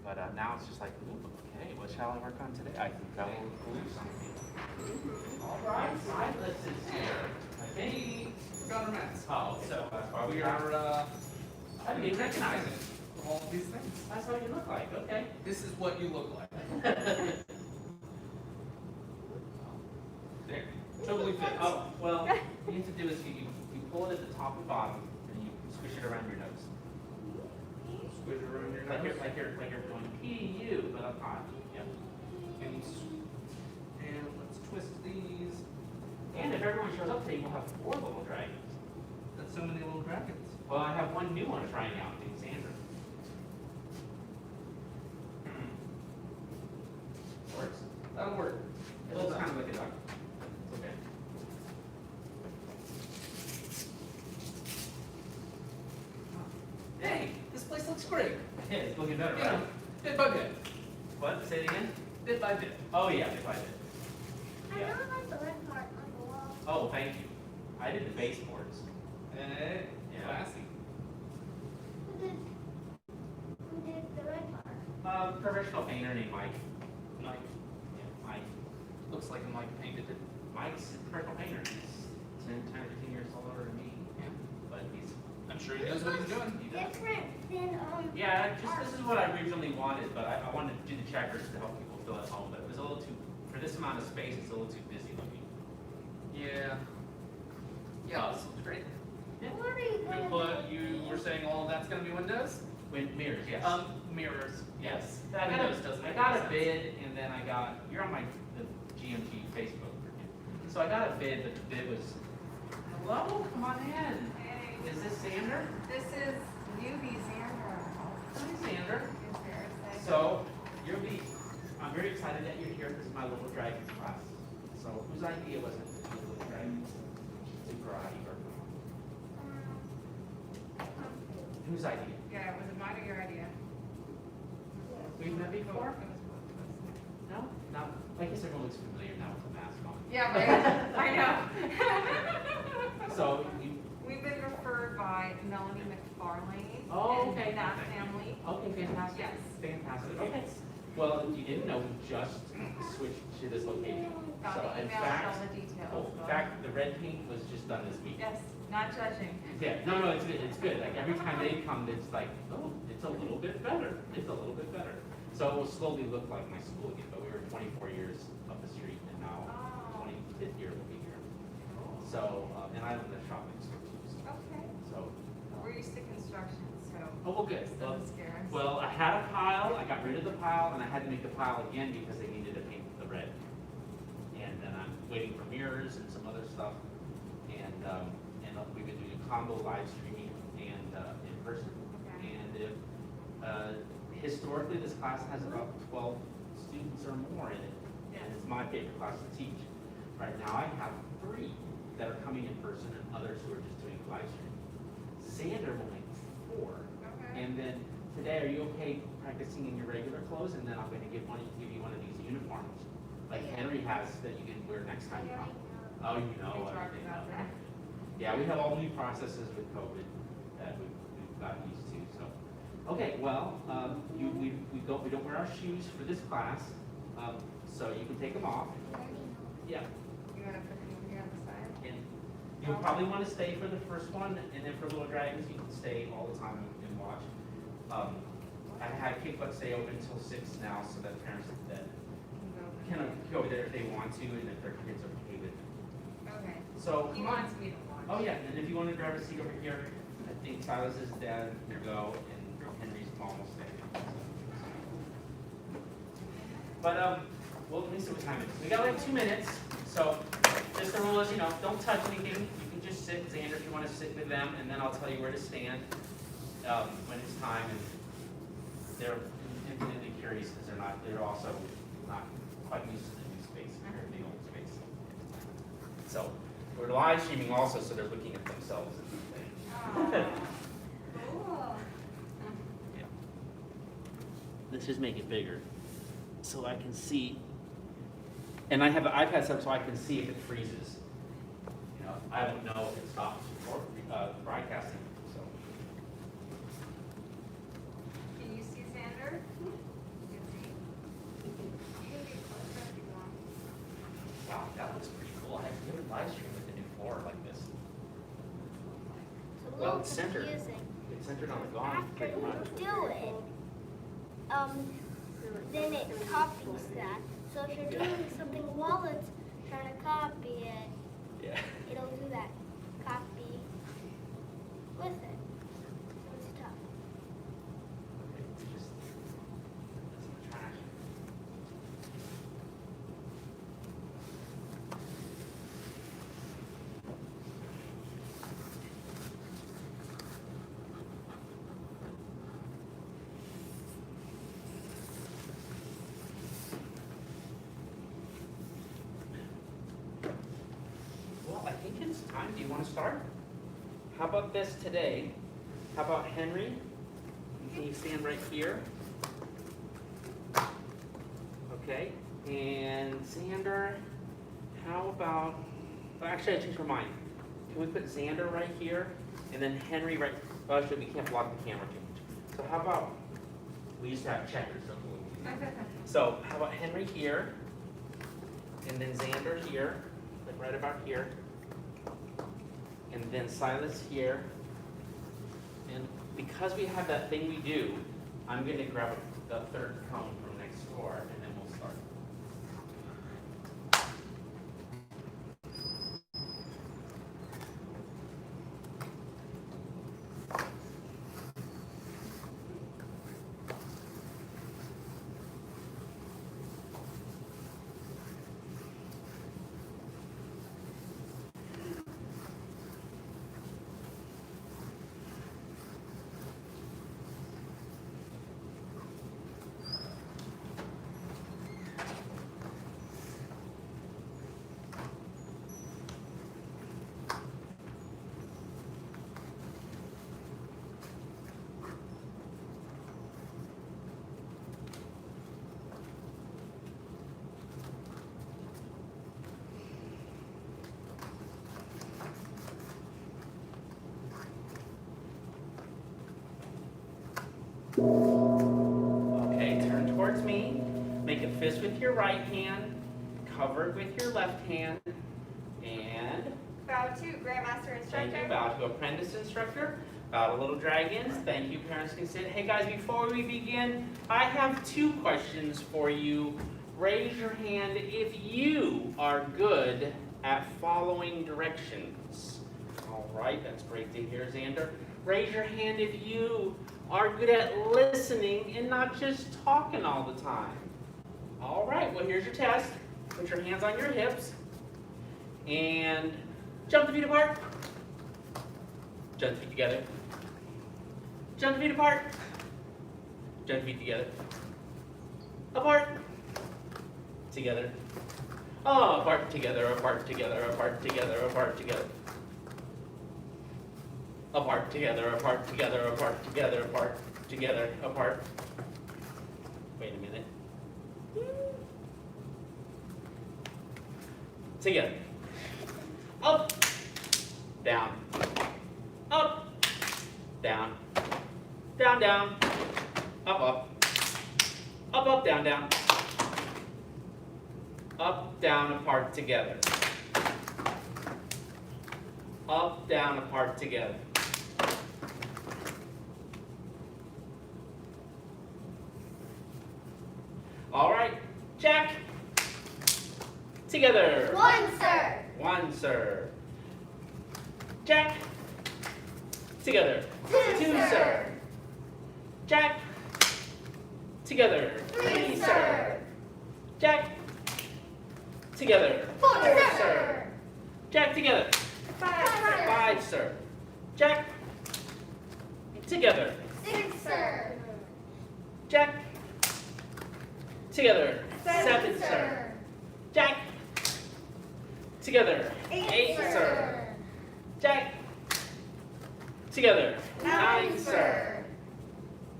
But now it's just like, ooh, okay, what shall I work on today? I think I will glue something. All right, sideless is here. Hey, Governments. oh, so that's why We are I didn't even recognize it. all these things. That's what you look like. Okay. This is what you look like. There. Totally fits. Oh, well, what you have to do is you pull it at the top and bottom, and you squish it around your nose. Squish it around your Like nose. you're going P-U, but up high. Yep. And let's twist these. And if everyone shows up today, we'll have 4 little dragons. That's so many little dragons. Well, I have one new one trying out, named Sandra. Works. That'll work. It looks kind of like a duck. It's okay. Hey, this place looks great. Yeah, it's looking better, You right? know, bit by bit. What? Say it again? Bit by bit. Oh, yeah, if I did. I Yeah. don't like the red part on the wall. Oh, thank you. I did the baseboards. Hey, Yeah. classy. Who did the red part? Professional painter named Mike. Mike. Yeah, Mike. Looks like Mike painted it. Mike's a professional painter. He's 10, 15 years older than me. Yeah. But he's, I'm sure he knows what he's doing. he does. Different than Yeah, just this is what I originally wanted, but I wanted to do the checkers to help people feel at home, but it was a little too, for this amount of space, it's a little too busy looking. Yeah. Yeah, this looks great. What are you gonna You were saying all of that's gonna be windows? Mirrors, yes. Mirrors. Yes. I Windows doesn't I make got any a sense. bid, and then I got, you're on the GMT Facebook. So I got a bid, but the bid was, hello, come on in. Hey, Is this Sander? this is UV Xander. Hi, Sander. Is there a second? So, I'm very excited that you're here. This is my Little Dragons class. So, whose idea was it to do Little Dragons? To karate or whose idea? Yeah, was it mine or your idea? We've met before? It was. No? No. I guess everyone looks familiar now with the mask on. Yeah, but I know. So, you, We've been referred by Melanie McFarlane. Oh, okay. And that family. okay, fantastic. Yes. Fantastic. Okay. Well, if you didn't know, we just switched to this location. Got So, the in email, fact, all the details. in fact, the red paint was just done this week. Yes, not judging. Yeah, no, it's good, it's good. Like every time they come, it's like, oh, it's a little bit better. It's a little bit better. So it will slowly look like my school again, but we were 24 years up the street and now Oh. 25th year will be here. So, and I live in a shopping store too, Okay. so. We're used to construction, so. Oh, well, good. This doesn't scare us. Well, I had a pile, I got rid of the pile, and I had to make the pile again because they needed to paint the red. And then I'm waiting for mirrors and some other stuff. And we've been doing a combo live streaming and in person. Okay. And if, historically, this class has about 12 students or more in it. And it's my favorite class to teach. Right now, I have 3 that are coming in person and others who are just doing live streaming. Sander will make 4. Okay. And then today, are you okay practicing in your regular clothes? And then I'm going to give you one of these uniforms, like Henry has, that you can wear next time you come. Oh, you know We talked everything. about that. Yeah, we have all new processes with COVID that we've gotten used to. So, okay, well, we don't wear our shoes for this class, so you can take them off. Yeah, You want to put them here on the side? and you'll probably want to stay for the first one, and then for Little Dragons, you can stay all the time and watch. I had Kickbutt stay open until 6 now, so that parents that can go over there if they want to, and if their kids are okay with it. Okay. So, He come on. wants me to watch. Oh, yeah, and if you want to grab a seat over here, I think Silas's dad, there go, and Henry's mom will stay. But, well, let me see what time it is. We got like 2 minutes, so just the rule is, don't touch anything. You can just sit, Xander, if you want to sit with them, and then I'll tell you where to stand when it's time. And they're infinitely curious because they're also not quite used to the new space compared to the old space. So, we're live streaming also, so they're looking at themselves and everything. Cool. Yeah. Let's just make it bigger so I can see. And I have an iPad set up so I can see if it freezes. I don't know if it stops broadcasting. So Can you see Xander? it's centered. confusing. It's centered on the gong After pretty much. you do it, then it copies that. So if you're doing something while it's trying to copy it, Yeah. it'll do that copy with it. So it's tough. Okay, just that's some trash. Well, I think it's time. Do you want to start? How about this today? How about Henry? Can you stand right here? Okay. And Xander, how about, well, actually I changed my mind. Can we put Xander right here? And then Henry right, well, actually we can't block the camera too much. So how about, we used to have checkers, don't we? So how about Henry here? And then Xander here, like right about here. And then Silas here. And because we have that thing we do, I'm going to grab the third cone from next door, and then we'll start. Okay, turn towards me. Make a fist with your right hand, cover it with your left hand, and Bow to Grandmaster thank you. Instructor. Bow to apprentice instructor. Bow to little dragons. Thank you. Parents can sit. Hey guys, before we begin, I have 2 questions for you. Raise your hand if you are good at following directions. All right, that's great to hear, Xander. Raise your hand if you are good at listening and not just talking all the time. All right, well, here's your test. Put your hands on your hips and jump the feet apart. Jump the feet together. Jump the feet apart. Jump the feet together. Apart. Together. Oh, apart, together, apart, together, apart, together, apart, together. Apart, together, apart, together, apart, together, apart, together, apart. Wait a minute. Together. Up, down, up, down, down, down, up, up, down, down, up, down, apart, together. Up, down, apart, together. All right, Jack. Together. 1, sir. 1, sir. Jack. Together. 2, sir. Jack. Together. 3, sir. Jack. Together. 4, sir. Jack, together. 5, sir. Jack. Together. 6, sir. Jack. Together. 7, sir. Jack. Together. 8, sir. Jack. Together. 9, sir.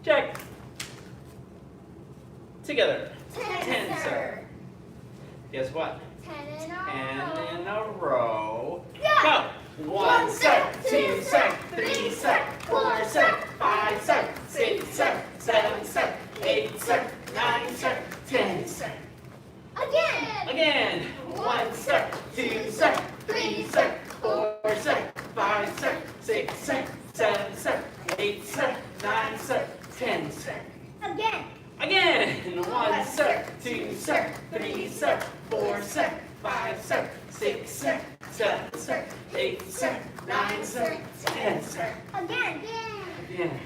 Jack. Together. 10, sir. Guess what? 10 in a 10 in a row. Go! Go! 1, sir. 2, sir. 3, sir. 4, sir. 5, sir. 6, sir. 7, sir. 8, sir. 9, sir. 10, sir. Again! Again. 1, sir. 2, sir. 3, sir. 4, sir. 5, sir. 6, sir. 7, sir. 8, sir. 9, sir. 10, sir. Again. Again. 1, sir. 2, sir. 3, sir. 4, sir. 5, sir. 6, sir. 7, sir. 8, sir. 9, sir. 10, sir. Again. Again.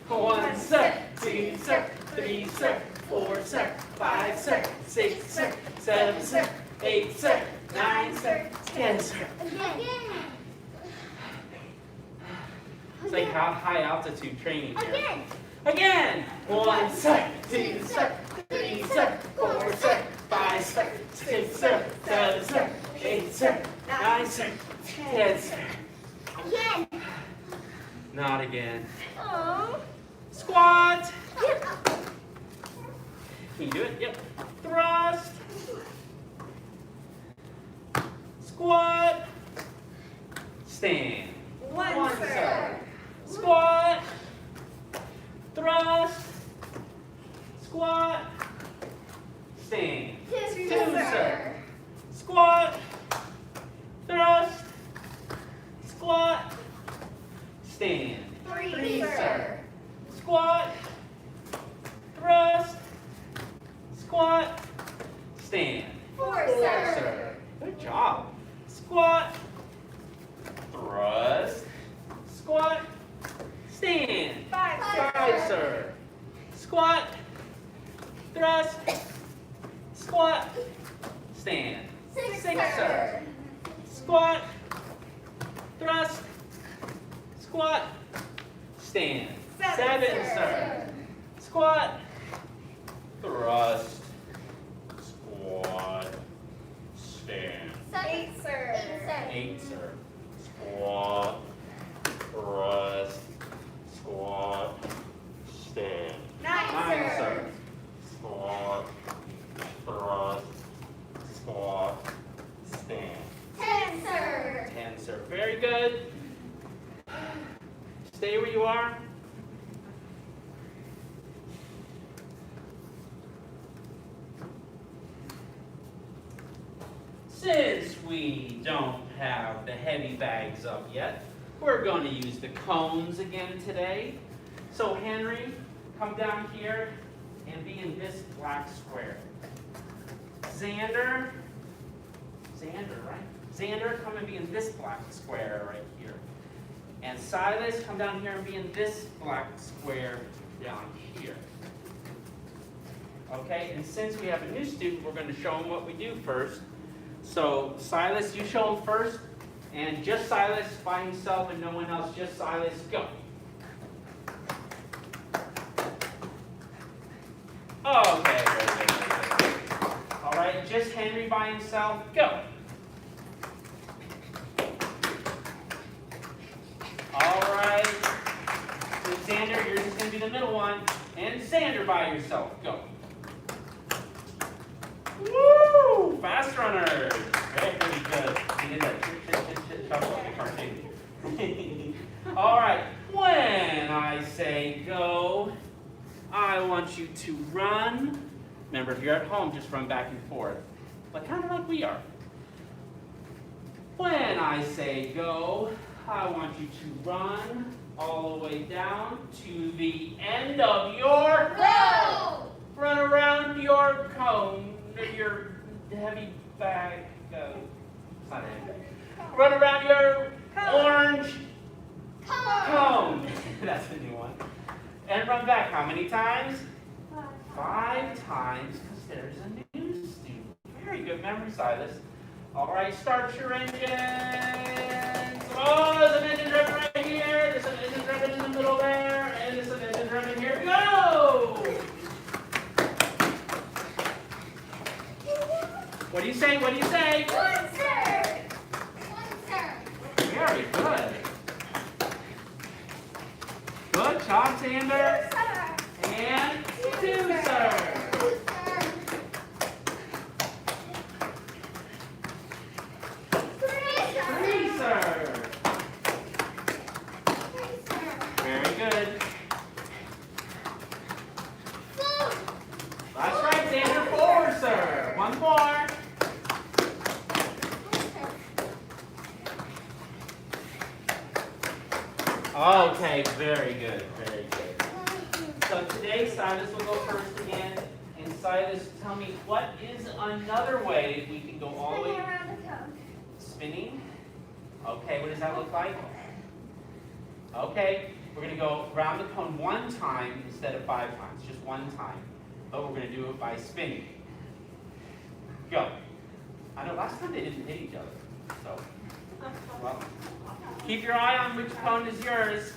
1, sir. 2, sir. 3, sir. 4, sir. 5, sir. 6, sir. 7, sir. 8, sir. 9, sir. 10, sir. Again. It's like high altitude training here. Again. Again. 1, sir. 2, sir. 3, sir. 4, sir. 5, sir. 6, sir. 7, sir. 8, sir. 9, sir. 10, sir. Again. Not again. Oh. Squat. Can you do it? Yep. Thrust. Squat. Stand. 1, sir. Squat. Thrust. Squat. Stand. 2, 2, sir. Squat. Thrust. Squat. Stand. 3, sir. Squat. Thrust. Squat. Stand. 4, Sir. Good job. Squat. Thrust. Squat. Stand. 5, sir. Squat. Thrust. Squat. Stand. 6, sir. Squat. Thrust. Squat. Stand. 7, sir. Squat. Thrust. Squat. Stand. 8, sir. 8, sir. Squat. Thrust. Squat. Stand. 9, sir. Squat. Thrust. Squat. Stand. 10, sir. 10, sir. Very good. Stay where you are. Since we don't have the heavy bags up yet, we're going to use the cones again today. So Henry, come down here and be in this black square. Xander, right? Xander, come and be in this black square right here. And Silas, come down here and be in this black square down here. Okay, and since we have a new student, we're going to show them what we do first. So Silas, you show them first, and just Silas by himself and no one else, just Silas, go. Okay, very good. All right, just Henry by himself, go. All right, so Xander, you're just going to be the middle one, and Xander by yourself, go. Woo! Fast runners. Very good. You did that chit shuffle like a cartoon. All right. When I say go, I want you to run. Remember, if you're at home, just run back and forth, but kind of like we are. When I say go, I want you to run all the way down to the end of your Go! Run around your cone. Your heavy bag. It's not a heavy bag. Run around your orange cone. That's a new one. And run back how many times? 5 times, because there's a new student. Very good memory, Silas. All right, start your engines. Oh, there's an engine driven right here. There's an engine driven in the middle there. And there's an engine driven here. Go! What do you say? What do you say? 1, sir. 1, sir. Very good. Good job, Xander. 2, sir. And 2, sir. 2, sir. 3, sir. Very good. That's right, Xander. 4, sir. One more. Okay, very good, very good. So today Silas will go first again. And Silas, tell me, what is another way we can go all the way? Around the cone. Spinning? Okay, what does that look like? Okay, we're going to go around the cone one time instead of 5 times, just one time. But we're going to do it by spinning. Go. I know last time they didn't hit each other. So, well, keep your eye on which cone is yours.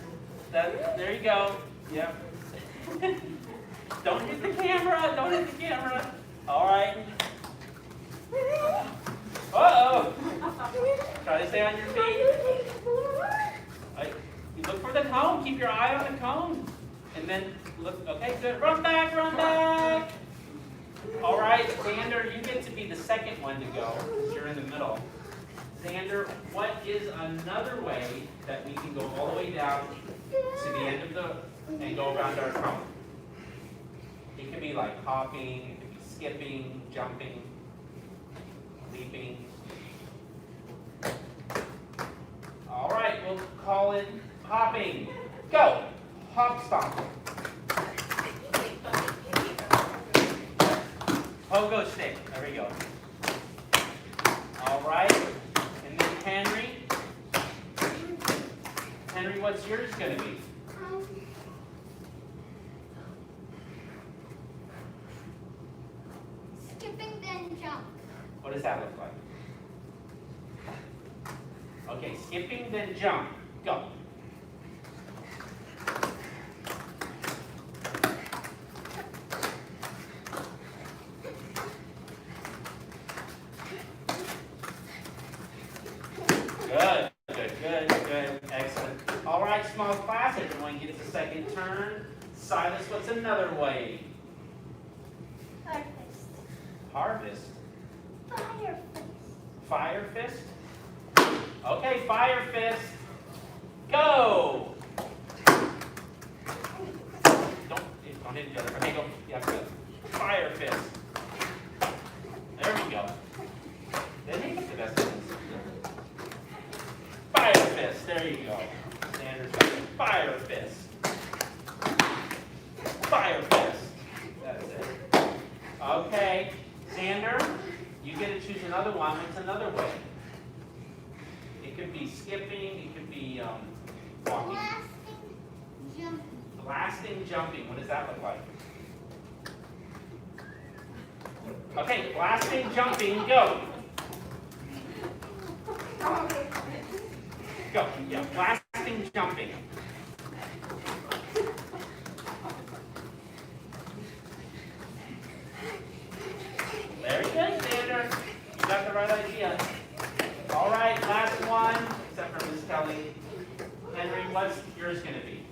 There you go. Yep. Don't hit the camera. Don't hit the camera. All right. Uh-oh. Try to stay on your feet. Right. You look for the cone. Keep your eye on the cone. And then look. Okay, good. Run back. Run back. All right, Xander, you get to be the second one to go because you're in the middle. Xander, what is another way that we can go all the way down to the end of the, and go around our cone? It could be like hopping, it could be skipping, jumping, leaping. All right, we'll call it hopping. Go, hop stomp. Pogo stick, there we go. All right, and then Henry. Henry, what's yours going to be? Skipping then jump. What does that look like? Okay, skipping then jump. Go. Good, good, good, good, excellent. All right, small class, everyone gets a second turn. Silas, what's another way? Harvest. Harvest. Fire fist. Fire fist? Okay, fire fist. Go! Don't hit each other. Okay, go. Yeah, good. Fire fist. There we go. They didn't get the best ones. Fire fist. There you go. Sanders got it. Fire fist. Fire fist. That's it. Okay. Xander, you get to choose another one. What's another way? It could be skipping. It could be walking. Blasting. Jumping. Blasting, jumping. What does that look like? Okay, blasting, jumping, go. Go. Yeah, blasting, jumping. Very good, Xander. You got the right idea. All right, last one, except for Miss Kelly. Henry, what's yours going to be?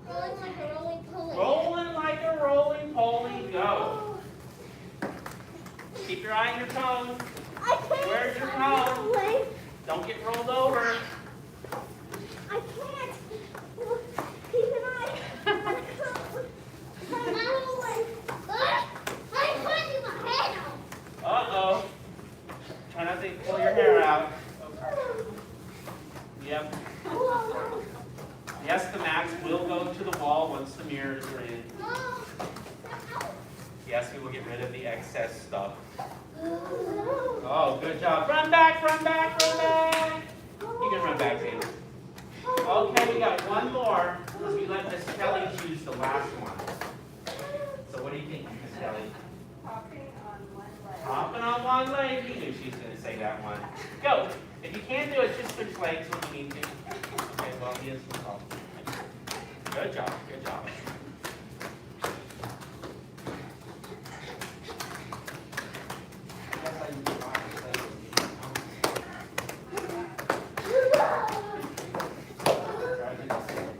Rolling like a rolling pulley. Rolling like a rolling poly, go. Keep your eye on your cone. I can't. Where's your I'm cone? rolling. Don't get rolled over. I can't. Keep an eye on the cone. I'm rolling. I'm punching my head out. Uh-oh. Try not to pull your hair out. Yep. Yes, the mats will go to the wall once the mirrors are in. Yes, we will get rid of the excess stuff. Oh, good job. Run back, run back, run back. You can run back, Xander. Okay, we got one more because we let Miss Kelly choose the last one. So what do you think, Miss Kelly? Hopping on one leg. Hopping on one leg. You knew she was going to say that one. Go. If you can't do it, just switch legs when you need to. Okay, well, yes, no problem. Good job, good job.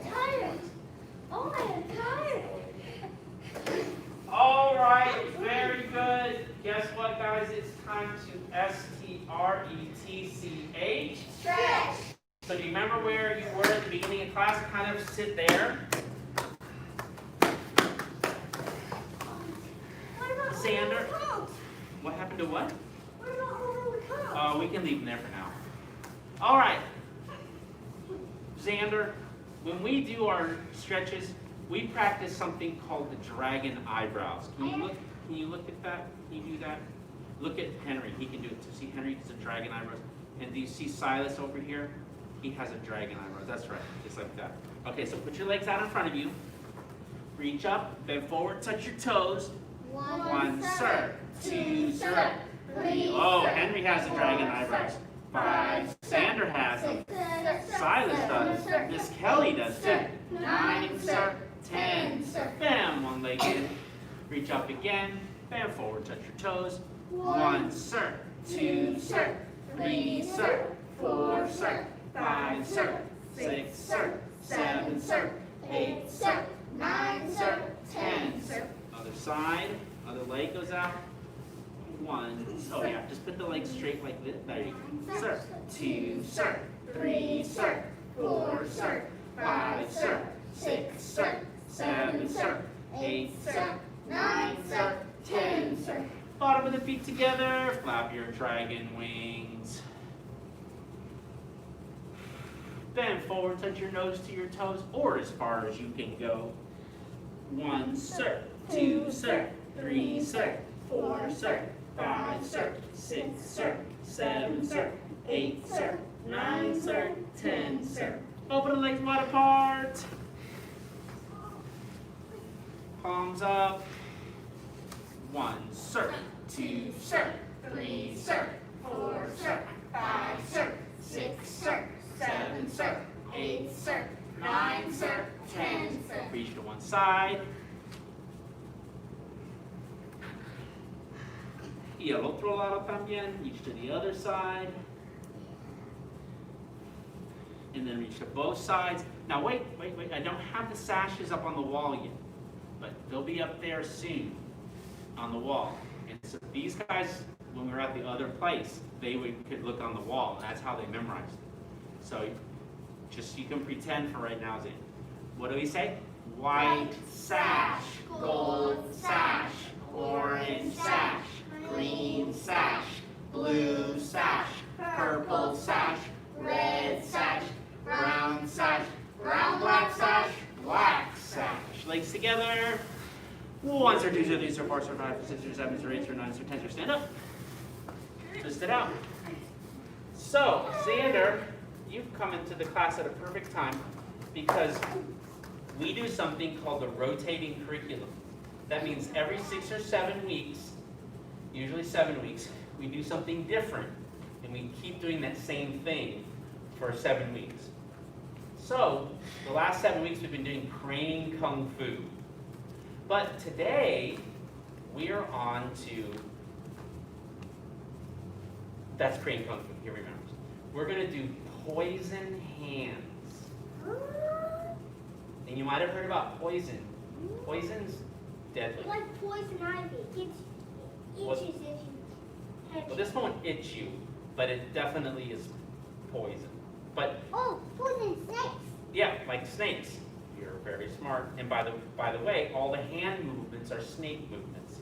Tired. Oh, I am tired. All right, very good. Guess what, guys? It's time to STRETCH. Stretch. So do you remember where you were at the beginning of class? Kind of sit there. What about Xander. over the coat? What happened to what? What about over the coat? We can leave them there for now. All right. Xander, when we do our stretches, we practice something called the dragon eyebrows. Can you look at that? Can you do that? Look at Henry. He can do it too. See, Henry does a dragon eyebrows. And do you see Silas over here? He has a dragon eyebrows. That's right. Just like that. Okay, so put your legs out in front of you. Reach up, bend forward, touch your toes. One, sir. Two, sir. Three. Oh, Henry has a dragon eyebrows. 5. Xander has them. Silas does. Miss Kelly does too. 9, sir. 10, sir. Bam, one leg in. Reach up again. Bend forward, touch your toes. 1, sir. 2, sir. 3, sir. 4, sir. 5, sir. 6, sir. 7, sir. 8, sir. 9, sir. 10, sir. Other side. Other leg goes out. 1. Oh yeah, just put the leg straight like this. There you go. Sir. 2, sir. 3, sir. 4, sir. 5, sir. 6, sir. 7, sir. 8, sir. 9, sir. 10, sir. Bottom of the feet together. Flap your dragon wings. Bend forward, touch your nose to your toes, or as far as you can go. 1, sir. 2, sir. 3, sir. 4, sir. 5, sir. 6, sir. 7, sir. 8, sir. 9, sir. 10, sir. Open the legs wide apart. Palms up. 1, sir. 2, sir. 3, sir. 4, sir. 5, sir. 6, sir. 7, sir. 8, sir. 9, sir. 10, sir. Reach to one side. Y el otro lado también. Reach to the other side. And then reach to both sides. Now wait. I don't have the sashes up on the wall yet. But they'll be up there soon on the wall. And so these guys, when we were at the other place, could look on the wall. And that's how they memorized it. So just you can pretend for right now, Zane. What do we say? White sash, gold sash, orange sash, green sash, blue sash, purple sash, red sash, brown sash, black sash, black sash. Legs together. 1, sir, 2, sir, 3, sir, 4, sir, 5, 6, sir, 7, sir, 8, sir, 9, sir, 10, sir. Stand up. Twist it out. So, Xander, you've come into the class at a perfect time because we do something called the rotating curriculum. That means every 6 or 7 weeks, usually 7 weeks, we do something different. And we keep doing that same thing for 7 weeks. So, the last 7 weeks we've been doing crane kung fu. But today, we are on to, that's crane kung fu, here remember. We're going to do poison hands. And you might have heard about poison. Poison's deadly. Like poison ivy. It itches if you touch Well, this won't itch you, but it definitely is poison. But Oh, poison snakes. yeah, like snakes. You're very smart. And by the way, all the hand movements are snake movements.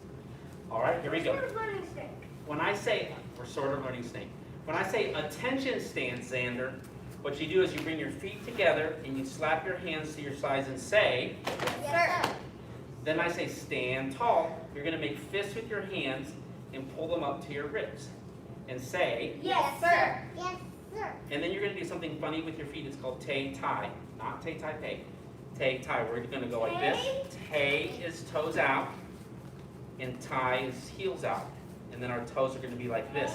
All right, here we go. Sort of learning snake. When I say, we're sort of learning snake. When I say attention stance, Xander, what you do is you bring your feet together and you slap your hands to your sides and say, Yes, sir. then I say stand tall. You're going to make fists with your hands and pull them up to your ribs. And say, Yes, sir. Yes, sir. and then you're going to do something funny with your feet. It's called tay-tai, not tay-tai-pay. Tay-tai, we're going to go like this. Tay is toes out, and tie is heels out. And then our toes are going to be like this.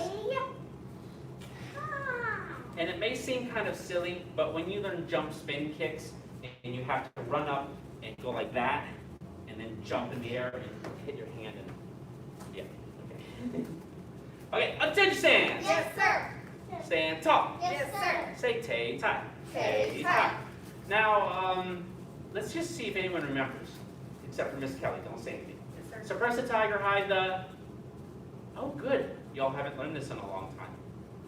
And it may seem kind of silly, but when you learn jump spin kicks, and you have to run up and go like that, and then jump in the air and hit your hand in. Yeah, okay. Okay, attention stand. Yes, sir. Stand tall. Yes, sir. Say tay-tai. Tay-tai. Now, let's just see if anyone remembers, except for Miss Kelly. Don't say anything. Suppress the tiger, hide the... Oh, good. Y'all haven't learned this in a long time.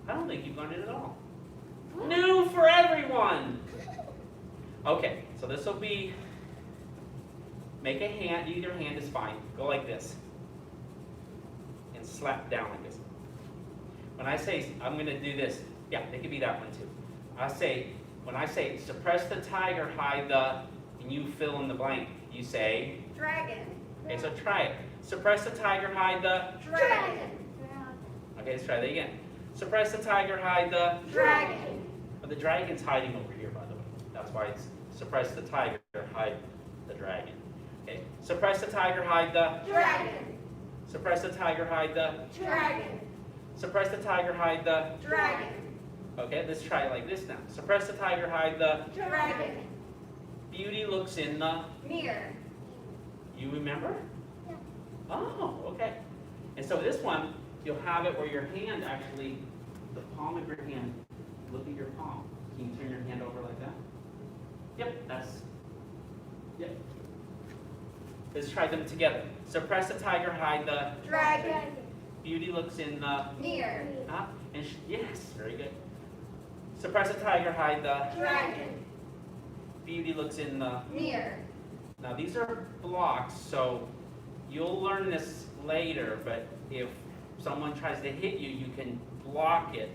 I don't think you've learned it at all. New for everyone. Okay, so this will be, make a hand, either hand is fine. Go like this. And slap down like this. when I say, I'm gonna do this, yeah, it could be that one too. When I say suppress the tiger, hide the, and you fill in the blank, you say, Dragon. okay, so try it. Suppress the tiger, hide the, Dragon. okay, let's try that again. Suppress the tiger, hide the, Dragon. but the dragon's hiding over here, by the way. That's why it's suppress the tiger, hide the dragon. Okay, suppress the tiger, hide the, Dragon. suppress the tiger, hide the, Dragon. suppress the tiger, hide the, Dragon. okay, let's try it like this now. Suppress the tiger, hide the, Dragon. beauty looks in the, Mirror. you remember? Yeah. Oh, okay. And so this one, you'll have it where your hand actually, the palm of your hand, look at your palm. Can you turn your hand over like that? Yep, yep. Let's try them together. Suppress the tiger, hide the, Dragon. beauty looks in the, Mirror. and yes, very good. Suppress the tiger, hide the, Dragon. beauty looks in the. Mirror. Now these are blocks, so you'll learn this later, but if someone tries to hit you, you can block it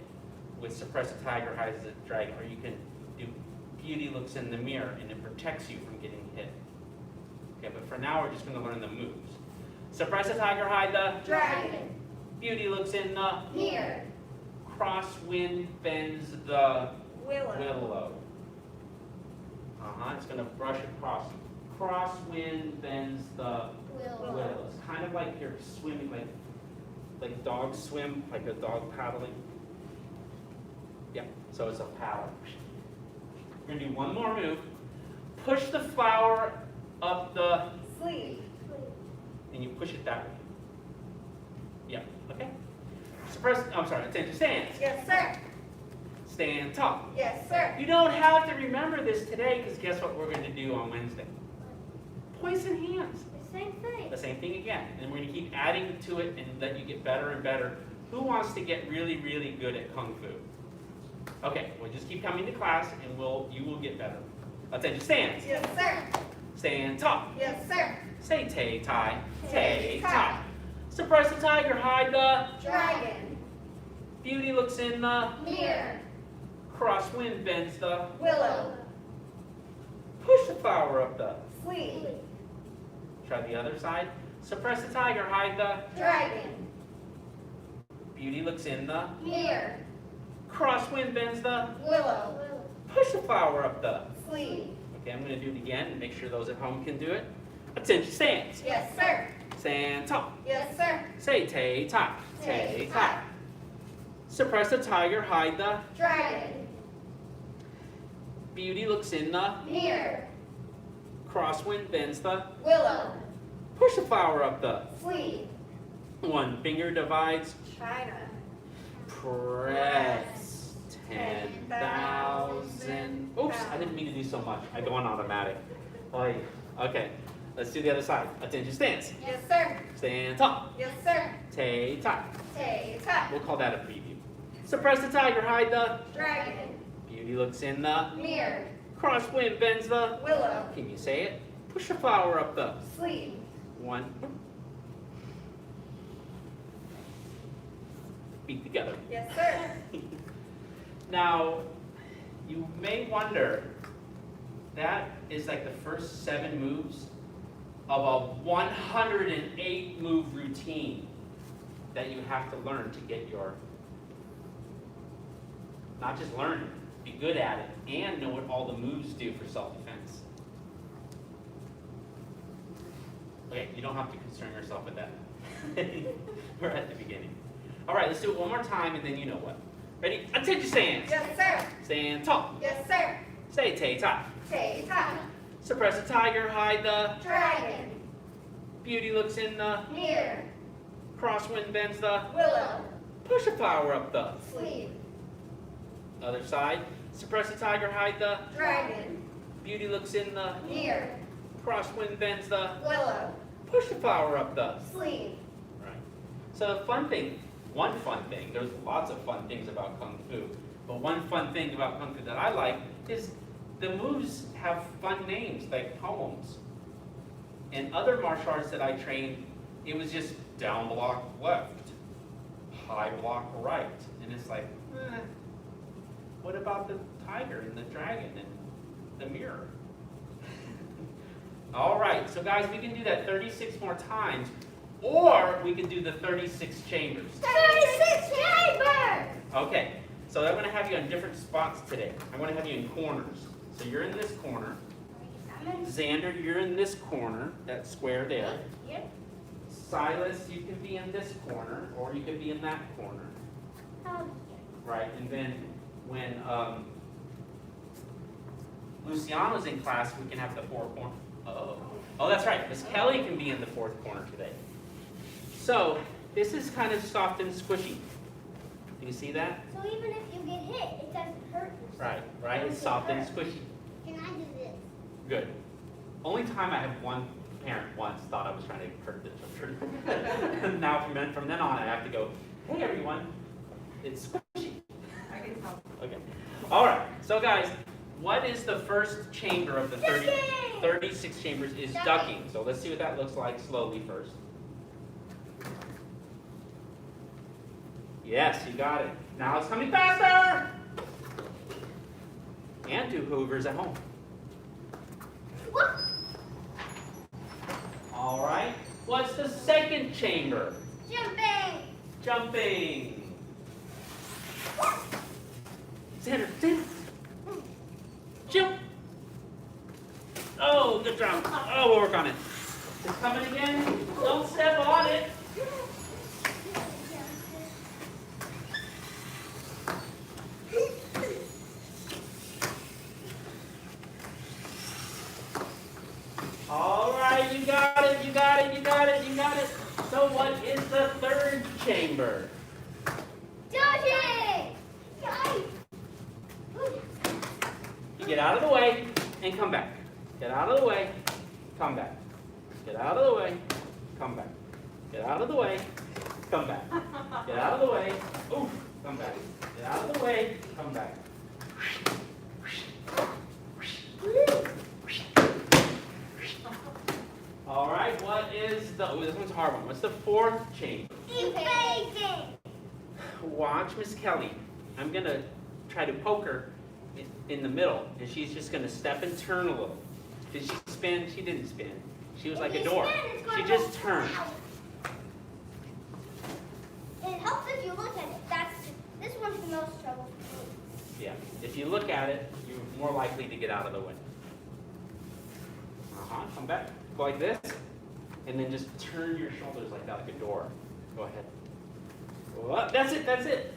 with suppress the tiger, hide the dragon, or you can do beauty looks in the mirror, and it protects you from getting hit. Okay, but for now we're just going to learn the moves. Suppress the tiger, hide the, Dragon. beauty looks in the, Mirror. crosswind bends the Willow. willow. It's going to brush across. Crosswind bends the willow. It's kind of like you're swimming, like dogs swim, like a dog paddling. Yeah, so it's a paddle. We're going to do one more move. Push the flower up the, Sleeve. and you push it that way. Yeah, okay. Suppress, I'm sorry, attention, stand. Yes, sir. Stand tall. Yes, sir. You don't have to remember this today, because guess what we're going to do on Wednesday? Poison hands. The same thing. The same thing again. And we're going to keep adding to it, and let you get better and better. Who wants to get really, really good at Kung Fu? Okay, well just keep coming to class, and you will get better. Attention, stand. Yes, sir. Stand tall. Yes, sir. Say tay tai. Tay Tay tai. tai. Suppress the tiger, hide the. Dragon. Beauty looks in the. Mirror. Crosswind bends the. Willow. Push the flower up the. Sleeve. Try the other side. Suppress the tiger, hide the. Dragon. Beauty looks in the. Mirror. Crosswind bends the. Willow. Push the flower up the. Sleeve. Okay, I'm going to do it again and make sure those at home can do it. Attention, stand. Yes, sir. Stand tall. Yes, sir. Say tay tai. Tay tai. Suppress the tiger, hide the. Dragon. Beauty looks in the. Mirror. Crosswind bends the. Willow. Push the flower up the. Sleeve. One finger divides. China. Press 10,000. Oops, I didn't mean to do so much. I go on automatic. Oy. Okay, let's do the other side. Attention, stance. Yes, sir. Stand tall. Yes, sir. Tay tai. Tay tai. We'll call that a preview. Suppress the tiger, hide the. Dragon. Beauty looks in the. Mirror. Crosswind bends the. Willow. Can you say it? Push the flower up the. Sleeve. One. Feet together. Yes, sir. Now, you may wonder, that is like the first 7 moves of a 108 move routine that you have to learn to get your, not just learn it, be good at it, and know what all the moves do for self-defense. Okay, you don't have to concern yourself with that. We're at the beginning. All right, let's do it one more time, and then you know what. Ready? Attention, stand. Yes, sir. Stand tall. Yes, sir. Say tay tai. Tay tai. Suppress the tiger, hide the. Dragon. Beauty looks in the. Mirror. Crosswind bends the. Willow. Push the flower up the. Sleeve. Other side. Suppress the tiger, hide the. Dragon. Beauty looks in the. Mirror. Crosswind bends the. Willow. Push the flower up the. Sleeve. Right. So the one fun thing, there's lots of fun things about Kung Fu, but one fun thing about Kung Fu that I like is the moves have fun names, like poems. In other martial arts that I trained, it was just down block left, high walk right. And it's like, what about the tiger and the dragon and the mirror? All right, so guys, we can do that 36 more times, or we can do the 36 chambers. 36 chambers! Okay, so I'm going to have you on different spots today. I'm going to have you in corners. So you're in this corner. Xander, you're in this corner, that square there. Yep. Silas, you can be in this corner, or you can be in that corner. Right, and then when Luciano's in class, we can have the four corners. Oh, that's right. Miss Kelly can be in the fourth corner today. So this is kind of soft and squishy. Do you see that? So even if you get hit, it doesn't hurt you. Right. It's soft and squishy. Can I do this? Good. Only time I had one parent once thought I was trying to hurt the children. Now from then on, I have to go, hey everyone, it's squishy. I can tell. Okay. All right. So guys, what is the first chamber of the 36 chambers is ducking. So let's see what that looks like slowly first. Yes, you got it. Now it's coming faster. And do hoovers at home. All right. What's the second chamber? Jumping. Xander. Jump. Oh, good job. Oh, we'll work on it. It's coming again. Don't step on it. All right, you got it. So what is the third chamber? Dodging! You get out of the way and come back. Get out of the way, come back. Get out of the way, come back. Get out of the way, come back. Get out of the way, oof, come back. Get out of the way, come back. All right, what is the, oh, this one's a hard one. What's the fourth chamber? Evading! Watch Miss Kelly. I'm going to try to poke her in the middle, and she's just going to step and turn a little. Did she spin? She didn't spin. She was like a door. She just turned. It helps if you look at it. This one's the most trouble for me. Yeah. If you look at it, you're more likely to get out of the way. Come back. Go like this, and then just turn your shoulders like that, like a door. Go ahead. Well, that's it.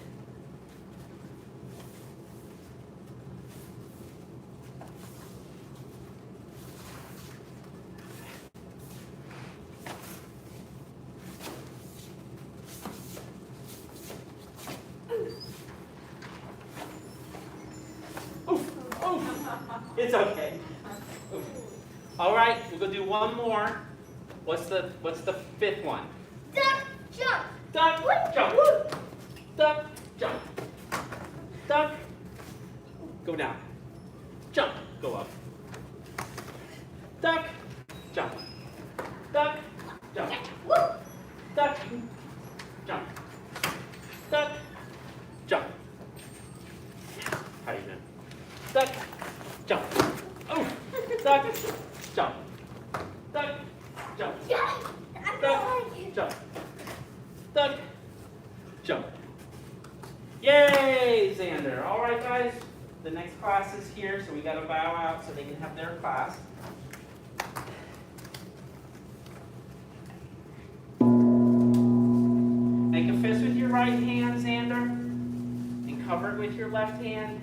It's okay. All right, we're gonna do one more. What's the fifth one? Duck, jump. Duck, jump. Duck, jump. Duck, go down. Jump, go up. Duck, jump. Duck, jump. Duck, jump. Duck, jump. How you doing? Duck, jump. Oh, duck, jump. Duck, jump. Duck, jump. Duck, jump. Yay, Xander. All right, guys. The next class is here, so we got to bow out so they can have their class. Make a fist with your right hand, Xander, and cover it with your left hand.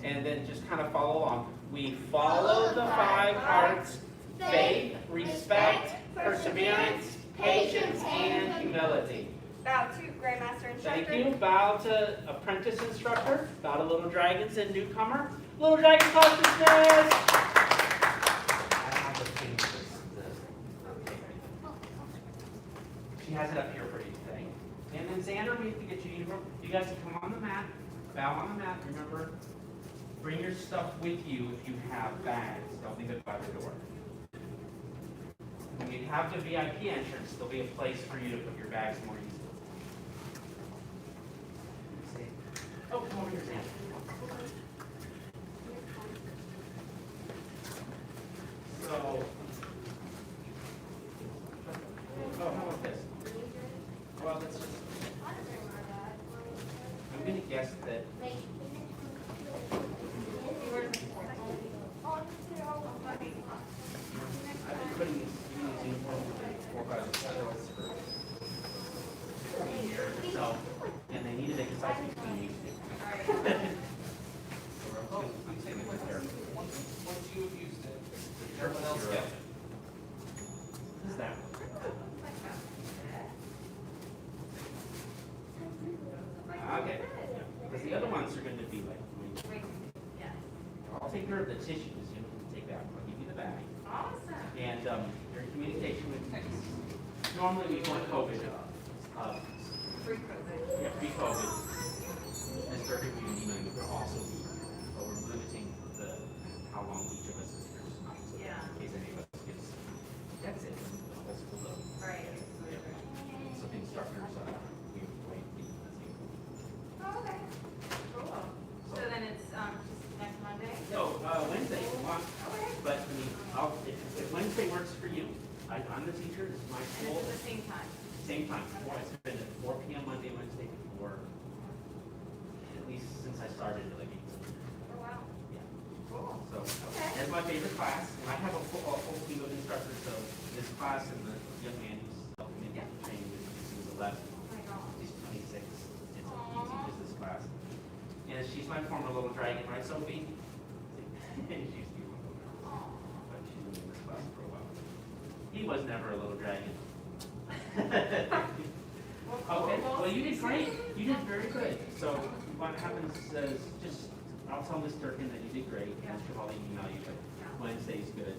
And then just kind of follow along. We follow the 5 hearts: faith, respect, perseverance, patience, and humility. Bow to Grandmaster Instructor. Thank you. Bow to apprentice instructor. Bow to little dragons and newcomer. Little dragon class dismissed. I have to change this. She has it up here for you today. And then Xander, we have to get you uniform. You guys can come on the mat. Bow on the mat. Remember, bring your stuff with you if you have bags. Don't leave it by the door. When you have the VIP entrance, there'll be a place for you to put your bags more easily. over here, Xander. So, oh, how about this? Well, let's just, I'm gonna guess that, I've been putting these uniforms for 4 5 for 3 years, so, and they needed it because I think we need it. So we're taking it there. Once you have used it, Everyone everyone else gets it. Who's that? Okay. Because the other ones are going to be like, I'll take care of the tissues, you know, take that, I'll give you the bag. Awesome. And your communication with, normally we go on COVID. Pre-COVID. Yeah, pre-COVID. Mr. Gohring, we can email you, but also but we're limiting how long each of us is here. So Yeah. in case any of us gets, that's it. That's cool though. Right. So the instructors, we wait. Oh, okay. Cool. So then it's just next Monday? No, Wednesday, if you want. Okay. But I mean, if Wednesday works for you, I'm the teacher, this is my And school. it's at the same time? Same time, it's been at 4 p.m. Monday, Wednesday before, at least since I started like 8. Oh, wow. Yeah. Cool. So Okay. that's my favorite class, and I have a full team of instructors. So this class and the young man who's helping me train with he's 11, Oh, my gosh. he's 26. It's an Aw. easy business class, and she's my former little dragon, right, Sophie? And she's beautiful now, Aw. but she's been in this class for a while. He was never a little dragon. Okay, well, you did great. You did very good. So what happens is just, I'll tell Ms. Durkin that you did great. Yeah. Mr. Hawley email you, but Wednesday's good.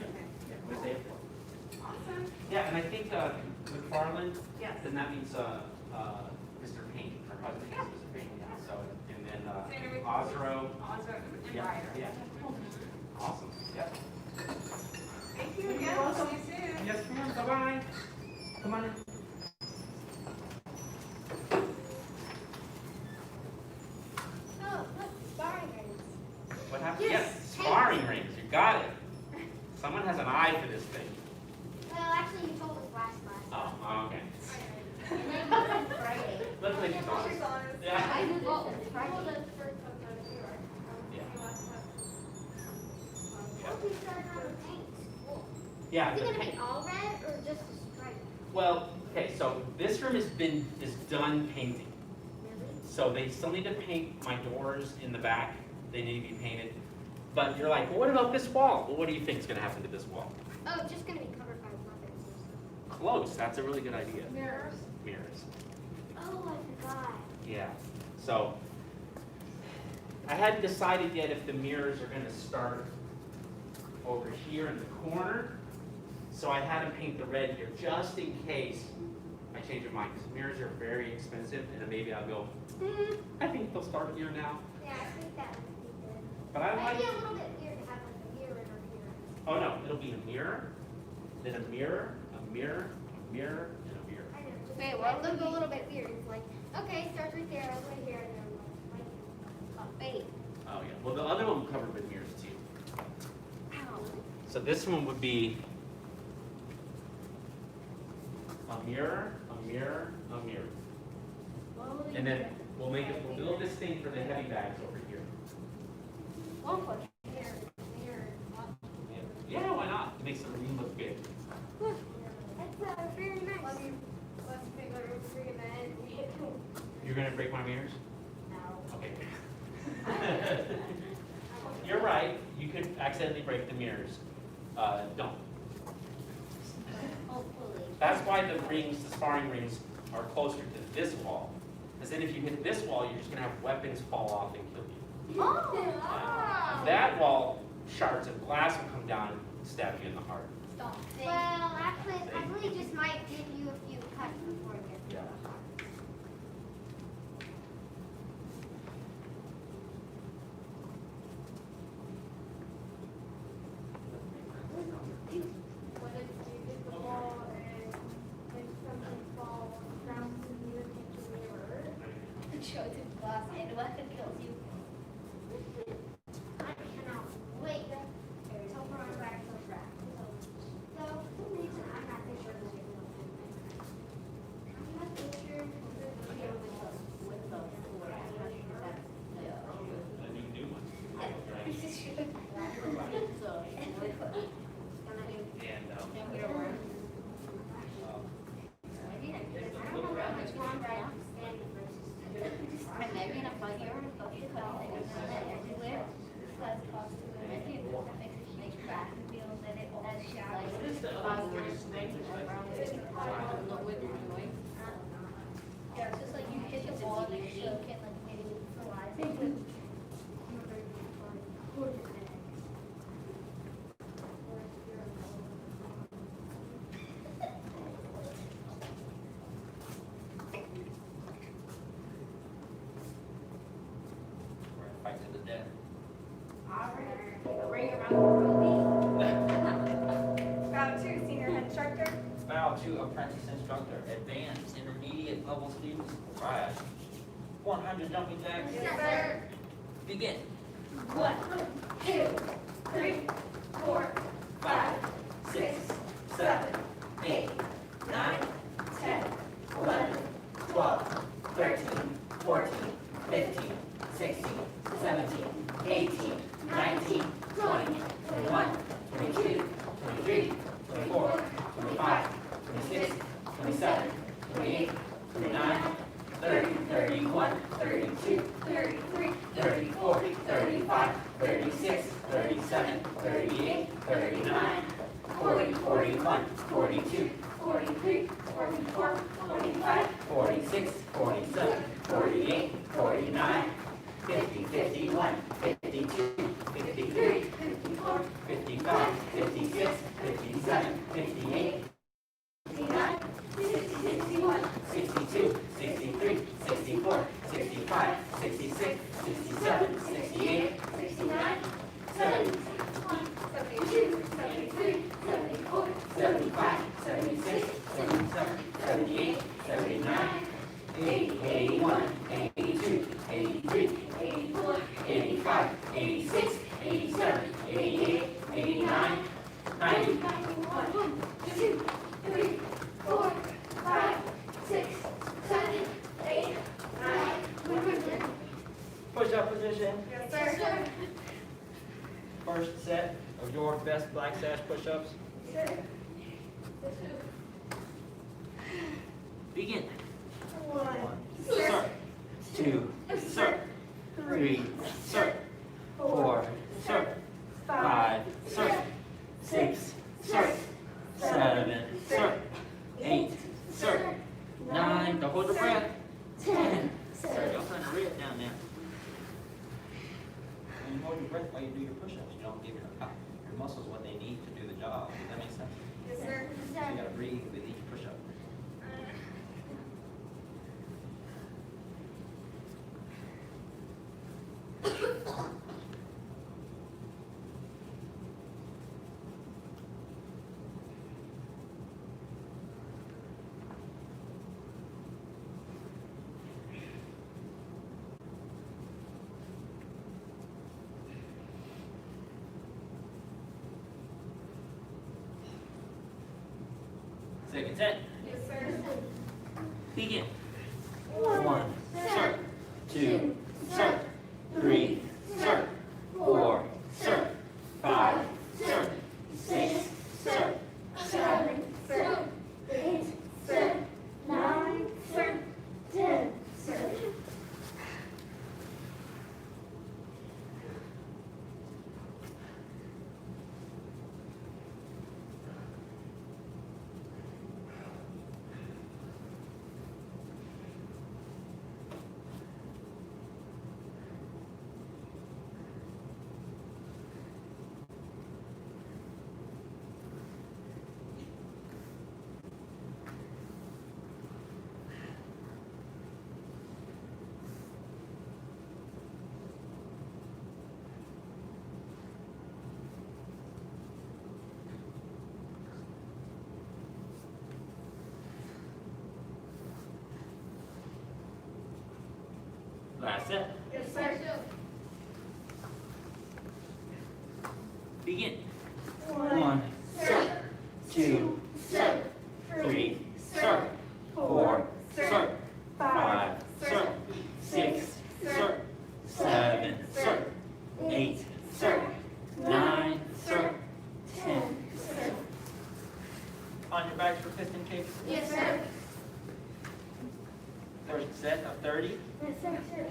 Okay. Yeah, Wednesday at 4. Awesome. Yeah, and I think McFarland, Yes. then that means Mr. Payne, her husband is Mr. Payne. So, and then Same with- Osro. Osro and Yeah, Ryder. yeah. Awesome. Yep. Thank you again. welcome. See you soon. Yes, ma'am. Bye-bye. Come on in. Oh, look, sparring rings. What happened? Yes. Sparring rings. You got it. Someone has an eye for this thing. Well, actually, you told us last class. Oh, okay. And then you said Friday. Looks like he's honest. Yeah. I knew this was Friday. Yeah. What do you start on the paint? Yeah. Is it the gonna paint- be all red or just a stripe? Well, okay, so this room is done painting. Really? So they still need to paint my doors in the back. They need to be painted. But you're like, well, what about this wall? Well, what do you think is going to happen to this wall? Oh, it's just gonna be covered by weapons. Close. That's a really good idea. Mirrors? Mirrors. Oh, I forgot. Yeah. So I hadn't decided yet if the mirrors are going to start over here in the corner. So I had to paint the red here just in case I change my mind. Because mirrors are very expensive, and then maybe I'll go, I think they'll start here now. Yeah, I think that would be good. But I Might like. be a little bit weird to have like a mirror over here. Oh no, it'll be a mirror, then a mirror, a mirror, a mirror, and a mirror. I know. Wait, well, it looked a little bit weird. It's like, okay, starts right there, all the way here, and then I'm like, wait. Oh yeah. Well, the other one covered with mirrors too. Ow. So this one would be a mirror, a mirror, a mirror. Slowly. And then we'll build this thing for the heavy bags over here. One foot. Mirror, mirror. Yeah, why not? It makes the room look big. That's very nice. Let's pick our agreement. You're gonna break my mirrors? No. Okay. You're right. You could accidentally break the mirrors. Don't. Hopefully. That's why the rings, the sparring rings, are closer to this wall. Because then if you hit this wall, you're just gonna have weapons fall off and kill you. Oh! That wall, shards of glass will come down and stab you in the heart. Stop. Well, actually, it probably just might give you a few cuts before it gets to Yeah. the heart. What if you hit the ball and when something falls, bounces you into the mirror? Shows his glass and weapon kill Yeah, it's just like you hit the ball and it shook and like maybe flies. Fight to the death. Bring around the world. Round 2, senior head instructor. Bow to apprentice instructor. Advanced, intermediate level students. Rise. 100 jumping jacks. Yes, sir. Begin. 1, 2, 3, 4, 5, 6, 7, 8, 9, 10, 11, 12, 13, 14, 15, 16, 17, 18, 19, 20, 21, 22, 23, 24, 25, 26, 27, 28, 29, 30, 31, 32, 33, 34, 35, 36, 37, 38, 39, 40, 41, 42, 43, 44, 45, 46, 47, 48, 49, 50, 51, 52, 53, 54, 55, 56, 57, 58, 59, 60, 61, 62, 63, 64, 65, 66, 67, 68, 69, 70, 72, 73, 74, 75, 76, 77, 78, 79, 80, 81, 82, 83, 84, 85, 86, 87, 88, 89, 90, 91, 2, 3, 4, 5, 6, 7, 8, 9, 10. Push up position. Yes, sir. First set of your best black sash push-ups. Begin. 1, sir. 2, sir. 3, sir. 4, sir. 5, sir. 6, sir. 7, sir. 8, sir. 9, don't hold your breath. 10, sir. Don't kind of rip down there. When you hold your breath while you do your push-ups, you don't give your muscles what they need to do the job. Does that make sense? Yes, sir. So you gotta breathe with each push-up. Second set. Yes, sir. Begin. 1, sir. 2, sir. 3, sir. 4, sir. 5, sir. 6, sir. 7, sir. 8, sir. 9, sir. 10, sir. Last set. Yes, sir. Begin. 1, sir. 2, sir. 3, sir. 4, sir. 5, sir. 6, sir. 7, sir. 8, sir. 9, bags for piston kicks? Yes, sir. First set of 30. Yes, sir.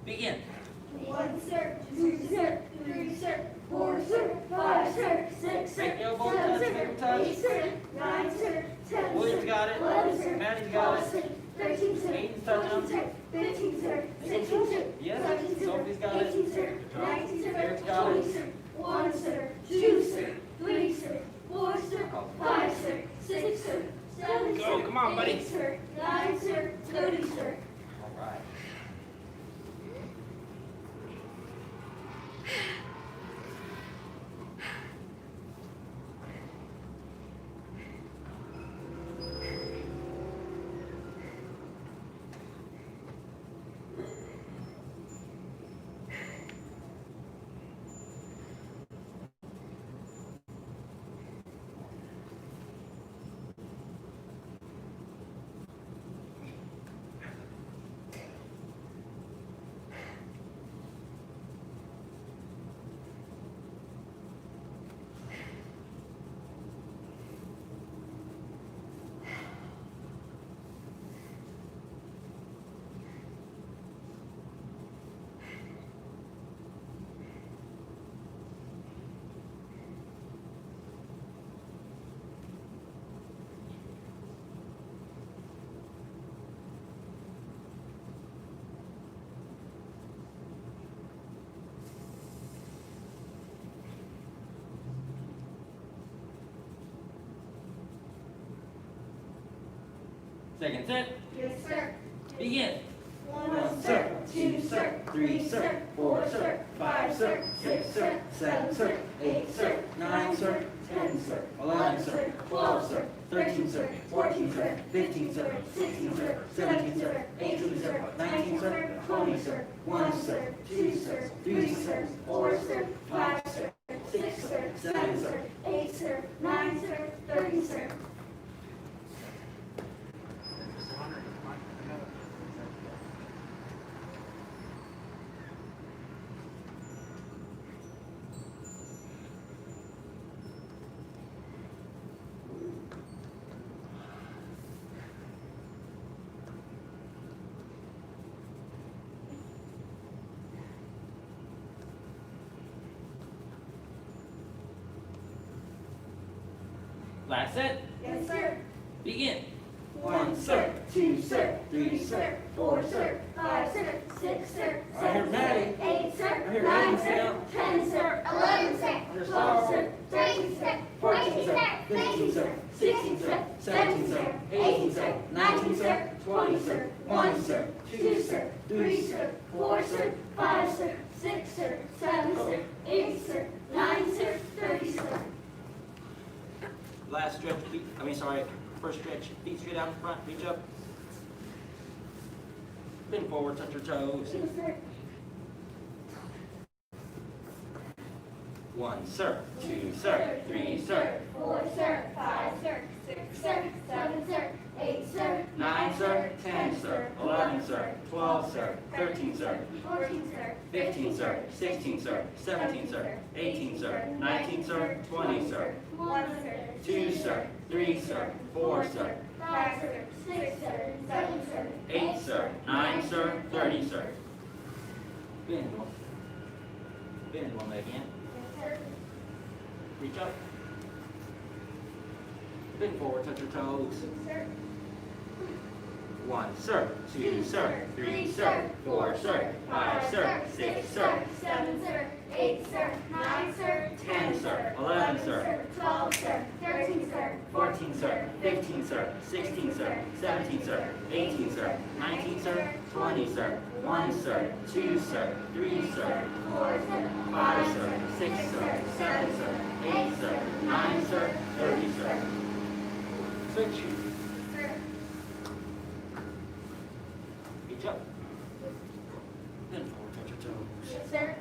Begin. 1, sir. 2, sir. 3, sir. 4, sir. 5, sir. 6, sir. Make elbow 7, touch, sir. make them touch. 8, sir. 9, sir. 10, Williams sir. got it. 11, sir. Maddie's got 12, it. sir. 13, sir. Aiden's touching 14, sir. 15, sir. 16, sir. Yes, 17, sir. Sophie's got it. 18, sir. 19, sir. Eric's got it. 20, sir. 1, sir. 2, sir. 3, sir. 4, sir. 5, sir. 6, sir. 7, Go, sir. come on, buddy. 8, sir. 9, sir. 30, sir. All right. Second set. Yes, sir. Begin. 1, sir. 2, sir. 3, sir. 4, sir. 5, sir. 6, sir. 7, sir. 8, sir. 9, sir. 10, sir. 11, sir. 12, sir. 13, sir. 14, sir. 15, sir. 16, sir. 17, sir. 18, sir. 19, sir. 20, sir. 1, sir. 2, sir. 3, sir. 4, sir. 5, sir. 6, sir. 7, sir. 8, sir. 9, sir. 30, sir. Last set. Yes, sir. Begin. 1, sir. 2, sir. 3, sir. 4, sir. 5, sir. 6, sir. I hear 7, Maddie. sir. 8, sir. I hear 9, Aiden sir. now. 10, sir. 11, sir. There's 12, Starr. sir. 13, sir. 14, sir. 15, sir. 16, sir. 17, sir. 18, sir. 19, sir. 20, sir. 1, sir. 2, sir. 3, sir. 4, sir. 5, sir. 6, sir. 7, sir. 8, sir. 9, sir. 30, sir. Last stretch, first stretch, feet straight out in front, reach up. Bend forward, touch your toes. 2, sir. 1, sir. 2, sir. 3, sir. 4, sir. 5, sir. 6, sir. 7, sir. 8, sir. 9, sir. 10, sir. 11, sir. 12, sir. 13, sir. 14, sir. 15, sir. 16, sir. 17, sir. 18, sir. 19, sir. 20, sir. 1, sir. 2, sir. 3, sir. 4, sir. 5, sir. 6, sir. 7, sir. 8, sir. 9, sir. 30, sir. Bend. Bend one leg in. Yes, sir. Reach up. Bend forward, touch your toes. Sir. 1, sir. 2, sir. 3, sir. 4, sir. 5, sir. 6, sir. 7, sir. 8, sir. 9, sir. 10, sir. 11, sir. 12, sir. 13, sir. 14, sir. 15, sir. 16, sir. 17, sir. 18, sir. 19, sir. 20, sir. 1, sir. 2, sir. 3, sir. 4, sir. 5, sir. 6, sir. 7, sir. 8, sir. 9, sir. 30, sir. Switch. Sir. Reach up. Bend forward, touch your toes. Yes, sir.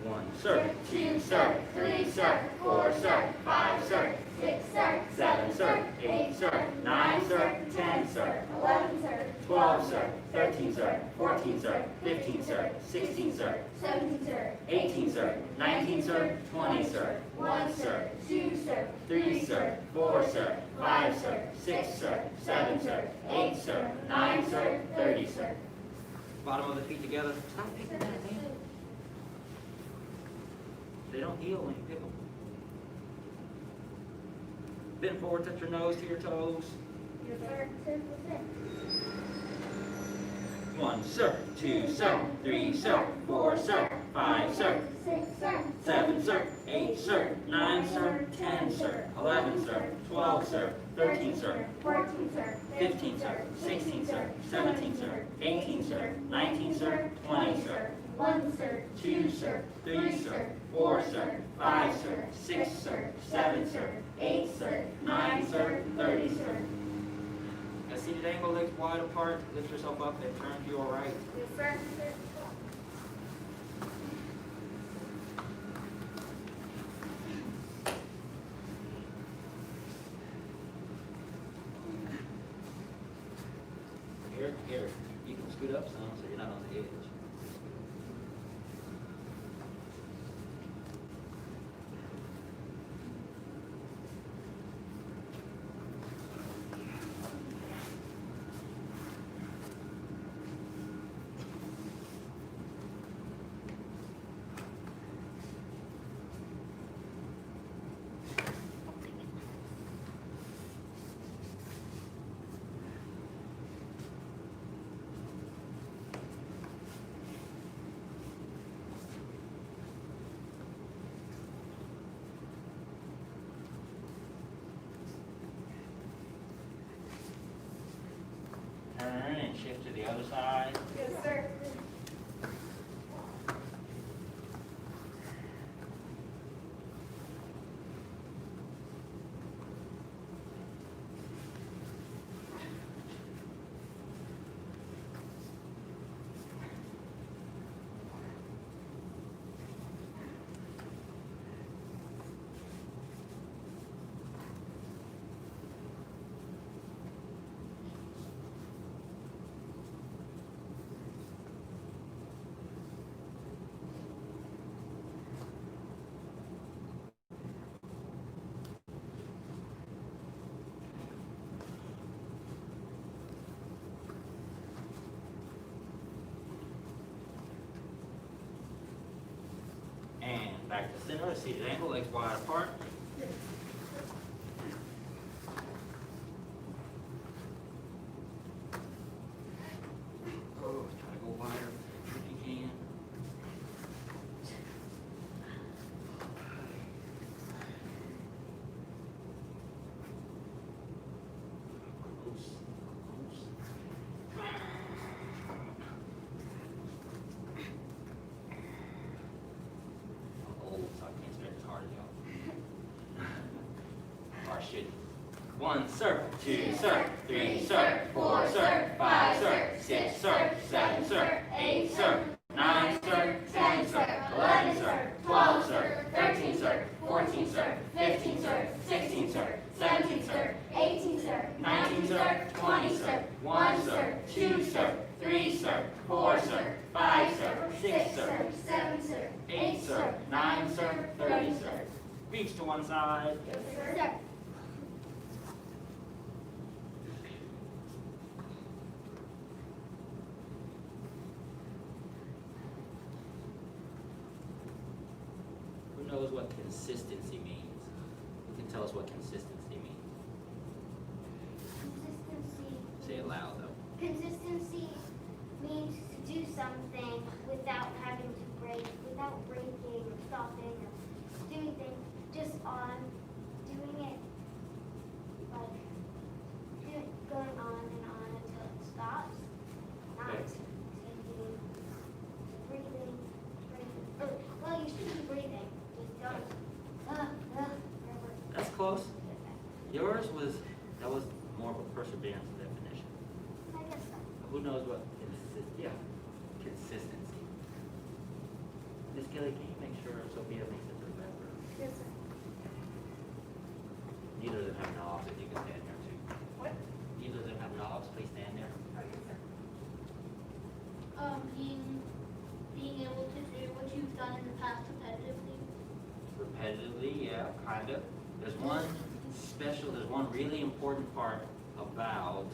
1, sir. 2, sir. 3, sir. 4, sir. 5, sir. 6, sir. 7, sir. 8, sir. 9, sir. 10, sir. 11, sir. 12, sir. 13, sir. 14, sir. 15, sir. 16, sir. 17, sir. 18, sir. 19, sir. 20, sir. 1, sir. 2, sir. 3, sir. 4, sir. 5, sir. 6, sir. 7, sir. 8, sir. 9, sir. 30, sir. Bottom of the feet together. Stop picking that, man. They don't heal when you pick them. Bend forward, touch your nose to your toes. Yes, sir. 1, sir. 2, sir. 3, sir. 4, sir. 5, sir. 6, sir. 7, sir. 8, sir. 9, sir. 10, sir. 11, sir. 12, sir. 13, sir. 14, sir. 15, sir. 16, sir. 17, sir. 18, sir. 19, sir. 20, sir. 1, sir. 2, sir. 3, sir. 4, sir. 5, sir. 6, sir. 7, sir. 8, sir. 9, sir. 30, sir. Now seated angle, legs wide apart. Lift yourself up and turn to your right. Yes, sir. Here. You can scoot up some so you're not on the edge. Turn and shift to the other side. Yes, sir. And back to center, seated angle, legs wide apart. Oh, try to go wider if you can. Close. I'm old, so I can't stretch as hard as y'all. Or I should. 1, sir. 2, sir. 3, sir. 4, sir. 5, sir. 6, sir. 7, sir. 8, sir. 9, sir. 10, sir. 11, sir. 12, sir. 13, sir. 14, sir. 15, sir. 16, sir. 17, sir. 18, sir. 19, sir. 20, sir. 1, sir. 2, sir. 3, sir. 4, sir. 5, sir. 6, sir. 7, sir. 8, sir. 9, sir. 30, sir. Reach to one side. Yes, sir. Who knows what consistency means? Who can tell us what consistency means? Consistency. Say it loud though. Consistency means to do something without having to break, without breaking or stopping or doing things, just on doing it, like going on and on until it stops. Not Okay. taking, breathing. Or, well, you should be breathing. Just don't. Whatever. That's close. Yours was, that was more of a perseverance definition. I guess so. Who knows what consistency. Miss Kelly, can you make sure Sophia makes it to the bathroom? Yes, sir. Neither of them have knobs, if you can stand there too. What? Neither of them have knobs, please stand there. Oh, yes, sir. Repetitively, yeah, kind of. There's one really important part about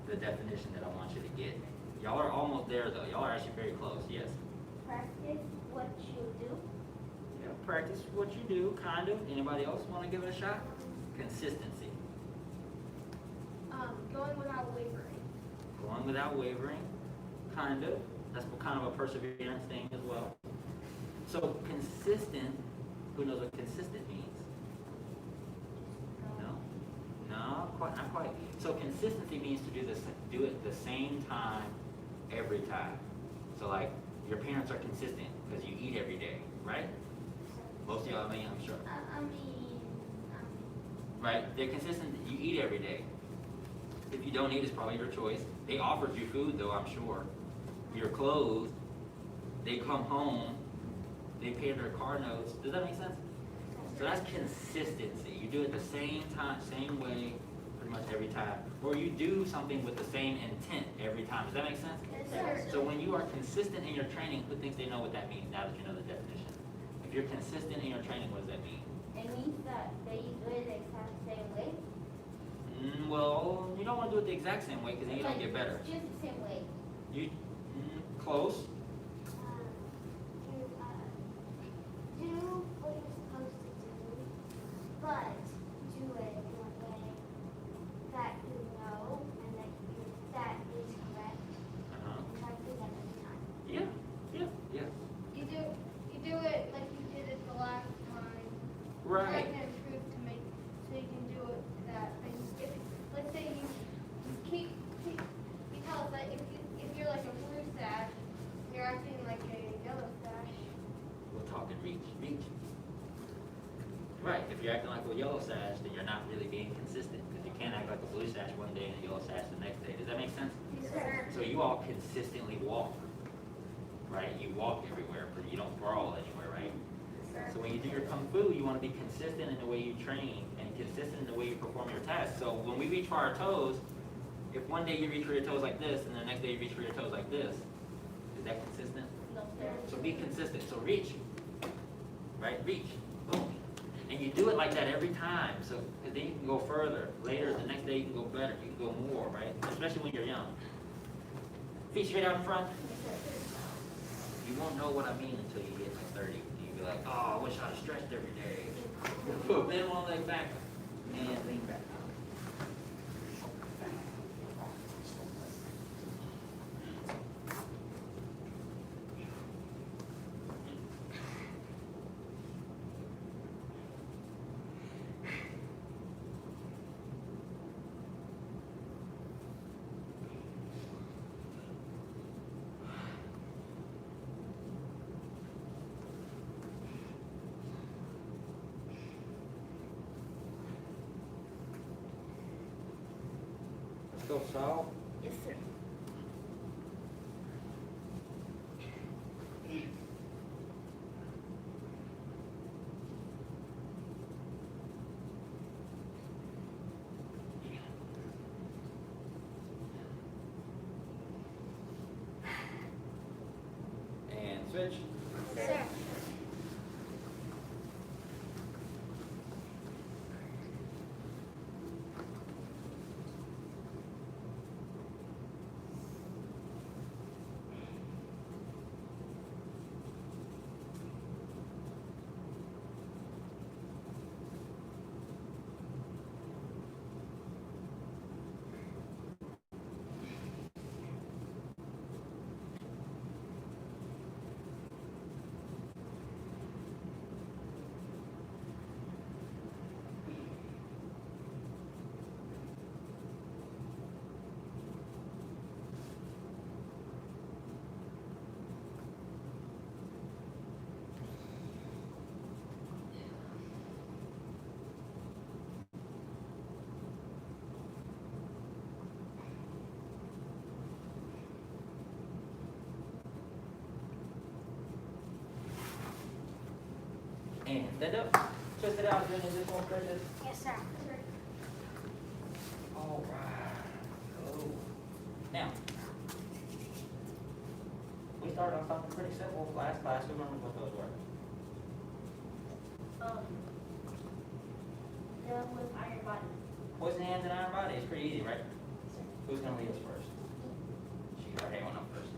the definition that I want you to get. Y'all are almost there though. Y'all are actually very close, yes. Practice what you do. Yeah, practice what you do, kind of. Anybody else want to give it a shot? Consistency. Going without wavering. Going without wavering, kind of. That's kind of a perseverance thing as well. So consistent, who knows what consistent means? No? No, not quite. So consistency means to do it the same time every time. So like your parents are consistent because you eat every day, right? Most of y'all, I mean, I'm sure. Right? They're consistent. You eat every day. If you don't eat, it's probably your choice. They offered you food, though, I'm sure. Your clothes. They come home. They pay their car notes. Does that make sense? So that's consistency. You do it the same time, same way, pretty much every time. Or you do something with the same intent every time. Does that make sense? Yes, sir. So when you are consistent in your training, who thinks they know what that means now that you know the definition? If you're consistent in your training, what does that mean? It means that you do it the exact same way. Well, you don't want to do it the exact same way because then you don't get better. Just the same way. You close. Do what you're supposed to do, but do it in a way that you know and that is correct. And try to do that every time. Yeah. You do it like you did it the last time. Right. Try to improve to make so you can do it that thing. If let's say you tell us that if you're like a blue sash, you're acting like a yellow sash. We'll talk and reach. Right. If you're acting like a yellow sash, then you're not really being consistent because you can't act like a blue sash one day and a yellow sash the next day. Does that make sense? Yes, sir. So you all consistently walk, right? You walk everywhere, but you don't brawl anywhere, right? So when you do your kung fu, you want to be consistent in the way you train and consistent in the way you perform your tasks. So when we reach for our toes, if one day you reach for your toes like this and the next day you reach for your toes like this, is that consistent? No, sir. So be consistent. So reach, right? Reach, boom. And you do it like that every time. So because then you can go further. Later, the next day you can go better. You can go more, right? Especially when you're young. Feet straight out in front. You won't know what I mean until you get to 30. You'll be like, oh, I wish I'd have stretched every day. Bend one leg back and lean back. Let's go, Sal. Yes, sir. And switch. Yes, sir. And stand up. Twist it out. Then just one pressure. Yes, sir. All right. Go. Now, we started on something pretty simple last class. Who remembers what those were? and iron body. It's pretty easy, right? Who's gonna lead us first? She got her hand up first.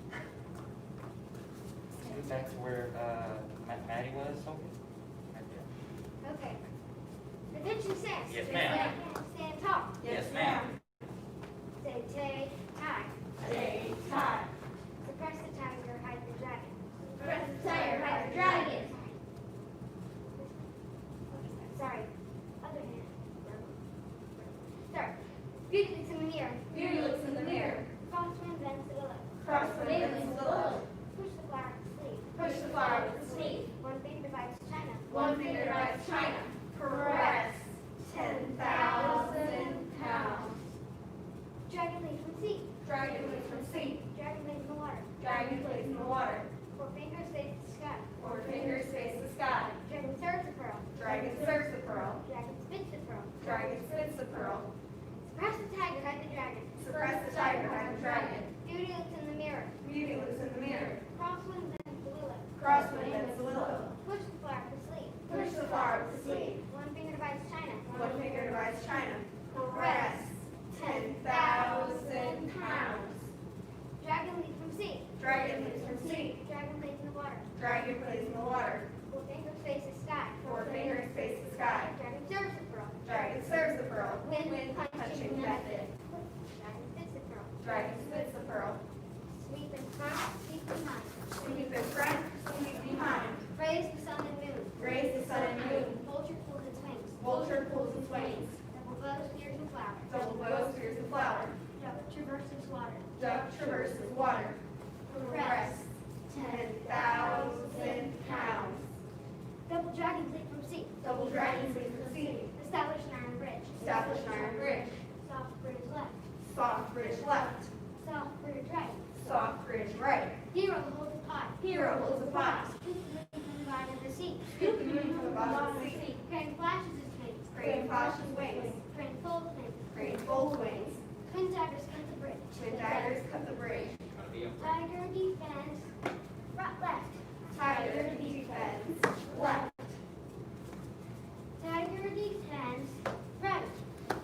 Move back to where Maddie was, Sophie. Right there. Okay. Attention stands. Yes, ma'am. Stand tall. Yes, ma'am. Say tay, tie. Tay, tie. Suppress the tiger, hide the dragon. Suppress the tiger, hide the dragon. Sorry. Other hand. Start. Beauty looks in the mirror. Beauty looks in the mirror. Crosswind bends the willow. Crosswind bends the willow. Push the flower to sleep. Push the flower with the sleeve. One finger divides China. One finger divides China. Caress 10,000 pounds. Dragon leaves from sea. Dragon leaves from sea. Dragon lays in the water. Dragon plays in the water. Four fingers face the sky. Four fingers face the sky. Dragon serves the pearl. Dragon serves the pearl. Dragon spits the pearl. Dragon spits the pearl. Suppress the tiger, hide the dragon. Suppress the tiger, hide the dragon. Beauty looks in the mirror. Beauty looks in the mirror. Crosswind bends the willow. Crosswind bends the willow. Push the flower to sleep. Push the flower with the sleeve. One finger divides China. One finger divides China. Caress 10,000 pounds. Dragon leaves from sea. Dragon leaves from sea. Dragon plays in the water. Dragon plays in the water. Four fingers face the sky. Four fingers face the sky. Dragon serves the pearl. Dragon serves the pearl. Wind Punching method. Dragon spits the pearl. Dragon spits the pearl. Sweep in front, sweep behind. Sweep in front, sweep behind. Praise the sun and moon. Raise the sun and moon. Vulture pulls its wings. Vulture pulls its wings. Double bow spears and flowers. Double bow spears the flower. Duck traverses water. Duck traverses water. Caress 10,000 pounds. Double dragons leap from sea. Double dragons leave the sea. Establish an iron bridge. Establish an iron bridge. Soft bridge left. Soft bridge left. Soft bridge right. Soft bridge right. Hero holds a pot. Hero holds a pot. Scoop the moon from the bottom of the sea. Scoop the moon from the bottom of the sea. Crane flashes his wings. Crane flashes wings. Crane folds wings. Crane folds wings. Twin daggers cut the bridge. Twin daggers cut the bridge. Gonna be a Tiger defends. Right left. Tiger defends left. Tiger defends. Right.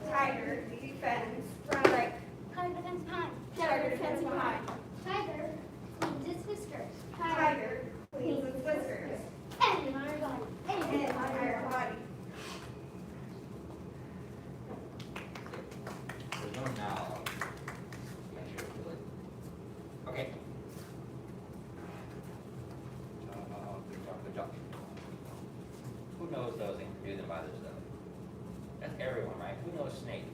Tiger defends right. Tiger defends behind. Tiger defends behind. Tiger cleans its whiskers. Tiger cleans its whiskers. And an iron body. And an iron body. There's no now. Make sure you do it. Okay. Good job. Who knows those and can do them by themselves? That's everyone, right? Who knows snake?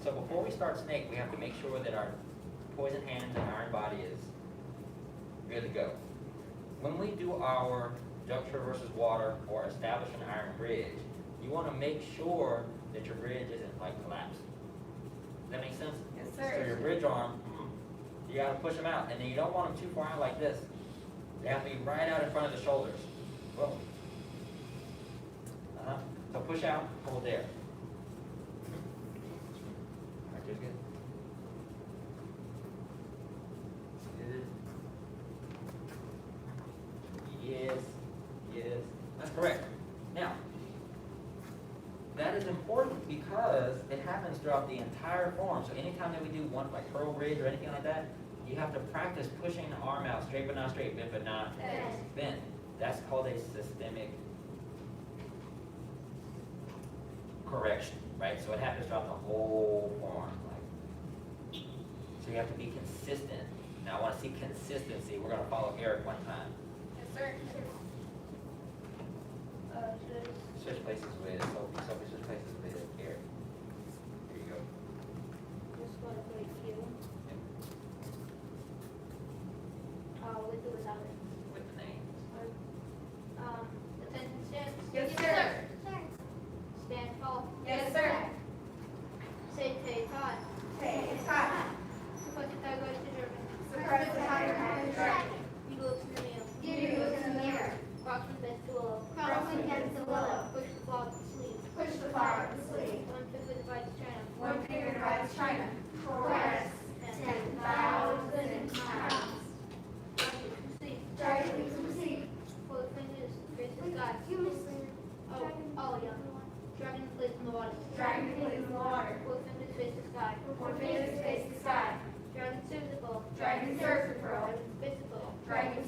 So before we start snake, we have to make sure that our poison hands and iron body is good to go. When we do our duck traverses water or establish an iron bridge, you want to make sure that your bridge isn't like collapsed. Does that make sense? Yes, So your bridge arm, you got to push them out, and then you don't want them too far out like this. They have to be right out in front of the shoulders. Boom. So push out, hold there. Right, there's good. Yes, yes, that's correct. Now, that is important because it happens throughout the entire form. So anytime that we do one like curl bridge or anything like that, you have to practice pushing the arm out straight but not straight, bent but not bent. That's called a systemic correction, right? So it happens throughout the whole form. Like, so you have to be consistent. Now I want to see consistency. We're going to follow Eric one time. Yes, sir. Switch places with Sophie. Sophie, switch places with Eric. There you go. Just want to put you. With or without it. With the name. Attention stand. Yes, sir. Sir. Stand tall. Yes, sir. Say tay tie. Tay tie. Suppress the tiger, hide the dragon. Suppress the tiger, hide the dragon. Beauty looks in the mirror.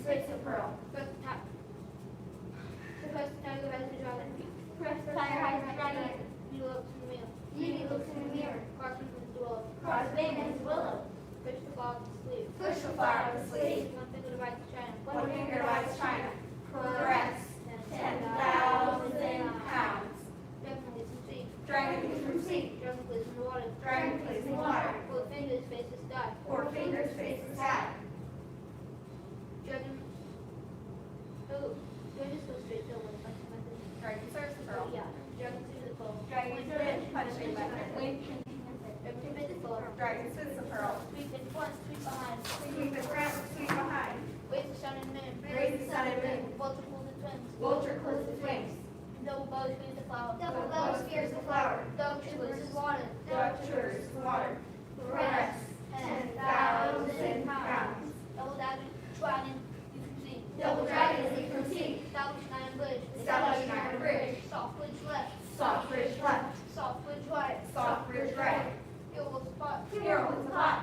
Spits the pearl. Supposed to tell you about the dragon. Fire hides the dragon. He looks in the mirror. He looks in the mirror. Cross his willow. Cross Bateman's willow. Fish the flower with the sleeve. Fish the flower with the sleeve. One finger divides China. One finger divides China. Press 10,000 pounds. Dragon gets from sea. Dragon gets from sea. Dragon plays in the water. Dragon plays in the water. 4 fingers face the sky. 4 fingers face the sky. Dragon. Oh, do I just go straight to one question method? Dragon serves the pearl. Yeah. Dragon through the pearl. Dragon serves punishment method. Dragon through the pearl. Dragon spits the pearl. Sweep in front, sweep behind. Sweep in front, sweep behind. Raise the sun and moon. Raise the sun and moon. Vulture pulls its wings. Vulture closes its wings. Double bow spears the flower. Double bow spears the flower. Dog chooses water. Dog tours the water. Press 10,000 pounds. Double dragon, you can see. Double dragon as you can see. Establish an iron bridge. Establish an iron bridge. Soft bridge left. Soft bridge left. Soft bridge right. Soft bridge right. Hero looks pot. Hero with the pot.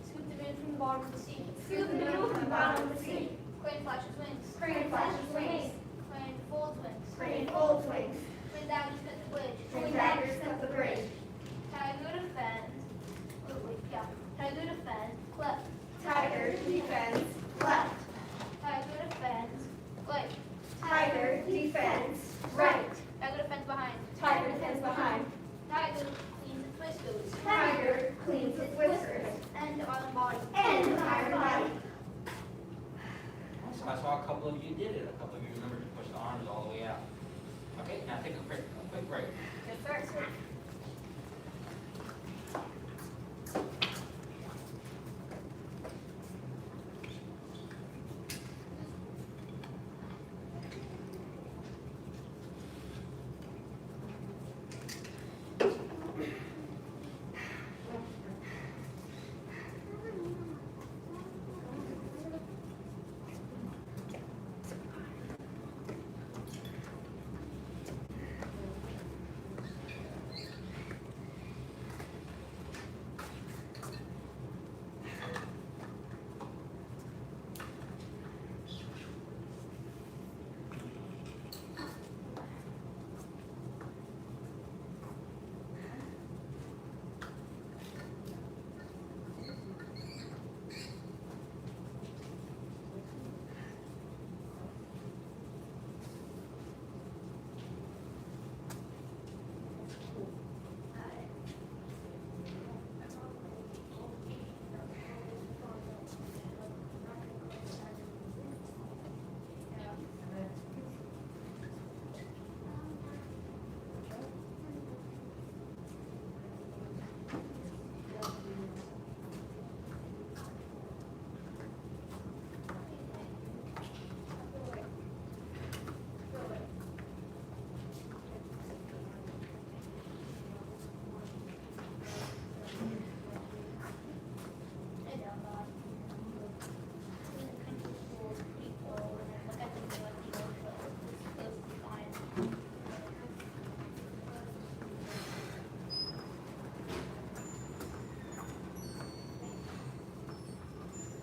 Scoop the moon from the bottom of the sea. Scoop the noodle from the bottom of the sea. Crane flashes wings. Crane flashes wings. Crane folds wings. Crane folds wings. Twin daggers cut the bridge. Twin daggers cut the bridge. Tiger defends. Oh, wait, yeah. Tiger defends. Left. Tiger defends left. Tiger defends. Right. Tiger defends right. Tiger defends behind. Tiger defends behind. Tiger cleans its whiskers. Tiger cleans its whiskers. And on body. And an iron body. So I saw a couple of you did it. A couple of you remembered to push the arms all the way out. Okay, now take a quick break. Yes, sir.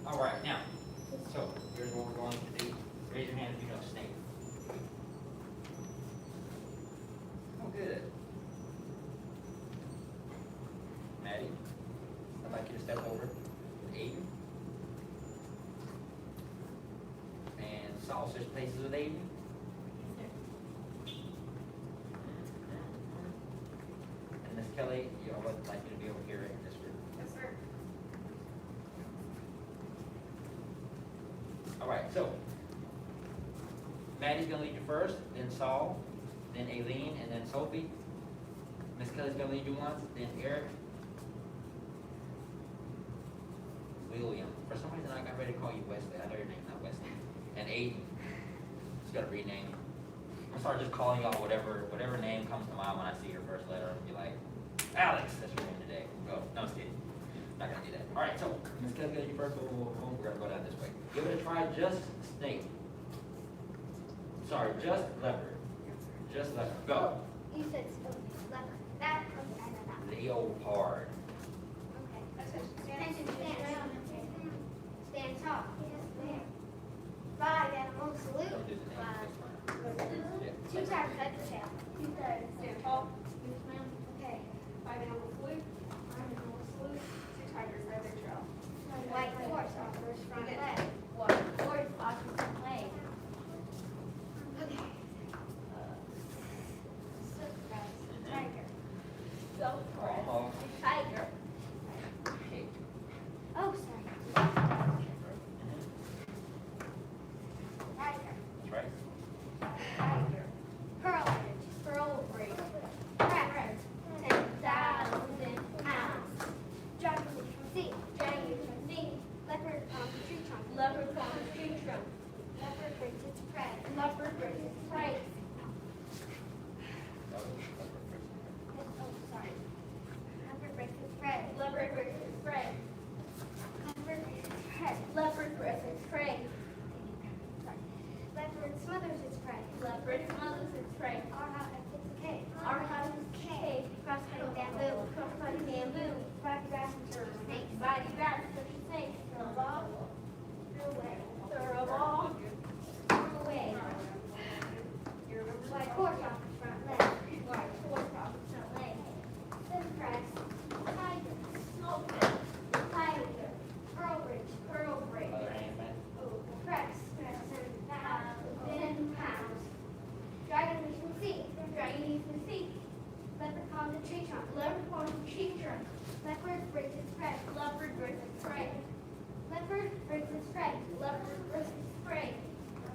All right, now, so here's what we're going to do. Raise your hand if you know snake. Oh, good. Maddie, I'd like you to step over to Aiden. And Saul switch places with Aiden. And Miss Kelly, I would like you to be over here in this room. Yes, sir. All right, so Maddie's gonna lead you first, then Saul, then Aileen, and then Sophie. Miss Kelly's gonna lead you once, then Eric, William. For some reason, I got ready to call you Wesley. I know your name's not Wesley. And Aiden. Just gotta rename you. I'm gonna start just calling y'all whatever name comes to mind when I see your first letter. And be like, Alex, that's your name today. Go. No, I'm just kidding. Not gonna do that. All right, so Miss Kelly's gonna lead you first. Boom, boom, boom. We're gonna go down this way. Give it a try. Just snake. Sorry, just leopard. Just leopard. Go. You said leopard. That, okay, I know that. Leopard. Okay. Attention, stand tall. Stand tall. 5 animals salute. Don't do the name. 2 times head to tail. 2 times. Stand tall. Yes, ma'am. Okay. 5 animals salute. 5 animals salute. 2 tigers side their trail. White horse offers front Good. leg. White horse offers front leg. Okay. Suppress. Tiger. Suppress. Oh. Tiger. Okay. Oh, sorry. Tiger. That's right. Tiger. Pearl bridge. Pearl bridge. Crab. 10,000 pounds. Dragon leaf from sea. Dragon from sea. Leopard on the tree trunk. Leopard on the tree trunk. Leopard breaks its prey. Leopard breaks its prey. Oh, sorry. Leopard breaks its prey. Leopard breaks its prey. Leopard breaks its prey. Leopard breaks its prey. Sorry. Leopard smothers its prey. Leopard smothers its prey. Our hot it's a cave. Our house is cave. Cross-cutting bamboo. Cross-cutting bamboo. Body grass and turtle snakes. Body grass, such a snake. Throw a ball. Throw away. Throw a ball. Throw away. White horse off the front leg. White horse off the front leg. Suppress. Tiger. Suppress. Tiger. Pearl bridge. Pearl bridge. Other hand, man. Press. 10,000 pounds. Dragon leaf from sea. Dragon leaf from sea. Leopard on the tree trunk. Leopard on the tree trunk. Leopard breaks its prey. Leopard breaks its prey. Leopard breaks its prey. Leopard breaks its prey.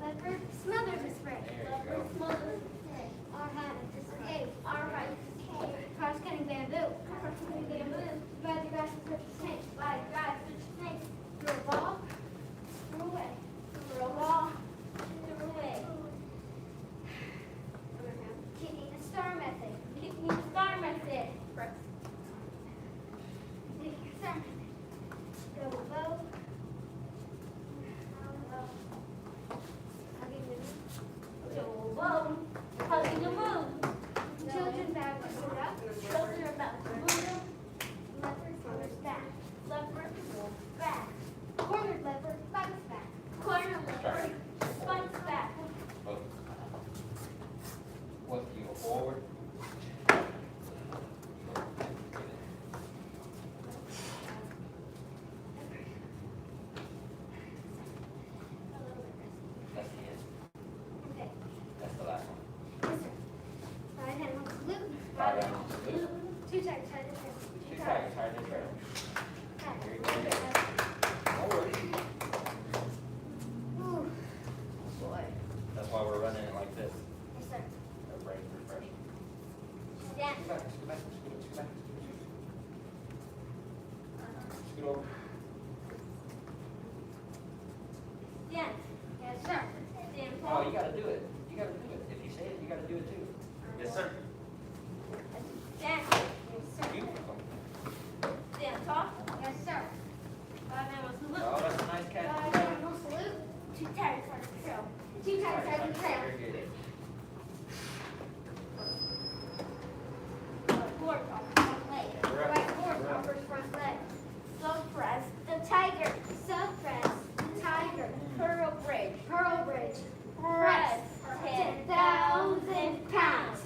Leopard smothers its prey. There you Leopard go. smothers its prey. Our hat is a cave. Our right is cave. Cross-cutting bamboo. Cross-cutting bamboo. Divide the grass and touch the snake. Body grass, such a snake. Throw a ball. Throw away. Throw a ball. Throw away. Kicking a star method. Kicking the star method. Press. Kicking a star method. Throw a bow. Hugging the moon. Throw a bow. Hugging the moon. Children bow to sit up. Children are about to move. Leopard smothers back. Leopard wolf back. Cornered leopard bites back. Corner leopard spikes back. Both. What, you go forward? That's the end. Okay. That's the last one. Yes, sir. 5 animals salute. 5 animals salute. 2 tigers head to tail. 2 tigers hard to trail. Here you go. No worries. Ooh. Boy. That's why we're running it like this. Yes, sir. Our brain's refreshing. Stand. Scoot back, scoot back, scoot back. Scoot over. Stand. Yes, sir. Stand Oh, tall. you gotta do it. You gotta do it. If you say it, you gotta do it too. Yes, sir. Stand. Yes, sir. Beautiful. Stand tall. Yes, sir. 5 animals salute. Oh, that's a nice cat. 5 animals salute. 2 tigers on the trail. 2 tigers head to tail. Very good. Horse off the front leg. We're up. White horse We're up. offers front leg. Suppress the tiger. Suppress. Tiger. Pearl bridge. Pearl bridge. Press 10,000 pounds.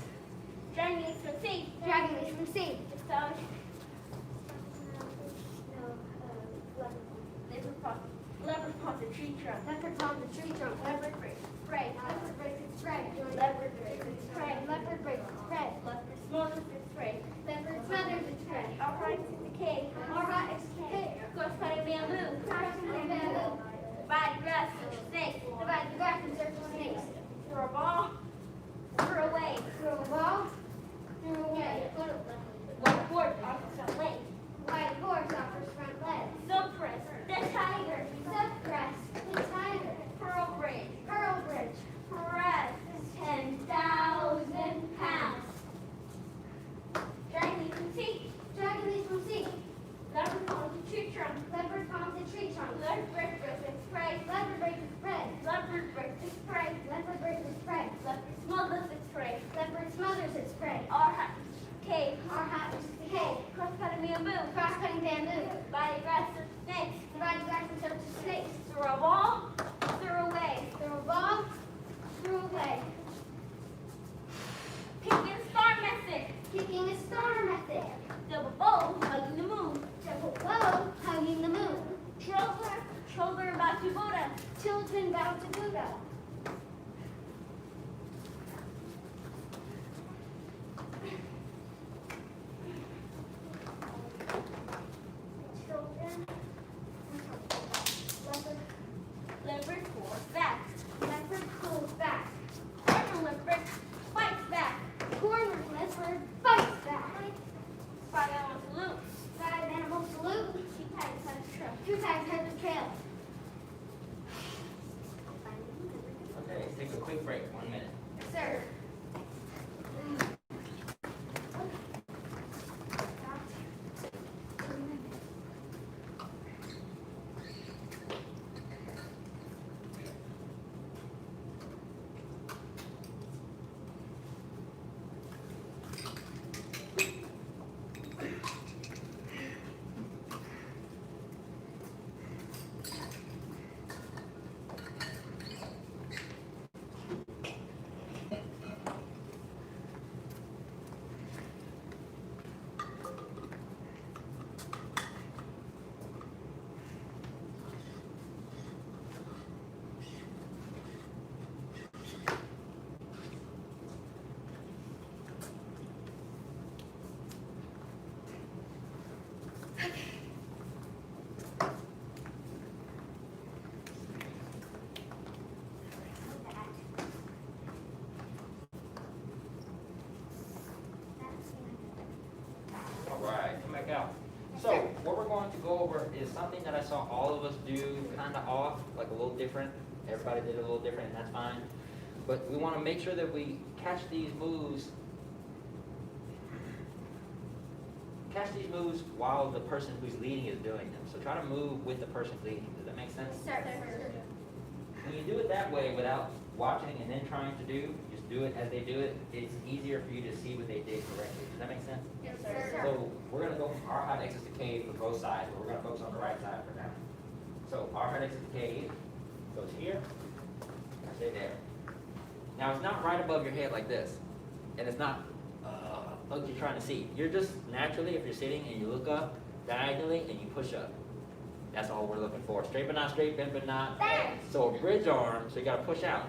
Dragon leaf from sea. Dragon leaf from sea. Leopard No, leopard on the tree trunk. leopard on the tree trunk. Leopard breaks prey. Leopard breaks its prey. Leopard breaks its prey. Leopard breaks its prey. Leopard smothers its prey. Leopard smothers its prey. Our right is the cave. Our hot is a cave. Cross-cutting bamboo. Cross-cutting bamboo. Body grass, such a snake. Divide the grass and circle snakes. Throw a ball. Throw away. Throw a ball. Throw away. White horse off the front leg. White horse offers front leg. Suppress the tiger. Suppress the tiger. Pearl bridge. play. Picking star method. Picking a star method. Double bow, hugging the moon. Double bow, hugging the moon. Children about to Buddha. Children bow to Buddha. Children. Leopard pulls back. Leopard pulls back. Corner leopard fights back. Corner leopard fights back. Five animals salute. Five animals salute. Two tigers on a trail. Two tigers head the trail. Okay, take a quick break, 1 minute. Sir. All right, come back out. So what we're going to go over is something that I saw all of us do kind of off, like a little different. Everybody did it a little different, and that's fine. But we want to make sure that we catch these moves while the person who's leading is doing them. So try to move with the person leading. Does that make sense? Sir. When you do it that way without watching and then trying to do, just do it as they do it, it's easier for you to see what they did correctly. Does that make sense? Yes, sir. So we're going to go from our height exits to cave for both sides, but we're going to focus on the right side for now. So our height exits to cave goes here, and stay there. Now it's not right above your head like this, and it's not like you're trying to see. You're just naturally, if you're sitting and you look up diagonally and you push up. That's all we're looking for. Straight but not straight, bend but not. Bend. So a bridge arm, so you got to push out.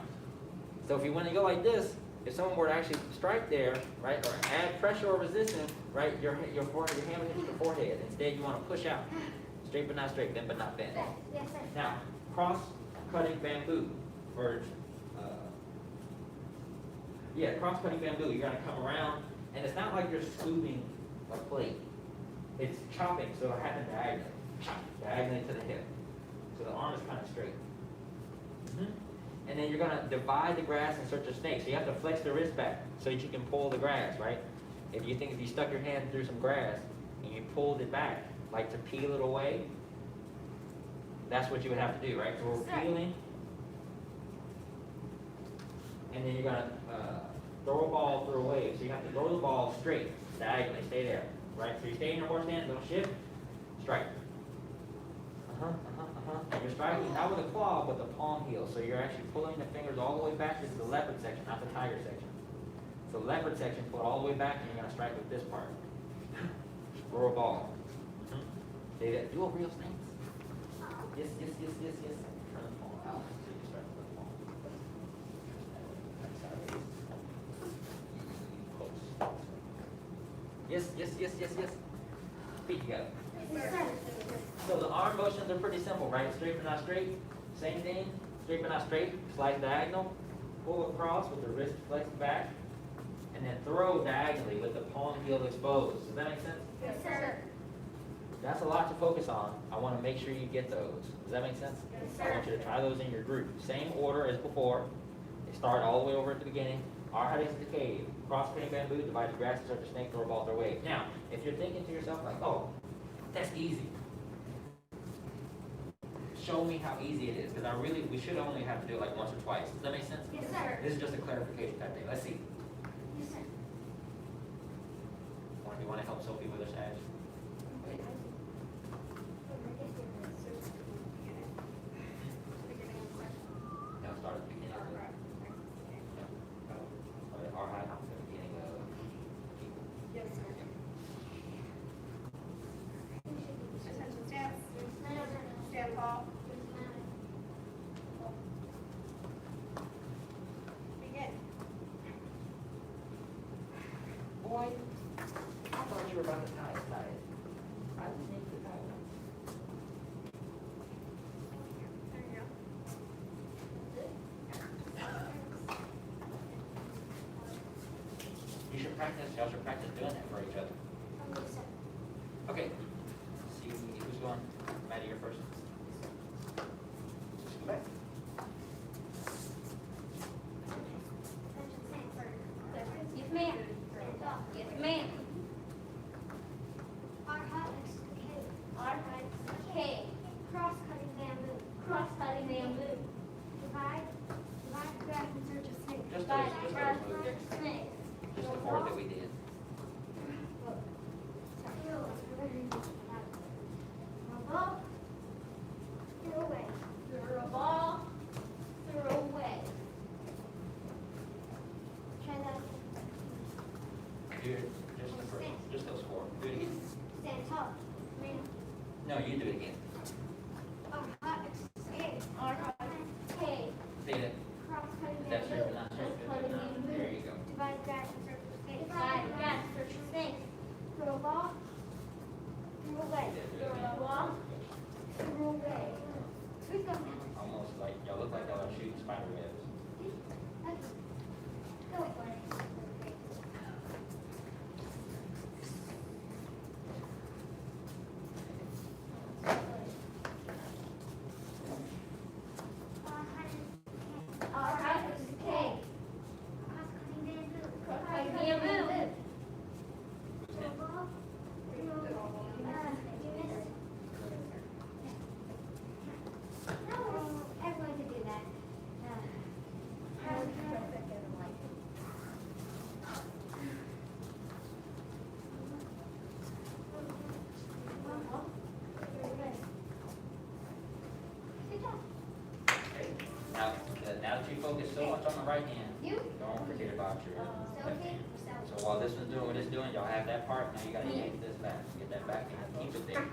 So if you want to go like this, if someone were to actually strike there, right, or add pressure or resistance, right, your hand would hit your forehead. Instead, you want to push out. Straight but not straight, bend but not bend. Yes, sir. Now, cross-cutting bamboo, or, cross-cutting bamboo. You're going to come around, and it's not like you're scooping a plate. It's chopping, so it happens diagonally. Diagonally to the hip. So the arm is kind of straight. And then you're going to divide the grass in search of snakes. So you have to flex the wrist back so that you can pull the grass, right? If you stuck your hand through some grass and you pulled it back, like to peel it away, that's what you would have to do, right? So we're peeling. And then you're going to throw a ball through a wave. So you have to throw the ball straight, diagonally, stay there, right? So you stay in your horse stance, don't shift, strike. And you're striking not with a claw, but the palm heel. So you're actually pulling the fingers all the way back. This is the leopard section, not the tiger section. So leopard section, pull it all the way back, and you're going to strike with this part. Throw a ball. Stay there. Do a real stance. Yes. Turn the ball out. So you strike with the ball. Close. Yes. Feet together. Yes, sir. So the arm motions are pretty simple, right? Straight but not straight. Same thing. Straight but not straight. Slice diagonal. Pull across with the wrist flexed back. And then throw diagonally with the palm heel exposed. Does that make sense? Yes, sir. That's a lot to focus on. I want to make sure you get those. Does that make sense? Yes, I sir. want you to try those in your group. Same order as before. They start all the way over at the beginning. Our head is the cave. Cross-cutting bamboo, divide the grass, search a snake, throw a ball, throw a wave. Now, if you're thinking to yourself like, oh, that's easy. Show me how easy it is, because we should only have to do it like once or twice. Does that make sense? Yes, sir. This is just a clarification type thing. Let's see. Yes, sir. You want to help Sophie with her sag? Now start at the beginning. boy. I thought you were about to tie it. I didn't need to tie it. You should practice, y'all should practice doing that for each other. Okay. See who's going. Maddie, you're first. Just go back. Yes, ma'am. Yes, ma'am. Our hut is okay. Our height, K. Cross-cutting bamboo. Cross-cutting bamboo. Divide the grass in search of snakes. Just Divide those grass moves. with snakes. Just the four that we did. Ball. Throw away. Throw a ball, throw away. Try that. Do it. Just the first. Just those four. Do it again. Stand tall. No, you do it again. Our hut is okay. Our height, K. Say that. Cross-cutting That's bamboo. right, but not straight. There you go. Divide the grass in search of snakes. Divide grass, search for snakes. Throw a ball. Throw away. Throw a ball, Throw away. Who's going next? Almost like, y'all look like y'all are shooting spider webs. Okay. Go for it. our height is K. Cross-cutting bamboo. Cross-cutting bamboo. Throw a ball. You missed. No, everyone can do that. Good job. Okay. Now that you focus so much on the right hand, You? don't forget about your left Sophie? hand. So while this one's doing what it's doing, y'all have that part, now you gotta yank this back, get that back and keep it there.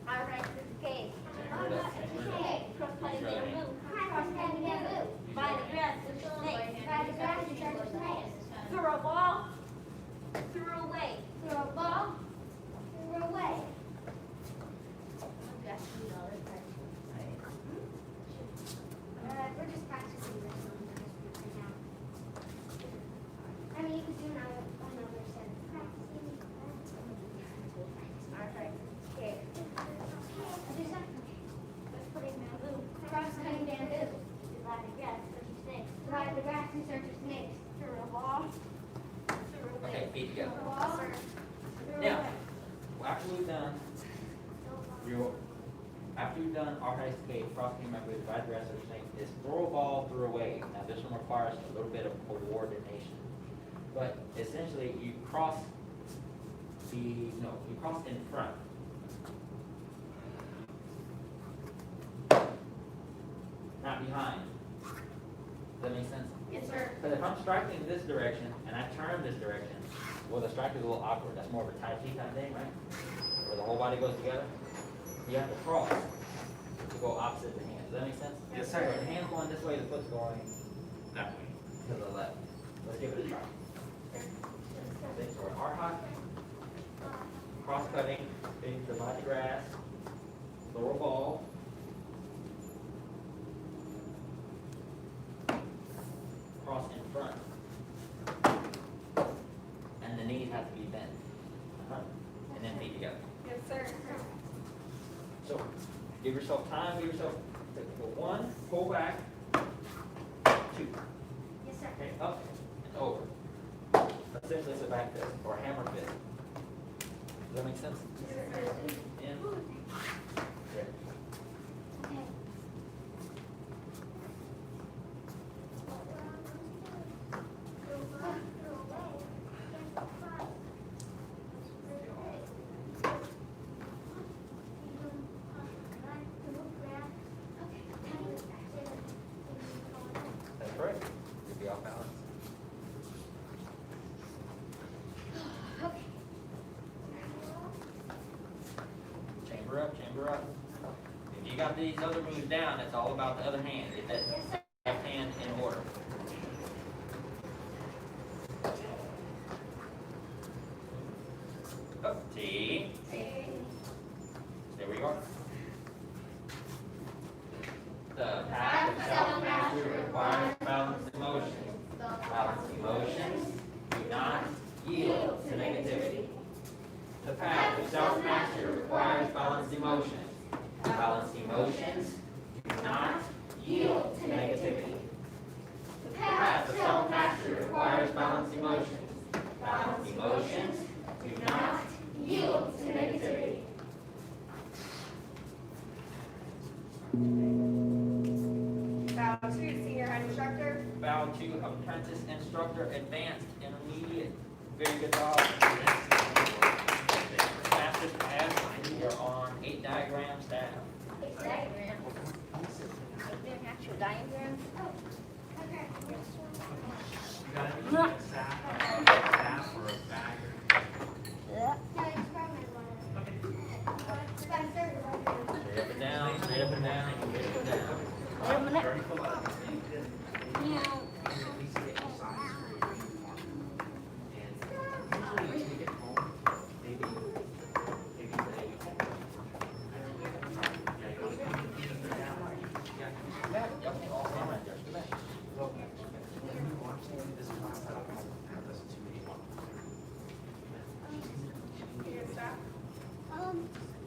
Our height is K. Chamber it up, chamber it up. K. Cross-cutting bamboo. Cross-cutting bamboo. Divide the grass, search for snakes. Divide the grass in search of snakes. Throw a ball, throw away. Throw a ball. Throw away. We're just practicing this one right now. I mean, you could do another set. Practicing. Our height is K. Other side. Let's put in bamboo. Cross-cutting bamboo. Divide the grass, search for snakes. Divide the grass in search of snakes. Throw a ball, throw away. Okay, feet together. Throw a ball. Throw Now, away. after you've done our high skate, crossing my with divide the grass or snake, is throw a ball, throw away. Now this one requires a little bit of coordination. But essentially you cross in front. Not behind. Does that make sense? Yes, sir. Because if I'm striking this direction and I turn this direction, well, the strike is a little awkward. That's more of a Tai Chi kind of thing, right? Where the whole body goes together. You have to cross to go opposite the hand. Does that make sense? Yes, sir. So the hand's going this way, the foot's going That way. to the left. Let's give it a try. Okay, so our hot, cross cutting, divide the grass, throw a ball. Cross in front. And the knees have to be bent. And then feet together. Yes, sir. So give yourself time, give yourself go one, pull back, two. Yes, sir. Okay, up and over. Essentially it's a back fist or a hammer fist. Does that make sense? In. Good. Okay. That's correct. You'll be off balance. Chamber up, chamber up. If you got these other moves down, it's all about the other hand. Get that left hand in order. bow to senior head instructor. Bow to apprentice instructor, advanced, intermediate. Very good job. Fastest pass, you are on 8 diagram staff. Diagram. Actual diagram. Oh, okay. You got anything like staff or a bag? Yeah. No, it's probably one. Spencer. Straight up and down, straight up and down, straight up and down. Wait a minute. Very full of Yeah.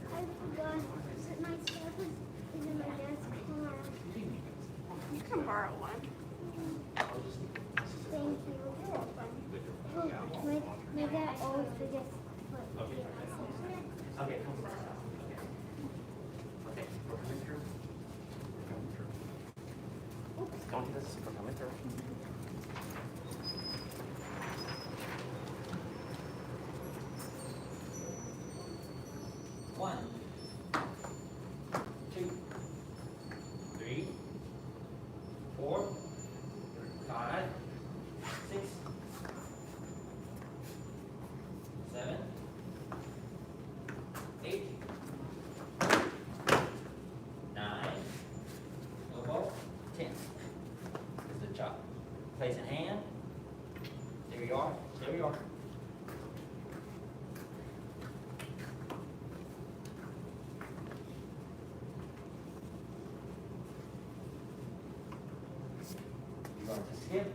I forgot that my stuff was in my dad's car. You can borrow one. Thank you. Oh, my dad always forgets to put Okay, come on. Okay, we're coming through. Oops, don't do this, we're coming through. One, 2, 3, 4, 5, 6, 7, 8, 9, elbow, 10. Is the chop. Place in hand. There you are. There you are. You're going to skip.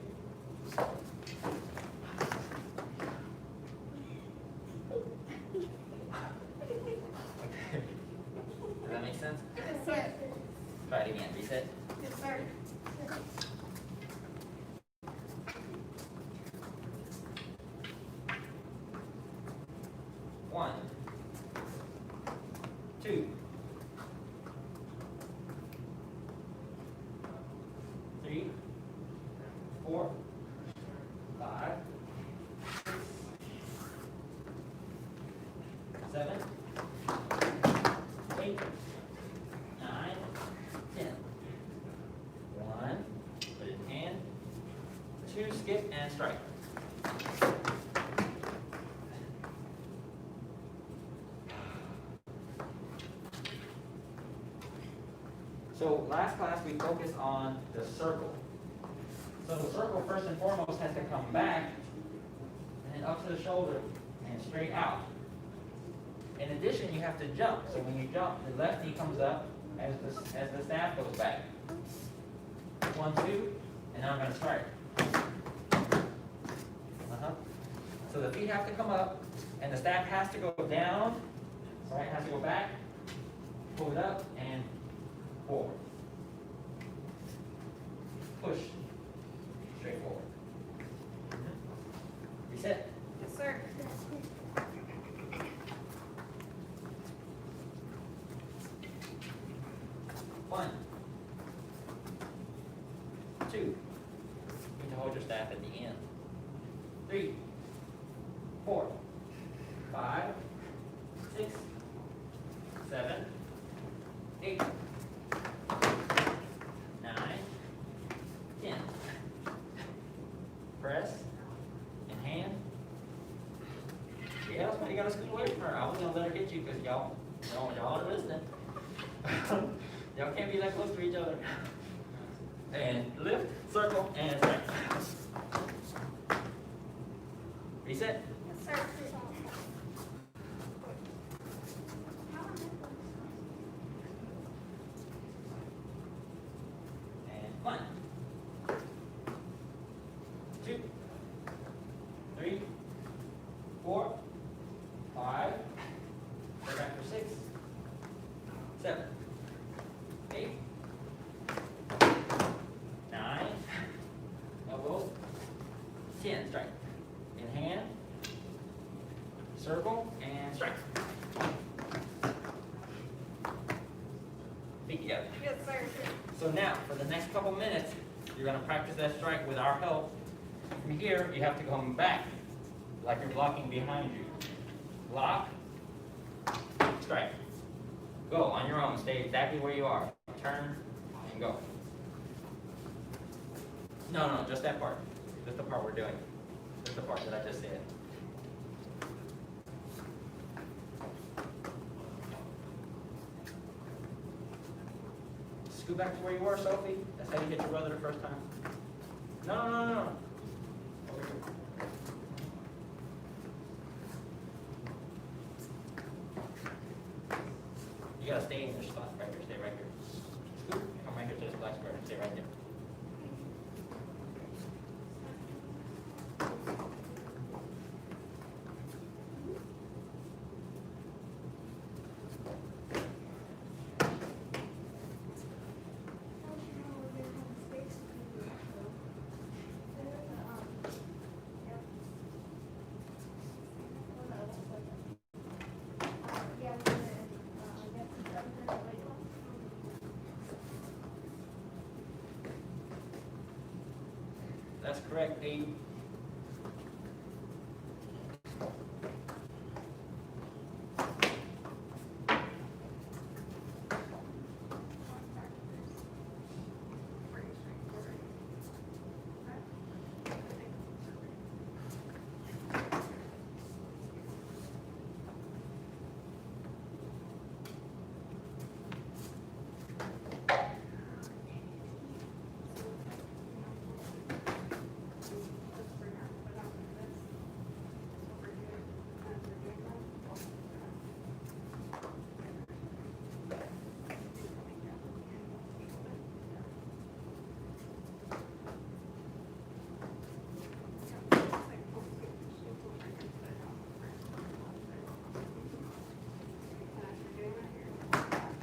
Does that make sense? Yes, sir. Try it again. Reset. Yes, sir. One, 2, 3, 4, 5, 7, 8, 9, 10. 1, put it in hand. 2, skip and strike. So last class we focused on the circle. So the circle first and foremost has to come back and then up to the shoulder and straight out. In addition, you have to jump. So when you jump, the left knee comes up as the staff goes back. 1, 2, and now I'm going to strike. So the feet have to come up and the staff has to go down. Right, has to go back, pull it up, and forward. Push. Straight forward. Reset. Yes, sir. One. 2. You need to hold your staff at the end. 3, 4, 5, 6, 7, 8, 9, 10. Press and hand. Yeah, that's why you gotta scoot away from her. I was gonna let her get you because y'all are listening. Y'all can't be that close to each other. And lift, circle, and strike. Reset. Yes, sir. And 1, 2, 3, 4, 5, go back for 6, 7, 8, Now, for the next couple minutes, you're gonna practice that strike with our help. From here, you have to come back, like you're blocking behind you. Block, strike. Go on your own, stay exactly where you are. Turn, and go. No, just that part. Just the part we're doing. Just the part that I just said. Scoot back to where you were, Sophie. That's how you hit your brother the first time. No. Over here. You gotta stay in your spot right here. Stay right here. Scoot. Come right here to this black square. Stay right there. That's correct, Pete.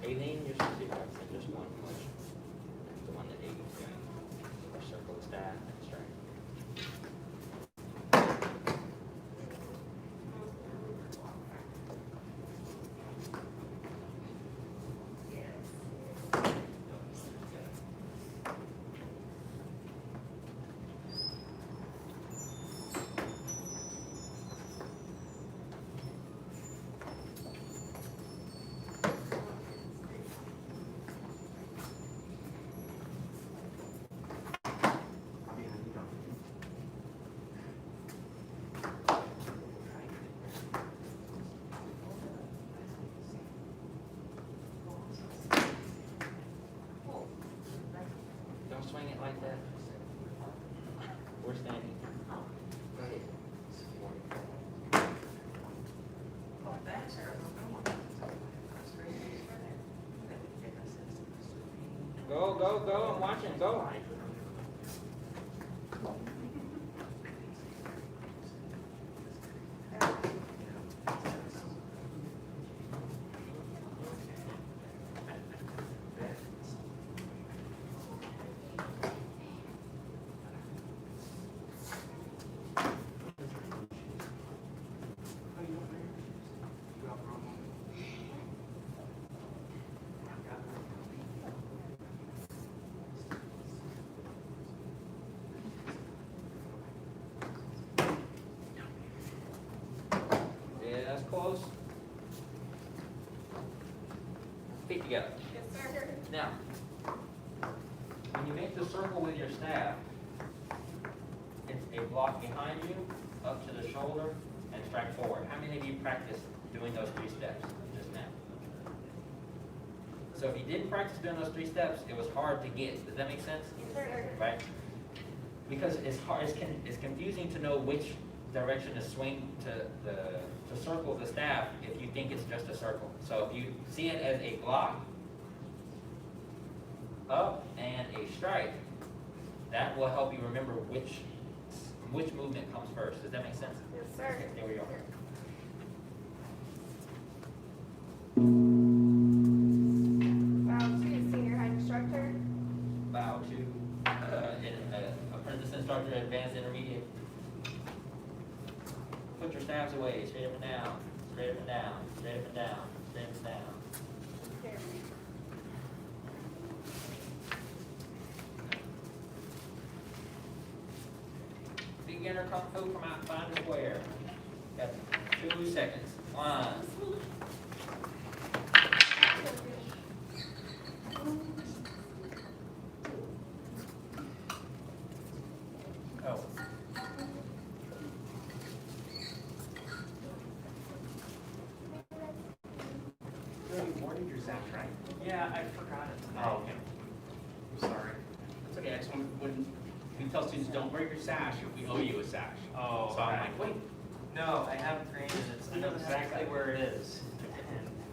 Aileen, you're supposed to be practicing just one motion. That's the one that Aileen's doing. Or circle the staff and strike. Don't swing it like that. We're standing. Go ahead. Go, I'm watching, go. Yeah, that's close. Feet together. Yes, sir. Now, when you make the circle with your staff, it's a block behind you, up to the shoulder, and strike forward. How many of you practiced doing those 3 steps just now? So if you didn't practice doing those 3 steps, it was hard to get. Does that make sense? Yes, sir. Right? Because it's hard, it's confusing to know which direction to swing to circle the staff if you think it's just a circle. So if you see it as a block, up, and a strike, that will help you remember which movement comes first. Does that make sense? Yes, sir. Okay, there we go. Bow to senior high instructor. Bow to apprentice instructor, advanced intermediate. Put your staffs away, straight up and down, straight up and down, straight up and down, straight up and down. beginner kung fu from out behind the square. Got 2 seconds. 1. Oh. You awarded your sash, right? Yeah, I forgot it tonight. Oh, okay. I'm sorry. It's okay, I just when we tell students don't wear your sash if we owe you a sash. Oh, So I'm okay. like, wait, No, I haven't created it. I know exactly where it is.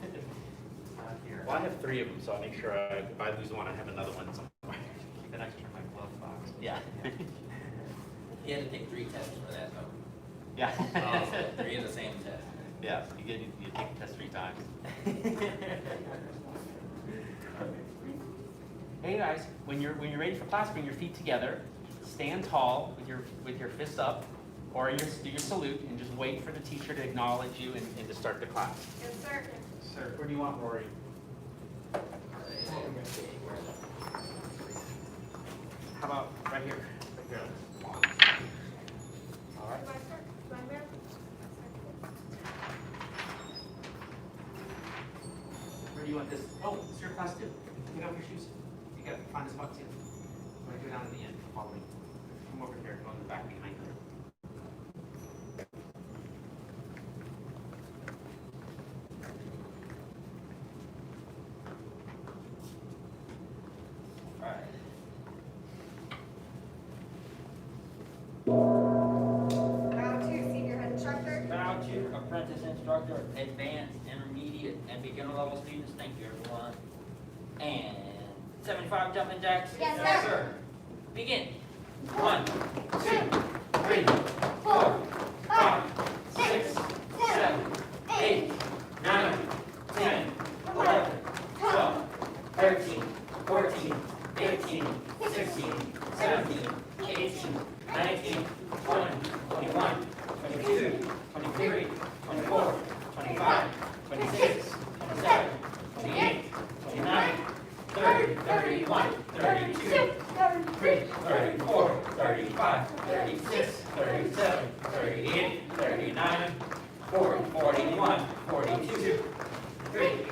And it's not here. well, I have 3 of them, so I'll make sure if I lose one, I have another one somewhere. Keep an extra in my glove box. Yeah. You had to take 3 tests for that though. Yeah. Oh, 3 of the same test. Yeah, you take the test 3 times. Hey guys, when you're ready for class, bring your feet together, stand tall with your fists up, or do your salute, and just wait for the teacher to acknowledge you and to start the class. Yes, sir. Sir, where do you want Rory? How about right here? Right here. All right. Do I start? Do I move? Where do you want this? Oh, it's your class too. Take off your shoes. You gotta find a spot too. I'm gonna go down to the end. Follow me. Come over here. Go in the back behind her. All right. Bow to senior head instructor. Bow to apprentice instructor, advanced, intermediate, and beginner level students. Thank you, everyone. And 75 jumping jacks. Yes, sir. Begin. 1, 2, 3, 4, 5, 6, 7, 8, 9, 10, 11, 12, 13, 14, 15, 16, 17, 18, 19, 20, 21, 22, 23, 24, 25, 26, 27, 28, 29, 30, 31, 32, 34, 35, 36, 37, 38, 39, 40, 41, 42,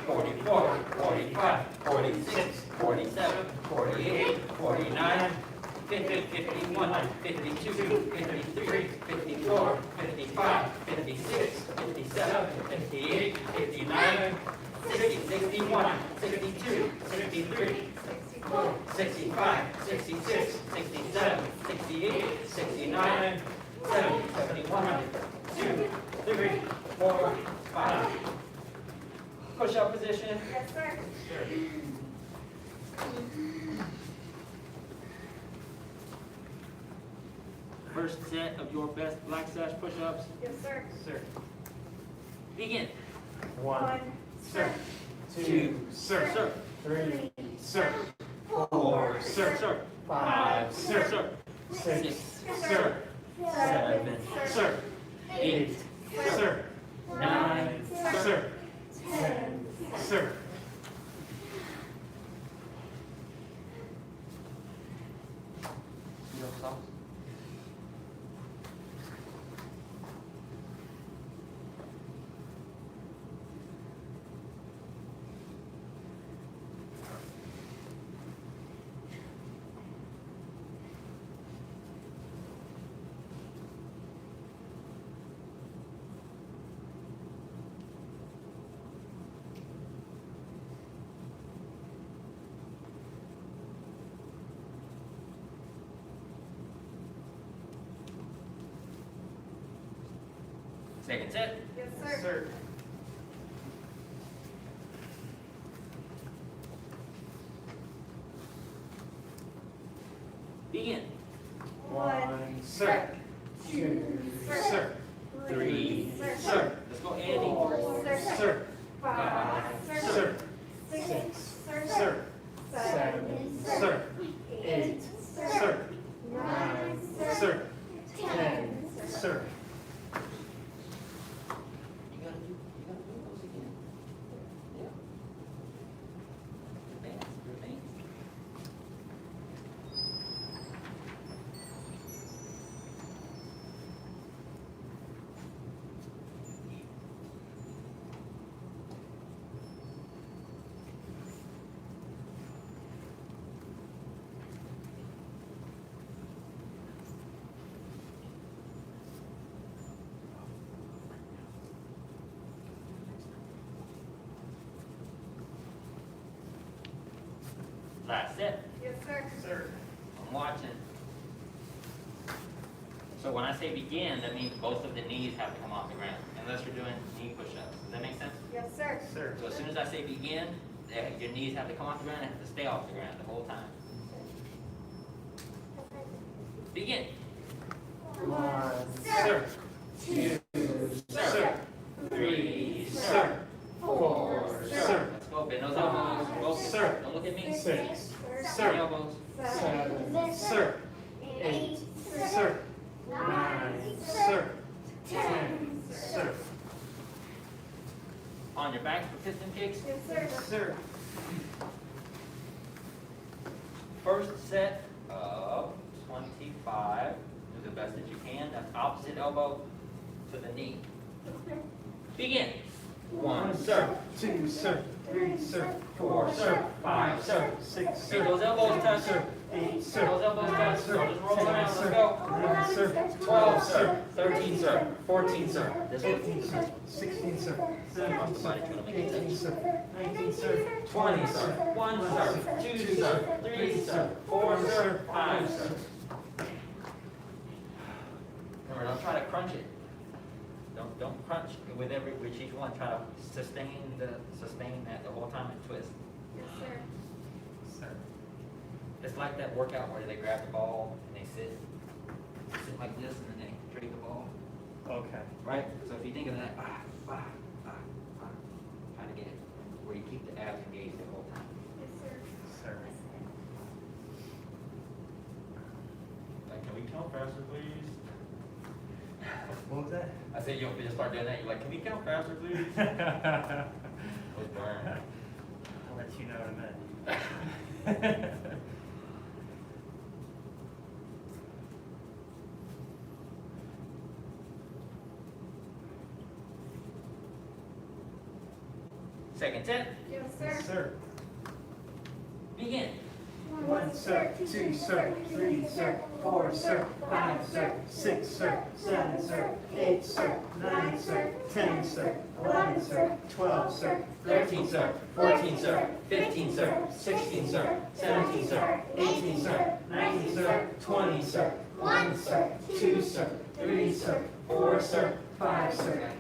44, 45, 46, 47, 48, 49, 50, 51, 52, 53, 54, 55, 56, 57, 58, 59, 60, 61, 62, 63, 65, 66, 67, 68, 69, 70, 71, 2, 3, 4, 5. Push-up position. Yes, sir. First set of your best black sash push-ups. Yes, sir. Sir. Begin. 1, Sir. 2, Sir. sir. 3. Sir. 4, sir, sir. 5. Sir, sir. 6. 6, Sir. 7, Sir. 8, Sir. 9, Sir. 10. Sir. Your socks. Second set. Yes, sir. Sir. Begin. 1, Sir. 2. Sir. 3, Sir. let's go Andy. 4, Sir. 5, Sir. 6, Sir. 7. Sir. 8. Sir. 9. Sir. 10. Sir. You gotta do those again. Yeah. Advance, advance. Last set. Yes, sir. Sir. I'm watching. So when I say begin, that means both of the knees have to come off the ground, unless you're doing knee push-ups. Does that make sense? Yes, sir. Sir. So as soon as I say begin, your knees have to come off the ground and have to stay off the ground the whole time. Begin. 1, sir. 2, sir. 3, sir. 4, sir. Let's go. Bend those elbows. Both. Sir. Don't look at me. 6, Bend your sir. elbows. 7, sir. 8, sir. 9, sir. 10, sir. On your back for piston kicks. Yes, sir. Sir. First set of 25. Do the best that you can. That's opposite elbow to the knee. Begin. 1, sir. 2, sir. 3, sir. 4, sir. 5, sir. 6, sir. Make those elbows touch. Sir. 8, Those sir. elbows touch. Sir. Don't just roll around. Let's 10, go. 9, sir. 12, sir. 13, sir. 14, sir. This one. 15, sir. 16, sir. 17, sir. 18, sir. 19, sir. 20, sir. 1, sir. 2, sir. 3, sir. 4, sir. 5, sir. Remember, don't try to crunch it. Don't crunch with each one. Try to sustain that the whole time and twist. Yes, sir. Sir. It's like that workout where they grab the ball and they sit like this and then they drink the ball. Okay. Right? So if you think of that, try to get it where you keep the abs engaged the whole time. Yes, sir. Sir. Like, can we count faster, please? What was that? I said, you just start doing that. You're like, can we count faster, please? I'll Was burned. let you know in a minute. Second set. Yes, sir. Sir. Begin. 1, sir. 2, sir. 3, sir. 4, sir. 5, sir. 6, sir. 7, sir. 8, sir. 9, sir. 10, sir. 11, sir. 12, sir. 13, sir. 14, sir. 15, sir. 16, sir. 17, sir. 18, sir. 19, sir. 20, sir. 1, sir. 2, sir. 3, sir. 4, sir. 5, sir.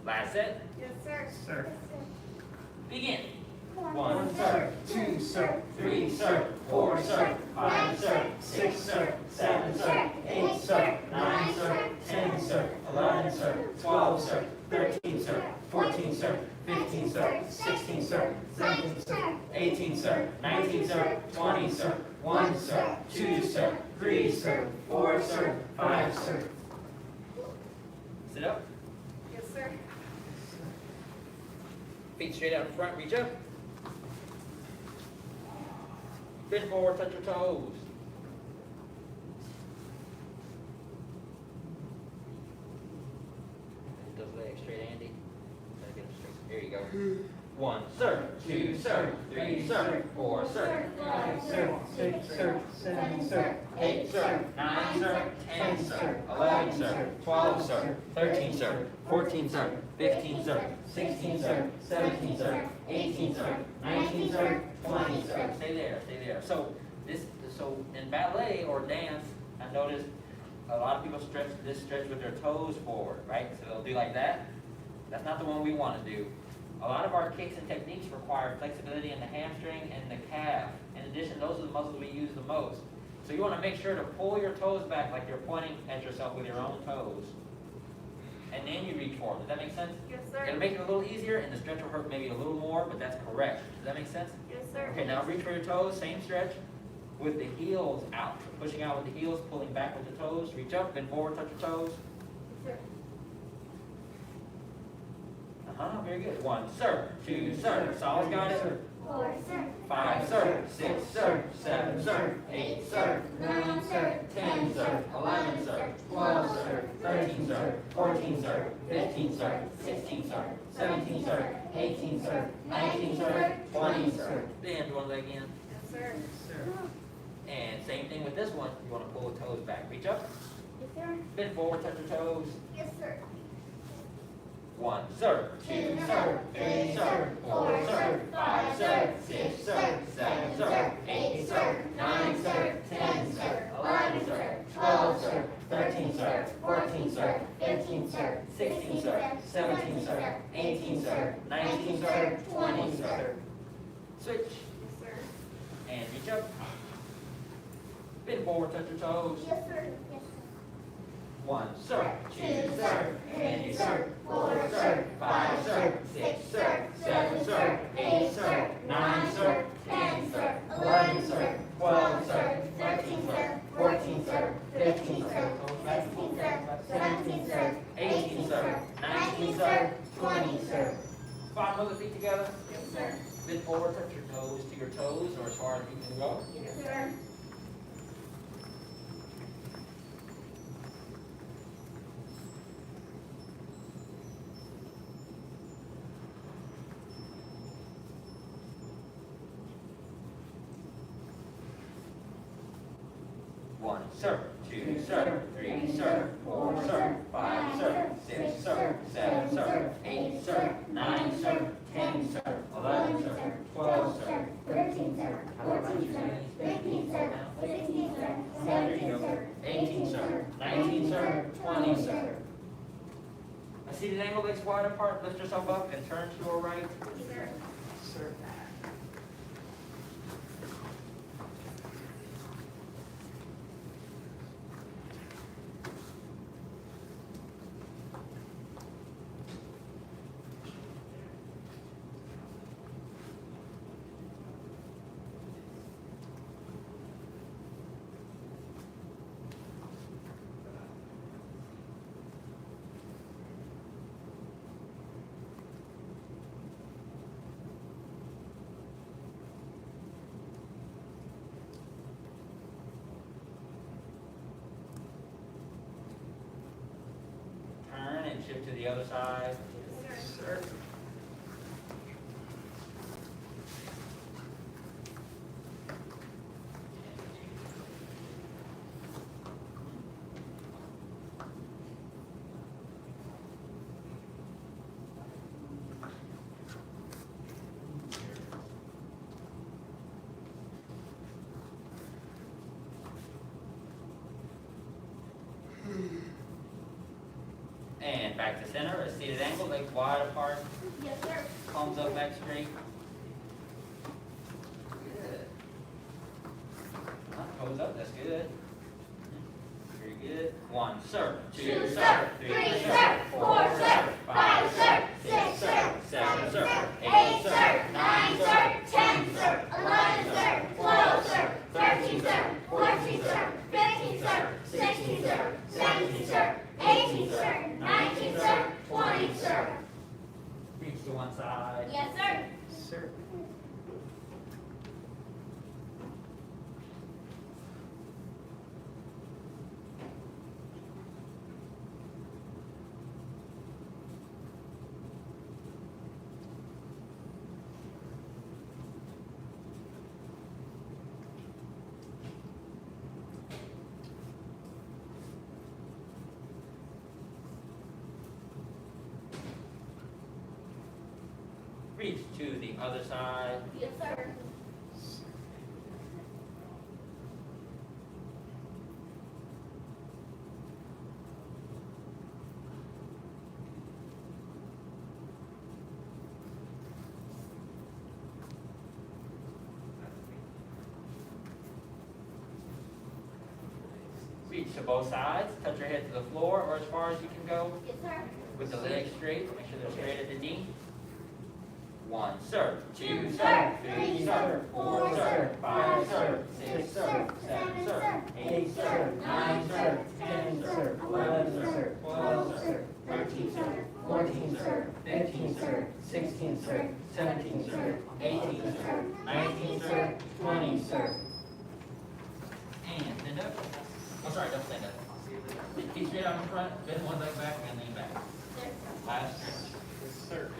Last set. Yes, sir. Sir. Begin. 1, sir. 2, sir. 3, sir. 4, sir. 5, sir. 6, sir. 7, sir. 8, sir. 9, sir. 10, sir. 11, sir. 12, sir. 13, sir. 14, sir. 15, sir. 16, sir. 17, sir. 18, sir. 19, sir. 20, sir. 1, sir. 2, sir. 3, sir. 4, sir. 5, sir. Sit up. Yes, sir. Feet straight out in front. Reach up. Bend forward. Touch your toes. Get those legs straight, Andy. Gotta get them straight. There you go. 1, sir. 2, sir. 3, sir. 4, sir. 5, sir. 6, sir. 7, sir. 8, sir. 9, sir. 10, sir. 11, sir. 12, sir. 13, sir. 14, sir. 15, sir. 16, sir. 17, sir. 18, sir. 19, sir. 20, sir. Stay there. Stay there. So in ballet or dance, I noticed a lot of people stretch with their toes forward, right? So they'll do like that. That's not the one we want to do. A lot of our kicks and techniques require flexibility in the hamstring and the calf. In addition, those are the muscles we use the most. So you want to make sure to pull your toes back like you're pointing at yourself with your own toes. And then you reach forward. Does that make sense? Yes, It'll sir. make it a little easier and the stretch will hurt maybe a little more, but that's correct. Does that make sense? Yes, sir. Okay, now reach for your toes, same stretch, with the heels out. Pushing out with the heels, pulling back with the toes. Reach up, bend forward, touch your toes. Yes, Very good. 1, sir. 2, sir. Sol's got it. 4, sir. 5, sir. 6, sir. 7, sir. 8, sir. 9, sir. 10, sir. 11, sir. 12, sir. 13, sir. 14, sir. 15, sir. 16, sir. 17, sir. 18, sir. 19, sir. 20, sir. Bend one leg in. sir. And same thing with this one. You want to pull the toes back. Reach up. Yes, sir. Bend forward, touch your toes. Yes, sir. 1, sir. 2, sir. 3, sir. 4, sir. 5, sir. 6, sir. 7, sir. 8, sir. 9, sir. 10, sir. 11, sir. 12, sir. 13, sir. 14, sir. 15, sir. 16, sir. 17, sir. 18, sir. 19, sir. 20, sir. Switch. Yes, sir. And reach up. Bend forward, touch your toes. Yes, sir. Yes, 1, sir. 2, sir. 3, sir. 4, sir. 5, sir. 6, sir. 7, sir. 8, sir. 9, sir. 10, sir. 11, sir. 12, sir. 13, sir. 14, sir. 15, sir. 16, sir. 17, sir. 18, sir. 19, sir. 20, sir. Bottom of the feet together. Yes, sir. Bend forward, touch your toes to your toes or as far as you can go. Yes, sir. One, sir. 2, sir. 3, sir. 4, sir. 5, sir. 6, sir. 7, sir. 8, sir. 9, sir. 10, sir. 11, sir. 12, sir. 13, sir. 14, sir. 15, sir. 16, sir. 17, sir. 18, sir. 19, sir. 20, sir. A seated angle, legs wide apart. Lift yourself up and turn to your right. Sir. Turn and shift to the other side. Yes, sir. And back to center, a seated angle, legs wide apart, Yes, sir. palms up, back straight. Good. Toes up, that's good. Very good. 1, sir. 2, sir. 3, sir. 4, sir. 5, sir. 6, sir. 7, sir. 8, sir. 9, sir. 10, sir. 11, sir. 12, sir. 13, sir. 14, sir. 15, sir. 16, sir. 17, sir. 18, sir. 19, sir. 20, sir. Reach to one side. Yes, sir. Sir. Reach to the other side. Yes, sir. Reach to both sides. Touch your head to the floor or as far as you can go. Yes, sir. With the legs straight. Make sure they're straight at the knee. 1, sir. 2, sir. sir. 3, 3, sir. sir. 4, 4, sir. 5, 5, sir. 6, 6, sir. sir. 7, 7, sir. sir. 8, sir. 9, sir. 10, sir. 11, sir. 12, sir. 13, sir. 14, sir. 15, sir. 16, sir. 17, sir. 18, sir. 19, sir. 20, sir. And stand up. Oh, sorry, don't stand up. Feet straight out in front, bend one leg back and lean back. Last stretch. Yes, sir.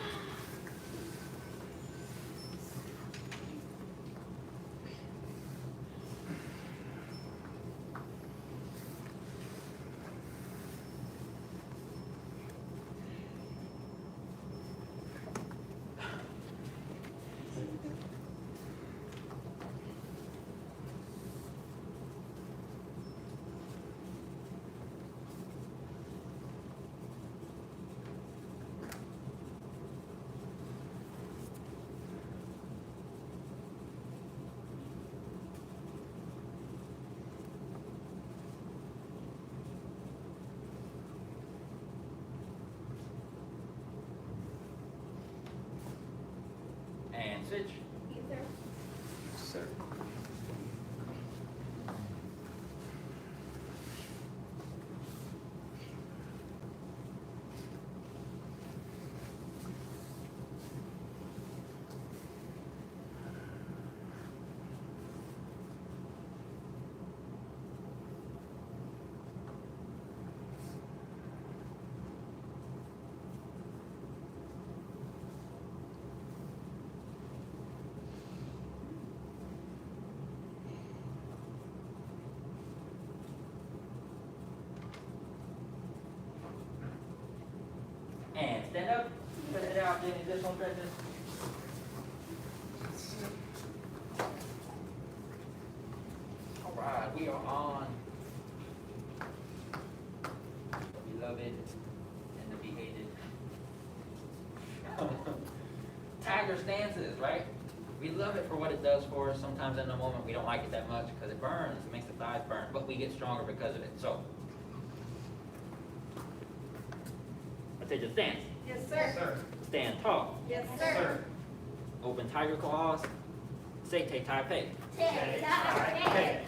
And switch. Yes, sir. Sir. And stand up. Put it out. Do any additional stretches. All right, we are on the beloved and the behated tiger stances, right? We love it for what it does for us. Sometimes in the moment we don't like it that much because it burns, it makes the thighs burn, but we get stronger because of it. So, let's take a stance. Yes, sir. Sir. Stand tall. Yes, Sir. Open tiger claws. Say Tai Pei. Take that. Okay, yeah.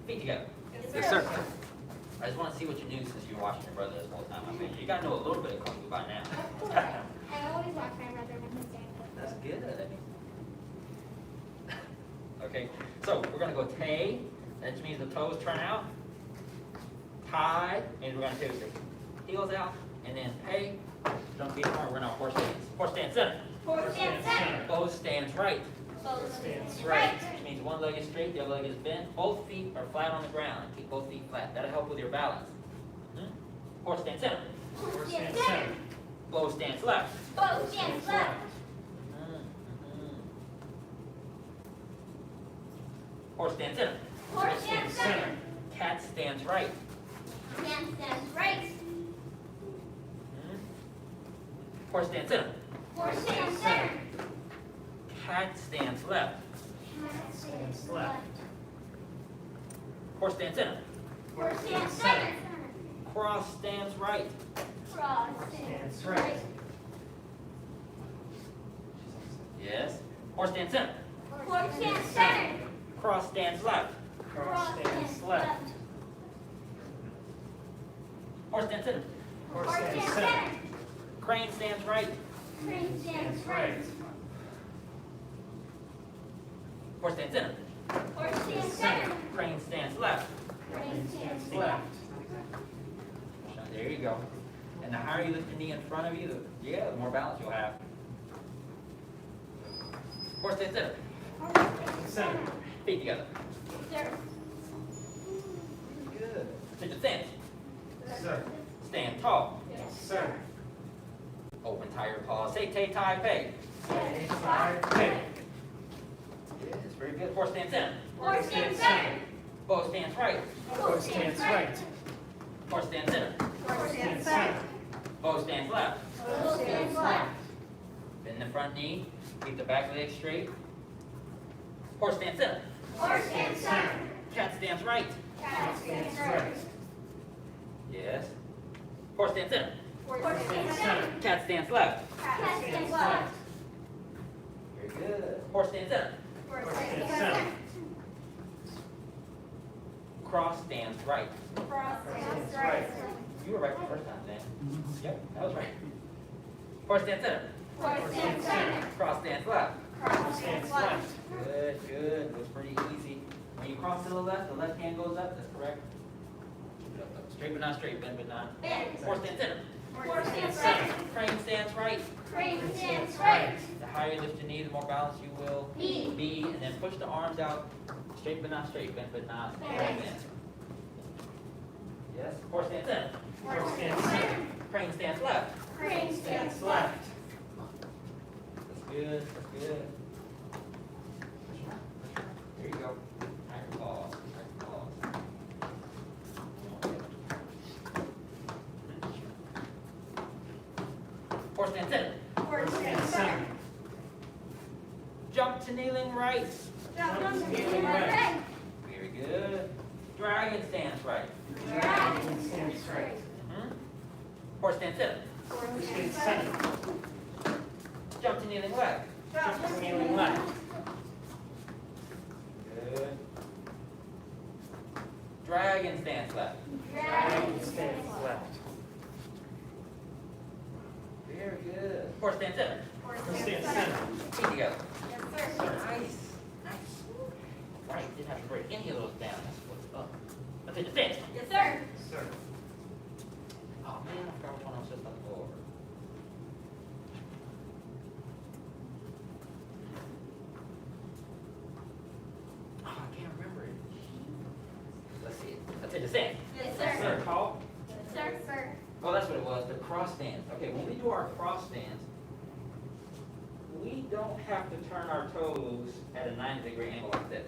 Feet together. Yes, sir. I just want to see what you knew since you were watching your brother this whole time. I mean, you got to know a little bit of Kung Fu by now. I always watch my brother when he's doing it. That's good. Okay, so we're going to go Tay. That just means the toes turn out. Tai, and we're going to take the heels out. And then Pei. Don't be smart. We're going to horse stance. Horse stance center. Horse stance center. Both stands right. Both Stance right. Which means one leg is straight, the other leg is bent. Both feet are flat on the ground. Keep both feet flat. That'll help with your balance. Horse stance center. Horse stance center. Bow stance left. Both stance left. Horse stance center. Horse stance center. Cat stance right. Cat stance right. Horse stance center. Horse stance center. Cat stance left. Cat stance left. Horse stance center. Horse stance center. Cross stance right. Cross stance right. Yes. Horse stance center. Horse stance center. Cross stance left. Cross stance left. Horse stance center. Horse stance center. Crane stance right. Crane stance right. Horse stance center. Horse stance center. Crane stance left. Crane stance Left. left. There you go. And the higher you lift your knee in front of you, the more balance you'll have. Horse stance center. Horse stance Center. Feet together. Sir. Good. Sit your stance. Sir. Stand tall. Yes, sir. Open tiger claws. Say Tai Pei. Pei. Yes, very good. Horse stance center. Horse stance center. Bow stance right. Horse stance right. Horse stance center. Horse stance center. Bow stance left. Horse stance left. Bend the front knee, keep the back leg straight. Horse stance center. Horse stance center. Cat stance right. Cat stance right. Yes. Horse stance center. Horse stance center. Cat stance left. Cat stance left. Very good. Horse stance center. Horse stance center. Cross stance right. Cross stance right. You were right the first time, Dan. Yep, that was right. Horse stance center. Horse stance center. Cross stance left. Cross stance left. Good, good. That was pretty easy. When you cross to the left hand goes up. That's correct. Keep it up, up. Straight but not straight. Bend but not. Bend. Horse stance center. Horse stance right. Crane stance right. Crane stance right. The higher you lift your knee, the more balanced you will Be. And then push the arms out. Straight but not straight. Bend but not Bend. bend. Yes. Horse stance center. Horse stance center. Crane stance left. Crane stance left. That's good. That's good. There you go. Higher claws. Higher claws. Horse stance center. Horse stance center. Jump to kneeling right. Jump to kneeling right. Very good. Dragon stance right. Dragon stance right. Horse stance center. Horse stance center. Jump to kneeling left. Jump to kneeling left. Good. Dragon stance left. Dragon stance left. Very good. Horse stance center. Horse stance center. Feet together. Yes, sir. Nice. Nice. Right. Didn't have to break any of those down. That's what's up. Let's hit the stance. Yes, sir. Sir. Oh man, I forgot which one I was just about to go over. Oh, I can't remember it. Let's see it. Let's hit the stance. Yes, Sir, sir. tall. Yes, sir. Sir. Oh, that's what it was, the cross stance. Okay, when we do our cross stance, we don't have to turn our toes at a 90-degree angle like this.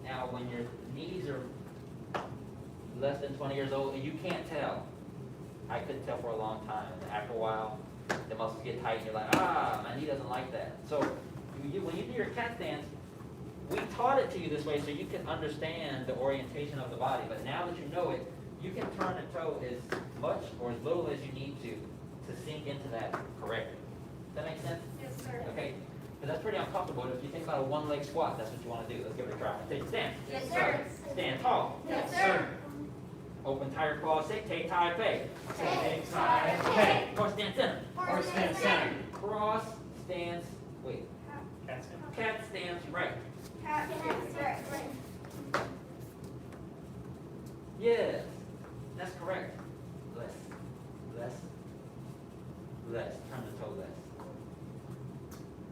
Now, when your knees are less than 20 years old, and you can't tell. I couldn't tell for a long time. And after a while, the muscles get tight, and you're like, ah, my knee doesn't like that. So, when you do your cat stance, we taught it to you this way so you can understand the orientation of the body. But now that you know it, you can turn a toe as much or as little as you need to sink into that correctly. Does that make sense? Yes, sir. Okay? Because that's pretty uncomfortable. If you think about a one-leg squat, that's what you want to do. Let's give it a try. Take a stand. Yes, sir. Stand tall. Yes, sir. Open tire claw, sit, take tie, pay. Take, tie, pay. Horse stance center. Horse stance center. Cross stance, wait. Cat stance. Cat stance right. Cat stance right. Yes, that's correct. Less, less, less. Turn the toe less.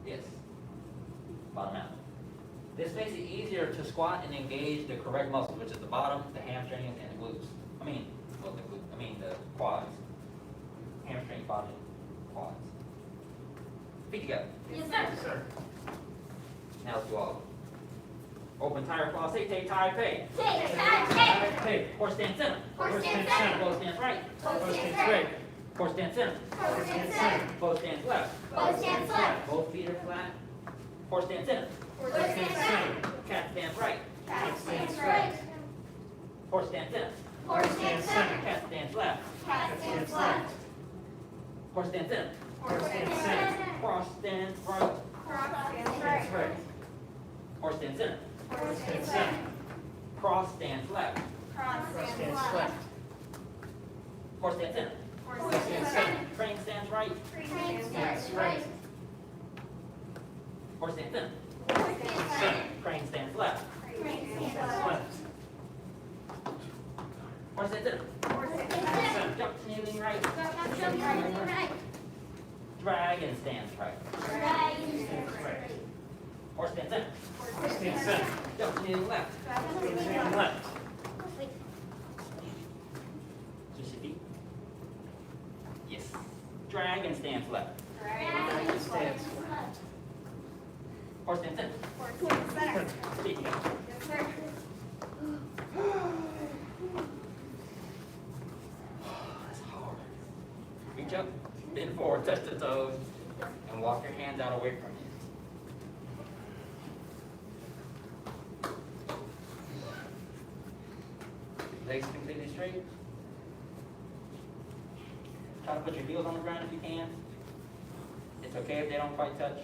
Yes. Bottom out. This makes it easier to squat and engage the correct muscles, which is the bottom, the hamstrings, and the glutes. The quads. Hamstring, bottom, quads. Feet together. Yes, sir. Yes, sir. Now let's do all of them. Open tire claw, say, take, tie, pay. Take, tie, Pay. Horse stance center. Horse stance center. Close stance right. Horse stance right. Horse stance center. Horse stance center. Both stance left. Both stance left. Both feet are flat. Horse stance center. Horse stance center. Cat stance right. Cat stance right. Horse stance center. Horse stance center. Cat stance left. Cat stance left. Horse stance center. Horse stance center. Cross stance right. Cross stance right. Horse stance center. Horse stance center. Cross stance left. Cross stance Stance left. left. Horse stance center. Horse stance center. Crane stance right. Crane stance right. Horse stance center. Horse stance center. Crane stance left. Crane stance Stance left. left. Horse stance center. Horse stance center. Jump kneeling right. Jump right. Dragon stance right. Dragon stance right. Horse stance center. Horse stance center. Jump kneeling left. Stance hand left. Switch your feet. Yes. Dragon stance left. Dragon Stance left. Horse stance center. Horse stance center. Feet together. Yes, sir. That's hard. Reach up. Bend forward, touch the toes, and walk your hands out away from you. Legs completely straight. Try to put your heels on the ground if you can. It's okay if they don't quite touch.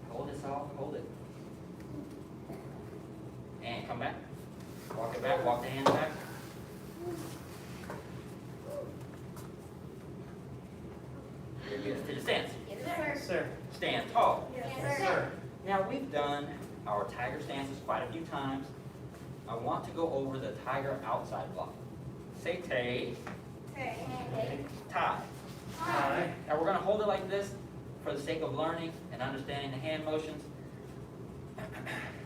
Hold it soft, hold it. And come back. Walk it back, walk the hands back. Very good. To the stance. Yes, sir. Stand tall. Yes, sir. Now we've done our tiger stances quite a few times. I want to go over the tiger outside block. Say tay, tie. Tie. Now we're going to hold it like this for the sake of learning and understanding the hand motions.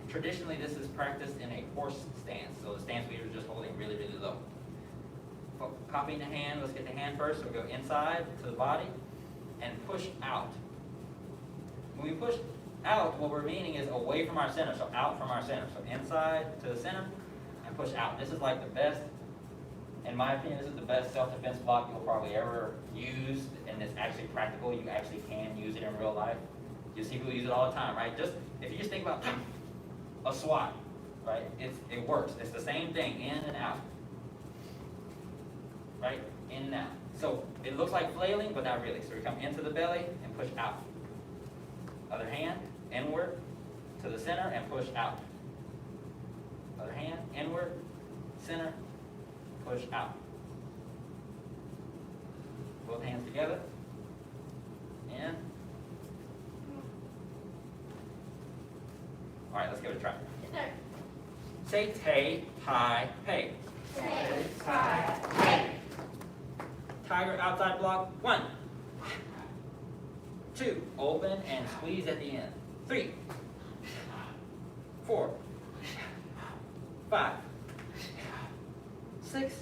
Traditionally, this is practiced in a horse stance, so the stance we are just holding really, really low. Copying the hand, let's get the hand first. We'll go inside to the body and push out. When we push out, what we're meaning is away from our center, so out from our center. So inside to the center and push out. This is like the best, in my opinion, this is the best self-defense block you'll probably ever use, and it's actually practical. You actually can use it in real life. You see people use it all the time, right? Just if you just think about a swat, right? It works. It's the same thing, in and out, right? In and out. So it looks like flailing, but not really. So we come into the belly and push out. Other hand, inward to the center and push out. Other hand, inward, center, push out. Both hands together. In. All right, let's give it a try. Yes, sir. Say tay, tie, pay. Tiger outside block. 1, 2, open and squeeze at the end. 3, 4, 5, 6,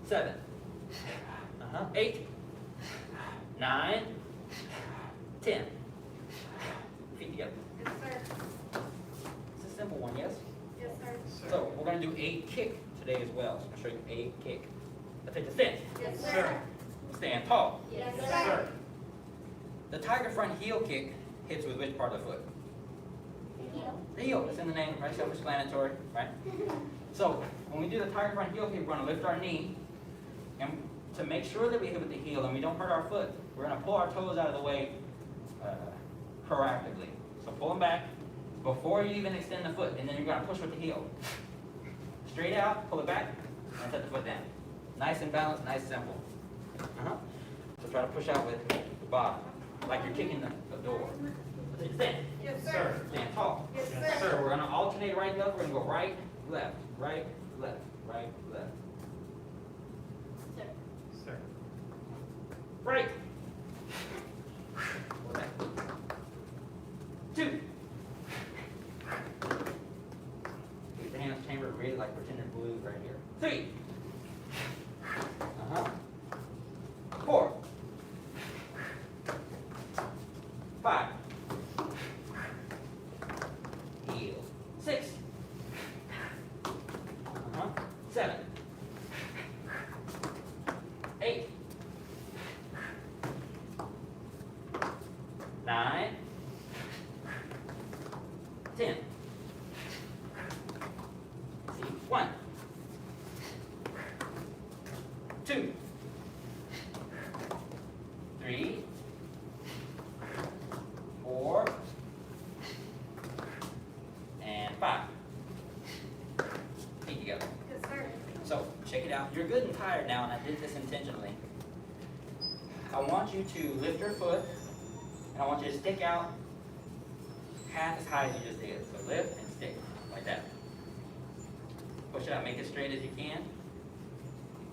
7, 8, 9, 10. Feet together. Yes, sir. It's a simple one, yes? Yes, sir. So we're going to do a kick today as well. So I'll show you a kick. Let's take the stance. Yes, Sir. Stand tall. Yes, Sir. The tiger front heel kick hits with which part of the foot? The heel. It's in the name, right? Self-explanatory, right? So when we do the tiger front heel kick, we're going to lift our knee, and to make sure that we hit with the heel and we don't hurt our foot, we're going to pull our toes out of the way proactively. So pull them back before you even extend the foot, and then you're going to push with the heel. Straight out, pull it back, and set the foot down. Nice and balanced, nice and simple. So try to push out with the bottom, like you're kicking the door. Stand. Yes, Sir. Stand tall. Yes, Yes, sir. sir. We're going to alternate right and left. We're going to go right, left, right, left, right, left. Sir. Right. Pull back. 2. Keep the hands chambered really like pretend blue right here. 3. 4. 5. Heel. 6. 7. 8. 9. 10. See, 1. 2. 3. 4. And 5. Feet together. Yes, sir. So, check it out. You're good and tired now, and I did this intentionally. I want you to lift your foot, and I want you to stick out half as high as you just did. So lift and stick, like that. Push it out, make it straight as you can.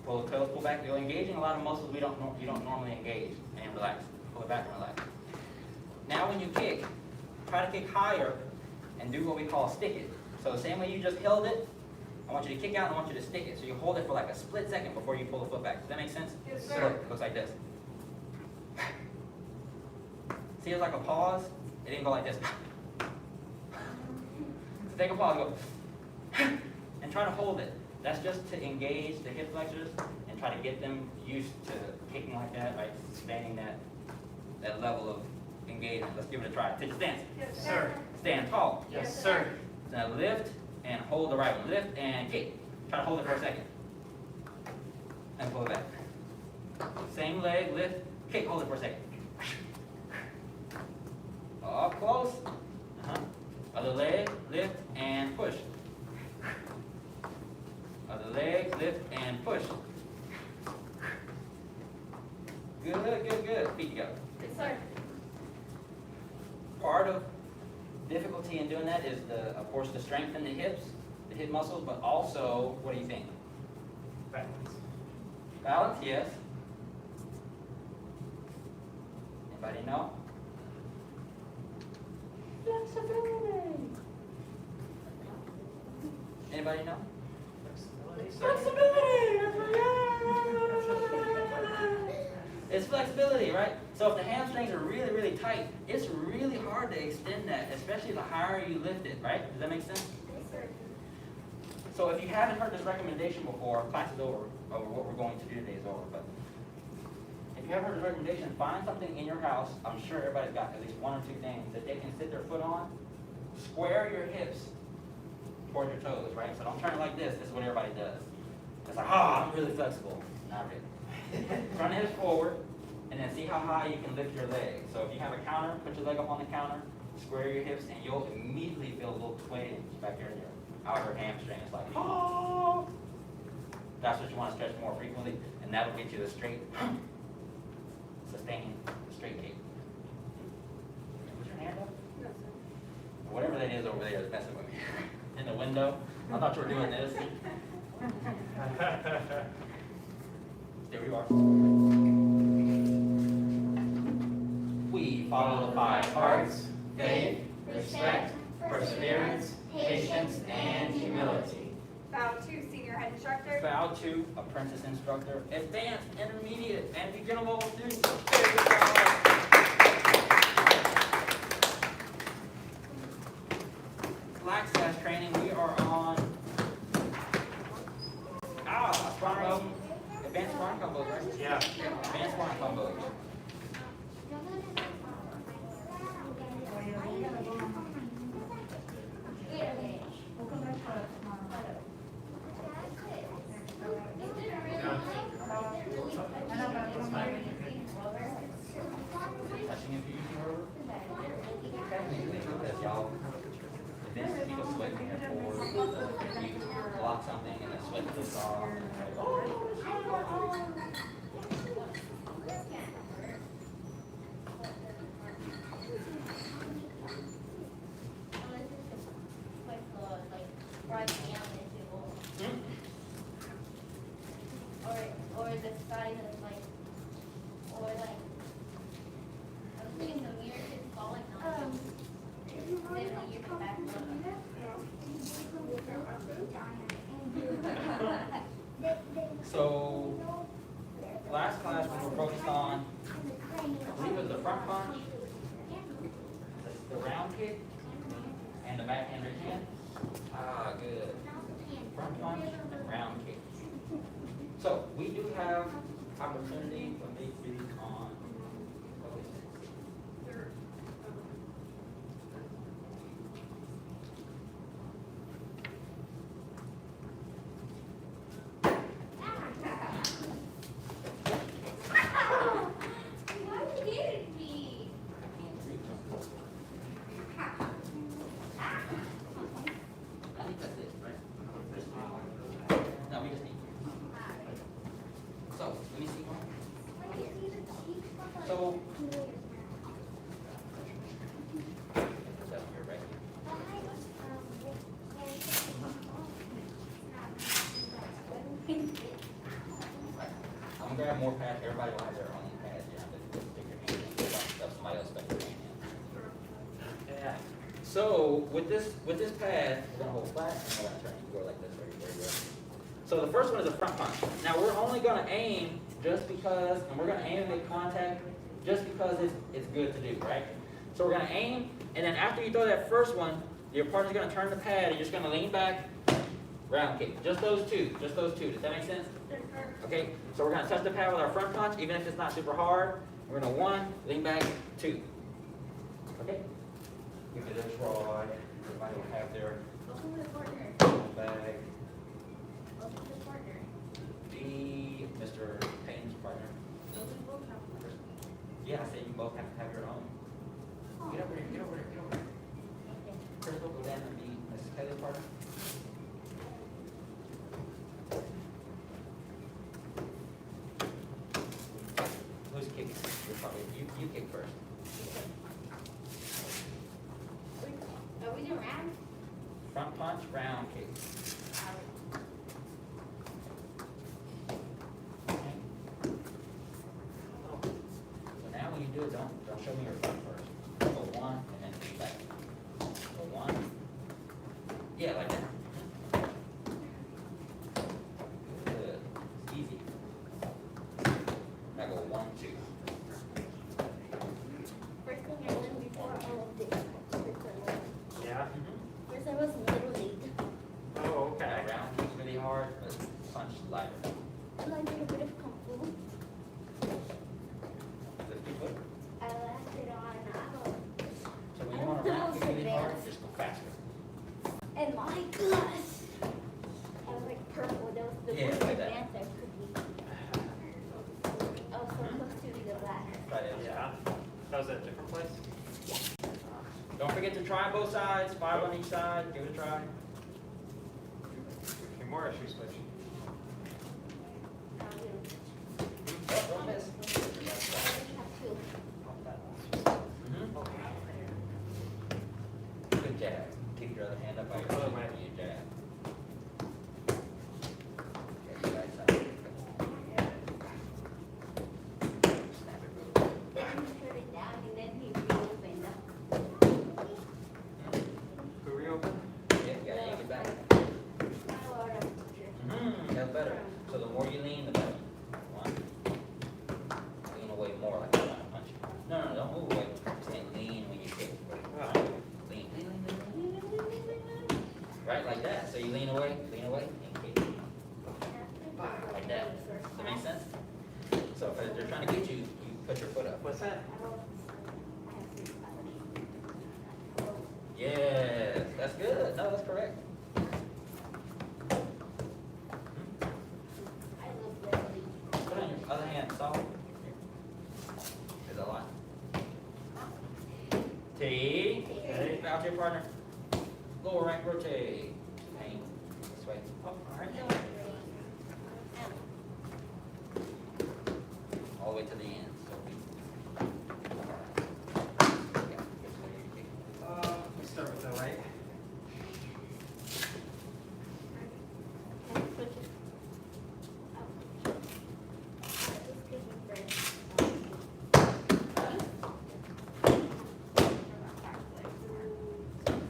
Pull the toes, pull back. You're engaging a lot of muscles you don't normally engage. And relax. Pull it back and relax. Now when you kick, try to kick higher and do what we call stick it. So the same way you just held it, I want you to kick out and I want you to stick it. So you hold it for like a split second before you pull the foot back. Does that make sense? Yes, So sir. look, it looks like this. See, it's like a pause. It didn't go like this. So take a pause, go, and try to hold it. That's just to engage the hip flexors and try to get them used to kicking like that, right? Sustaining that level of engagement. Let's give it a try. Take a stance. Yes, Sir. Stand tall. Yes, sir. Now lift and hold the right one. Lift and kick. Try to hold it for a second. And pull it back. Same leg, lift, kick, hold it for a second. Up close. Other leg, lift and push. Other leg, lift and push. Good, good, good. Feet together. Yes, sir. Part of difficulty in doing that is of course, the strength in the hips, the hip muscles, but also, what do you think? Balance, yes. Anybody know? Flexibility. Anybody know? Flexibility. It's flexibility, right? So if the hamstrings are really, really tight, it's really hard to extend that, especially the higher you lift it, right? Does that make sense? So if you haven't heard this recommendation before, class is over, or what we're going to do today is over, but if you haven't heard this recommendation, find something in your house, I'm sure everybody's got at least one or two things that they can sit their foot on, square your hips towards your toes, right? So don't turn it like this, this is what everybody does. It's like, I'm really flexible. Not really. Turn the hips forward, and then see how high you can lift your leg. So if you have a counter, put your leg up on the counter, square your hips, and you'll immediately feel a little twinge back here in your outer hamstring. It's like, oh. That's what you want to stretch more frequently, and that'll get you the straight, sustaining, straight kick. Put your hand up. No, sir. Whatever that is over there is messing with me. In the window. I thought you were doing this. There you are. We follow the 5 parts: faith, respect, perseverance, patience, and humility. Bow to senior head instructor. Bow to apprentice instructor, advanced, intermediate, and beginner level students. Very good job. Black slash training, we are on advanced sparring combos, right? Yeah. Advanced sparring combos. Touching if you're using rubber. Okay, y'all. Advanced people sweating here for if you block something and the sweat goes off. Or the side of like, or like, I was thinking the mirror is falling on you. Then when you come back, So, last class we were focused on, I believe it was the front punch, the round kick, and the backhand reach hand. Ah, good. Front punch and round kick. So, we do have opportunity to make these on. I think that's it, right? No, we just need. So, let me see one. So, put that here, right here. I'm gonna grab more pads. Everybody will have their own pads. You don't have to stick your hand in. Stuff somebody else stuck their hand in. Yeah. So with this pad, we're gonna hold flat and we're gonna turn. You go like this. There you go. So the first one is a front punch. Now we're only gonna aim just because, and we're gonna aim and make contact just because it's good to do, right? So we're gonna aim, and then after you throw that first one, your partner's gonna turn the pad, and you're just gonna lean back, round kick. Just those two. Does that make sense? Okay, so we're gonna touch the pad with our front punch, even if it's not super hard. We're gonna 1, lean back, 2. Okay? Give it a try. Everybody will have their Welcome to the partner. bag. Welcome to the partner. Be Mr. Payne's partner. Welcome to both partners. Yeah, I said you both have to have your own. Get over here, get over here, get over here. Crystal, go down and be Mrs. Kelly's partner. Who's kicking? You're probably, you kick first. Are we doing round? Front punch, round kick. Okay. So now when you do it, don't show me your front first. Go 1 and then lean back. Go 1. Yeah, like that. Good. It's easy. Now go 1, 2. First thing I learned before all of this. Yeah? First I was Little League. Oh, okay. Now round kick's really hard, but punch lighter. And I did a bit of Kung Fu. Lift your foot. I left it on, So when you want to round kick really hard, just go faster. and my gosh! I was like purple, that was the Yeah, most like that. advanced I could be. I was so close to the black. Try the other side. Yeah. That was at a different place? Don't forget to try both sides, 5 on each side, give it a try. Two more, or should we switch? Don't miss. Mhm. Good jab. Kick your other hand up by your Other chin way. and you jab. Okay, right side. Snap it real quick. Who reopen? Yeah, you gotta yank it back. That's better. So the more you lean, the better. 1. Lean away more like you're trying to punch. No, don't move away. Just saying lean when you kick. Lean. Right, like that. So you lean away, and kick. Like that. Does that make sense? So if they're trying to get you, you put your foot up. What's that? Yes, that's good. No, that's correct. Put on your other hand, soft. There's a lot. T. Okay. Bow to your partner. Lower rank rotate. Pain. This way. Oh, all right. All the way to the end. We start with the right.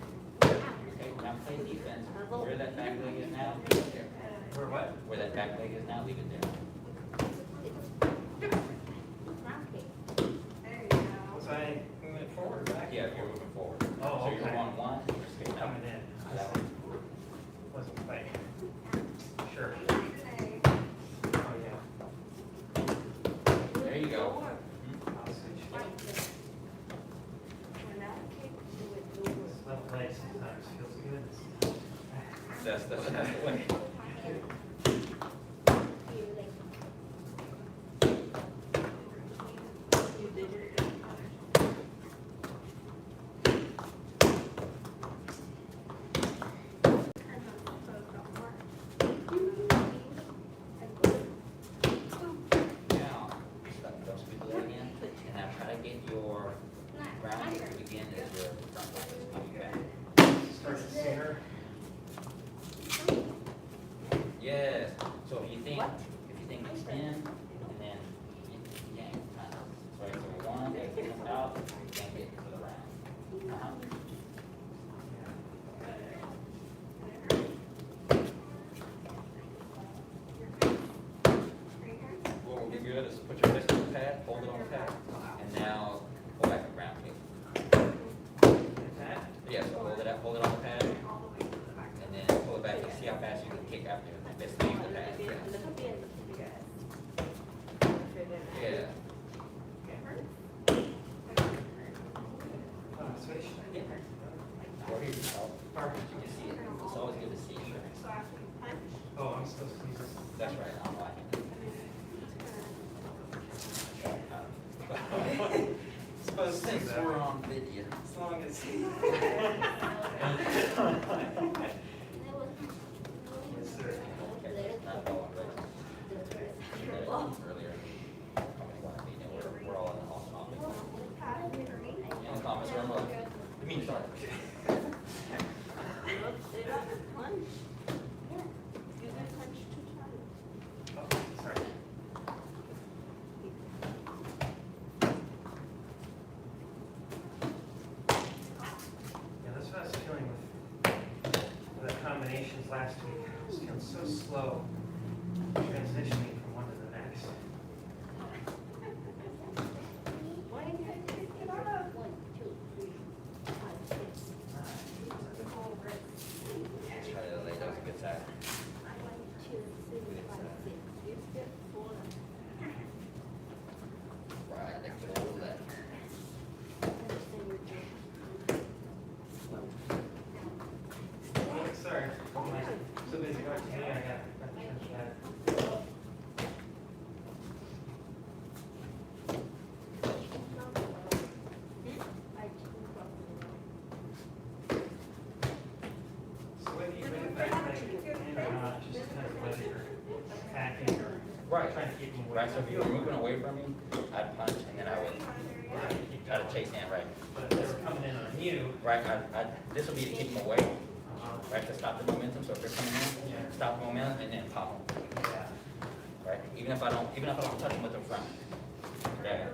Okay, now play defense. Where that back leg is now, leave it there. Where what? Where that back leg is now, leave it there. Was I moving forward or back? Yeah, you're moving forward. Oh, So you're okay. on 1, you're skipping out. Coming in. That one. Wasn't quite sure. Oh, yeah. There you go. I'll switch. Left leg sometimes feels good. That's the way. Now, don't squeeze the leg in, and now try to get your round kick to begin as your front leg is coming back. Start to center. Yes, so if you think extend, and then yank, kind of. So if you want, if you come out, yank it for the round. What will be good is put your fist on the pad, hold it on the pad, and now pull back and round kick. Like that. Yeah, so hold it on the pad, and then pull it back and see how fast you can supposed to. Since we're on video. As long as. Yes, sir. Not going, right? Earlier. We're all in the office. In the conference room. You mean, sorry. Oh, sorry. Yeah, that's what I was feeling with the combinations last week. I was feeling so slow transitioning from one to the next. Try to lay those good side. Right, they could hold that. Oh, sorry. I'm so busy watching me, I got to finish that. So whether you bring it back in or not, just kind of whether you're attacking or Right. trying to keep them away. Right, so if you were moving away from me, I'd punch and then I would try to chase in, right? But if they're coming in on you, Right, this will be to keep them away, right, to stop the momentum, so if they're coming in, Yeah. stop the momentum and then pop them, yeah. right? Even if I don't touch them with the front. Yeah.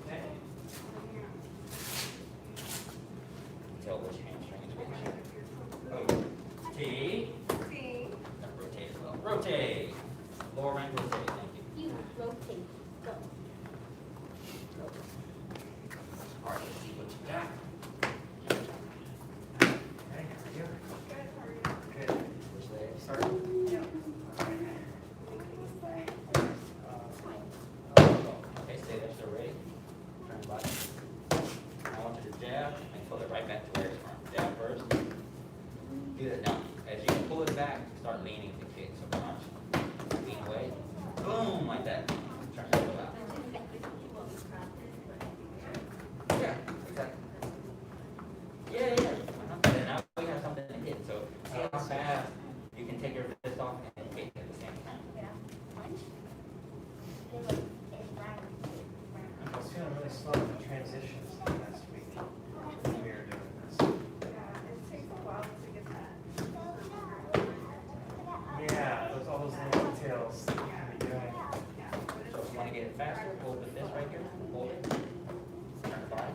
Okay. Tell which hamstring is which. Oh, T. Now rotate as well. Rotate. Lower rank rotate, thank you. You rotate, go. All right, let's see what you got. Hey, how are you? Good. Which leg? Start. Okay, stay there, still ready. Turn the body. I want you to jab and pull it right back to where it's from. Jab first. Do that now. As you pull it back, start leaning to kick. So punch, lean away, boom, like that. Turn it out. Yeah, exactly. Yeah. And now we have something to hit. So see how fast you can take your fist off and kick at the same time. I was feeling really slow in the transitions last week when we were doing this. Yeah, all those little details that you can be doing. So if you want to get it faster, hold the fist right here, hold it, turn the body.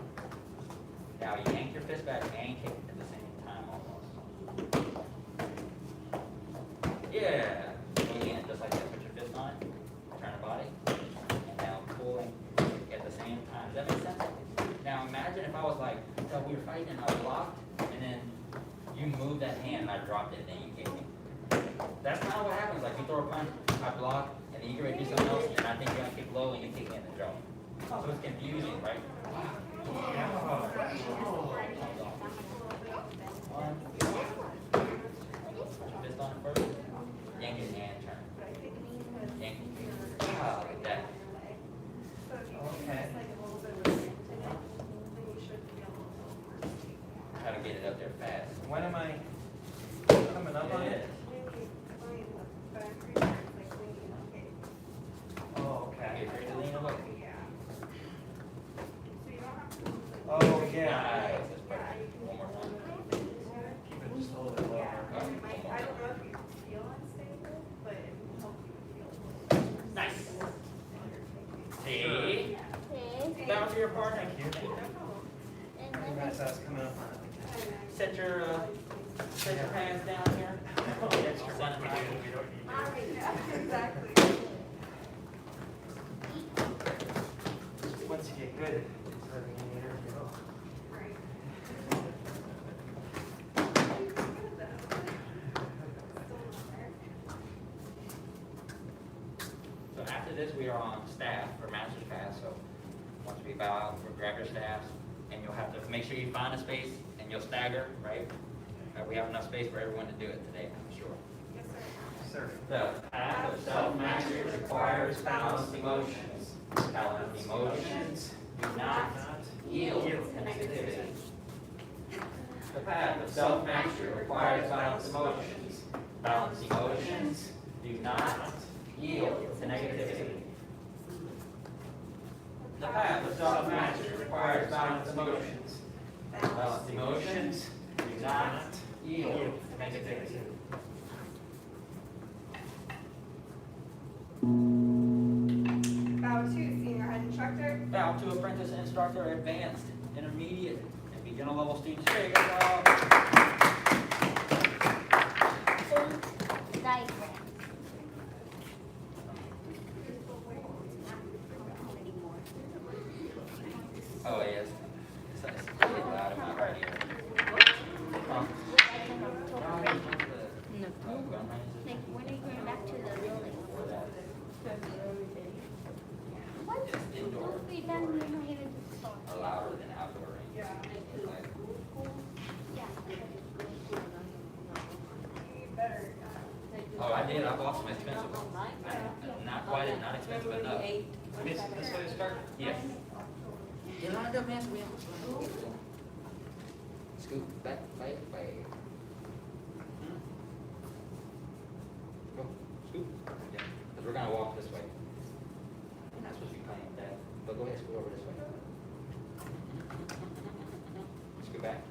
Now you yank your fist back and kick at the same time almost. Yeah, again, just like that, put your fist on it, turn the body, and now pulling at the same time. Does that make sense? Now imagine if I was like, so we were fighting and I blocked, and then you moved that hand and I dropped it and then you kicked me. That's kind of what happens, like you throw a punch, I block, and then you get ready to do something else, and I think you're gonna kick low and you kick in and drop. So it's confusing, right? One. Put your fist on it first, yank it and turn. Yank it. Ah, like that. Okay. Try to get it up there fast. When am I coming up on it? Oh, okay. Get ready to lean away. Oh, yeah. Nice, that's perfect. One more time. Keep it just a little bit lower. Nice. See? Okay. Bounce to your partner. Thank you. And I didn't then realize I was coming up on it. Set your hands down here. Extra Sun and high. we don't need to. Once you get good, it's hard to get there. So after this, we are on staff for master's pass. So once we bow out, we'll grab your staffs, and you'll have to make sure you find a space, and you'll stagger, right? We have enough space for everyone to do it today, I'm sure. sir. The path of self-mastery requires balanced emotions. Balanced emotions do not yield to negativity. The path of self-mastery requires balanced emotions. Balanced emotions do not yield to negativity. The path of self-mastery requires balanced emotions. Balanced emotions do not yield to negativity. Bow 2, senior head instructor. Bow to apprentice instructor, advanced, intermediate, and beginner level students. Here you go. Diagram. Oh, yes. It's really loud in my right ear. Like, when are you going back to the building? What? It's indoor. Don't be done, you're not even start. Louder than outdoor. Yeah. Like, Yeah. You better. oh, I did. I bought some expensive ones. Not quite, not expensive enough. This way to start? Yes. Get lined up, man. Scoot back, back. Go, scoot. Yeah, because we're gonna walk this way. We're not supposed to be playing with that, but go ahead, scoot over this way. Scoot back.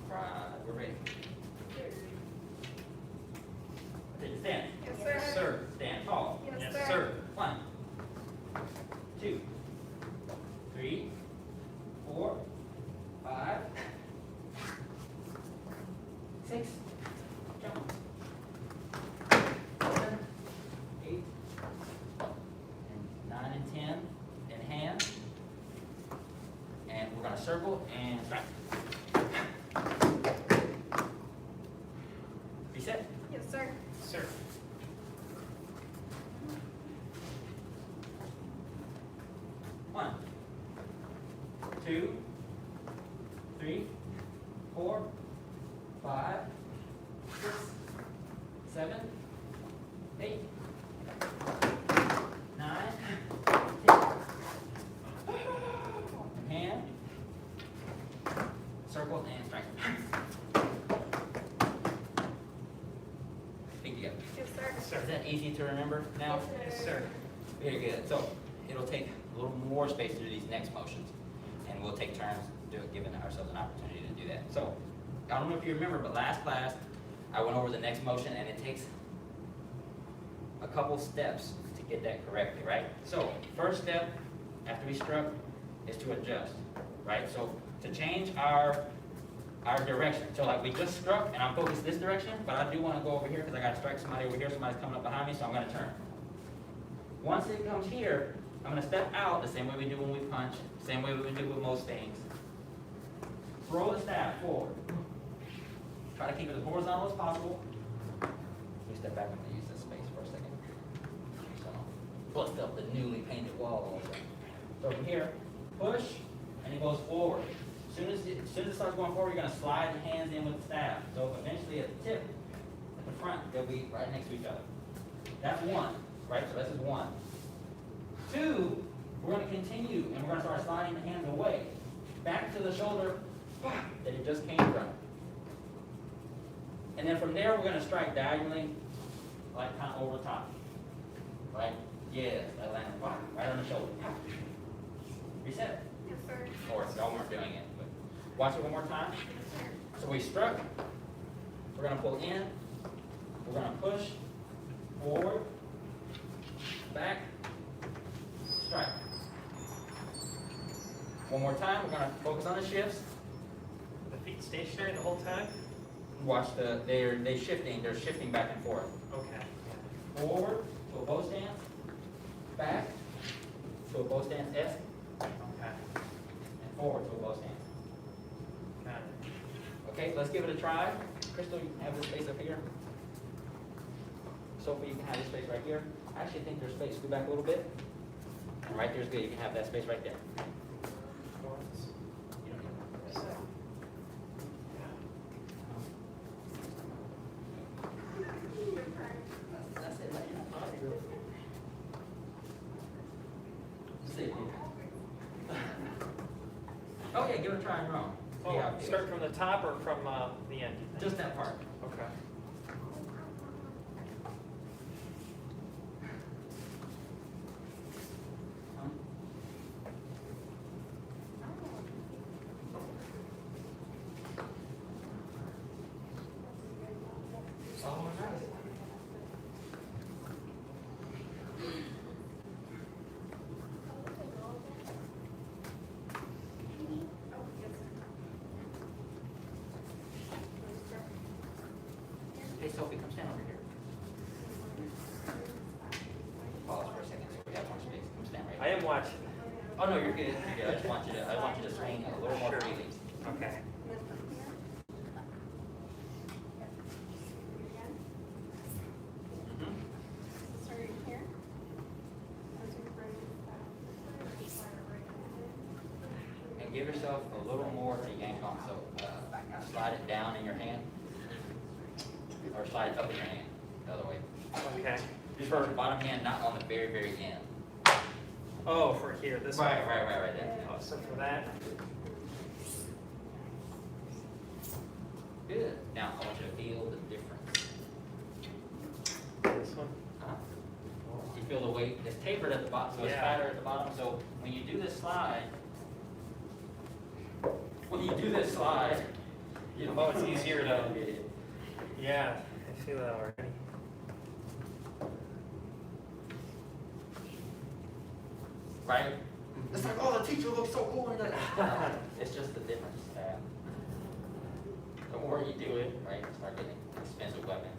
Right, we're ready. Okay, stand. Yes, sir. Stand tall. Yes, sir. 1, 2, 3, 4, 5, 6, jump. 7, 8, and 9 and 10 in hand. And we're gonna circle and strike. Reset. Yes, sir. Sir. One, 2, 3, 4, 5, 6, 7, 8, 9, 10. Hand, circle, and strike. Think together. Yes, sir. Is that easy to remember now? Yes, sir. Very good. So it'll take a little more space to do these next motions, and we'll take turns giving ourselves an opportunity to do that. So I don't know if you remember, but last class I went over the next motion, and it takes a couple steps to get that correctly, right? So first step after we struck is to adjust, right? So to change our direction. So like we just struck, and I'm focused this direction, but I do want to go over here because I got to strike somebody over here. Somebody's coming up behind me, so I'm going to turn. Once it comes here, I'm going to step out the same way we do when we punch, same way we do with most things. Throw the staff forward. Try to keep it as horizontal as possible. We step back. I'm going to use this space for a second. So, bust up the newly painted walls. So from here, push, and it goes forward. As soon as it starts going forward, you're going to slide your hands in with the staff. So eventually at the tip, at the front, they'll be right next to each other. That's 1, right? So this is 1. 2, we're going to continue, and we're going to start sliding the hands away. Back to the shoulder that it just came from. And then from there, we're going to strike diagonally, like kind of over the top. Right? Yes, that landed right on the shoulder. Reset. Yes, sir. Or y'all weren't doing it, but watch it one more time. So we struck, we're going to pull in, we're going to push, forward, back, strike. One more time, we're going to focus on the shifts. The feet stationary the whole time? Watch they're shifting back and forth. Okay. Forward to a bow stance, back to a bow stance S, Okay. and forward to a bow stance. Got it. Okay, let's give it a try. Crystal, you can have this space up here. Sophie, you can have this space right here. I actually think there's space. Go back a little bit. And right there's good. You can have that space right there. You don't need to- That's it. See. Oh yeah, give it a try on your own. See how it feels. Start from the top or from the end? Just that part. Okay. Oh, nice. Hey, Sophie, come stand over here. Pause for a second so we have more space. Come stand right I here. am watching. Oh, no, you're good. You're good. I want you to swing a little more freely. Okay. Mhm. Start here. And give yourself a little more to yank on. So slide it down in your hand, or slide it up in your hand, the other way. Okay. Just for the bottom hand, not on the very, very end. Oh, for here, this Right way. there. Oh, so for that. Good. Now I want you to feel the difference. This one. Huh? You feel the weight? It's tapered at the bottom, so it's Yeah. fatter at the bottom. So when you do this slide, you know, Oh, it's easier to- get it. Yeah, I feel that already. Right? It's like, oh, the teacher looks so cool. And it's just the difference. The more you do it, right, you start getting expensive weapons.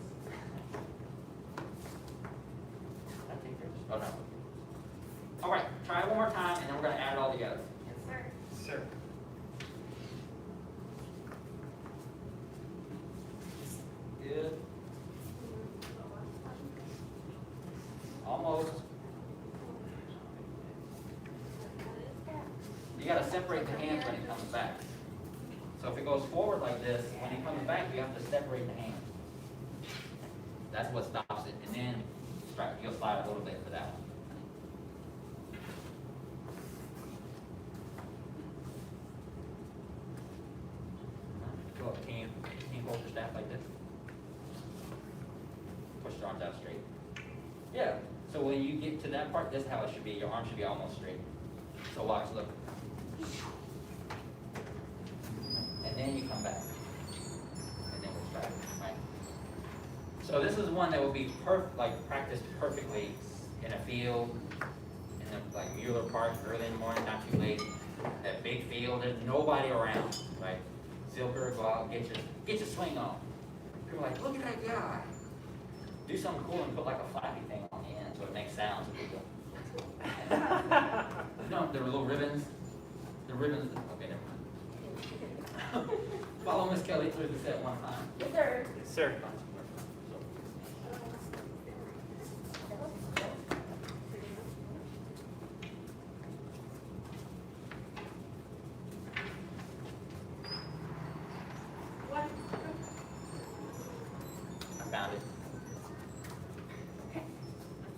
I think there's, oh no. All right, try it one more time, and then we're going to add it all together. Yes, sir. Sir. Good. Almost. You got to separate the hands when it comes back. So if it goes forward like this, when it comes back, you have to separate the hands. That's what stops it. And then you'll slide a little bit for that one. Go up, can you hold your staff like this? Push your arms out straight. Yeah. So when you get to that part, this is how it should be. Your arm should be almost straight. So watch, look. And then you come back. And then we'll try it, right? So this is one that will be practiced perfectly in a field, in a, like Mueller Park, early in the morning, not too late. That big field, there's nobody around, right? Silker, go out, get your swing on. People are like, look at that guy. Do something cool and put like a flappy thing on the end so it makes sounds. No, the little ribbons. The ribbons. Okay, never mind. Follow Miss Kelly through the set one time. Yes, sir. Yes, sir. I found it.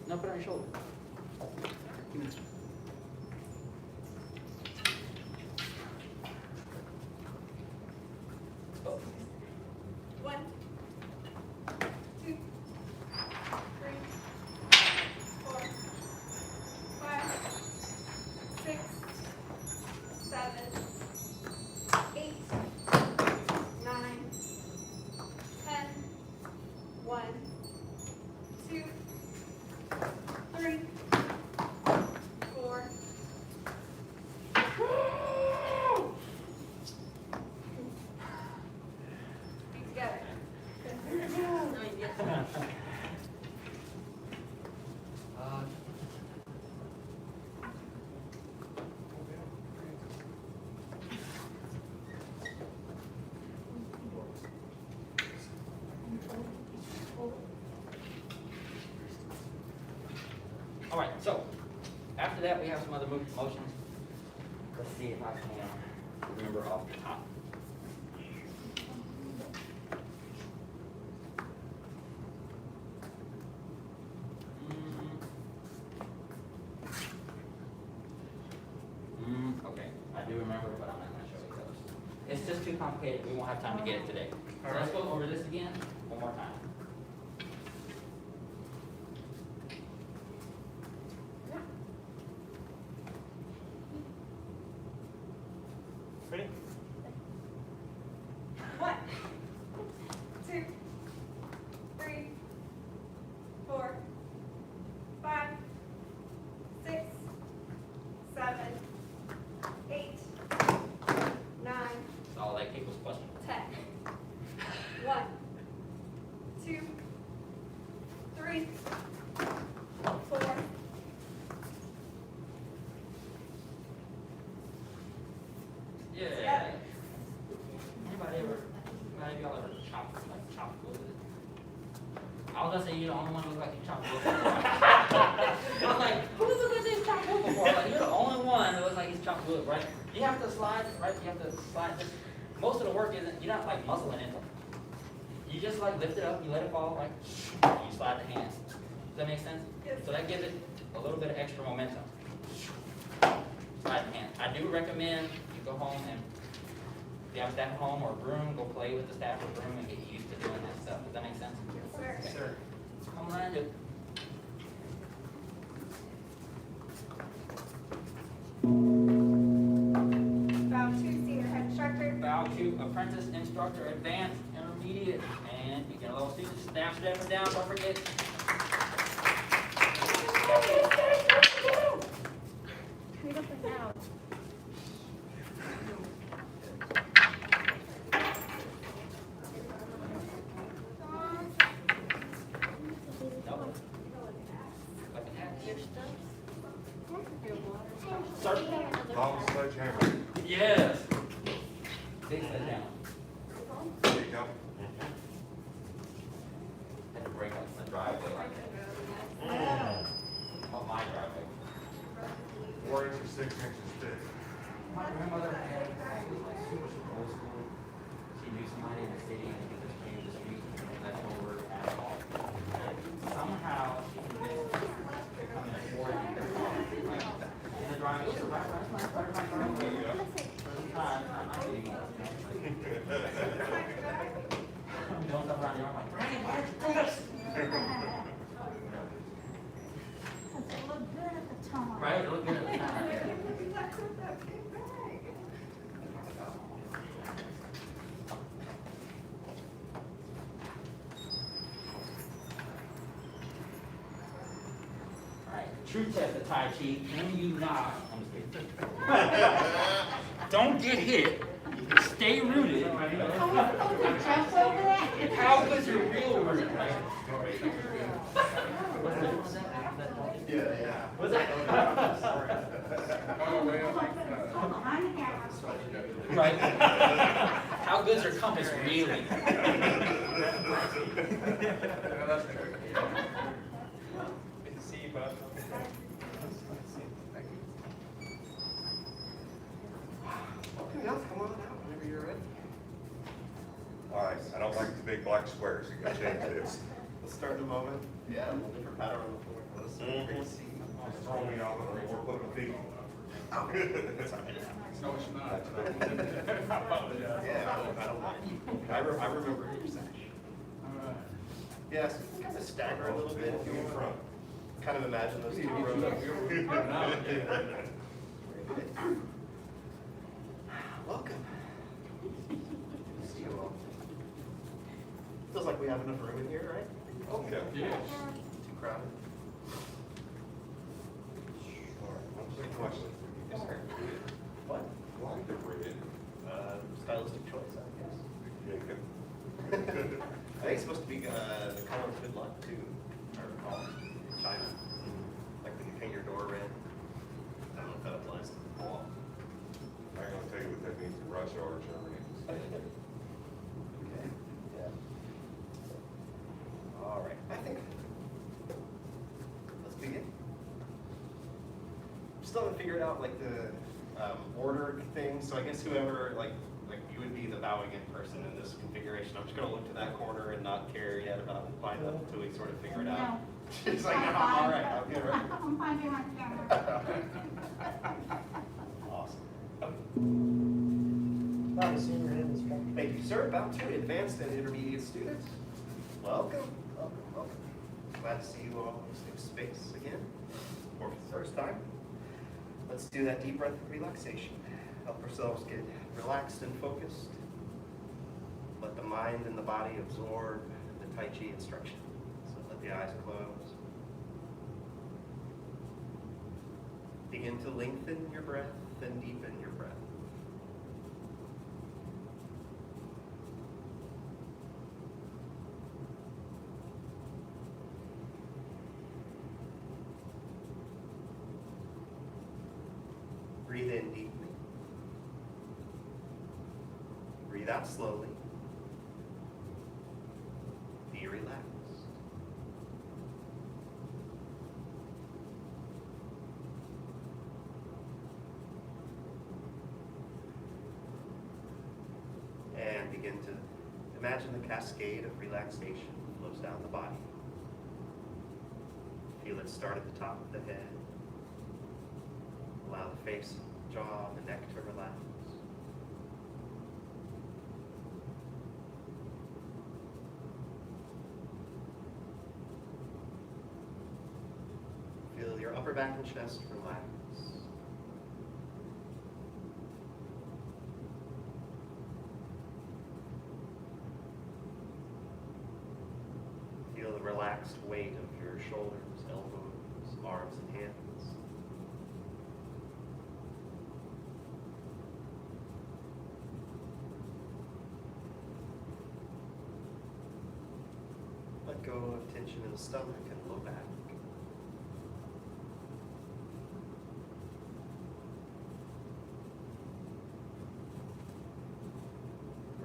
No, put it on your shoulder. Give me this one. Oh. 1, 2, 3, 4, 5, 6, 7, 8, 9, 10, 1, 2, 3, All right, so after that, we have some other motions. Let's see if I can remember off the top. Okay, I do remember, but I'm not gonna show you those. It's just too complicated, we won't have time to get it today. So let's go over this again, one more time. Ready? 1, 2, 3, 4, 5, 6, 7, 8, 9, It's all like people's questions. 10. 1, 2, 3, 4. Yeah. Anybody of y'all ever chopped wood? I was gonna say you're the only one who looks like you chopped wood before. I was like, who looks like they chopped wood before? Like, you're the only one who looks like he's chopped wood, right? You have to slide, right? You have to slide this. Most of the work isn't, you're not like muscling it. You just like lift it up, you let it fall, right? You slide the hands. Does that make sense? Yes. So that gives it a little bit of extra momentum. Slide the hand. I do recommend you go home and if you have a staff at home or a broom, go play with the staff or broom and get used to doing that stuff. Does that make sense? Yes, sir. Sir. Come on, do. Bow to senior head instructor. Bow to apprentice instructor, advanced, intermediate, and beginner level students. Staff stepping down, don't forget. Hurry up and down. Nope. Like an axe. Sir. Long sledgehammer. Yes. Big sit down. There you go. Had to break up the driveway like that. Oh, my driveway. 4 inches, 6 inches thick. My grandmother had, she was like super old school. She knew somebody in the city and she just came to the street and left over asphalt. Somehow she convinced me to come in a 4 inch in the driveway. It was right my driveway. First time, I'm not kidding you. I'm doing stuff around here, I'm like, Brandy, why did you do this? It looked good at the time. Right, it looked good at the time. Alright, true test of Tai Chi, can you not? I'm just kidding. Don't get hit. Stay rooted. How good's your real root? Yeah. Was that? Right. How good's your compass really? See you, bud. Okay, now come on out whenever you're ready. All right, I don't like the big black squares. You gotta change this. Let's start in a moment. Yeah, a little different pattern on the floor. Let's see. Just throw me off the floor, put my feet on. No, it's not. Yeah, I don't mind. I remember your sash. Yeah, so you kind of stagger a little bit. In front. Kind of imagine those two rows. Very good. Welcome. Good to see you all. Feels like we have enough room in here, right? Okay. Too crowded. All right, one quick question. Yes, sir. What? Why the red? Stylistic choice, I guess. Jacob. I think it's supposed to be the color of good luck too, I recall, in China. Like when you paint your door red. I don't know if that applies to the wall. I'm not gonna tell you what that means in Russia or Germany. Okay. Yeah. All right. I think. Let's begin. figured out like the order thing. So I guess whoever, like you would be the bowing in person in this configuration. I'm just gonna look to that corner and not care yet about mine until we sort of figure it out. She's like, no, I'm all right, I'm good, right? I'm fine behind the camera. Awesome. Bow, senior and instructor. Thank you, sir. About to advanced and intermediate students. Welcome, welcome, welcome. Glad to see you all in this new space again, or for the first time. Let's do that deep breath of relaxation. Help ourselves get relaxed and focused. Let the mind and the body absorb the Tai Chi instruction. So let the eyes close. Begin to lengthen your breath and deepen your breath. Breathe in deeply. Breathe out slowly. Be relaxed. And begin to imagine the cascade of relaxation flows down the body. Feel it start at the top of the head. Allow the face, jaw, the neck to relax. Feel your upper back and chest relax. Feel the relaxed weight of your shoulders, elbows, arms, and hands. Let go of tension in the stomach and low back.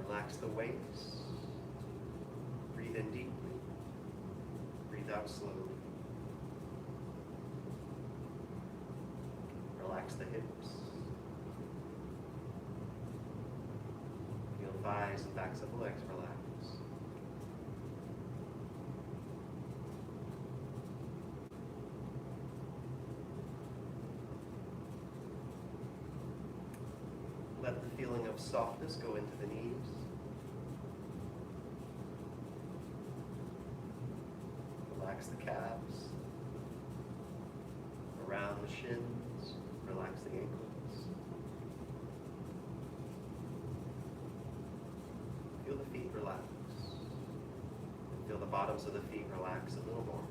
Relax the waist. Breathe in deeply. Breathe out slowly. Relax the hips. Feel thighs and backs of the legs relax. Let the feeling of softness go into the knees. Relax the calves. Around the shins. Relax the ankles. Feel the feet relax. Feel the bottoms of the feet relax a little more.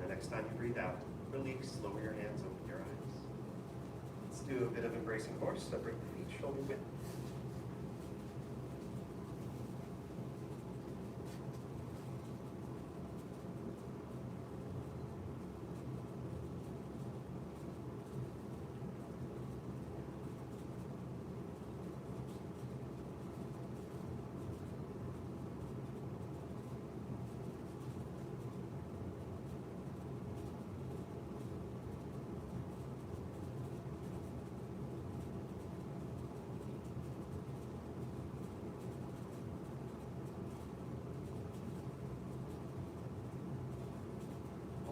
Next time you breathe out, release, lower your hands, open your eyes. Let's do a bit of embracing horse. So bring the feet shoulder width.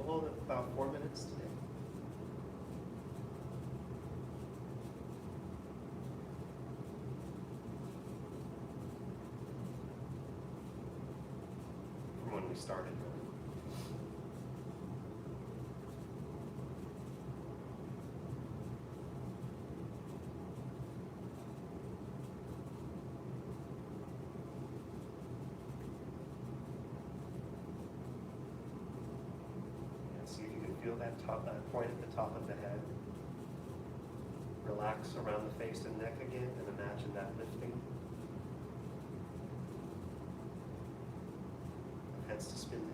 Hold it about 4 minutes today. From when we started, really. See if you can feel that point at the top of the head. Relax around the face and neck again and imagine that lifting. Head suspended.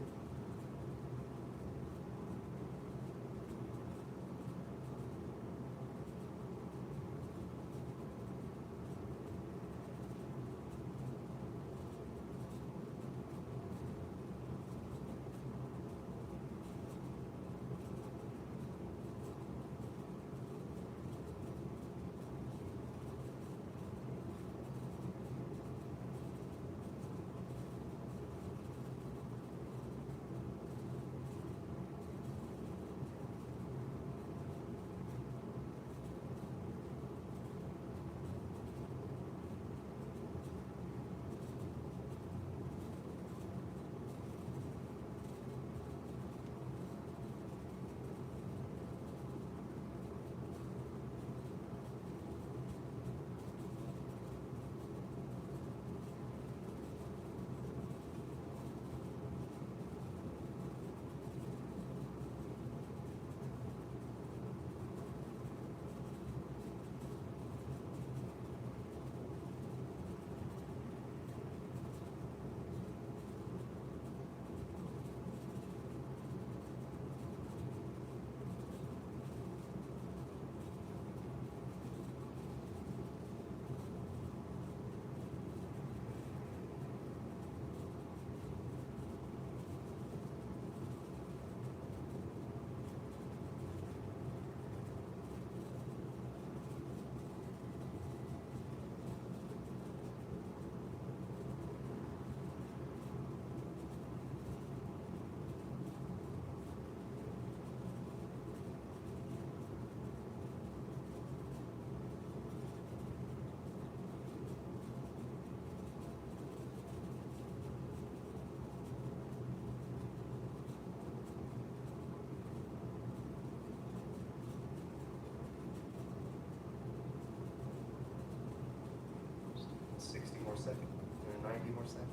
90 more seconds.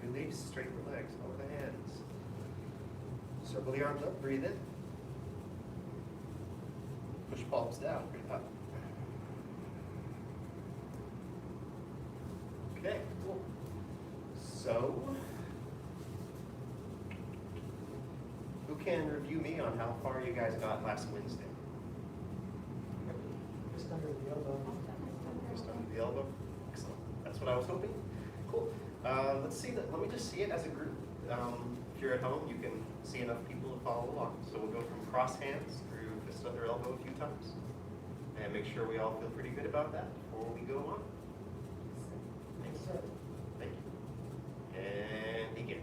And release, straighten the legs, over the hands. Circle the arms up, breathe in. Push palms down, breathe up. Okay, cool. So, who can review me on how far you guys got last Wednesday? Just under the elbow. Just under the elbow. Excellent. That's what I was hoping. Cool. Let's see that. Let me just see it as a group. If you're at home, you can see enough people to follow along. So we'll go from cross hands through fist under elbow a few times, and make sure we all feel pretty good about that before we go on. Thanks, sir. Thank you. And begin.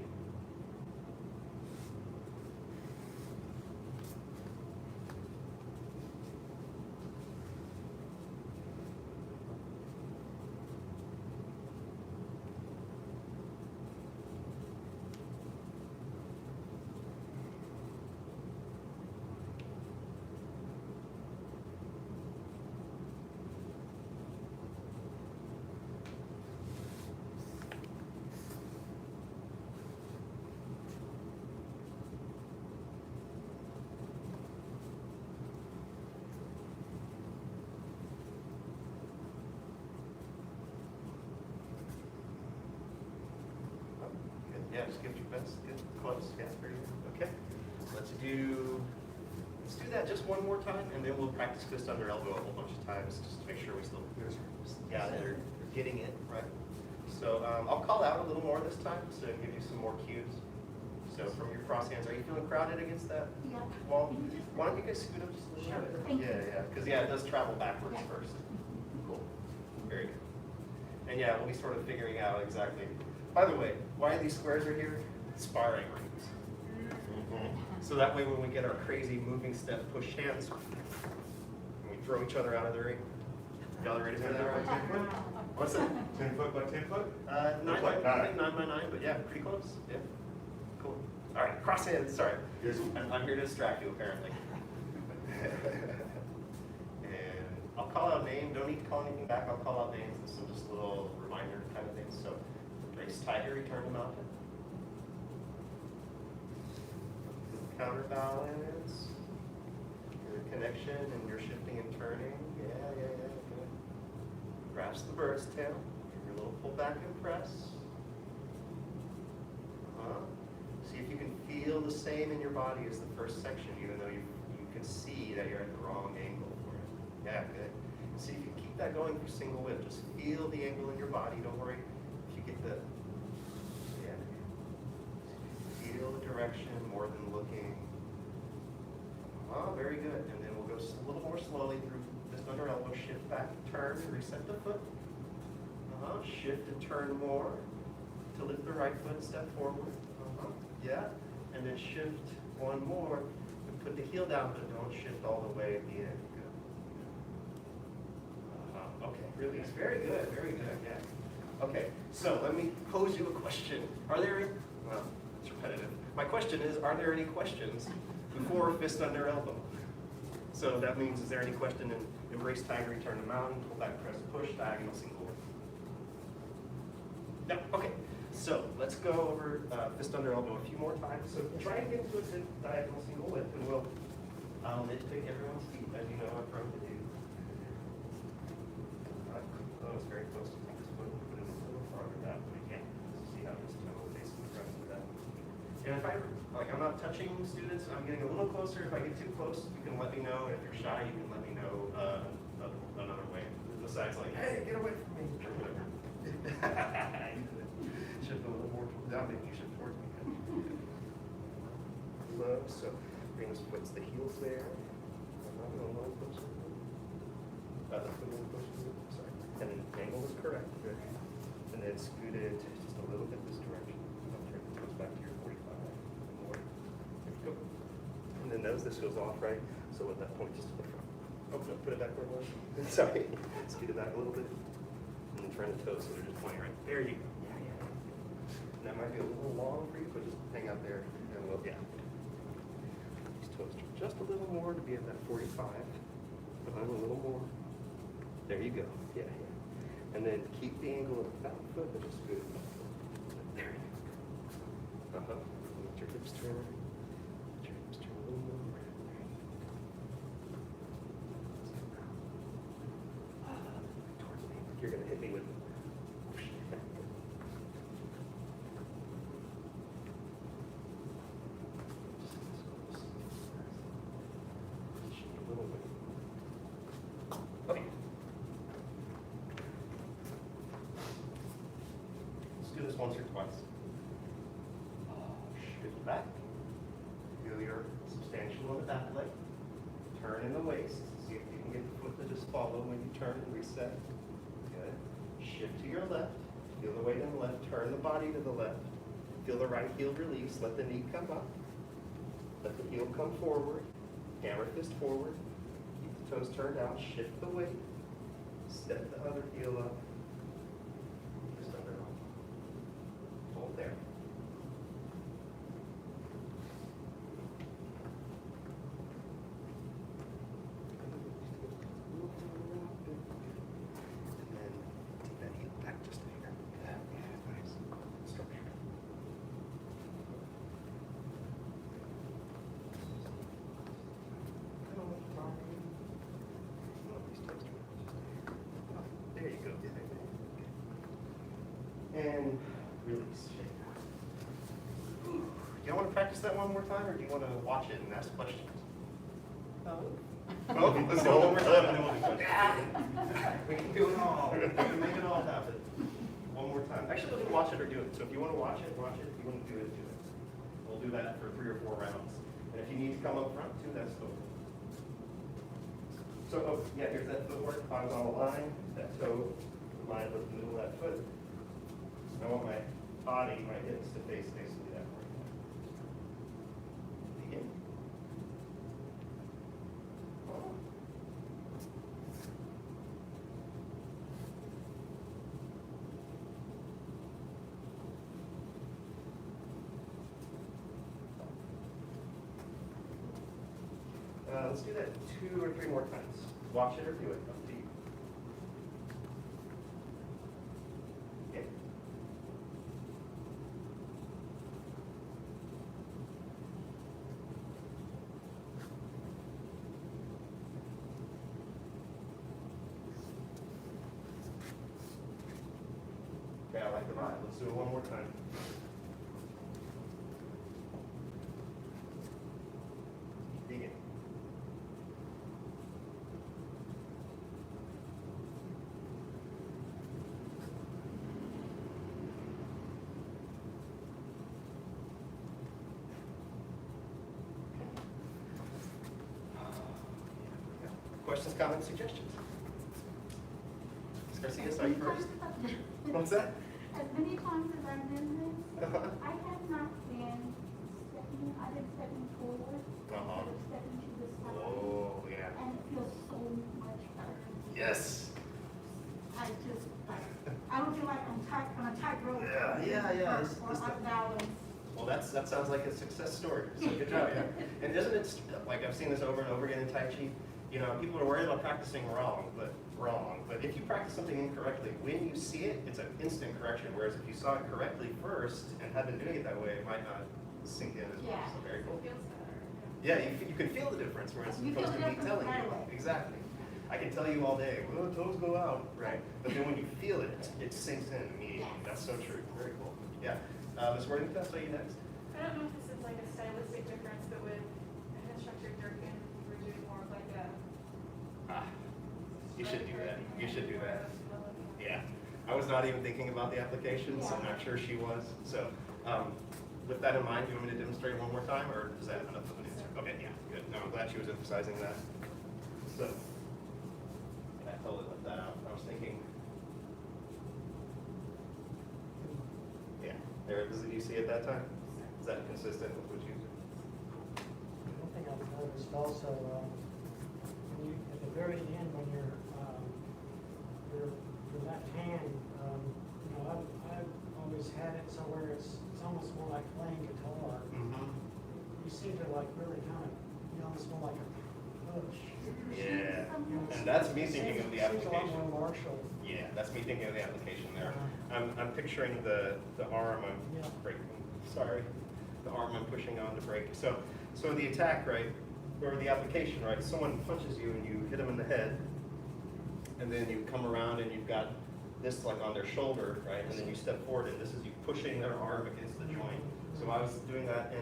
Good. Yeah, just give it your best. Good. Close. Yeah, very good. Okay. Let's do that just one more time, and then we'll practice fist under elbow a whole bunch of times, just to make sure we still, they're getting it right. So I'll call out a little more this time, so give you some more cues. So from your cross hands, are you feeling crowded against that wall? Why don't you guys scoot up just a little bit? Yeah, because it does travel backwards first. Cool. Very good. And yeah, we'll be sort of figuring out exactly. By the way, why these squares are here? Sparring rings. So that way when we get our crazy moving step push hands, and we throw each other out of the ring. Y'all ready for that? Right? What's that? 10 foot by 10 foot? 9 like by, I nine. think 9 by 9, but yeah, pretty close. Yeah. Cool. All right, cross hands, sorry. Yes. I'm here to distract you apparently. And I'll call out names, don't need to call anything back, I'll call out names. This is just a little reminder kind of thing. So, race tiger, return to mountain. Counterbalance. Your connection and your shifting and turning. Yeah, good. Grasp the bird's tail. Give your little pull back and press. See if you can feel the same in your body as the first section, even though you can see that you're at the wrong angle for it. Yeah, good. See if you keep that going for single whip. Just feel the angle in your body. Don't worry if you get the, feel the direction more than looking. Very good. And then we'll go a little more slowly through fist under elbow, shift back, turn, reset the foot. Shift and turn more to lift the right foot, step forward. Yeah. And then shift one more and put the heel down, but don't shift all the way at the end. Good. Okay, release. Very good, yeah. Okay, so let me pose you a question. Are there any, well, it's repetitive. My question is, are there any questions before fist under elbow? So that means, is there any question in embrace tiger, return to mountain, pull back, press, push, diagonal, single whip? No, okay. So let's go over fist under elbow a few more times. So try and get into a diagonal single whip, and we'll I'll nitpick everyone's feet, as you know I'm prone to do. Oh, it's very close to this foot, put it a little farther that way again. See how this toe facing the front of that. And if I'm not touching students, I'm getting a little closer. If I get too close, you can let me know. If you're shy, you can let me know another way. Besides like, hey, get away from me, or whatever. Shift a little more down, maybe you shift towards me. Low, so bring this foot to the heels there. I'm not going a little closer. The foot a little closer. Sorry. And then angle is correct. Good. And then scoot it just a little bit this direction. I'll turn the toes back to your 45. More. There you go. And then notice this goes off, right? So with that point just to the front. Oh, no, put it back where it was. Sorry. Scoot it back a little bit. And then turn the toes so they're just pointing right. There you go. Yeah. And that might be a little long for you, but just hang out there. And we'll, yeah. These toes turn just a little more to be at that 45. Behind a little more. There you go. Yeah. And then keep the angle of that foot, but just scoot it back. There you go. Let your hips turn. Let your hips turn a little more. Towards me. You're going to hit me with okay. Let's do this once or twice. Shift back. Feel your substantial on the back leg. Turn in the waist. See if you can get the foot to just follow when you turn and reset. Good. Shift to your left. Feel the weight on the left. Turn the body to the left. Feel the right heel release. Let the knee come up. Let the heel come forward. Hammer fist forward. Keep the toes turned out. Shift the weight. Step the other heel up. Just under it. Hold there. And then take that heel back just a hair. Yeah, nice. Structure. There you go. And release. Do you want to practice that one more time, or do you want to watch it and ask questions? Oh, let's go one more time and then we'll do questions. We can do it all. We can make it all happen. One more time. Actually, we'll watch it or do it. So if you want to watch it, watch it. If you want to do it, do it. We'll do that for 3 or 4 rounds. And if you need to come up front too, that's cool. So, oh, yeah, here's that footwork. Arms on the line. That toe lined with the middle of that foot. I want my body, my hips to face basically that way. Begin. Let's do that 2 or 3 more times. Watch it or do it. Up to you. Okay. Okay, I like the vibe. Let's do it one more time. Begin. Questions, comments, suggestions? Ms. Garcia, sorry first. What's that? As many times as I've been this, I have not been stepping, I've been stepping forward instead of stepping to the side. Oh, yeah. And it feels so much better. Yes. I just, I don't feel like I'm tight, on a tightrope. Yeah. Or I'm balanced. Well, that sounds like a success story. So good job, yeah. And isn't it, like I've seen this over and over again in Tai Chi, you know, people are worried about practicing wrong. But if you practice something incorrectly, when you see it, it's an instant correction. Whereas if you saw it correctly first and had been doing it that way, it might not sink in as much. Yeah. So very cool. It feels better. Yeah, you can feel the difference where it's You feel supposed the to be difference telling right you. away. Exactly. I can tell you all day, well, toes go out, right? But then when you feel it, it sinks in immediately. That's so true. Very cool. Yeah. Ms. Worthington, I'll tell you next. I don't know if this is like a stylistic difference, but with an instructor Durkin, we're doing more of like a. You should do that. You should do that. Yeah. I was not even thinking about the application, so I'm not sure she was. So with that in mind, do you want me to demonstrate one more time, or is that enough of an answer? Okay, yeah, good. No, I'm glad she was emphasizing that. So I totally left that out. I was thinking, yeah, there, did you see it that time? Is that consistent with what you? One thing I've noticed also, when you, at the very end, when your left hand, you know, I've always had it so where it's almost more like playing guitar. Mm-hmm. You seem to like really kind of, you know, almost more like a push. Yeah, You know, and that's me thinking of the Seems a lot application. more martial. Yeah, that's me thinking of the application there. Uh-huh. I'm picturing the arm I'm Yeah. breaking, sorry, the arm I'm pushing on to break. So the attack, right, or the application, right, someone punches you and you hit them in the head, and then you come around and you've got this like on their shoulder, right, and then you step forward and this is you pushing their arm against the joint. So I was doing that,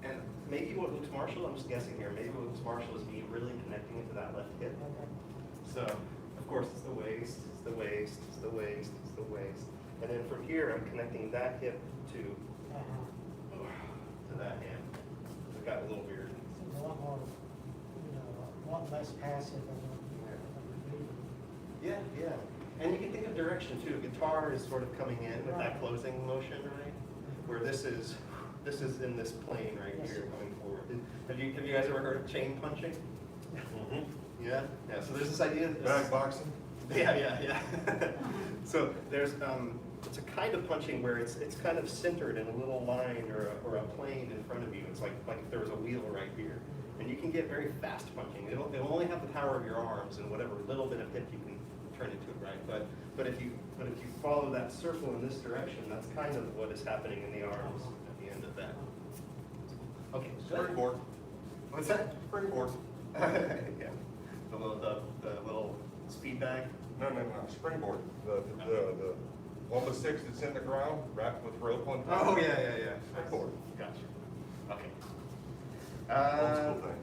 and maybe what looks martial, I'm just guessing here, maybe what looks martial is me really connecting it to that left hip. Okay. So, of course, it's the waist, it's the waist, it's the waist, it's the waist. And then from here, I'm connecting that hip to that hand. It got a little weird. Seems a lot more, you know, a lot less passive than what you Yeah, yeah. And you can think of direction too. Guitar is sort of coming in with that closing motion, right? Where this is in this plane right here coming forward. Have you guys ever heard of chain punching? Mm-hmm. Yeah? Yeah, so there's this idea that Bag boxing? Yeah. So there's, it's a kind of punching where it's kind of centered in a little line or a plane in front of you. It's like if there was a wheel right here. And you can get very fast punching. It'll only have the power of your arms and whatever little bit of hip you can turn into it, right? But if you follow that circle in this direction, that's kind of what is happening in the arms at the end of that. Okay, Springboard. What's that? Springboard. Yeah. The little speed bag. No, springboard. The one with six that's in the ground, wrapped with rope on top. Oh, yeah. Springboard. Gotcha. Okay. Old school thing.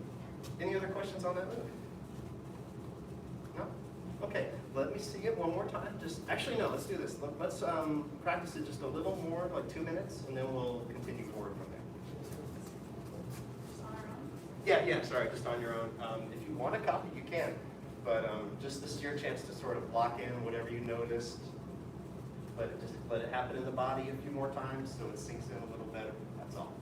Any other questions on that move? No? Okay, let me see it one more time. Actually, no, let's do this. Let's practice it just a little more, like 2 minutes, and then we'll continue forward from there. Just on our own. Yeah, sorry, just on your own. If you want a copy, you can. But just this is your chance to sort of lock in whatever you noticed. Let it happen in the body a few more times so it sinks in a little better. That's all.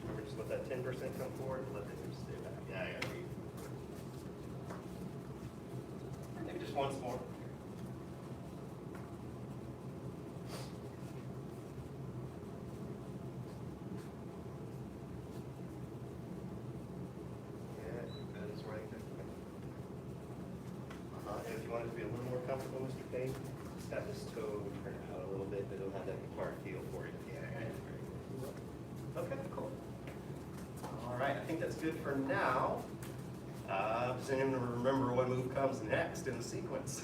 Remember, just let that 10% come forward and let the hips stay back. Yeah, I agree. Maybe just once more. Yeah, that is right. And if you want it to be a little more comfortable, Mr. Payne, just have this toe turn out a little bit, but it'll have that guitar feel for you. Yeah, very cool. Okay, cool. All right, I think that's good for now. Does anyone remember what move comes next in the sequence?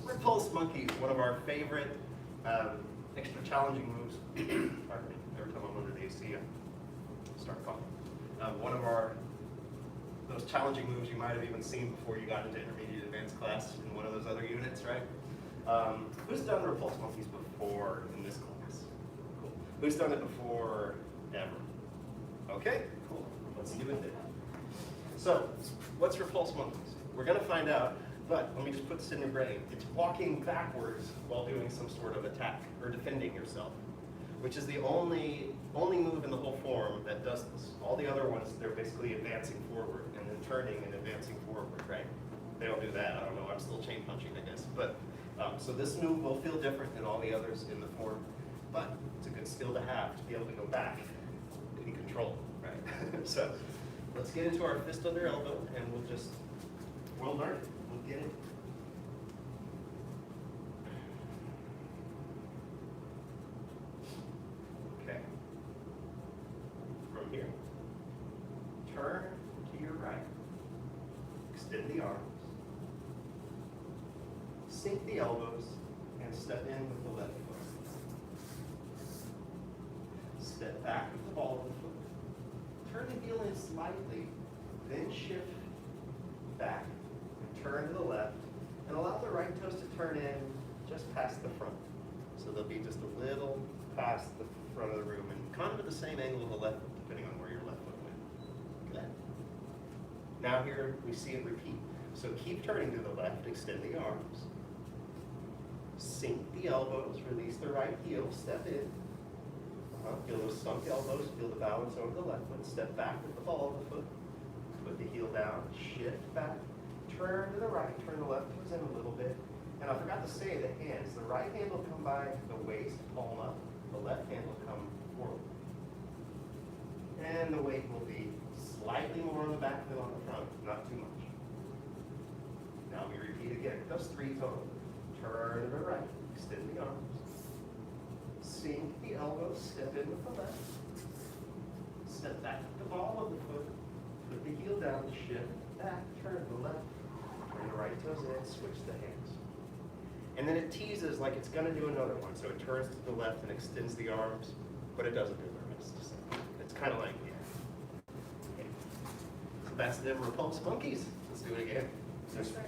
Repulse monkey, one of our favorite extra challenging moves. Pardon me, every time I'm under the AC, I start coughing. One of those challenging moves you might have even seen before you got into intermediate advanced class in one of those other units, right? Who's done repulse monkeys before in this class? Cool. Who's done it before ever? Okay, cool. Let's do it then. So, what's repulse monkeys? We're going to find out. But let me just put this in your brain. It's walking backwards while doing some sort of attack or defending yourself, which is the only move in the whole form that does this. All the other ones, they're basically advancing forward and then turning and advancing forward, right? They don't do that. I don't know. I'm still chain punching, I guess. But so this move will feel different than all the others in the form, but it's a good skill to have to be able to go back in control, right? So let's get into our fist under elbow, and we'll learn it. We'll get it. Okay. From here, turn to your right. Extend the arms. Sink the elbows and step in with the left foot. Step back with the ball of the foot. Turn the heel in slightly, then shift back and turn to the left, and allow the right toes to turn in just past the front. So they'll be just a little past the front of the room and kind of at the same angle of the left, depending on where your left foot went. Good. Now here we see it repeat. So keep turning to the left, extend the arms. Sink the elbows, release the right heel, step in. Feel those sunk elbows, feel the balance over the left foot, step back with the ball of the foot, put the heel down, shift back, turn to the right, turn the left toes in a little bit. And I forgot to say the hands. The right hand will come by the waist, palm up, the left hand will come forward. And the weight will be slightly more on the back than on the front, not too much. Now we repeat again, those 3 tones. Turn to the right, extend the arms. Sink the elbows, step in with the left. Step back with the ball of the foot. Put the heel down, shift back, turn to the left. Turn the right toes in, switch the hands. And then it teases like it's going to do another one. So it turns to the left and extends the arms, but it doesn't do the rest. So it's kind of like, yeah. Okay. So that's them repulse monkeys. Let's do it again. Yes, sir.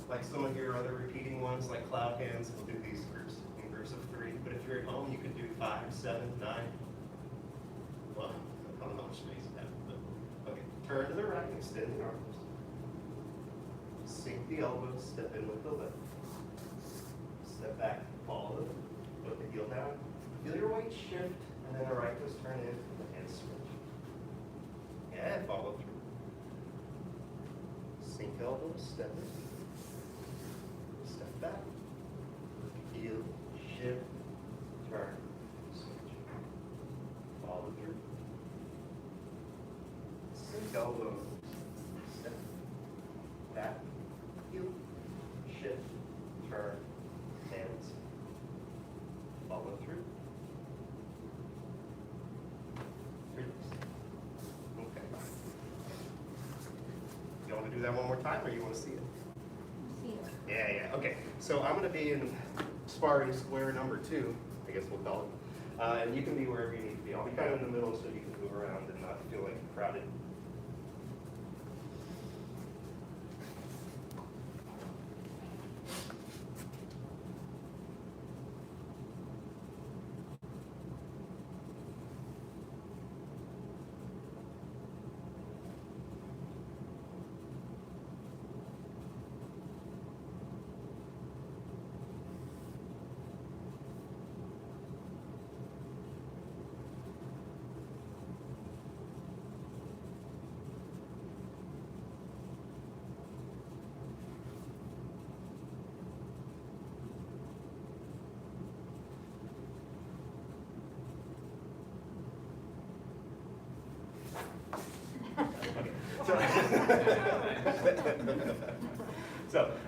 Like some of your other repeating ones, like cloud hands, we'll do these in groups of 3. But if you're at home, you can do 5, 7, 9. Well, I don't know how much space you have, but okay. Turn to the right, extend the arms. Sink the elbows, step in with the left. Step back, follow it, put the heel down. Feel your weight shift, and then the right toes turn in, and switch. And follow through. Sink elbows, step in. Step back. Heel, shift, turn, switch. Follow through. Sink elbows, step back, heel, shift, turn, hands. Follow through. Release. Okay. You want to do that one more time, or you want to see it? See it. Yeah. Okay. So I'm going to be in sparring square number 2, I guess we'll call it. And you can be wherever you need to be. I'll be kind of in the middle so you can move around and not feel like crowded.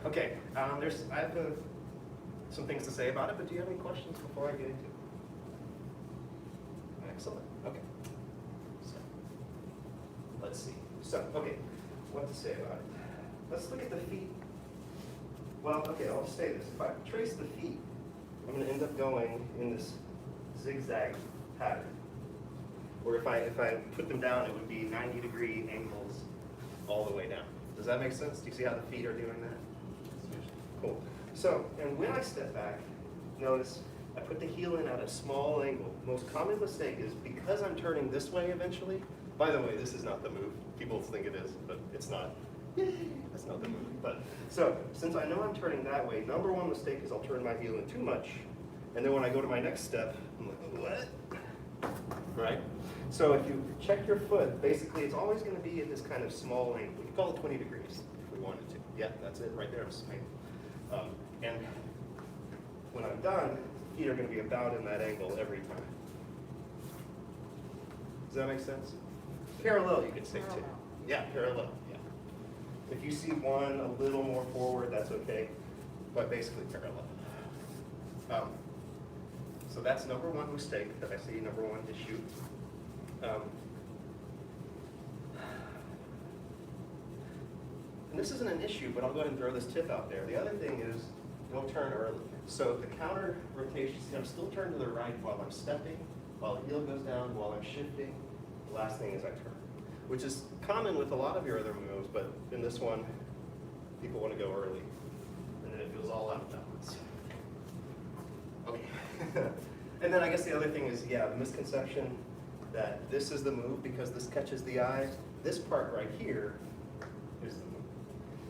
Okay, I have some things to say about it, but do you have any questions before I get into it? Excellent, okay. So, let's see. So, okay, what to say about it? Let's look at the feet. Well, okay, I'll just say this. If I trace the feet, I'm going to end up going in this zigzag pattern. Or if I put them down, it would be 90-degree angles all the way down. Does that make sense? Do you see how the feet are doing that? Cool. So, and when I step back, notice I put the heel in at a small angle. The most common mistake is because I'm turning this way eventually, by the way, this is not the move. People think it is, but it's not. That's not the movie. But so since I know I'm turning that way, number one mistake is I'll turn my heel in too much, and then when I go to my next step, I'm like, what? Right? So if you check your foot, basically it's always going to be at this kind of small angle. We can call it 20 degrees if we wanted to. Yeah, that's it right there. I'm swinging. And when I'm done, feet are going to be about in that angle every time. Does that make sense? Parallel you could say too. Yeah, parallel. Yeah. If you see one a little more forward, that's okay, but basically parallel. So that's number one mistake that I see, number one issue. And this isn't an issue, but I'll go ahead and throw this tip out there. The other thing is, don't turn early. So the counter rotation, see, I'm still turned to the right while I'm stepping, while the heel goes down, while I'm shifting. The last thing is I turn, which is common with a lot of your other moves, but in this one, people want to go early, and then it feels all out of balance. Okay. And then I guess the other thing is, yeah, the misconception that this is the move because this catches the eye. This part right here is the move.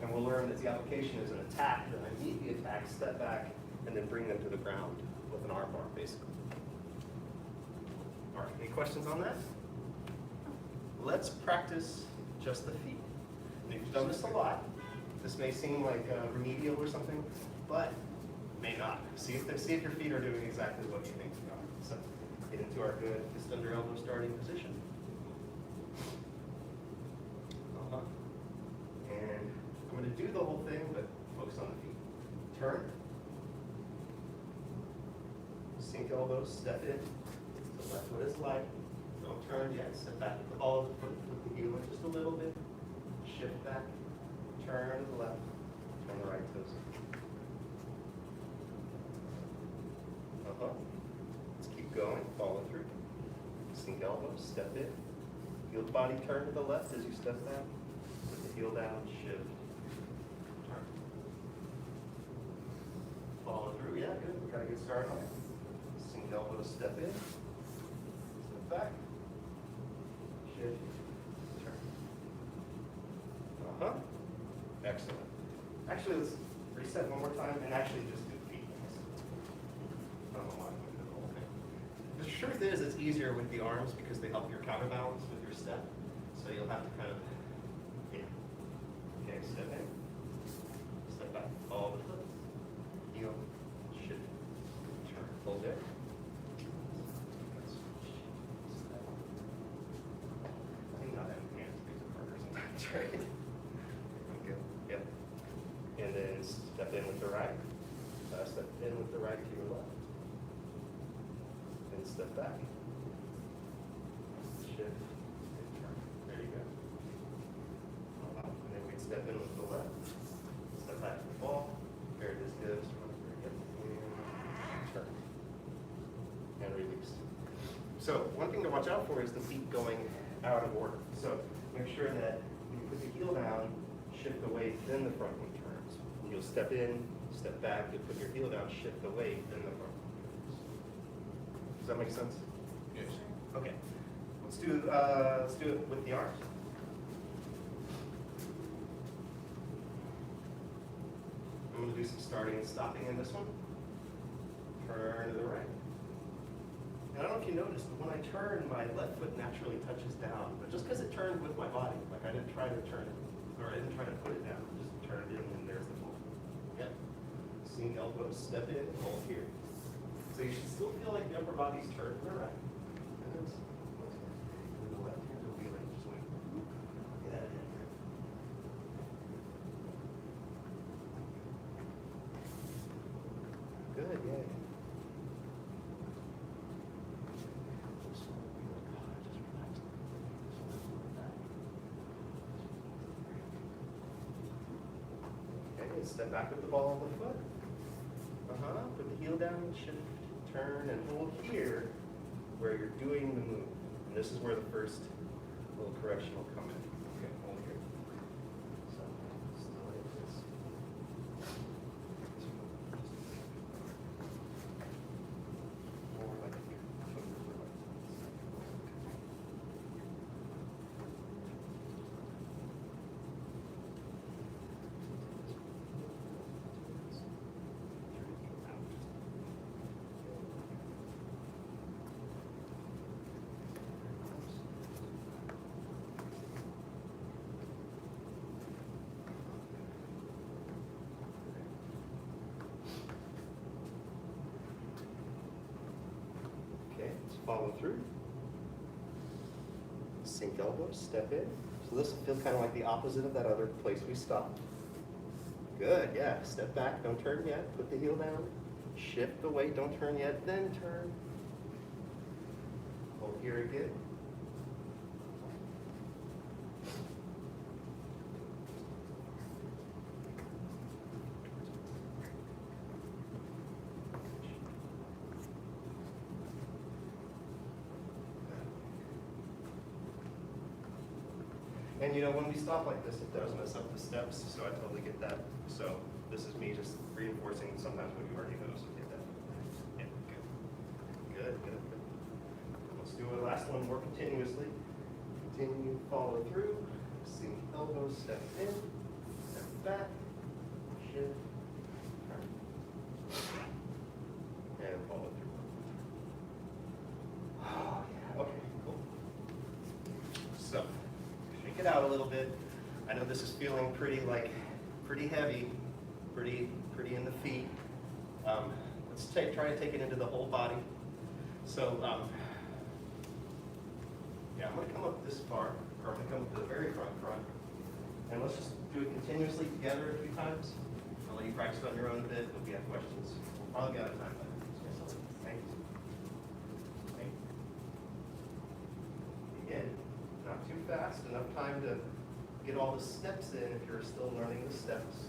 And we'll learn that the application is an attack, then I meet the attack, step back, and then bring them to the ground with an arm bar, basically. All right, any questions on that? Let's practice just the feet. And if you've done this a lot, this may seem like remedial or something, but may not. See if your feet are doing exactly what you think they are. So get into our good fist under elbow starting position. And I'm going to do the whole thing, but focus on the feet. Turn. Sink elbows, step in. So left foot is light. Don't turn yet. Step back with the ball of the foot, with the heel in just a little bit. Shift back. Turn to the left. Turn the right toes. Let's keep going. Follow through. Sink elbows. Step in. Heel the body. Turn to the left as you step back. Put the heel down. Shift. Turn. Follow through. Yeah, good. We're trying to get started on it. Sink elbows. Step in. Step back. Shift. Turn. Excellent. Actually, let's reset one more time and actually just do feet. I don't know why I'm doing the whole thing. The truth is, it's easier with the arms because they help your counterbalance with your step. So you'll have to kind of, yeah. Okay, step in. Step back. All the foot. Heel. Shift. Turn. Hold there. I think not having hands makes it harder sometimes, right? Okay. Yep. And then step in with the right. Step in with the right to your left. And step back. Shift. And turn. There you go. And then we step in with the left. Step back to the ball. There it is. Good. Yep. And turn. And release. So one thing to watch out for is the feet going out of order. So make sure that when you put the heel down, shift the weight, then the front one turns. And you'll step in, step back, you'll put your heel down, shift the weight, then the front one turns. Does that make sense? Yes. Okay. Let's do it with the arms. I'm going to do some starting and stopping in this one. Turn to the right. And I don't know if you noticed, but when I turn, my left foot naturally touches down. But just because it turned with my body, like I didn't try to turn it, or I didn't try to put it down, just turn it in and there's the ball. Yep. Sink elbows, step in, hold here. So you should still feel like the upper body's turned to the right. And then the left hand will be like just like, get that in here. Good, yeah. Step back with the ball of the foot. Put the heel down, shift, turn, and hold here where you're doing the move. And this is where the first little correction will come in. Okay, hold here. So, still like this. More like here. follow through. Sink elbows, step in. So this will feel kind of like the opposite of that other place we stopped. Good, yeah. Step back, don't turn yet. Put the heel down. Shift the weight, don't turn yet, then turn. Hold here again. And you know, when we stop like this, it does mess up the steps, so I totally get that. So this is me just reinforcing sometimes what you already know, so get that. Yeah, good. Good. Let's do a last one more continuously. Continue, follow through, sink elbows, step in, step back, shift, turn, and follow through. Oh, yeah, okay, cool. So, shake it out a little bit. I know this is feeling pretty heavy, pretty in the feet. Let's try to take it into the whole body. So, yeah, I'm going to come up this far, or I'm going to come up to the very front, and let's just do it continuously together a few times. I'll let you practice on your own a bit. If you have questions, we'll probably be out of time by then. Thank you. Again, not too fast, enough time to get all the steps in if you're still learning the steps.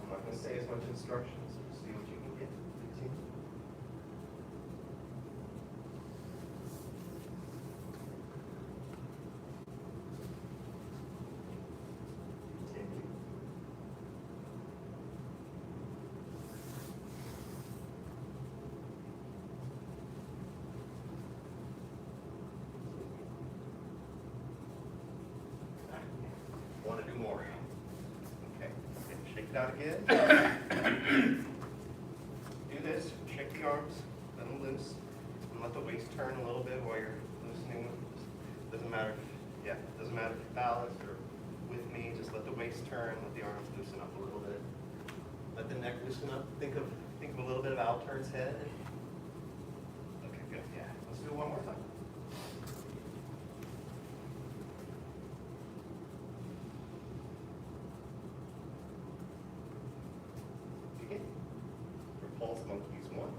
I'm not going to say as much instructions, just see what you can get. Continue. Continue. Want to do more? Okay. Shake it out again. Do this. Shake the arms. Let them loose. And let the waist turn a little bit while you're loosening them. Doesn't matter. Doesn't matter if you're balanced or with me. Just let the waist turn. Let the arms loosen up a little bit. Let the neck loosen up. Think of a little bit of Altern's head. Okay, good. Yeah. Let's do it one more time. Pulse monkeys 1.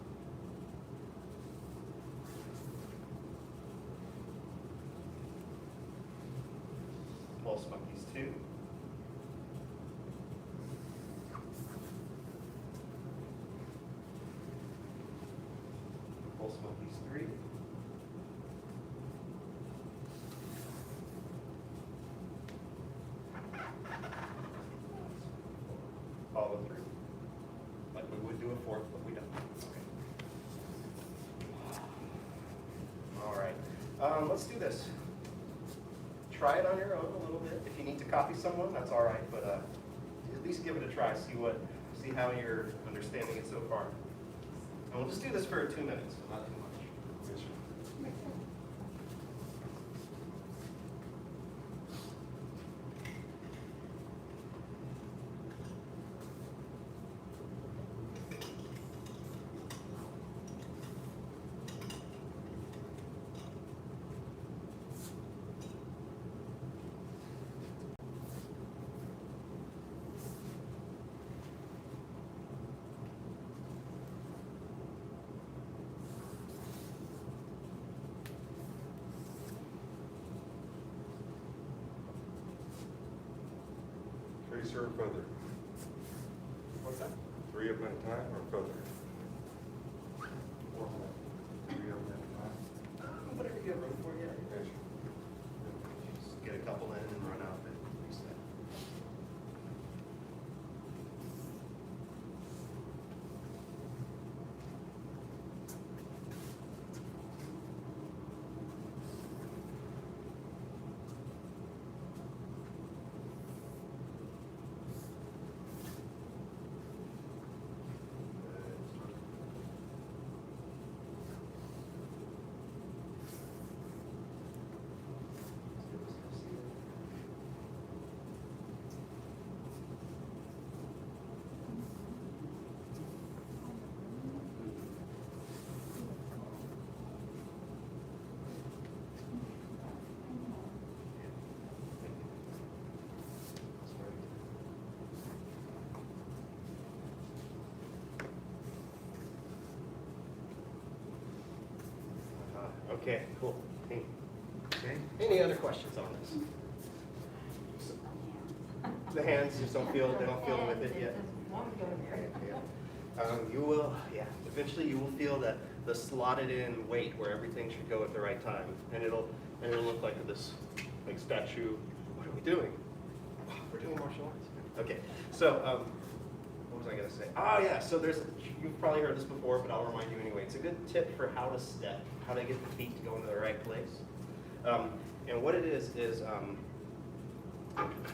Pulse monkeys 2. Pulse monkeys 3. Follow through. Like we would do a fourth, but we don't. Okay. All right. Let's do this. Try it on your own a little bit. If you need to copy someone, that's all right. But at least give it a try. See how you're understanding it so far. And we'll just do this for 2 minutes, so not too much. Tracer or feather? What's that? 3 of them at a time or feather? 3 of them at a time? Whatever you have room for, yeah. Just get a couple in and run out, then reset. Okay, cool. Hey. Okay. Any other questions on this? The hands just don't feel, they don't feel with it yet. You will, eventually you will feel that the slotted in weight where everything should go at the right time. And it'll look like this like statue. What are we doing? Oh, we're doing martial arts. Okay, so what was I gonna say? Oh yeah, so you've probably heard this before, but I'll remind you anyway. It's a good tip for how to step, how to get the feet to go into the right place. And what it is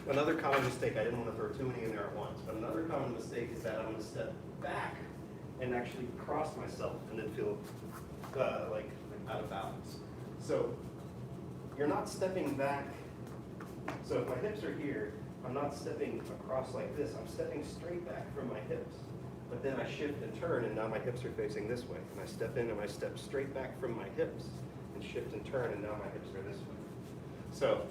another common mistake, I didn't want to throw too many in there at once, but another common mistake is that I'm going to step back and actually cross myself and then feel like out of balance. So you're not stepping back. So if my hips are here, I'm not stepping across like this. I'm stepping straight back from my hips. But then I shift and turn, and now my hips are facing this way. And I step in and I step straight back from my hips and shift and turn, and now my hips are this way. So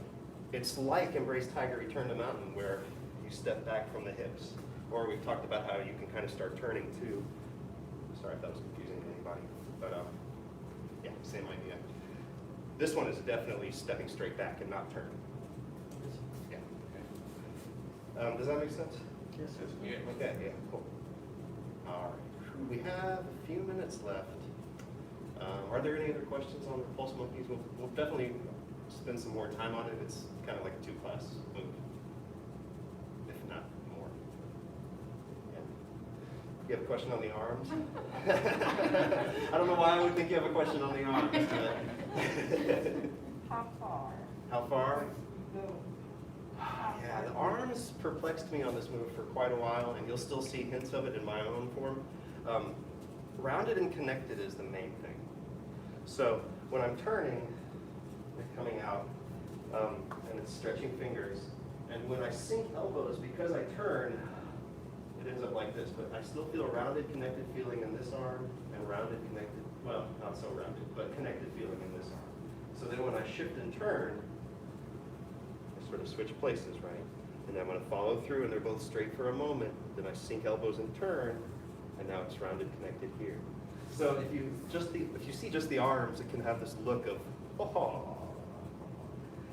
it's like Embrace Tiger, Return to Mountain, where you step back from the hips. Or we've talked about how you can kind of start turning too. Sorry if that was confusing to anybody, but yeah, same idea. This one is definitely stepping straight back and not turning. Yeah. Okay. Does that make sense? Yes, sir. Okay, yeah, cool. All right, we have a few minutes left. Are there any other questions on the pulse monkeys? We'll definitely spend some more time on it. It's kind of like a 2-class move, if not more. Yeah. You have a question on the arms? I don't know why I would think you have a question on the arms. How far? How far? Go. Yeah, the arms perplexed me on this move for quite a while, and you'll still see hints of it in my own form. Rounded and connected is the main thing. So when I'm turning, coming out, and it's stretching fingers, and when I sink elbows, because I turn, it ends up like this, but I still feel a rounded, connected feeling in this arm, and rounded, connected, well, not so rounded, but connected feeling in this arm. So then when I shift and turn, I sort of switch places, right? And I'm going to follow through, and they're both straight for a moment, then I sink elbows and turn, and now it's rounded, connected here. So if you see just the arms, it can have this look of, oh.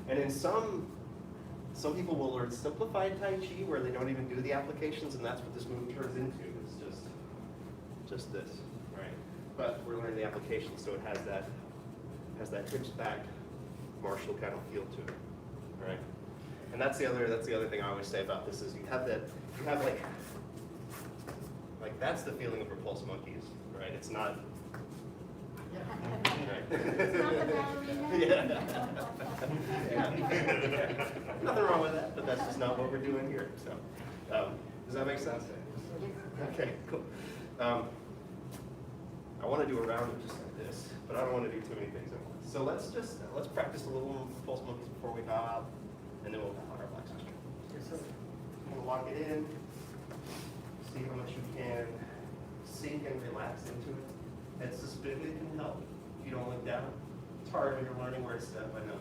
And in some people will learn simplified Tai Chi where they don't even do the applications, and that's what this move turns into. It's just this, right? But we're learning the applications, so it has that hips back martial kind of feel to it, right? And that's the other thing I always say about this is you have like that's the feeling of repulse monkeys, right? It's not. Right. It's not the ballerina. Yeah. Nothing wrong with that, but that's just not what we're doing here. So, does that make sense? Okay, cool. I want to do a round of just like this, but I don't want to do too many things at once. So let's practice a little pulse monkeys before we bow out, and then we'll bow out our black stretch. Yes, sir. We'll lock it in. See how much you can sink and relax into it. Head suspended can help if you don't look down. It's hard when you're learning where to step, I know.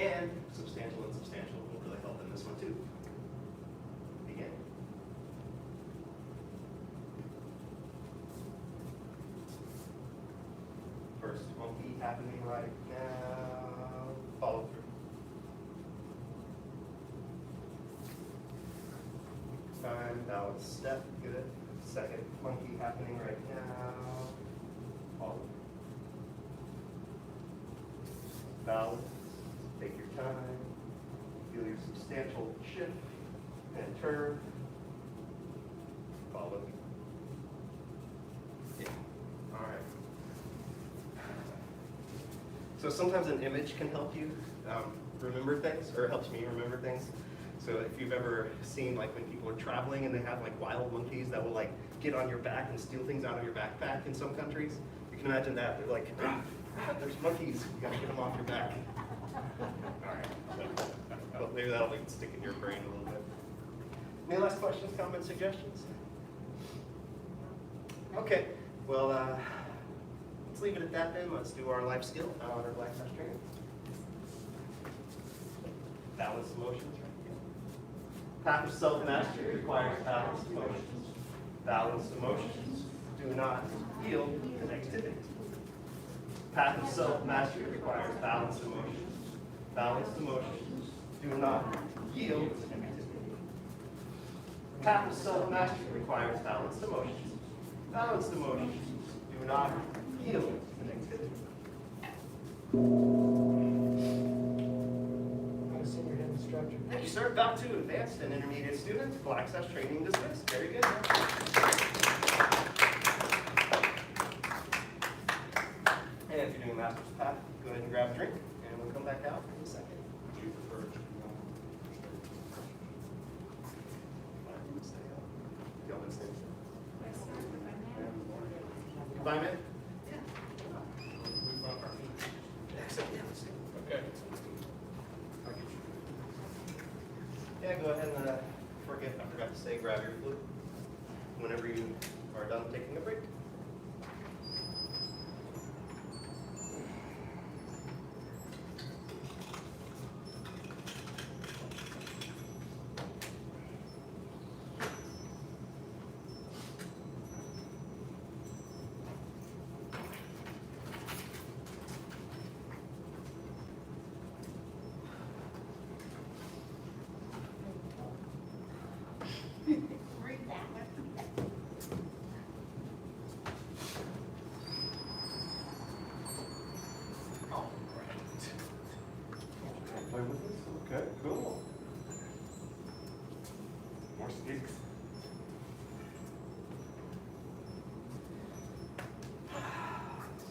And substantial and substantial will really help in this one too. Begin. First monkey happening right now. Follow through. Time, balance step, good. Second monkey happening right now. Follow. Balance, take your time. Feel your substantial shift and turn. Follow. Yeah. All right. So sometimes an image can help you remember things, or it helps me remember things. So if you've ever seen like when people are traveling and they have like wild monkeys that will like get on your back and steal things out of your backpack in some countries, you can imagine that. They're like, there's monkeys, you gotta get them off your back. All right, so, well, maybe that'll like stick in your brain a little bit. Any last questions, comments, suggestions? Okay, well, let's leave it at that then. Let's do our life skill on our black touch training. Balance motions, right? Path of self-mastery requires balanced emotions. Balanced emotions do not yield connectivity. Path of self-mastery requires balanced emotions. Balanced emotions do not yield to negativity. Path of self-mastery requires balanced emotions. Balanced emotions do not yield to negativity. Nice senior head instructor. Thank you, sir. Back to advanced and intermediate students. Full access training dismissed. Very good. And if you're doing master's path, go ahead and grab a drink, and we'll come back out in a second. Do you prefer to? Stay up. Go and stay. Goodbye, man. Excellent. Yeah, let's see. Okay. Yeah, go ahead and I forgot to say, grab your flute whenever you are done taking a break. Play with this? Okay, cool. More sticks.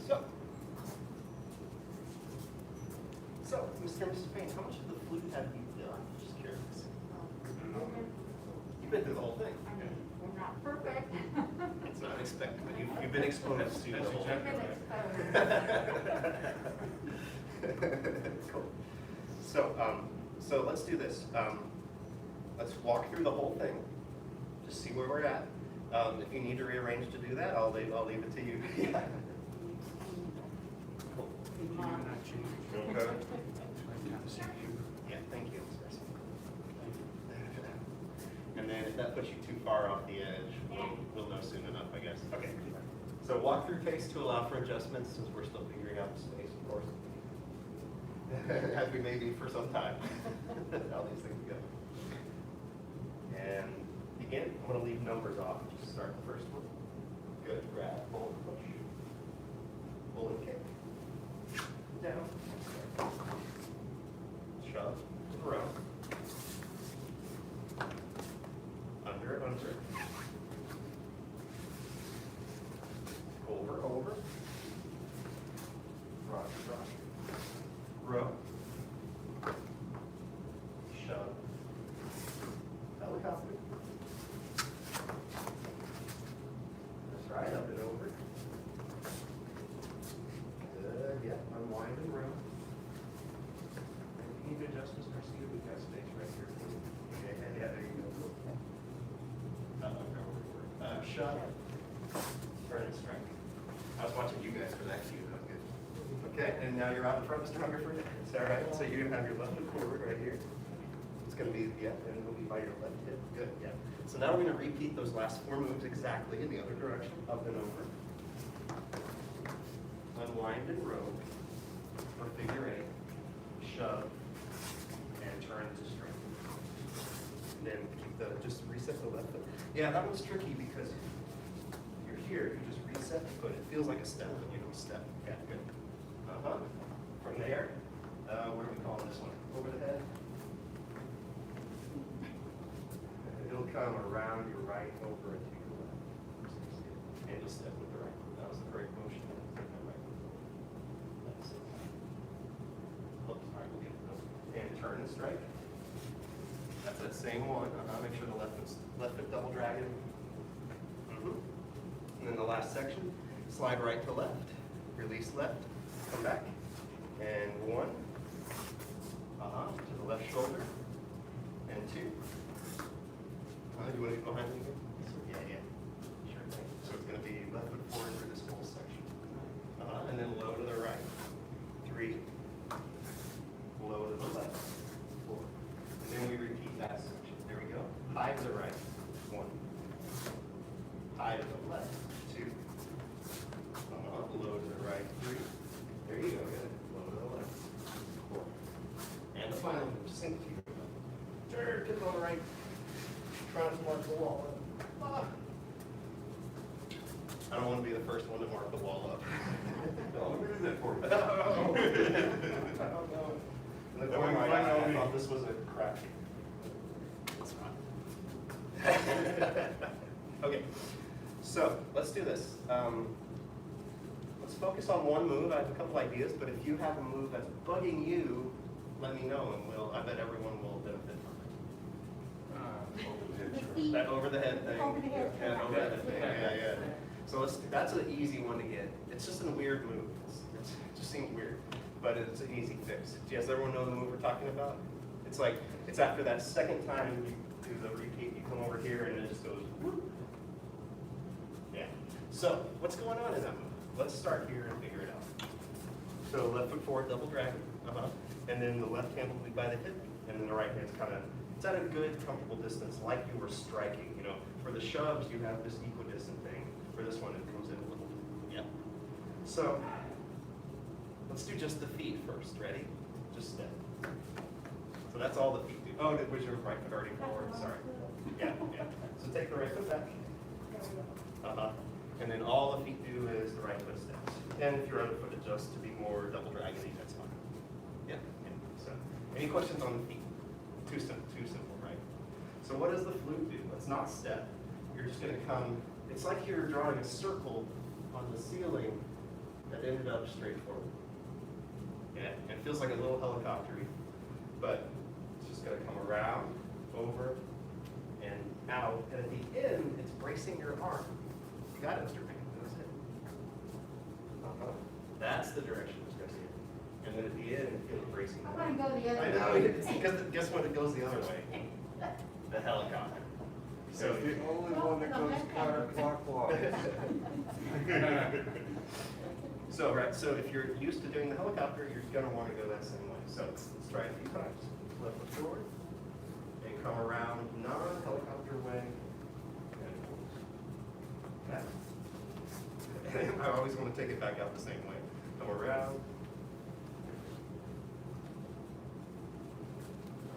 So, Mr. and Mrs. Payne, how much of the flute have you done? Just curious. You've been through the whole thing. We're not perfect. It's not expected, but you've been exposed to the whole thing. Cool. So let's do this. Let's walk through the whole thing, just see where we're at. If you need to rearrange to do that, I'll leave it to you. Yeah. Cool. Okay. Yeah, thank you. And then if that puts you too far off the edge, we'll know soon enough, I guess. Okay. So walk through pace to allow for adjustments, since we're still figuring out the space, of course. As we may be for some time. How these things go. And begin. I'm going to leave numbers off. Just start the first one. Good. Grab, pull, and push. Pull and kick. Down. Shove. Throw. Under. Over. Rock. Row. Shove. Helicopter. That's right, up and over. Good, yeah, unwind and row. And you need adjustments, Garcia, we've got space right here. Okay, yeah, there you go. Shove. Turn and strike. I was watching you guys for that cue, that was good. Okay, and now you're out in front, Mr. Hungerford. Is that right? So you have your left foot forward right here. It's going to be, yeah, and it'll be by your left hip. Good, yeah. So now we're going to repeat those last four moves exactly in the other direction, up and over. Unwind and row, or figure eight, shove, and turn to straight. Then keep just reset the left foot. Yeah, that one's tricky because you're here, you just reset the foot. It feels like a step, but you don't step. Yeah, good. From there, what are we calling this one? Over the head. It'll come around your right, over and to your left. And you'll step with the right. That was the correct motion. Oops, all right, we'll get it. And turn and strike. That's that same one. Make sure the left foot double dragon. And then the last section, slide right to left, release left, come back, and one, to the left shoulder, and two. Do you want to go behind me again? Yeah, sure thing. So it's going to be left foot forward for this whole section. And then low to the right, 3, low to the left, 4. And then we repeat that section. There we go. High to the right, 1. High to the left, 2. Low to the right, 3. final move. Just think if you turn, get it on the right. Try not to mark the wall up. Ah. I don't want to be the first one to mark the wall up. No, let me do that for you. I don't know. In the corner of my eye, I thought this was a crack. It's not. Okay, so let's do this. Let's focus on one move. I have a couple ideas, but if you have a move that's bugging you, let me know, and I bet everyone will benefit from it. That over the head thing. Over the head. Yeah, over the head thing. Yeah. So that's an easy one to get. It's just a weird move. It just seems weird, but it's an easy fix. Does everyone know the move we're talking about? It's like, it's after that second time you do the repeat, you come over here and it just goes whoop. Yeah. So what's going on in that move? Let's start here and figure it out. So left foot forward, double dragon. And then the left hand will be by the hip, and then the right hand's kind of, it's at a good, comfortable distance, like you were striking. You know, for the shoves, you have this equidistant thing. For this one, it comes in a little. Yeah. So let's do just the feet first. Ready? Just step. So that's all the feet do. Oh, was your right foot already forward? Sorry. Yeah. So take the right foot back. And then all the feet do is the right foot steps. And if your other foot adjusts to be more double dragony, that's fine. Yeah. So, any questions on the feet? Too simple, right? So what does the flute do? Let's not step. You're just going to come. It's like you're drawing a circle on the ceiling that ended up straight forward. Yeah, it feels like a little helicopter, but it's just going to come around, over, and out. And at the end, it's bracing your arm. You got it, Mr. Pink. That's it. That's the direction it's bracing it. And then at the end, you feel it bracing. I want to go the other way. I know, because guess what? It goes the other way. The helicopter. So It's the only one that goes counterclockwise. So if you're used to doing the helicopter, you're gonna want to go that same way. So let's try it a few times. Left foot forward, and come around non-helicopter way. And I always want to take it back out the same way. Come around.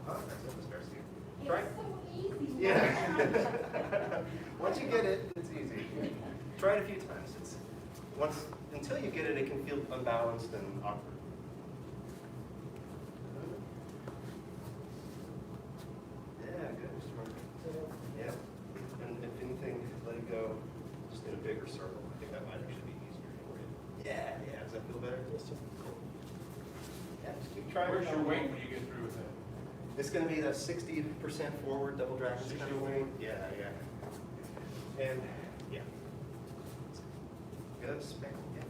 That's it, Mr. Garcia. Try it. It's so easy. Yeah. Once you get it, it's easy. Try it a few times. Until you get it, it can feel unbalanced and awkward. Yeah, good, Mr. Martin. Yeah. And if anything, let it go just in a bigger circle. I think that might actually be easier for you. Yeah. Does that feel better? Cool. Yeah, just keep trying. Where's your weight when you get through with that? It's going to be that 60% forward double dragon kind of weight. Yeah. And yeah. Good, smack. Yeah.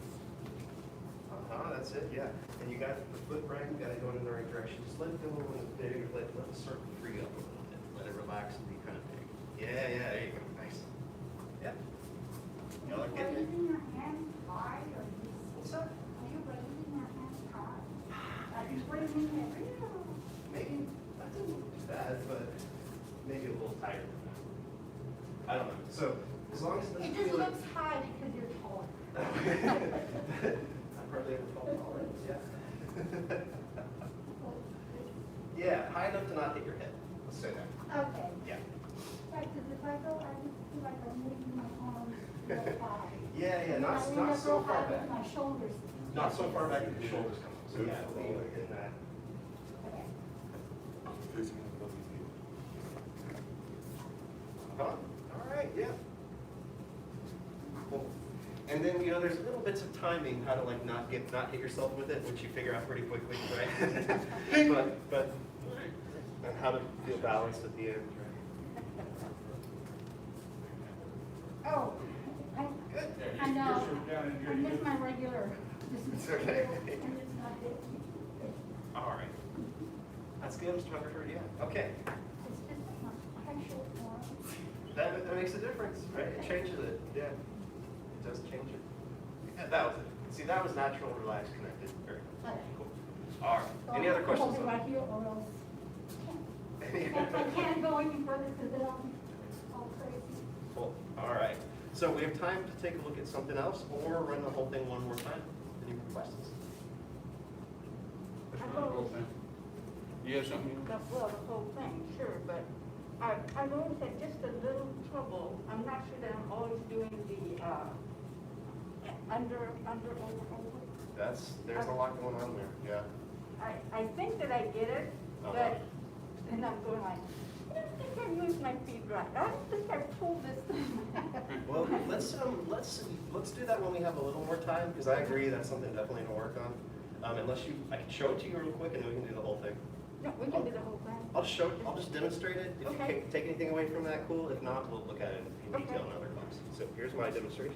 That's it. Yeah. And you got the foot right. You got it going in the right direction. Just let it go a little big. Let the circle free up a little bit. Let it relax and be kind of big. Yeah. There you go. Nice. Yeah. Y'all are getting it. Raising your hands high or What's up? are you raising your hands high? Are you raising it? Maybe that didn't look too bad, but maybe a little tighter than that. I don't know. So as long as it doesn't It just feel looks high because you're taller. I'm probably able to fall taller. Yeah. Yeah, high enough to not hit your head. Let's say that. Okay. Yeah. Right, because if I go, I just feel like I'm moving my arms real high. Yeah. And I Not end up so real far high back. with my shoulders. Not so far back that your shoulders come up. So yeah, lean in that. Okay. All right, yeah. Cool. And then, there's little bits of timing, how to like not hit yourself with it, which you figure out pretty quickly, right? but and how to feel balanced at the end, right? Oh, Good. I know. I missed my regular. It's okay. And it's not it. All right. That's good, Mr. Hungerford, yeah. Okay. It's just my actual form. That makes a difference, right? It changes it, yeah. It does change it. Yeah, that was it. See, that was natural, relaxed, connected. Very good. Okay. Cool. All right. So Any other questions? Hold it right here or else. I can't go any further because then I'll all crazy. Cool. All right. So we have time to take a look at something else or run the whole thing one more time. Any more questions? Yeah, You have something? Well, the whole thing, sure, but I've always had just a little trouble. I'm not sure that I'm always doing the, under, over. There's a lot going on there, yeah. I think that I get it, but then I'm going like, I don't think I used my feet right. I don't think I pulled this thing. Well, let's do that when we have a little more time, because I agree that's something definitely to work on. I can show it to you real quick and then we can do the whole thing. No, we can do the whole thing. I'll just demonstrate it. If you can't take anything away from that, cool. If not, we'll look at it in detail in other class. So here's my demonstration.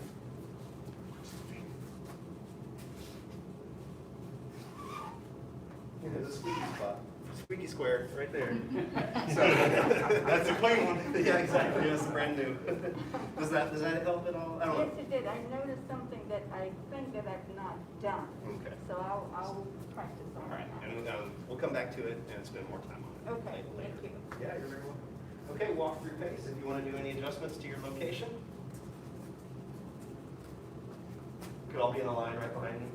There's a squeaky spot. Squeaky square right there. So that's a clean one. Yeah, exactly. That's brand new. Does that help at all? I don't know. Yes, it did. I noticed something that I think that I've not done. Okay. So I'll practice on All right, that. and we'll come back to it and spend more time on it. Okay, later. thank you. Yeah, you're very welcome. Okay, walk through pace. If you want to do any adjustments to your location, could all be in a line right behind you.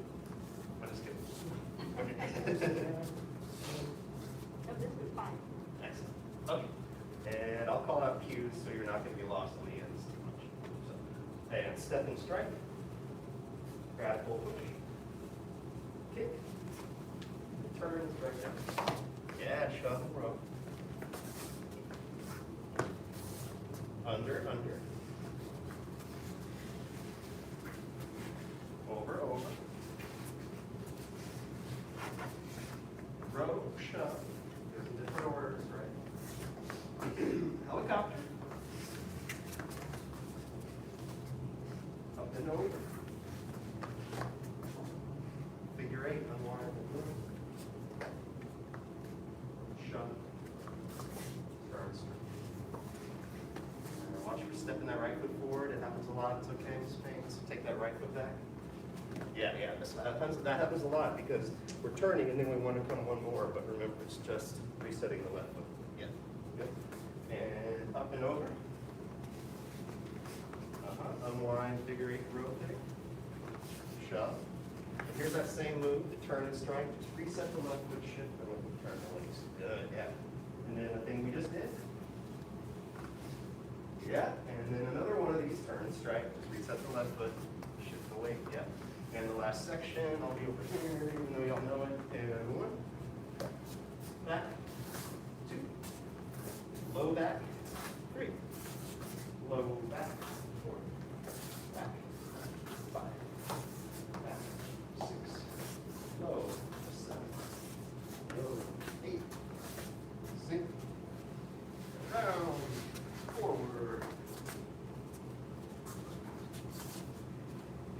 I'm just kidding. Okay. No, this is fine. Excellent. Okay. And I'll call out cues so you're not going to be lost on the ends too much. So, and step and strike. Grab, pull, push. Kick. Turn, strike down. Yeah, shove and rope. Under. Over. Row, shove. There's different orders, right? Helicopter. Up and over. Figure 8, unwind and move. Shove. Turn. Watch for stepping that right foot forward. It happens a lot. It's okay, Miss Payne. So take that right foot back. Yeah. That happens a lot because we're turning and then we want to come one more, but remember it's just resetting the left foot. Yeah. Good. And up and over. Unwind, figure 8, rotate. Shove. And here's that same move, the turn and strike. Just reset the left foot, shift, and let me turn the legs. Good, yeah. And then the thing we just did. Yeah, and then another one of these turn and strike. Just reset the left foot, shift the weight, yeah. And the last section, I'll be over here, even though y'all know it. And 1, back, 2, low back, 3, low back, 4, back, 5, back, 6, low, 7, low, 8, sink, down, forward.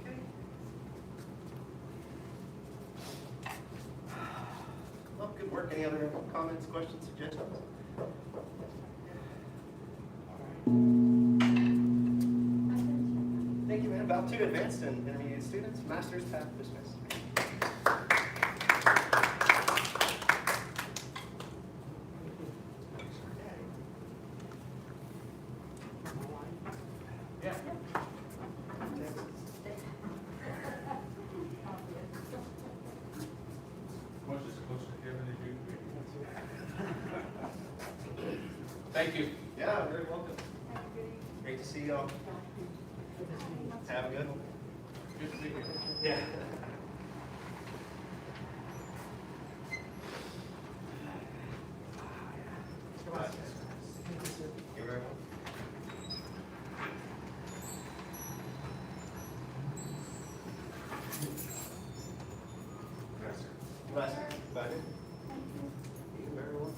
Okay. Well, good work. Any other comments, questions, suggestions? Thank you, man. About 2 advanced and intermediate students, master's path dismissed. Yeah. Much as close to Kevin as you can. Thank you. Yeah, very welcome. Great to see y'all. Have a good one. Good to be here. Yeah. You're very welcome. Bye. Bye. You're very welcome.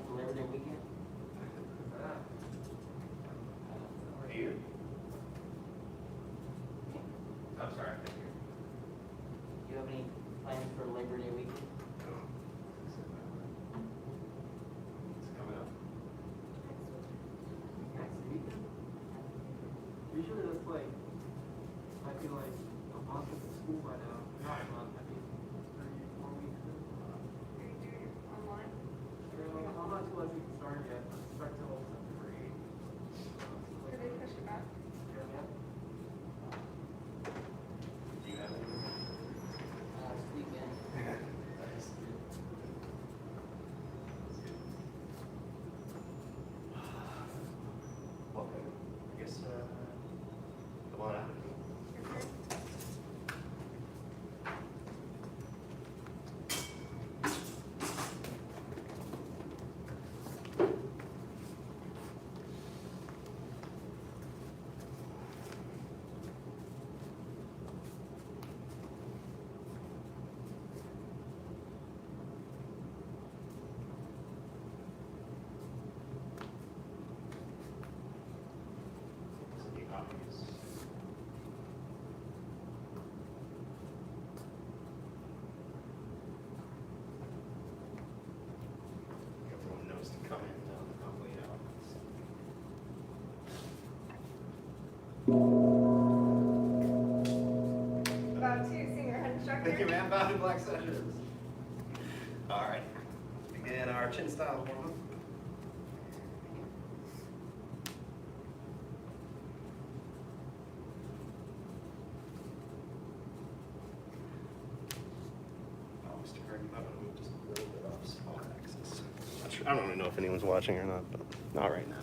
plans for Labor Day weekend? Are you? I'm sorry, I can't hear. Do you have any plans for Labor Day weekend? It's coming up. Next weekend? Usually that's like, might be like a month of school by now. Not a month, maybe 3 or 4 weeks. Online? I'm not too much we can start yet. Let's start till September 8th. Did they push it back? Yeah. Do you have any? This weekend. Well, I guess, come on out. Any copies? Everyone knows to come in, not wait out. About to senior head instructor. Thank you, man. Bow to Black Sessions. All right. Begin our chin style warm-up. Oh, Mr. Curry, you might want to move just a little bit off spot axis. I don't even know if anyone's watching or not, but not right now.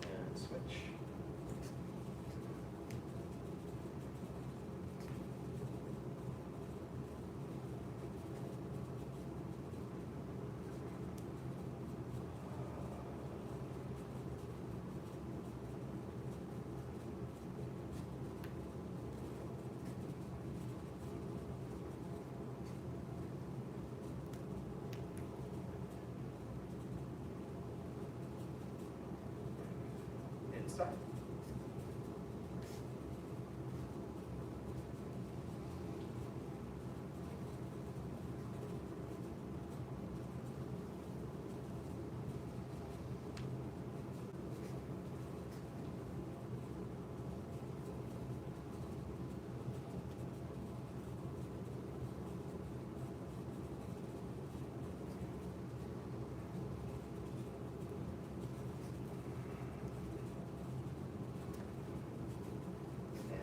And switch. Inside.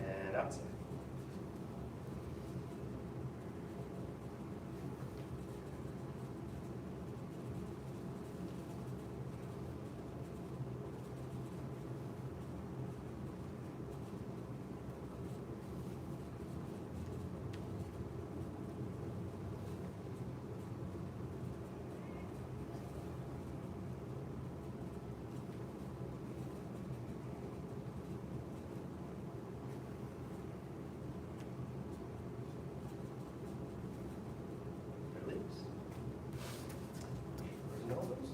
And outside. Release. Frozen elbows.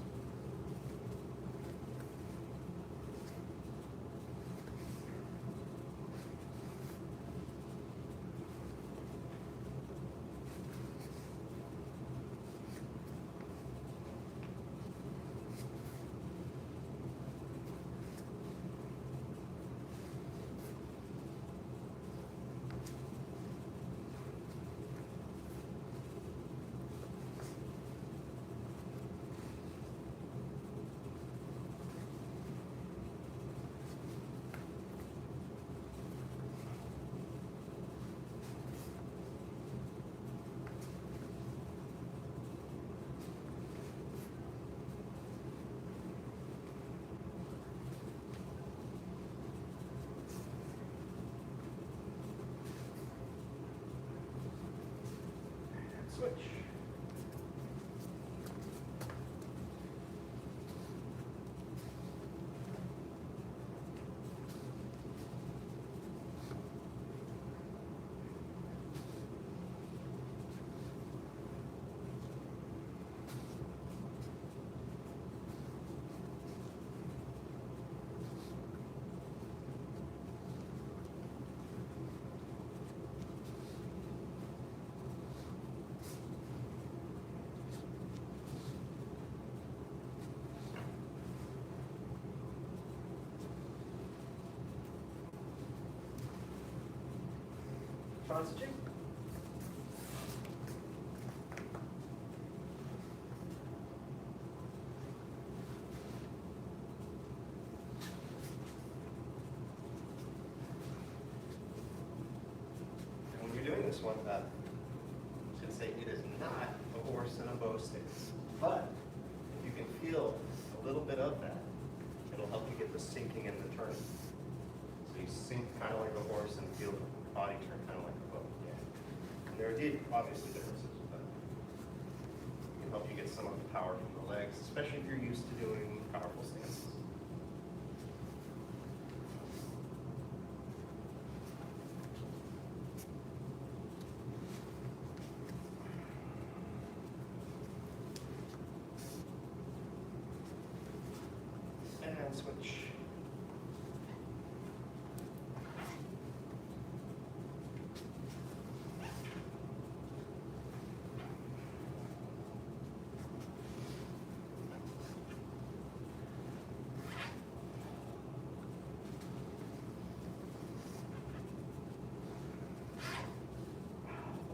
And switch. Concentrate. And when you're doing this one, I should say it is not a horse and a bow stance, but if you can feel a little bit of that, it'll help you get the sinking and the turning. So you sink kind of like a horse and feel the body turn kind of like a bow. And there are obviously differences, but it can help you get some of the power from the legs, especially if you're used to doing powerful stances. And switch.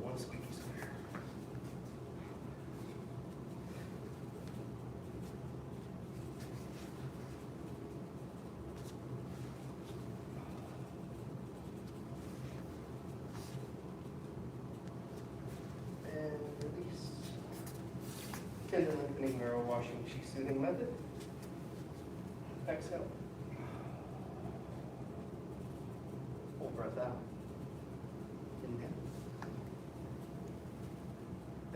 One squeaky square. And release. Tendon lengthening, neural washing, cheek soothing method. Exhale. Full breath out. Inhale.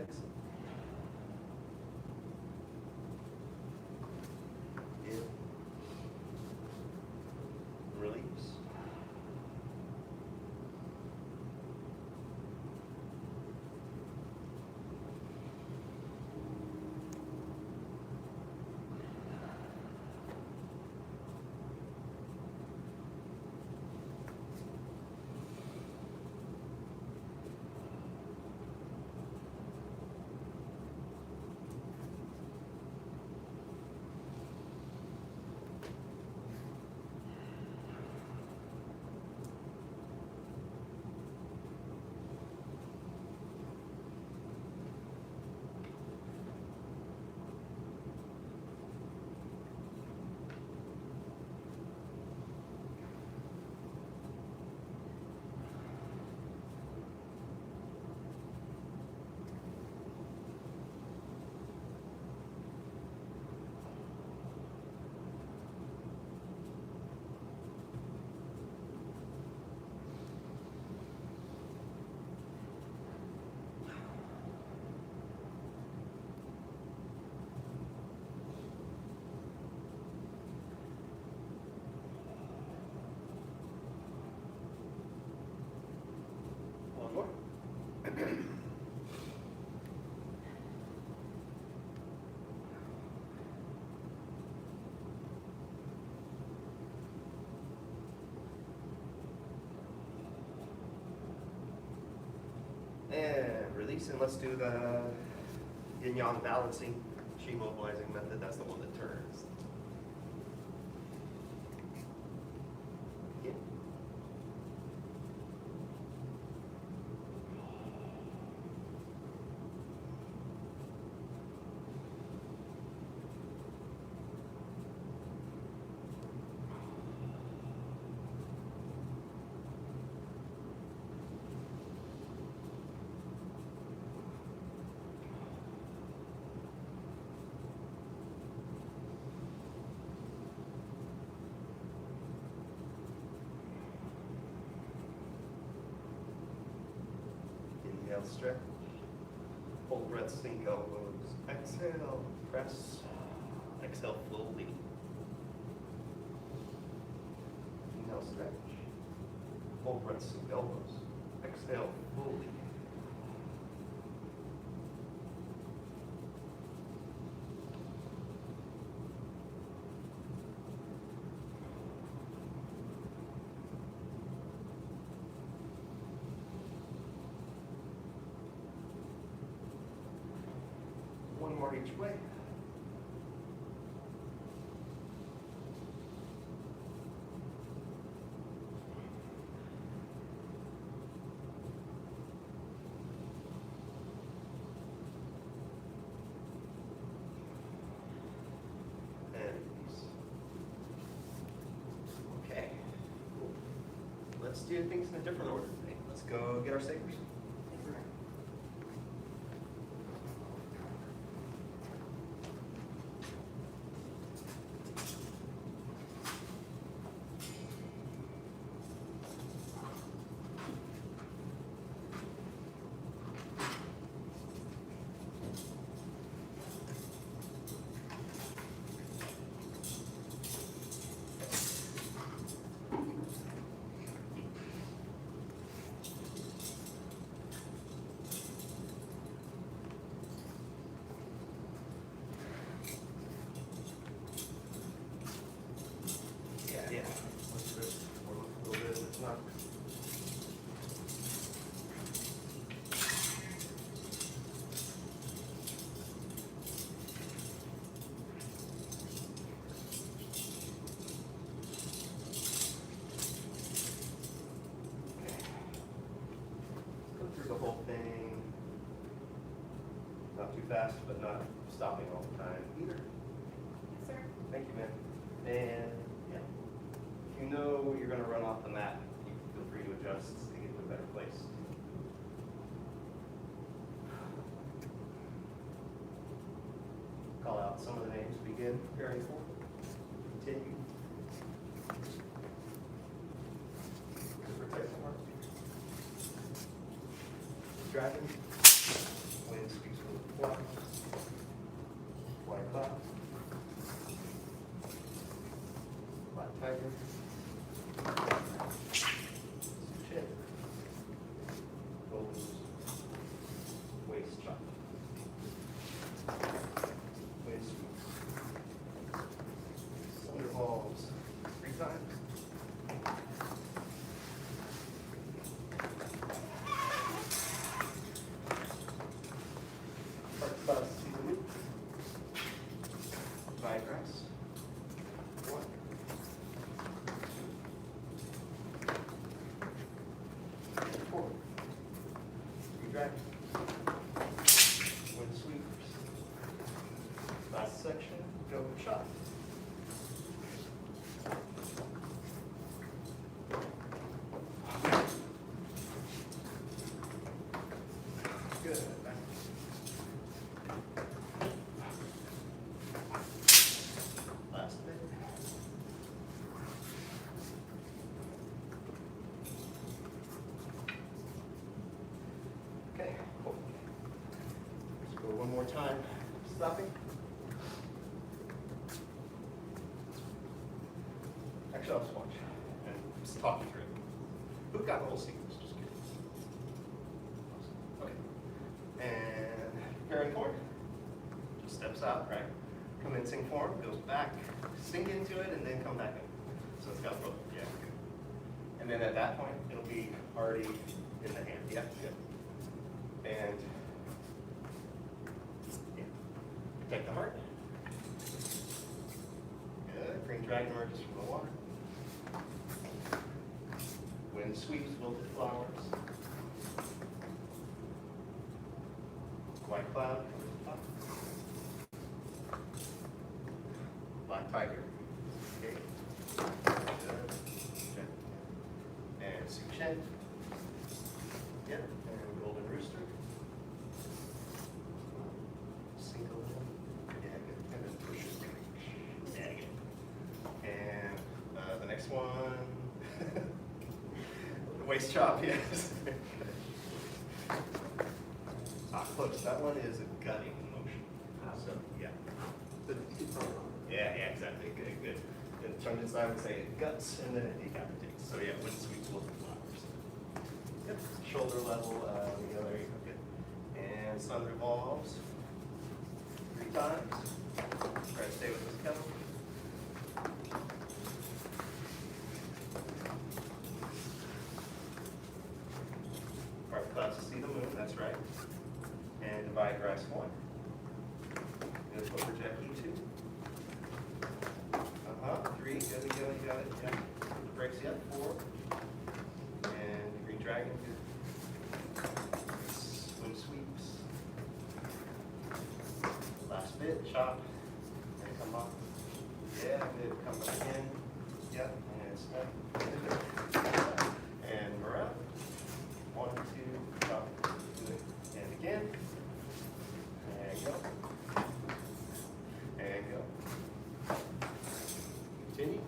Exhale. In. Release. One more. And release, and let's do the yin-yang balancing, chi mobilizing method. That's the one that turns. In. Inhale, stretch. Full breath, sink elbows. Exhale, press. Exhale, fully. Inhale, stretch. Full breath, sink elbows. Exhale, fully. One more each way. do things in a different order today. Let's go get our sabers. Yeah. Let's just warm up a little bit. It's not. Go through the whole thing. Not too fast, but not stopping all the time either. Yes, sir. Thank you, man. And yeah, if you know you're going to run off the mat, you can feel free to adjust to get to a better place. Call out some of the names. Begin preparing for. Continue. Protect the heart. Dragon. Wind speaks with the flock. White cloud. Black tiger. Chin. Golden waist chop. Waist sweep. Thunder balls 3 times. Heart cloud to the loop. Vibrass. 1. Four. Redraft. Wind sweepers. Last section, go shot. Good. Last bit. Okay, cool. Let's go one more time. Stopping. Actually, I'll just watch and just talk you through it. Who got the whole sequence? Just kidding. Okay. And preparing for it. Just steps out, right? Commencing form, goes back, sink into it, and then come back in. So it's got both. Yeah, good. And then at that point, it'll be already in the hand. Yeah, good. And yeah. Protect the heart. Good. Green dragon emerges from the water. Wind sweeps wilted flowers. White cloud comes up. Black tiger. Okay. Good. Check. And Suchen. Yeah. And golden rooster. Sink a little. Yeah, good. And then push it. Yeah, good. And the next one. The waist chop, yes. Close. That one is a gutting motion. So, yeah. Yeah, exactly. Good, good. And turned inside would say it guts and then it decapitates. So, yeah, wind sweeps wilted flowers. Yep. Shoulder level, the other, good. And sun revolves 3 times. Try to stay with this kettle. Dark clouds to see the moon, that's right. And divide grass 1. Good for Jackie 2. 3, good, you got it, yeah. Breaks yet, 4. And green dragon, good. Wind sweeps. Last bit, chop. And come up. Yeah, good, come back in. Yep, and snap. And 1, 2, up, good. And again. And go. And go. Continue.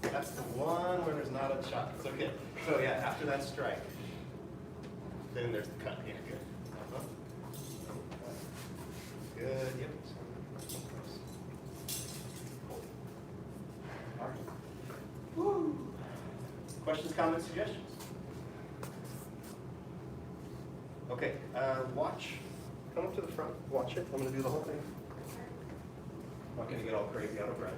That's the one where there's not a shot. It's okay. So yeah, after that strike, then there's the cut. Yeah, good. Good, yep. All right. Woo. Questions, comments, suggestions? Okay, watch. Come up to the front, watch it. I'm going to do the whole thing. I'm not going to get all crazy out of breath.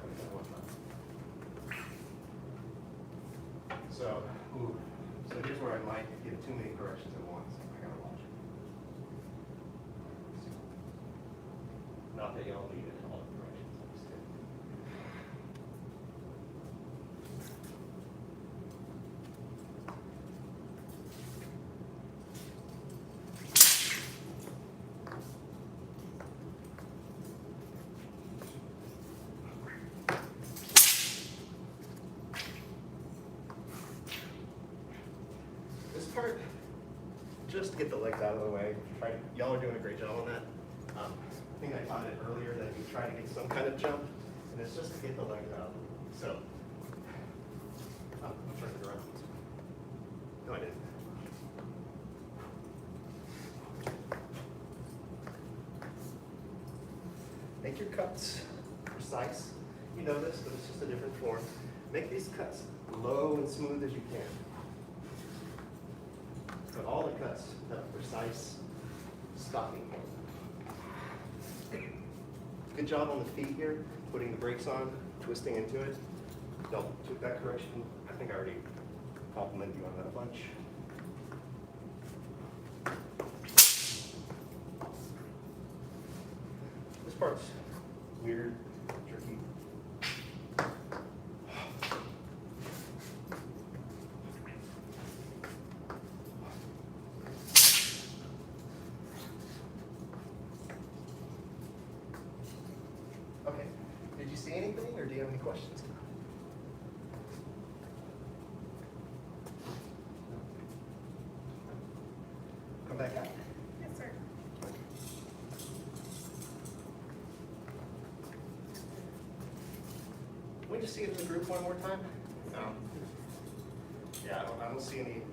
So, so here's where I might give too many corrections at once. I gotta watch. Not that y'all need it, all the corrections. Understand? This part, just to get the legs out of the way. Y'all are doing a great job on that. I think I taught it earlier that you try to get some kind of jump, and it's just to get the legs out. So, I'm turning it around. No, I didn't. Make your cuts precise. You know this, but it's just a different form. Make these cuts low and smooth as you can. But all the cuts have a precise stopping point. Good job on the feet here, putting the brakes on, twisting into it. Don't took that correction. I think I already complimented you on that a bunch. This part's weird, tricky. Okay, did you see anything or do you have any questions? Come back out. Yes, sir. Can we just see it in the group one more time? Yeah, I don't see any.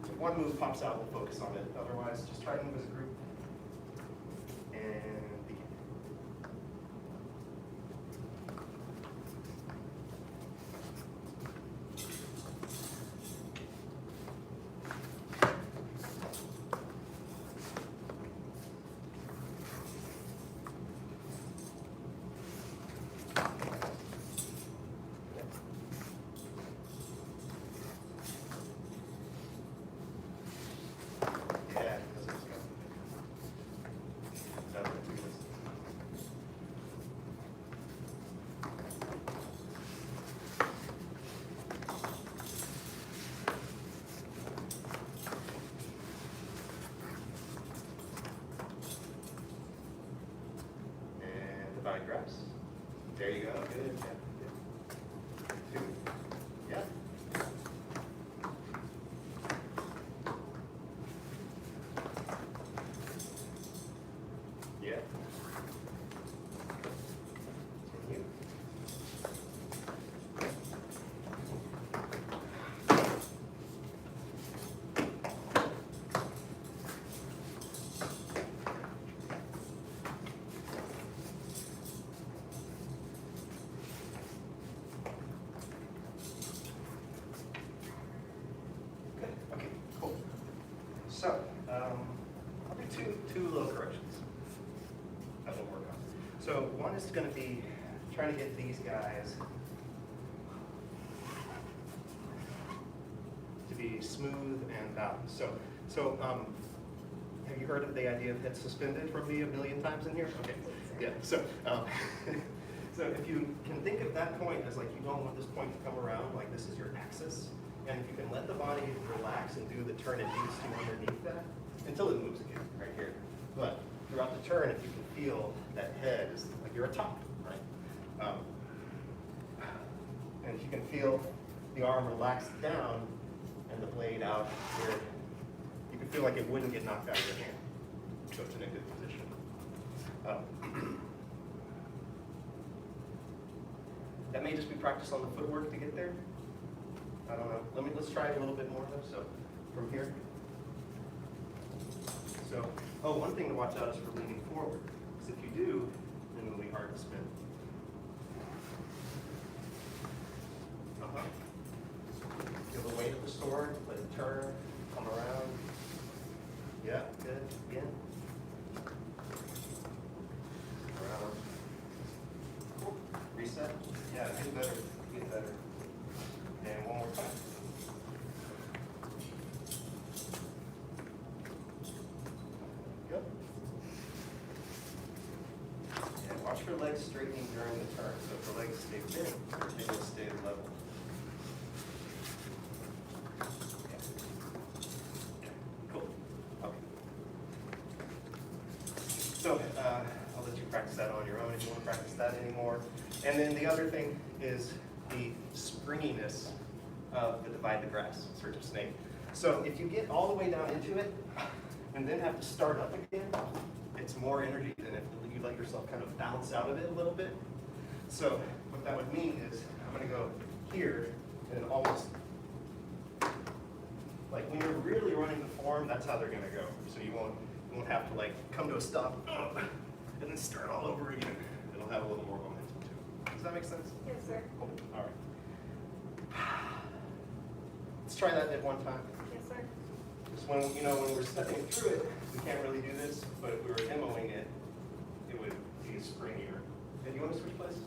If one move pops out, we'll focus on it. Otherwise, just try to move as a group. And begin. Yeah, because it's got. No, it's good. And divide graphs. There you go. Good. Yeah. 2. Yeah. Yeah. Continue. Good. Okay, cool. So, I'll do two little corrections that we'll work on. So one is going to be trying to get these guys to be smooth and balanced. So have you heard of the idea of head suspended from me a million times in here? Okay, yeah. So so if you can think of that point as like you don't want this point to come around, like this is your axis, and if you can let the body relax and do the turn it needs to underneath that until it moves again, right here. But throughout the turn, if you can feel that head is like you're atop, right? And if you can feel the arm relax down and the blade out where you can feel like it wouldn't get knocked out of your hand. So it's in a good position. That may just be practice on the footwork to get there. I don't know. Let's try it a little bit more though. So from here. So, oh, one thing to watch out is for leaning forward. Because if you do, then it'll be hard to spin. Feel the weight of the sword, let it turn, come around. Yeah, good. Again. Around. Cool. Reset. Yeah, get better. Get better. And one more time. Good. And watch for legs straightening during the turn. So if the legs stay bent, everything will stay level. Cool. Okay. So I'll let you practice that on your own if you want to practice that anymore. And then the other thing is the springiness of the divide the grass, search of snake. So if you get all the way down into it and then have to start up again, it's more energy than if you let yourself kind of bounce out of it a little bit. So what that would mean is I'm going to go here and almost, like when you're really running the form, that's how they're going to go. So you won't have to like come to a stop and then start all over again. It'll have a little more momentum too. Does that make sense? Yes, sir. Cool. All right. Let's try that at one time. Yes, sir. Just when when we're stepping through it, we can't really do this, but if we were demoing it, it would be springier. And you want to switch places?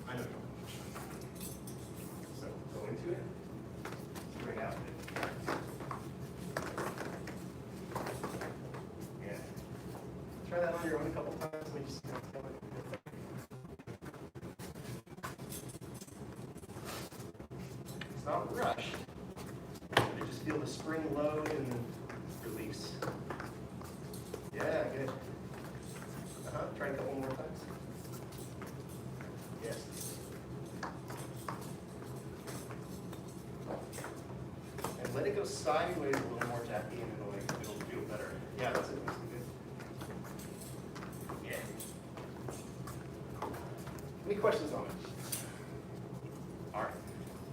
I know. So go into it, spring out. Yeah. Try that on your own a couple times. Let me just tell it. It's not rushed. You just feel the spring load and then release. Yeah, good. Try a couple more times. Yes. And let it go sideways a little more, Jackie, and it'll feel better. Yeah, that's it. That's good. Yeah. Any questions on it? All right.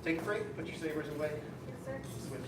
Take a break. Put your sabers away. Yes, sir. Switch.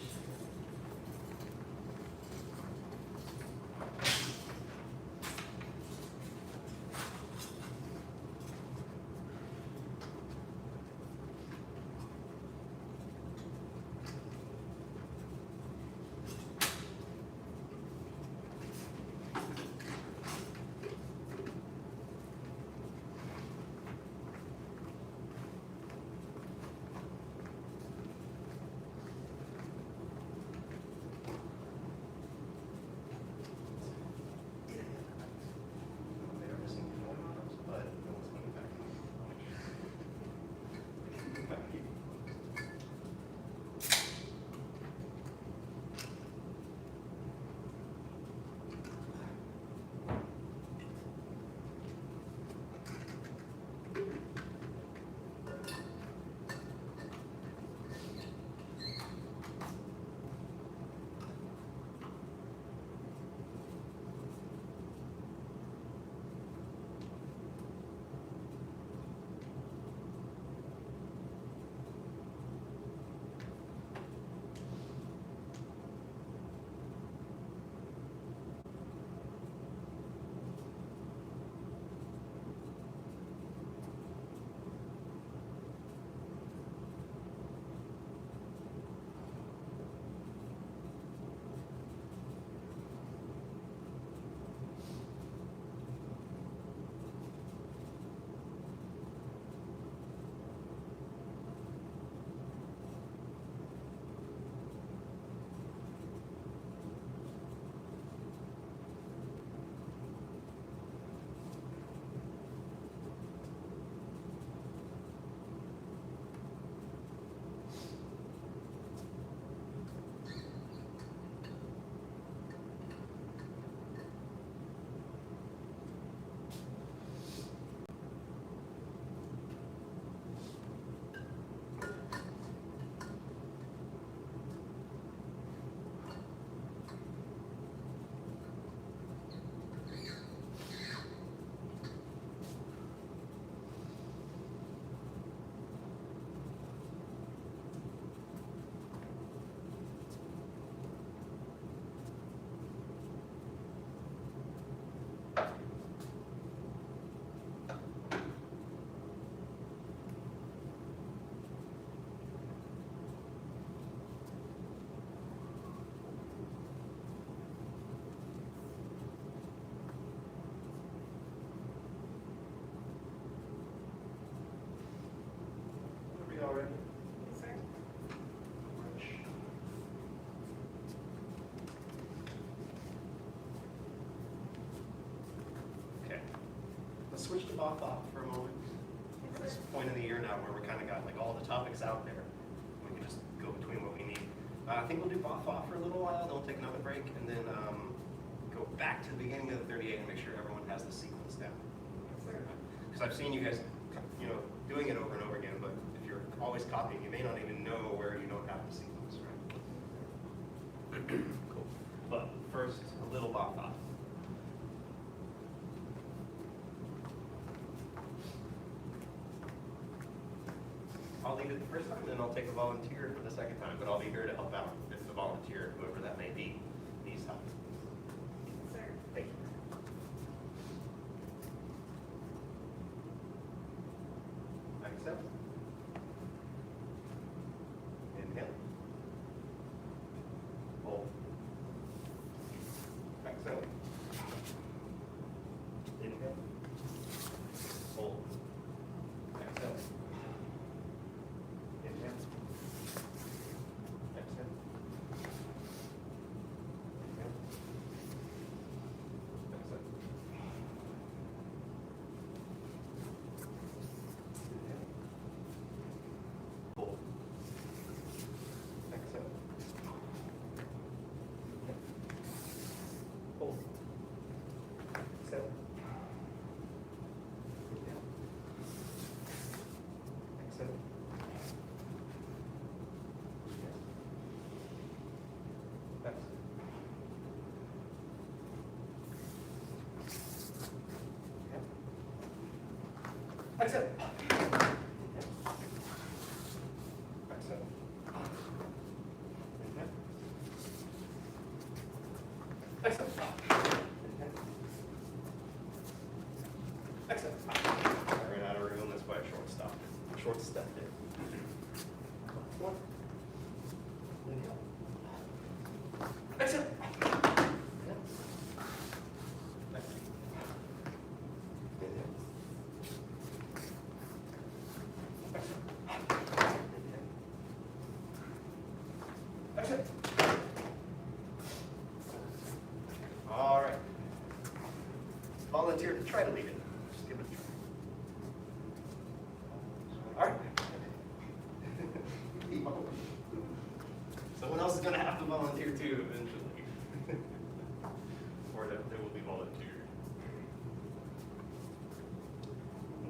let's switch to Bob for a moment. At this point in the year now where we kind of got like all the topics out there, we can just go between what we need. I think we'll do Bob for a little while, then we'll take another break, and then go back to the beginning of the 38 and make sure everyone has the sequence down. Because I've seen you guys, doing it over and over again, but if you're always copying, you may not even know where you don't have the sequence, right? Cool. But first, a little Bob. I'll lead it the first time, then I'll take a volunteer for the second time, but I'll be here to help out if the volunteer, whoever that may be, needs help. Sir. Thank you. Exhale. Inhale. Hold. Exhale. Inhale. Hold. Exhale. Inhale. Exhale. Inhale. Exhale. Inhale. Hold. Exhale. Hold. Exhale. Inhale. Exhale. Exhale. Exhale. Exhale. Exhale. I ran out of room, that's why I short stepped it. One. Inhale. Exhale. Inhale. Exhale. All right. Volunteer to try to lead it. Just give it a try. All right. Someone else is going to have to volunteer too eventually. Or they will be volunteered.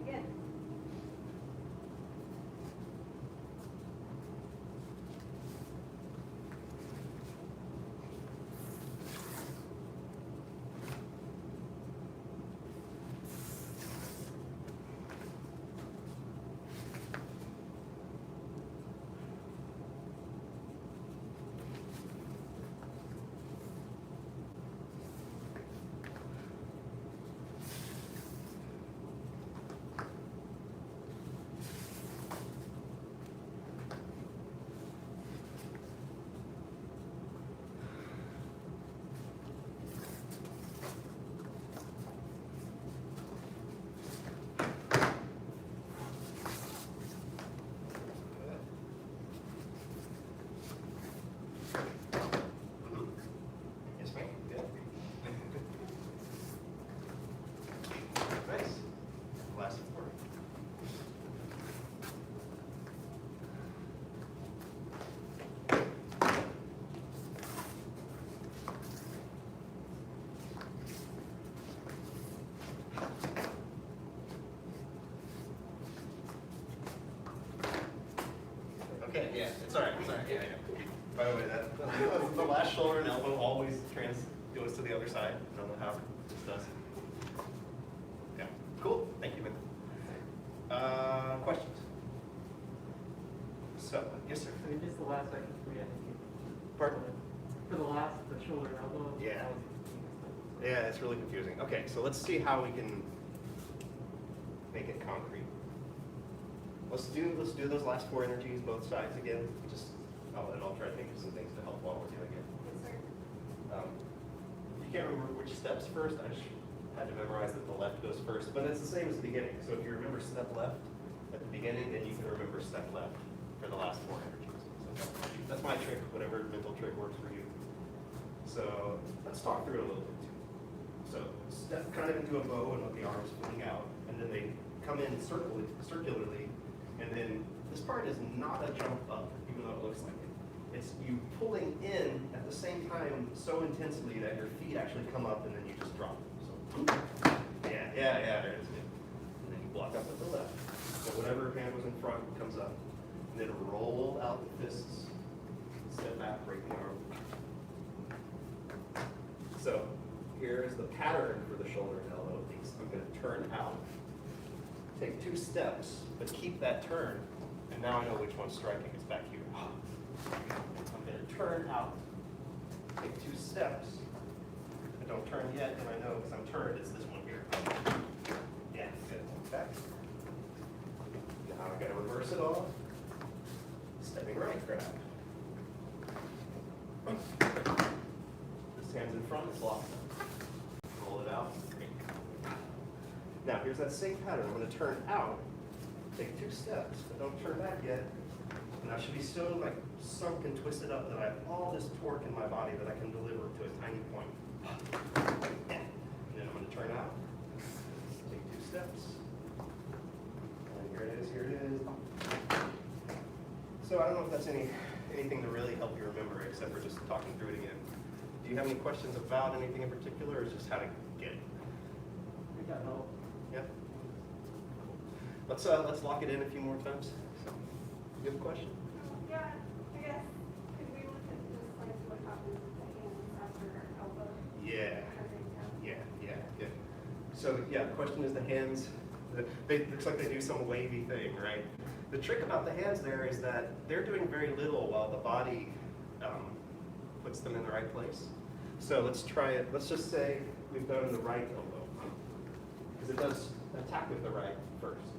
Again. Yes, ma'am. Good. Nice. Last four. Okay, yeah, it's all right, it's all right, yeah, I know. By the way, the last shoulder and elbow always goes to the other side. I don't know how this does. Yeah, cool, thank you, man. Questions? So, yes, sir. I mean, just the last section for you, I think. Pardon? For the last, the shoulder elbow. Yeah. that was- Yeah, it's really confusing. Okay, so let's see how we can make it concrete. Let's do those last four energies, both sides again. I'll try to think of some things to help while we're doing it. You can't remember which steps first. I just had to memorize that the left goes first, but it's the same as the beginning. So if you remember step left at the beginning, then you can remember step left for the last four energies. So that's my trick, whatever mental trick works for you. So let's talk through it a little bit too. So step kind of into a bow and let the arms fling out, and then they come in circularly, and then this part is not a jump up, even though it looks like it. It's you pulling in at the same time so intensely that your feet actually come up and then you just drop. So, yeah, there it is. And then you block up with the left. So whatever hand was in front comes up. And then roll out the fists, step back, break the arm. So here's the pattern for the shoulder and elbow piece. I'm going to turn out, take 2 steps, but keep that turn. And now I know which one's striking. It's back here. I'm going to turn out, take 2 steps. I don't turn yet, and I know because I'm turned, it's this one here. Yeah, good. Back. Now I got to reverse it all. Stepping right grab. This hand's in front, it's locked. Roll it out. Now here's that same pattern. I'm going to turn out, take 2 steps, but don't turn back yet. And I should be so like sunk and twisted up that I have all this torque in my body that I can deliver to a tiny point. And then I'm going to turn out, take 2 steps. And here it is, here it is. So I don't know if that's anything to really help you remember except for just talking through it again. Do you have any questions about anything in particular, or is just how to get it? We got help. Yeah. Let's lock it in a few more times. So, you have a question? Yeah, I guess, could we look at just like what happens with the hands after elbow? Yeah. So yeah, the question is the hands. Looks like they do some wavy thing, right? The trick about the hands there is that they're doing very little while the body puts them in the right place. So let's try it. Let's just say we've done the right elbow, because it does attack with the right first.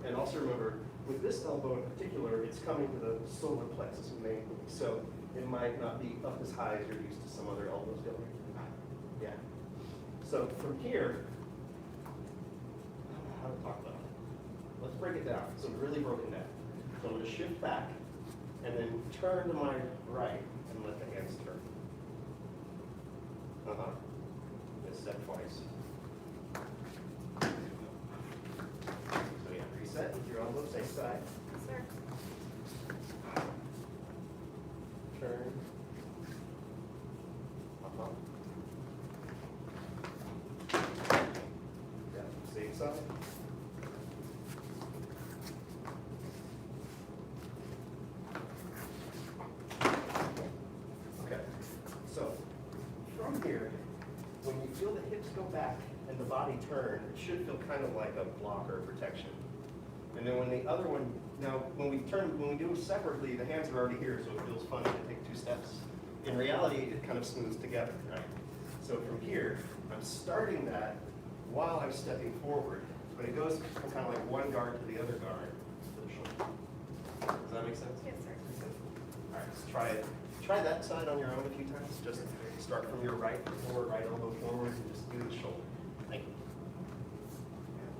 And also remember, with this elbow in particular, it's coming to the solar plexus mainly. So it might not be up as high as you're used to some other elbows going. Yeah. So from here, I don't know how to talk about it. Let's break it down. So really broken down. So I'm going to shift back and then turn to my right and let the hands turn. Just step twice. So yeah, reset with your elbow, same side. Sir. Turn. Yeah, same side. Okay, so from here, when you feel the hips go back and the body turn, it should feel kind of like a blocker protection. And then when the other one, now when we do them separately, the hands are already here, so it feels funny to take 2 steps. In reality, it kind of smooths together, right? So from here, I'm starting that while I'm stepping forward, but it goes from kind of like one guard to the other guard to the shoulder. Does that make sense? Yes, sir. All right, let's try it. Try that side on your own a few times. Just start from your right forward, right elbow forward, and just do the shoulder. Thank you.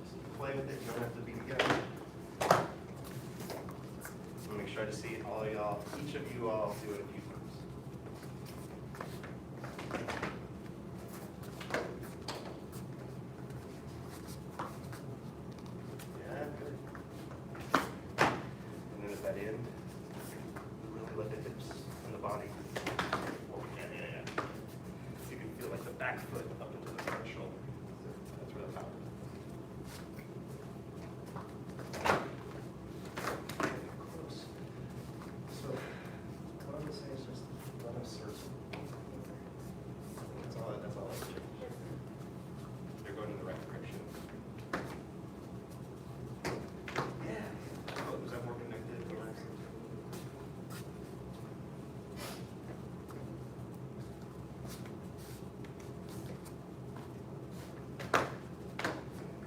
Just play with it. You don't have to be together. I'll make sure I just see all of y'all, each of you all do it a few times. Yeah, good. And then at that end, really let the hips and the body forward. Yeah. You can feel like the back foot up into the front shoulder. That's where the power is. Close. So what I'm gonna say is just let them circle. That's all I change. They're going in the right direction. Yeah. Oh, was that more connected? Or?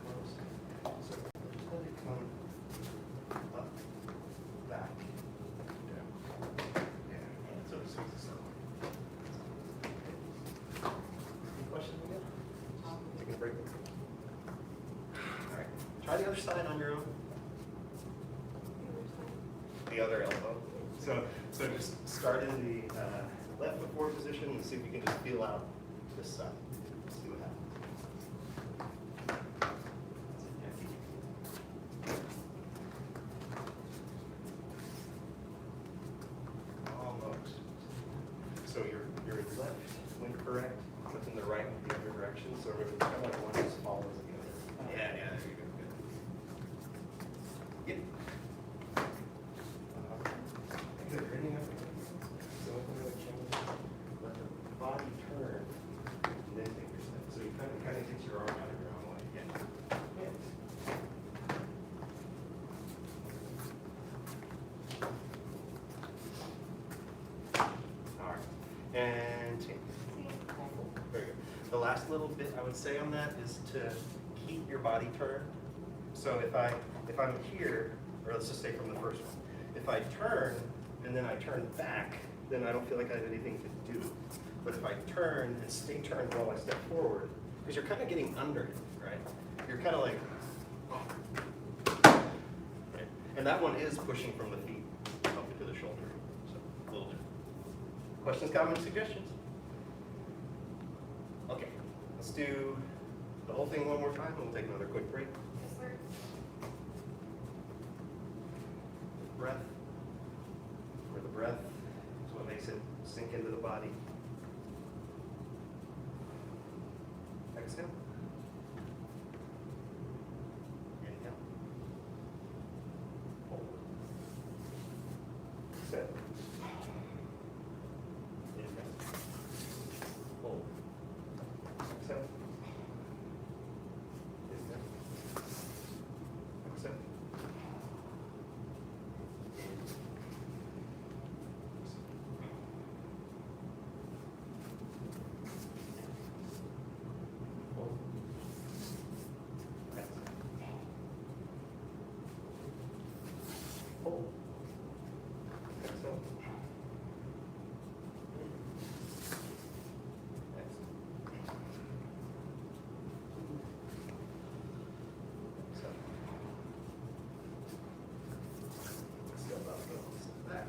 Close. So just let it come up, back, down. Yeah. So it's a circle. Any questions again? Take a break. All right. Try the other side on your own. The other elbow. So just start in the left foot forward position and see if you can just feel out this side. See what happens. directions, so remember, it's kind of like one just follows the other. Yeah, there you go, good. Yep. Good, ready up. So I'm going to change, let the body turn, and then take your step. So you kind of get your arm out of your own way. Yeah. Yeah. All right. And change. Very good. The last little bit I would say on that is to keep your body turned. So if I'm here, or let's just say from the first one, if I turn and then I turn back, then I don't feel like I have anything to do. But if I turn and stay turned while I step forward, because you're kind of getting under it, right? You're kind of like, right? And that one is pushing from the feet up into the shoulder. So a little bit. Questions, comments, suggestions? Okay, let's do the whole thing one more time, and we'll take another quick break. Yes, sir. Breath, where the breath is what makes it sink into the body. Exhale. Inhale. Hold. Exhale. Inhale. Hold. Exhale. Inhale. Exhale. Hold. Exhale. Hold. Exhale. Step up, step back.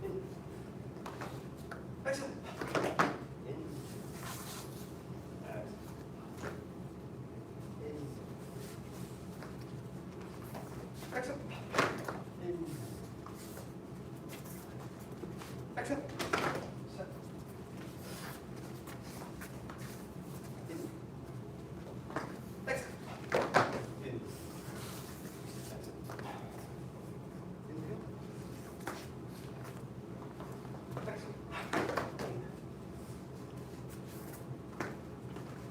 In. Exhale. In. Exhale. In. Exhale. In. Exhale. Set. In. Exhale. In. Exhale. Inhale.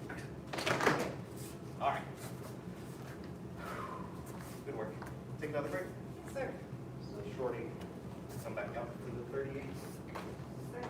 Exhale. All right. Good work. Take another break. Yes, sir. So shorty, come back up to the 38. Sir.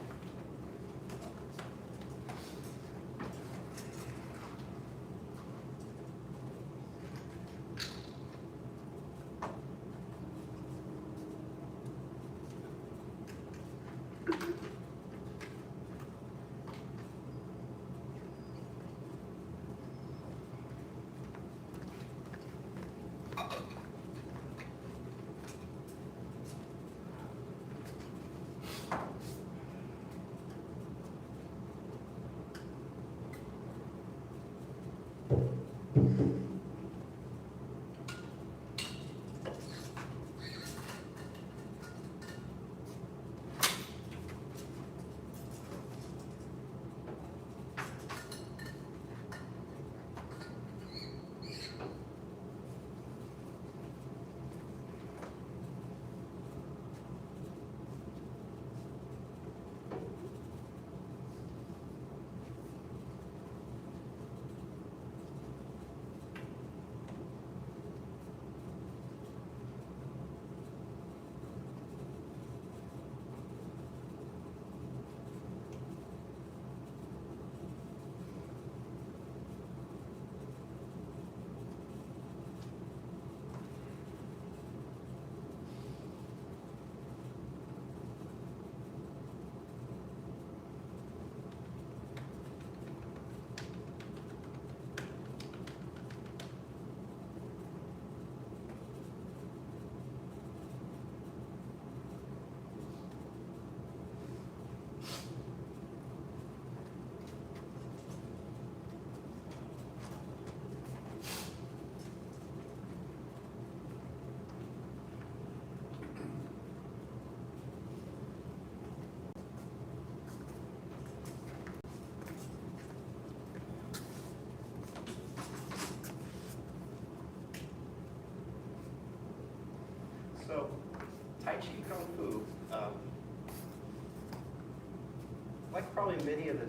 probably many of the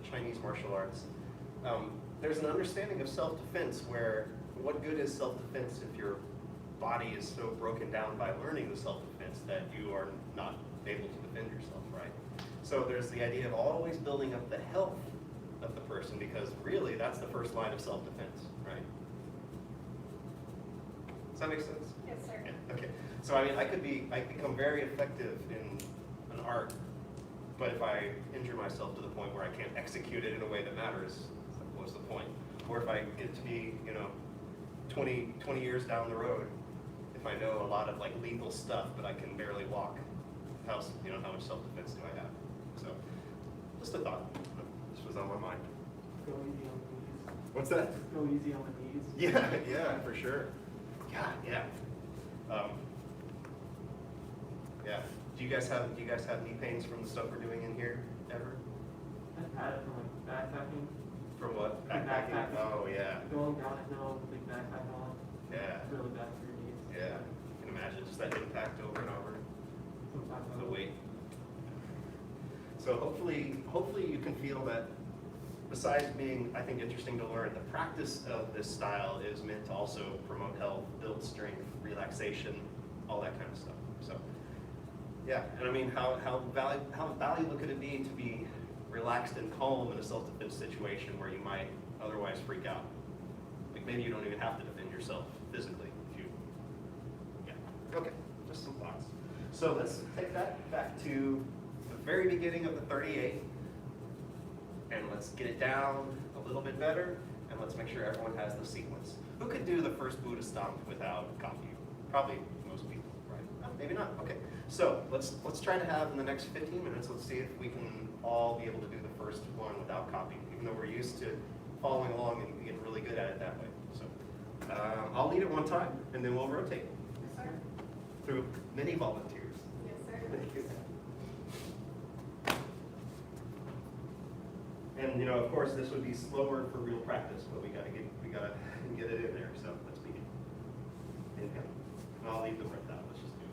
Chinese martial arts, there's an understanding of self-defense where what good is self-defense if your body is so broken down by learning the self-defense that you are not able to defend yourself, right? So there's the idea of always building up the health of the person, because really that's the first line of self-defense, right? Does that make sense? Yes, sir. Yeah, okay. So I mean, I could become very effective in an art, but if I injure myself to the point where I can't execute it in a way that matters, it's like, what's the point? Or if I get to be, 20 years down the road, if I know a lot of like legal stuff, but I can barely walk, how much self-defense do I have? So, just a thought. This was on my mind. Go easy on the knees. What's that? Just go easy on the knees. Yeah, for sure. God, yeah. Yeah. Do you guys have knee pains from the stuff we're doing in here ever? I've had it from like backpacking. From what? Backpacking. Oh yeah. Going down a hill with a big backpack on. Yeah. It's really bad for your knees. Yeah. I can imagine just that impact over and over. Sometimes The weight. So hopefully you can feel that besides being, I think, interesting to learn, the practice of this style is meant to also promote health, build strength, relaxation, all that kind of stuff. So, yeah, and I mean, how valuable could it be to be relaxed and calm in a self-defense situation where you might otherwise freak out? Like maybe you don't even have to defend yourself physically. Okay, just some thoughts. So let's take that back to the very beginning of the 38. And let's get it down a little bit better, and let's make sure everyone has the sequence. Who could do the first Buddha stomp without copy? Probably most people, right? Oh, maybe not. Okay. So let's try to have in the next 15 minutes. Let's see if we can all be able to do the first one without copy, even though we're used to following along and getting really good at it that way. So I'll lead it one time, and then we'll rotate Yes, sir. through many volunteers. Yes, sir. Thank you. And of course, this would be slower for real practice, but we gotta get it in there. So let's begin. Inhale. And I'll leave the breath out. Let's just do it.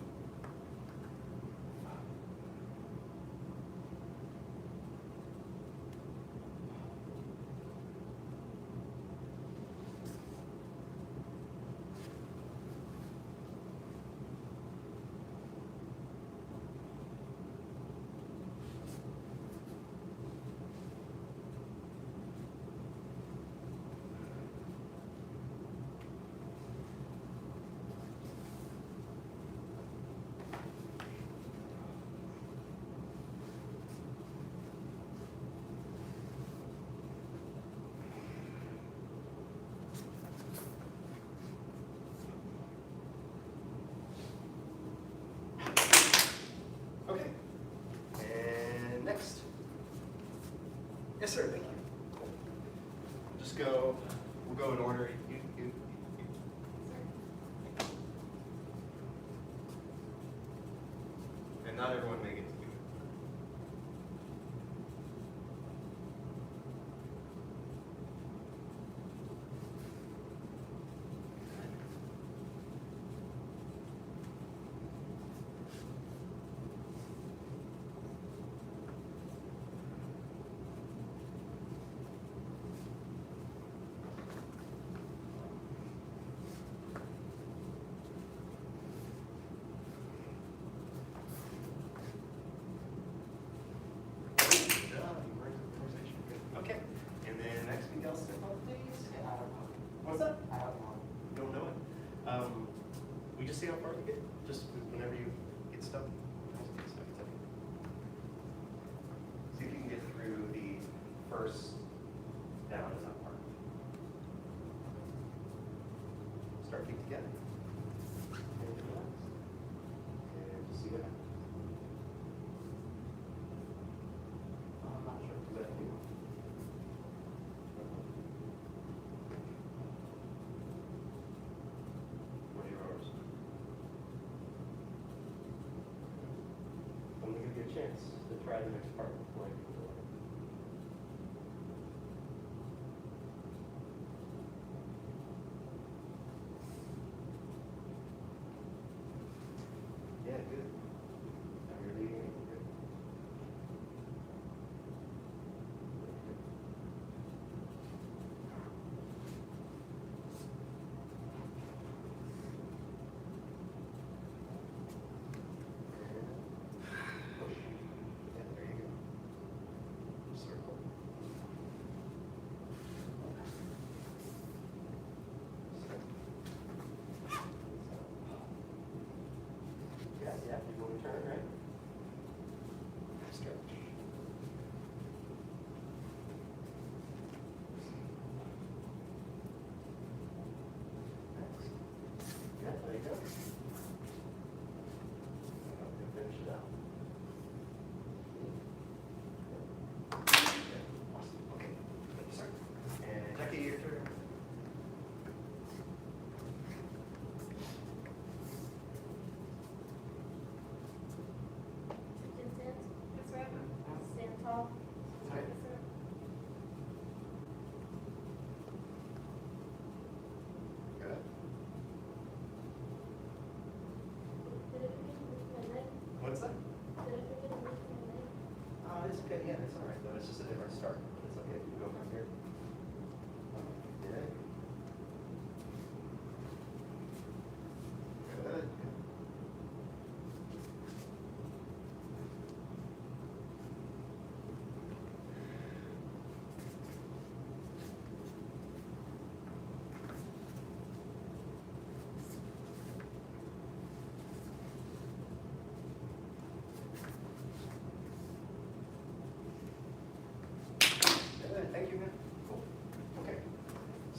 Okay. And next. Yes, sir. Thank you. Just go. We'll go in order. You. And not everyone may get to do it. Okay, and then next week else, please. What's up? I have one. Don't know it. We just see how far you get. Just whenever you get stuck. See if you can get through the first down in that part. Start feet together. And relax. And just see what happens. I'm not sure. Is that you? What's yours? I'm gonna give you a chance to try the next part before I do the one. Yeah, good. Now you're leading it. Good.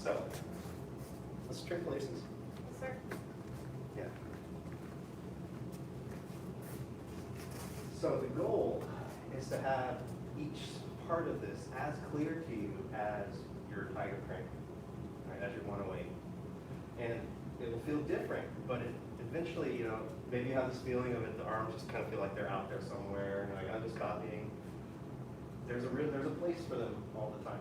So, let's trade places. Yes, sir. Yeah. So the goal is to have each part of this as clear to you as your tiger crank, right, as your 108. And it will feel different, but eventually, you know, maybe you have this feeling of it, the arms just kind of feel like they're out there somewhere, and like, I'm just copying. There's a place for them all the time.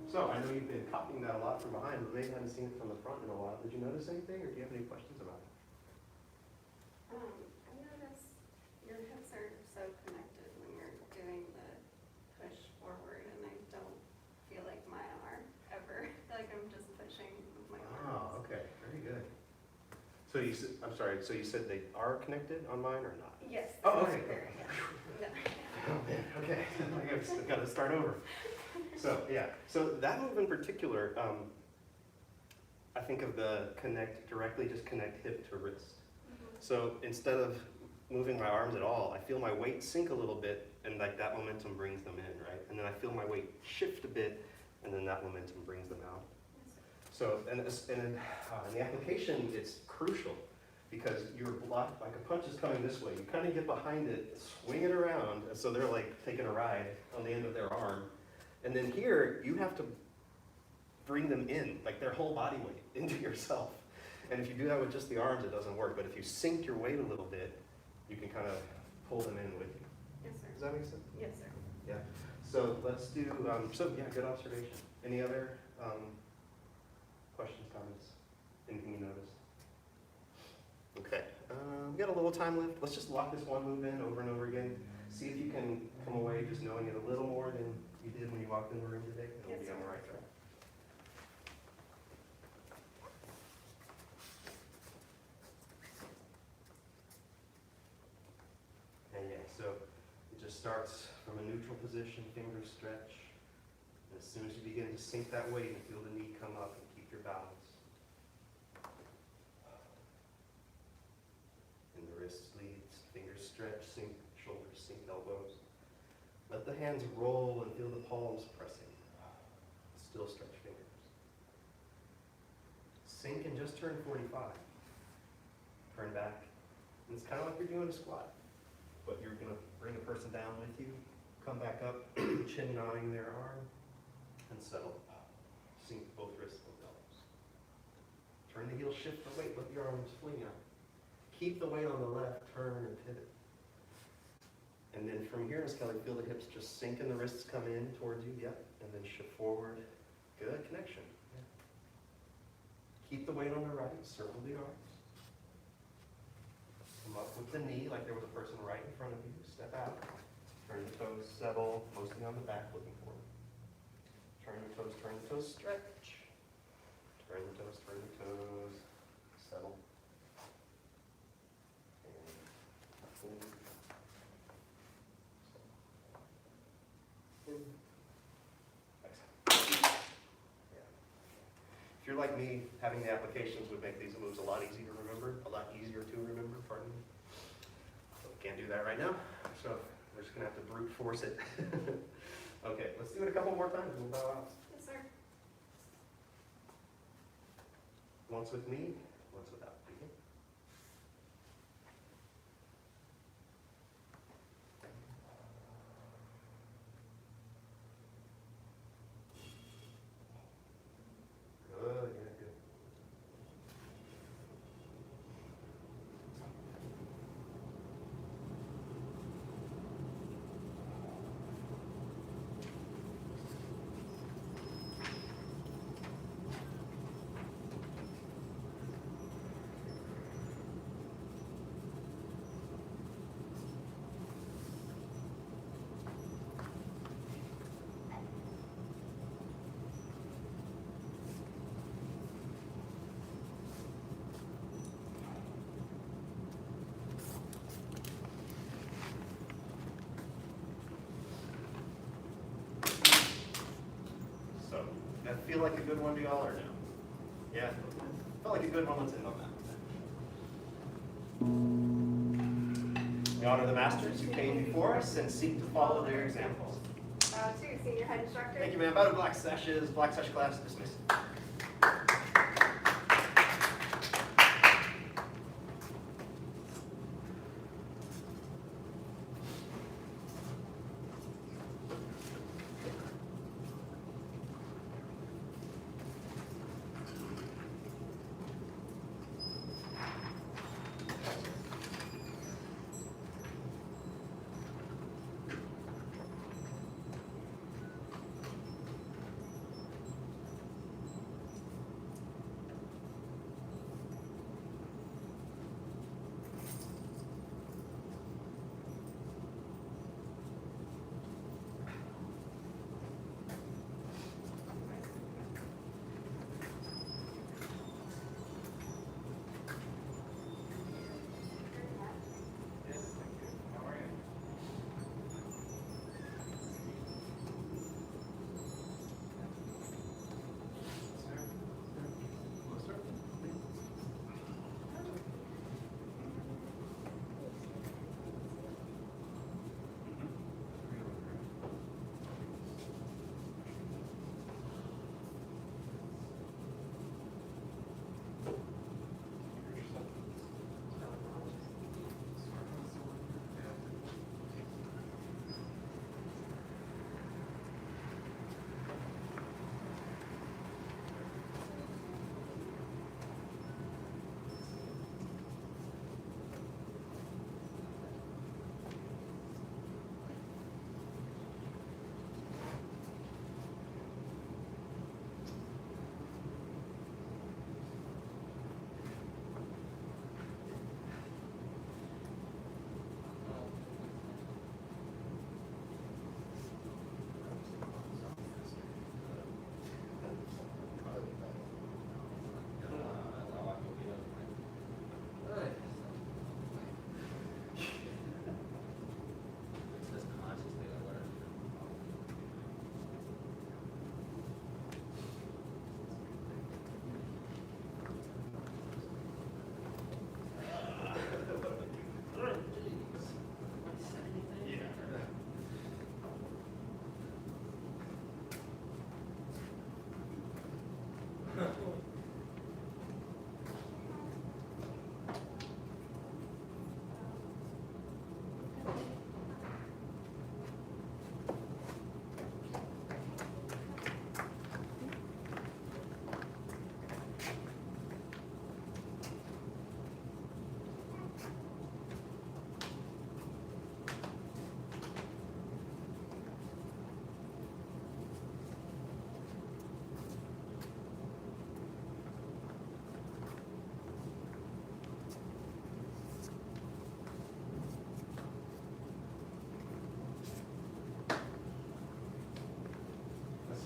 So I know you've been copying that a lot from behind, but maybe haven't seen it from the front in a while. Did you notice anything, or do you have any questions about it? I noticed your hips are so connected when you're doing the push forward, and I don't feel like mine are ever. I feel like I'm just pushing with my arms. Oh, okay, very good. So you said, I'm sorry, so you said they are connected on mine or not? Yes. Oh, okay. Yeah. Oh man, okay, I got to start over. So yeah, so that move in particular, I think of the connect directly, just connect hip to wrist. So instead of moving my arms at all, I feel my weight sink a little bit, and like that momentum brings them in, right? And then I feel my weight shift a bit, and then that momentum brings them out. So, and in the application, it's crucial because you're blocked, like a punch is coming this way. You kind of get behind it, swing it around, and so they're like taking a ride on the end of their arm. And then here, you have to bring them in, like their whole body weight, into yourself. And if you do that with just the arms, it doesn't work. But if you sink your weight a little bit, you can kind of pull them in with you. Yes, sir. Does that make sense? Yes, sir. Yeah. So let's do, good observation. Any other questions, comments? Anything you noticed? Okay. We got a little time left. Let's just lock this one move in over and over again. See if you can come away just knowing it a little more than you did when you walked in the room today. And we'll be on the right track. And yeah, so it just starts from a neutral position, fingers stretch. And as soon as you begin to sink that weight and feel the knee come up and keep your balance. And the wrists lead, fingers stretch, sink shoulders, sink elbows. Let the hands roll and feel the palms pressing. Still stretch fingers. Sink and just turn 45. Turn back. And it's kind of like you're doing a squat. But you're going to bring the person down with you. Come back up, chin gnawing their arm. And settle. Sink both wrists, both elbows. Turn the heel, shift the weight, let your arms fling out. Keep the weight on the left, turn and pivot. And then from here, Ms. Kelly, feel the hips just sink and the wrists come in towards you, yep. And then shift forward. Good connection. Yeah. Keep the weight on the right, circle the arms. Come up with the knee like there was a person right in front of you. Step out. Turn the toes, settle, mostly on the back, looking forward. Turn the toes, stretch. Turn the toes, settle. If you're like me, having the applications would make these moves a lot easier to remember, pardon me. So we can't do that right now, so we're just gonna have to brute force it. Okay, let's do it a couple more times and we'll bow out. Yes, sir. Once with me, once without. Begin. Good, yeah, good. like a good one to y'all or no? Yeah? Felt like a good one, let's end on that. We honor the masters who came before us and seek to follow their examples. To senior head instructor. Thank you, ma'am. Bow to Black Sashes. Black Sash class dismissed.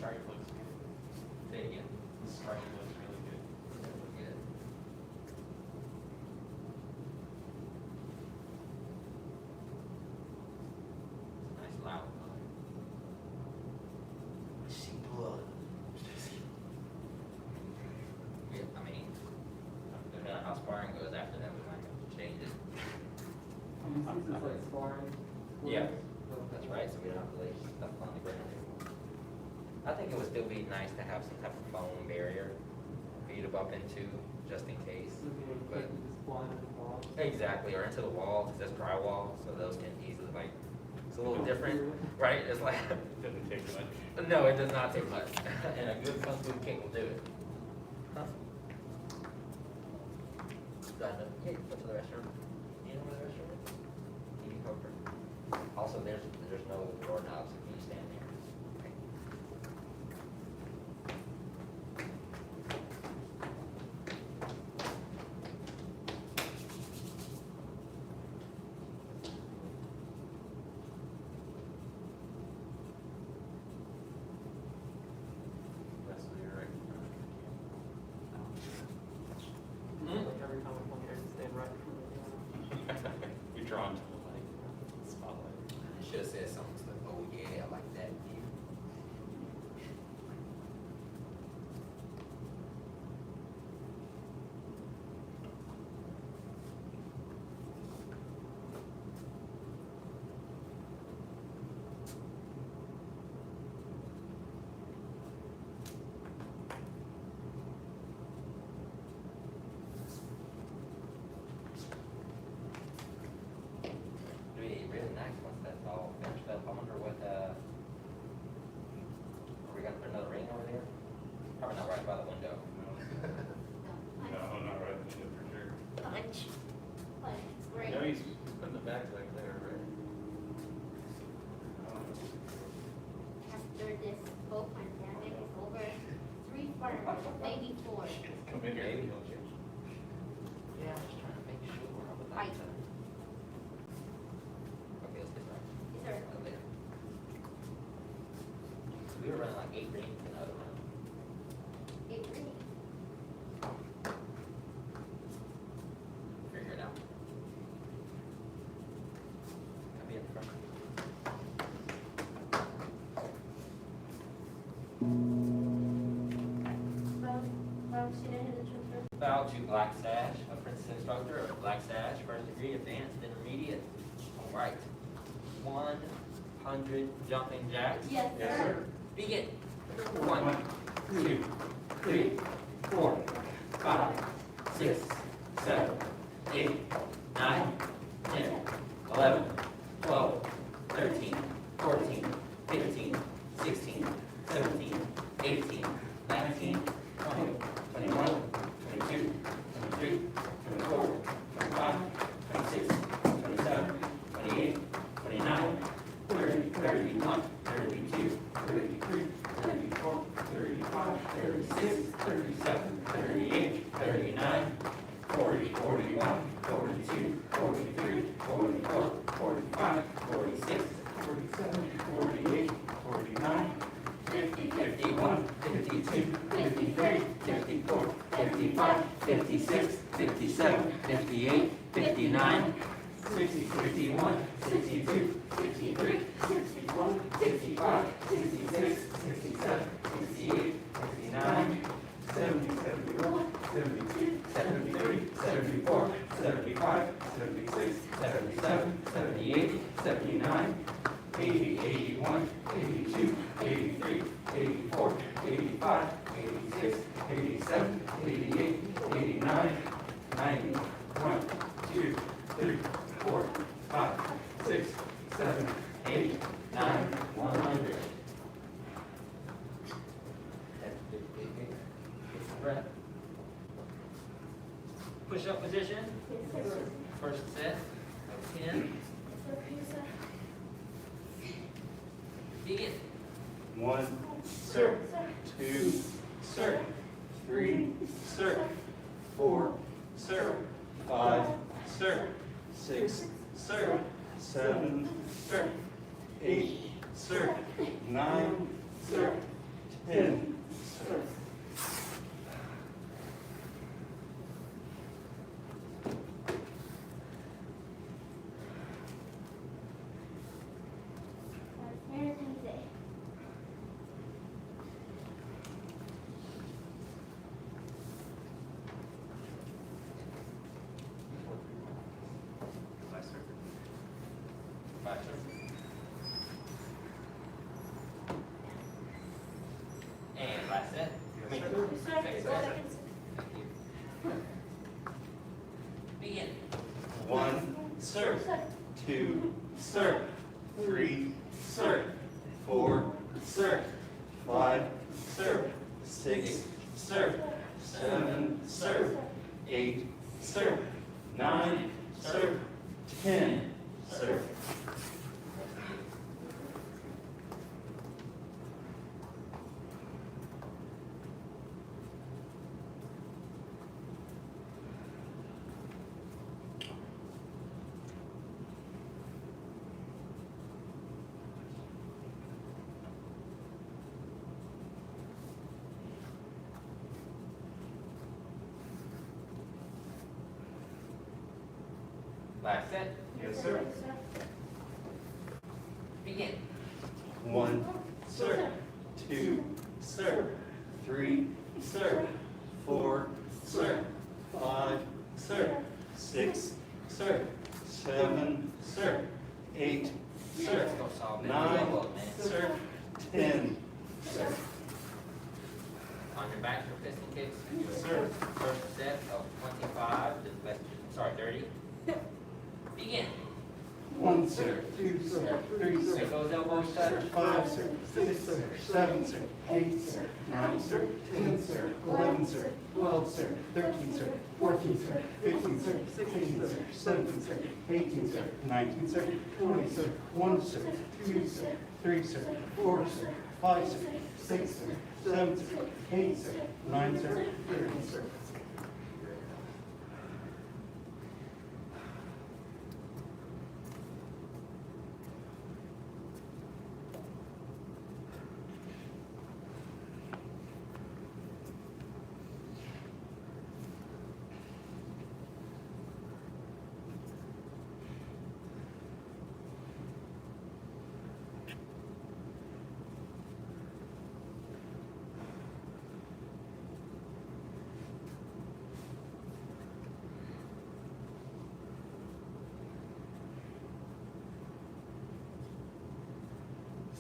Strike looks good. Say it again. The strike looks really good. Good. Nice loud color. See blood. Yeah, I mean, how sparring goes after that, we might have to change it. This is like sparring. Yeah, that's right, so we don't have to lay stuff on the ground anymore. I think it would still be nice to have some type of foam barrier for you to bump into, just in case. But Just flying at the ball. exactly, or into the wall, because that's drywall, so those can easily it's a little different, right? It's like, Doesn't take much. no, it does not take much, and a good kung fu kick will do it. Huh? Do I know? Yeah, you go to the restroom. Do you know where the restroom is? You can go for it. Also, there's no doorknobs if you stand there. That's what you're right. Like every time I come here, I stand right in front of the We draw into the light. Spotlight. I should have said something like, oh yeah, 8 rings another round. 8 rings. Figure it out. Come in front. Bow student who's instructor. Bow to black sash, apprentice instructor of black sash, first degree, advanced, intermediate. All right. 100 jumping jacks. Yes, sir. Begin. 1, 2, 3, 4, 5, 6, 7, 8, 9, 10, 11, 12, 13, 14, 15, 16, 17, 18, 19, 20, 21, 22, 23, 24, 25, 26, 27, 28, 29, 30, 31, 32, 33, 34, 35, 36, 37, 38, 39, 40, 41, 42, 43, 44, 45, 46, 47, 48, 49, 50, 51, 52, 53, 54, 55, 56, 57, 58, 59, 60, 61, 62, 63, 64, 65, 66, 67, 68, 69, 70, 71, 72, 73, 74, 75, 76, 77, 78, 79, 80, 81, 82, 83, 84, 85, 86, 87, 88, 89, 90, 1, 2, 3, 4, 5, 6, 7, 8, 9, 100. Breath. Push up position. First set of 10. Begin. 1, sir. 2, sir. 3, sir. 4, sir. 5, sir. 6, sir. 7, sir. 8, sir. 9, sir. 10, sir. Very easy. Last circle. Back circle. And last set. Second set. Begin. 1, sir. 2, sir. 3, sir. 4, sir. 5, sir. 6, sir. 7, sir. 8, sir. 9, sir. 10, sir. Last set. Yes, sir. Begin. 1, sir. 2, sir. 3, sir. 4, sir. 5, sir. 6, sir. 7, sir. 8, sir. Let's go solve 9, elbow, man. sir. 10, sir. On your back for piston kicks. Yes, sir. First set of 25, sorry, 30. Begin. 1, sir. 2, sir. 3, sir. Make those elbows touch. 5, sir. 6, sir. 7, sir. 8, sir. 9, sir. 10, sir. 11, sir. 12, sir. 13, sir. 14, sir. 15, sir. 16, sir. 17, sir. 18, sir. 19, sir. 20, sir. 1, sir. 2, sir. 3, sir. 4, sir. 5, sir. 6, sir. 7, sir. 8, sir. 9, sir. 30, sir.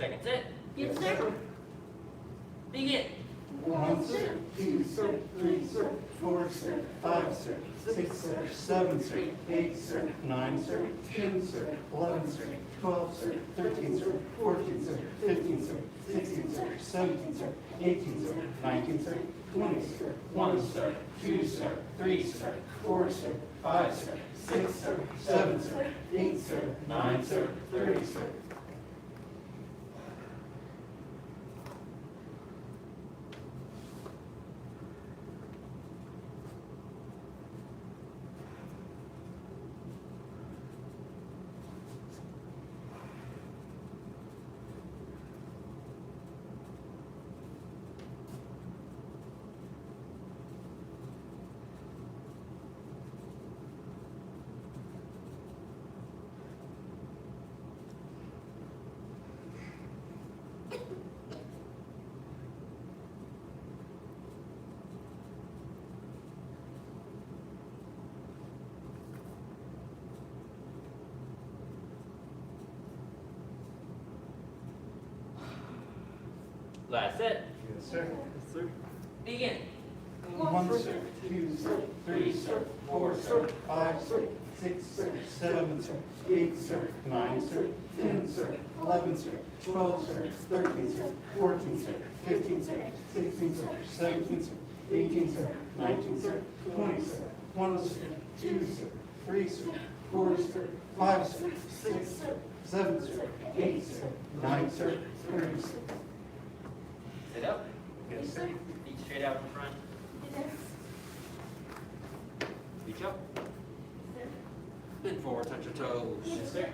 Second set. Yes, sir. Begin. 1, sir, 2, sir, 3, sir, 4, sir, 5, sir, 6, sir, 7, sir, 8, sir, 9, sir, 10, sir, 11, sir, 12, sir, 13, sir, 14, sir, 15, sir, 16, sir, 17, sir, 18, sir, 19, sir, 20, sir, 1, sir, 2, sir, 3, sir, 4, sir, 5, sir, 6, sir, 7, sir, 8, sir, 9, sir, 30, sir. Last set. Yes, sir. Begin. 1, sir, 2, sir, 3, sir, 4, sir, 5, sir, 6, sir, 7, sir, 8, sir, 9, sir, 10, sir, 11, sir, 12, sir, 13, sir, 14, sir, 15, sir, 16, sir, 17, sir, 18, sir, 19, sir, 20, sir, 1, sir, 2, sir, 3, sir, 4, sir, 5, sir, 6, sir, 7, sir, 8, sir, 9, sir, 30, sir. Sit up. Yes, sir. Feet straight out in front. Reach up. Bend forward, touch your toes. Yes, sir.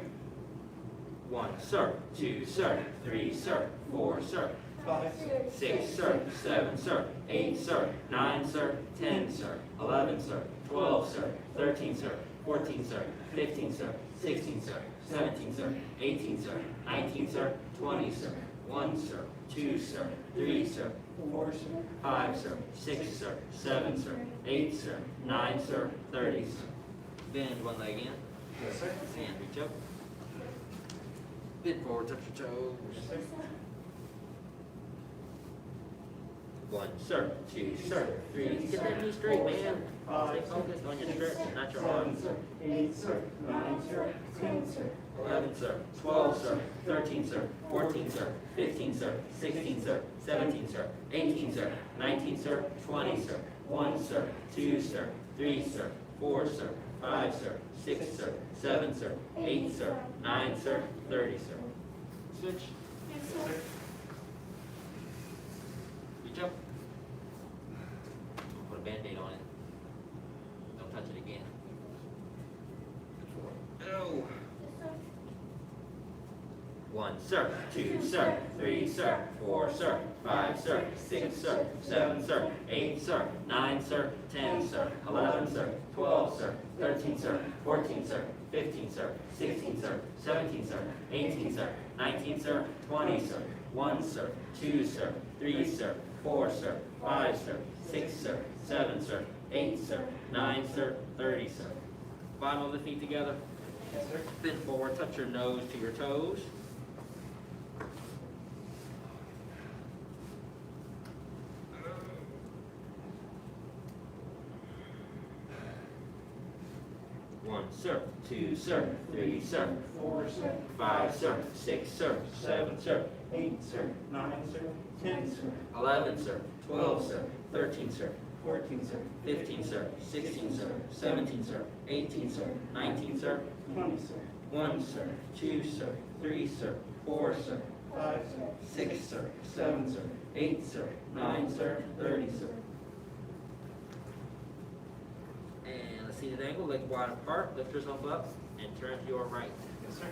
1, sir. 2, sir. 3, sir. 4, sir. 5, sir. 6, sir. 7, sir. 8, sir. 9, sir. 10, sir. 11, sir. 12, sir. 13, sir. 14, sir. 15, sir. 16, sir. 17, sir. 18, sir. 19, sir. 20, sir. 1, sir. 2, sir. 3, sir. 4, sir. 5, sir. 6, sir. 7, sir. 8, sir. 9, sir. 30, sir. Bend one leg in. Yes, sir. And reach up. Bend forward, touch your toes. Yes, sir. 1, sir. 2, sir. 3. Get that knee straight, man. Stay focused on your stretch, not your 7, arms. sir. 8, sir. 9, sir. 10, sir. 11, sir. 12, sir. 13, sir. 14, sir. 15, sir. 16, sir. 17, sir. 18, sir. 19, sir. 20, sir. 1, sir. 2, sir. 3, sir. 4, sir. 5, sir. 6, sir. 7, sir. 8, sir. 9, sir. 30, sir. Switch. Reach up. Put a Band-Aid on it. Don't touch it again. Go. 1, sir. 2, sir. 3, sir. 4, sir. 5, sir. 6, sir. 7, sir. 8, sir. 9, sir. 10, sir. 11, sir. 12, sir. 13, sir. 14, sir. 15, sir. 16, sir. 17, sir. 18, sir. 19, sir. 20, sir. 1, sir. 2, sir. 3, sir. 4, sir. 5, sir. 6, sir. 7, sir. 8, sir. 9, sir. 30, sir. Bottom of the feet together. Yes, sir. Bend forward, touch your nose to your toes. One, sir. 2, sir. 3, sir. 4, sir. 5, sir. 6, sir. 7, sir. 8, sir. 9, sir. 10, sir. 11, sir. 12, sir. 13, sir. 14, sir. 15, sir. 16, sir. 17, sir. 18, sir. 19, sir. 20, sir. 1, sir. 2, sir. 3, sir. 4, sir. 5, sir. 6, sir. 7, sir. 8, sir. 9, sir. 30, sir. And let's see the angle, legs wide apart, lift yourself up, and turn to your right. Yes, sir.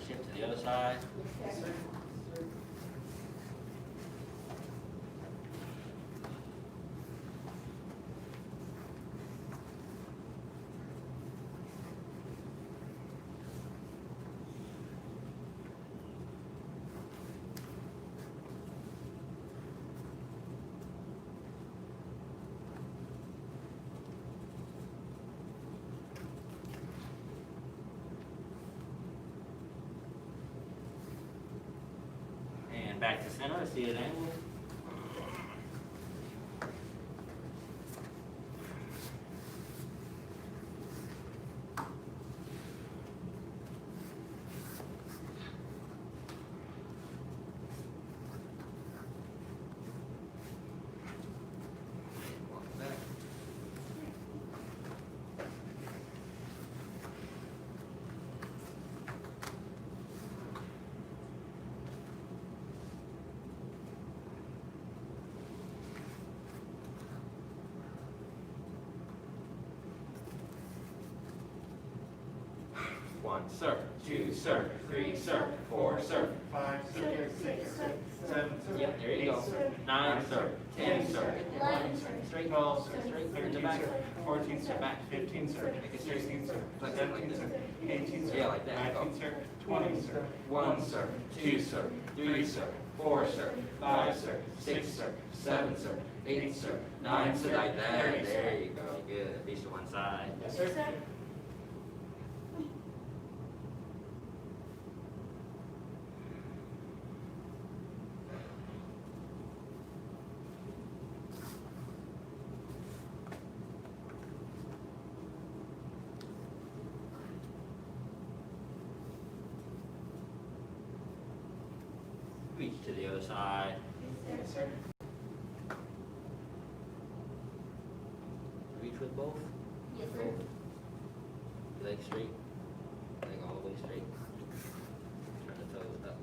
shift to the other side. Yes, sir. And back to center, seated angle. Walk back. One, sir. Two, sir. Three, sir. Four, sir. 5, 6, 7, sir. Yep, there you go. 9, sir. 10, sir. 11, sir. Straight, 12, sir. Straight, in the 13, back. sir. 14, sir. 15, sir. 16, sir. Like that, like 17, that. sir. 18, sir. Yeah, like that. 19, sir. 20, sir. 1, sir. 2, sir. 3, sir. 4, sir. 5, sir. 6, sir. 7, sir. 8, sir. 9, sir. Like that. There you go. Good. Reach to one side. Yes, sir. Reach to the other side. Yes, sir. Reach with both. Yes, sir. Leg straight. Leg all the way straight. Turn the toes up.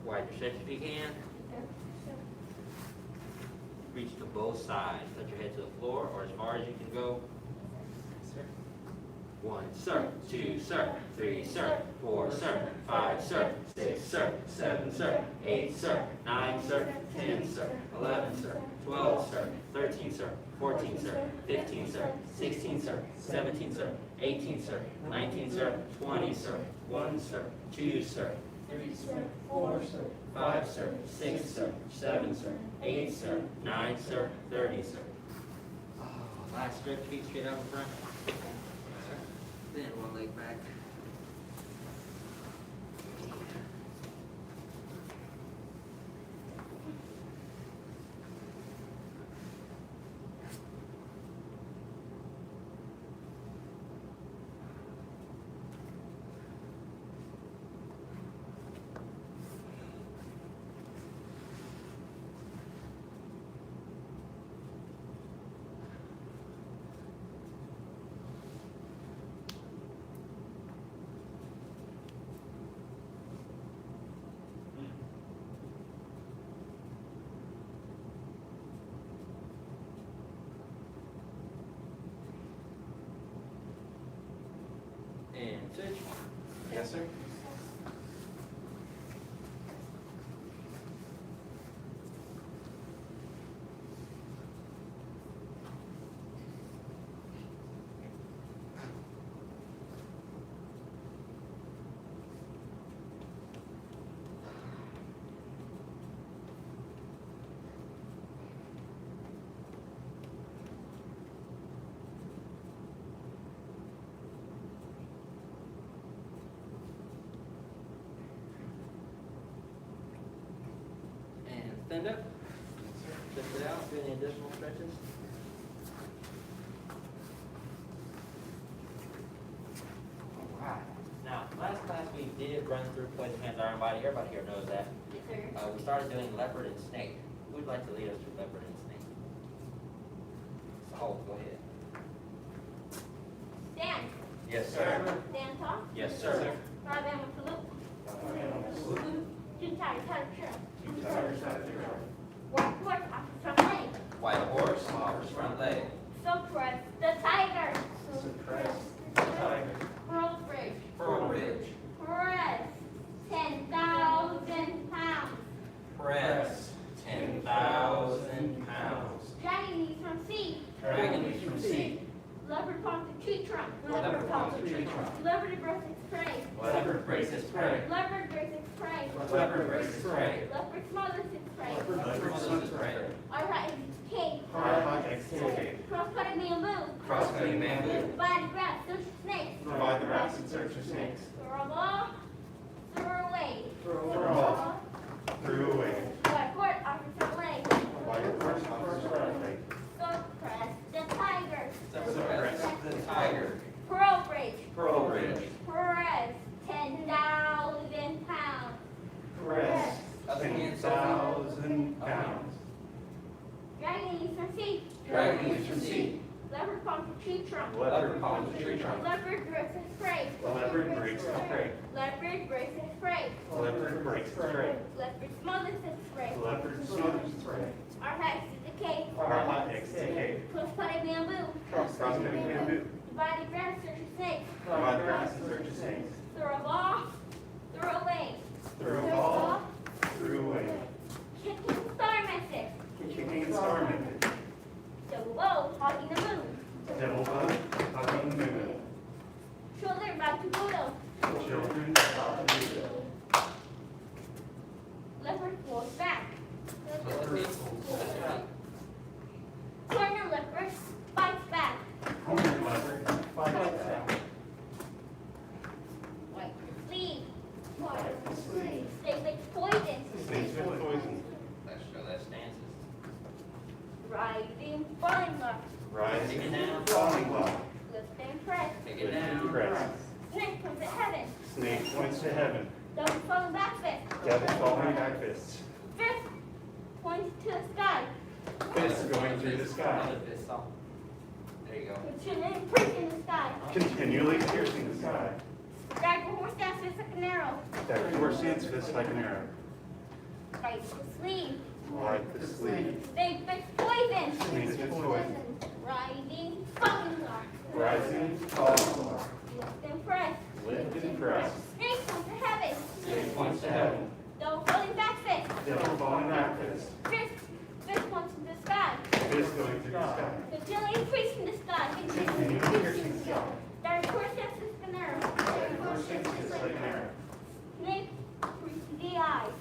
Widen your stretch if you can. Reach to both sides. Touch your head to the floor or as far as you can go. Yes, sir. 1, sir. 2, sir. 3, sir. 4, sir. 5, sir. 6, sir. 7, sir. 8, sir. 9, sir. 10, sir. 11, sir. 12, sir. 13, sir. 14, sir. 15, sir. 16, sir. 17, sir. 18, sir. 19, sir. 20, sir. 1, sir. 2, sir. 3, sir. 4, sir. 5, sir. 6, sir. 7, sir. 8, sir. 9, sir. 30, sir. Oh, last stretch, feet straight out in front. Then one leg back. And switch. Yes, sir. And stand up. Lift it out. Do any additional stretches. Alright. Now, last class we did run through place, hands, arm, body. Everybody here knows that. Yes, sir. We started doing leopard and snake. Who would like to lead us through leopard and snake? So, go ahead. Stand. Yes, sir. Stand tall. Yes, sir. Right hand with salute. Two tight, tight, shirt. One foot off the front leg. White horse, offers front leg. So press the tree trunk. Leopard breaks its prey. Leopard breaks its prey. Leopard breaks its prey. Leopard breaks its prey. Leopard smothers its prey. Leopard smothers its prey. R-hot escape. R-hot escape. Cross-cutting bamboo. Cross-cutting bamboo. Divide the grass, search for snakes. Divide the grass in search of snakes. Throw a ball, throw away. Throw off. Threw away. By court, officer away. By your first officer away. Suppress the tiger. Suppress the tiger. Pearl Bridge. Pearl Bridge. Press 10,000 pounds. Press 10,000 pounds. Dragging eastern sea. Dragging eastern sea. Leopard palms the tree trunk. Leopard palms the tree trunk. Leopard breaks its prey. Leopard breaks its prey. Leopard breaks its prey. Leopard breaks its prey. Leopard smothers its prey. Leopard smothers its prey. Our hex is decay. R-hot escape. Cross-cutting bamboo. Cross-cutting bamboo. Divide the grass, search for snakes. Divide the grass in search of snakes. Throw a ball, throw away. Threw a ball. Threw away. Kicking star method. Kicking and star method. Double bow, hogging the moon. Devil bug. Hugging the moon. Children back to Pluto. Children about to do it. Leopard falls back. Leopard falls back. Corner leopard bites back. Corner leopard. Fight back. White sleeve. White sleeve. Snake makes poison. Snakes with poison. Let's show that stances. Riding falling left. Rising Take it down. falling log. Lift and press. Take it down. Press. Snake comes to heaven. Snake points to heaven. Double falling back fist. Devil falling back fists. Fist points to the sky. Fists going through the sky. Another fist off. There you go. Continually piercing the sky. Continually piercing the sky. Drag the horse down fist like an arrow. That horse ends fist like an arrow. Right the sleeve. Like the sleeve. Snake makes poison. Snakes with poison. Riding falling left. Rising falling log. Lift and press. Lift and press. Snake comes to heaven. Snake points to heaven. Double falling back fist. Devil falling back fist. Fist points to the sky. Fist going through the sky. Continually increasing the sky. Continually piercing the sky. Dark horse down fist like an arrow. That horse ends fist like an arrow. Snake piercing the eyes.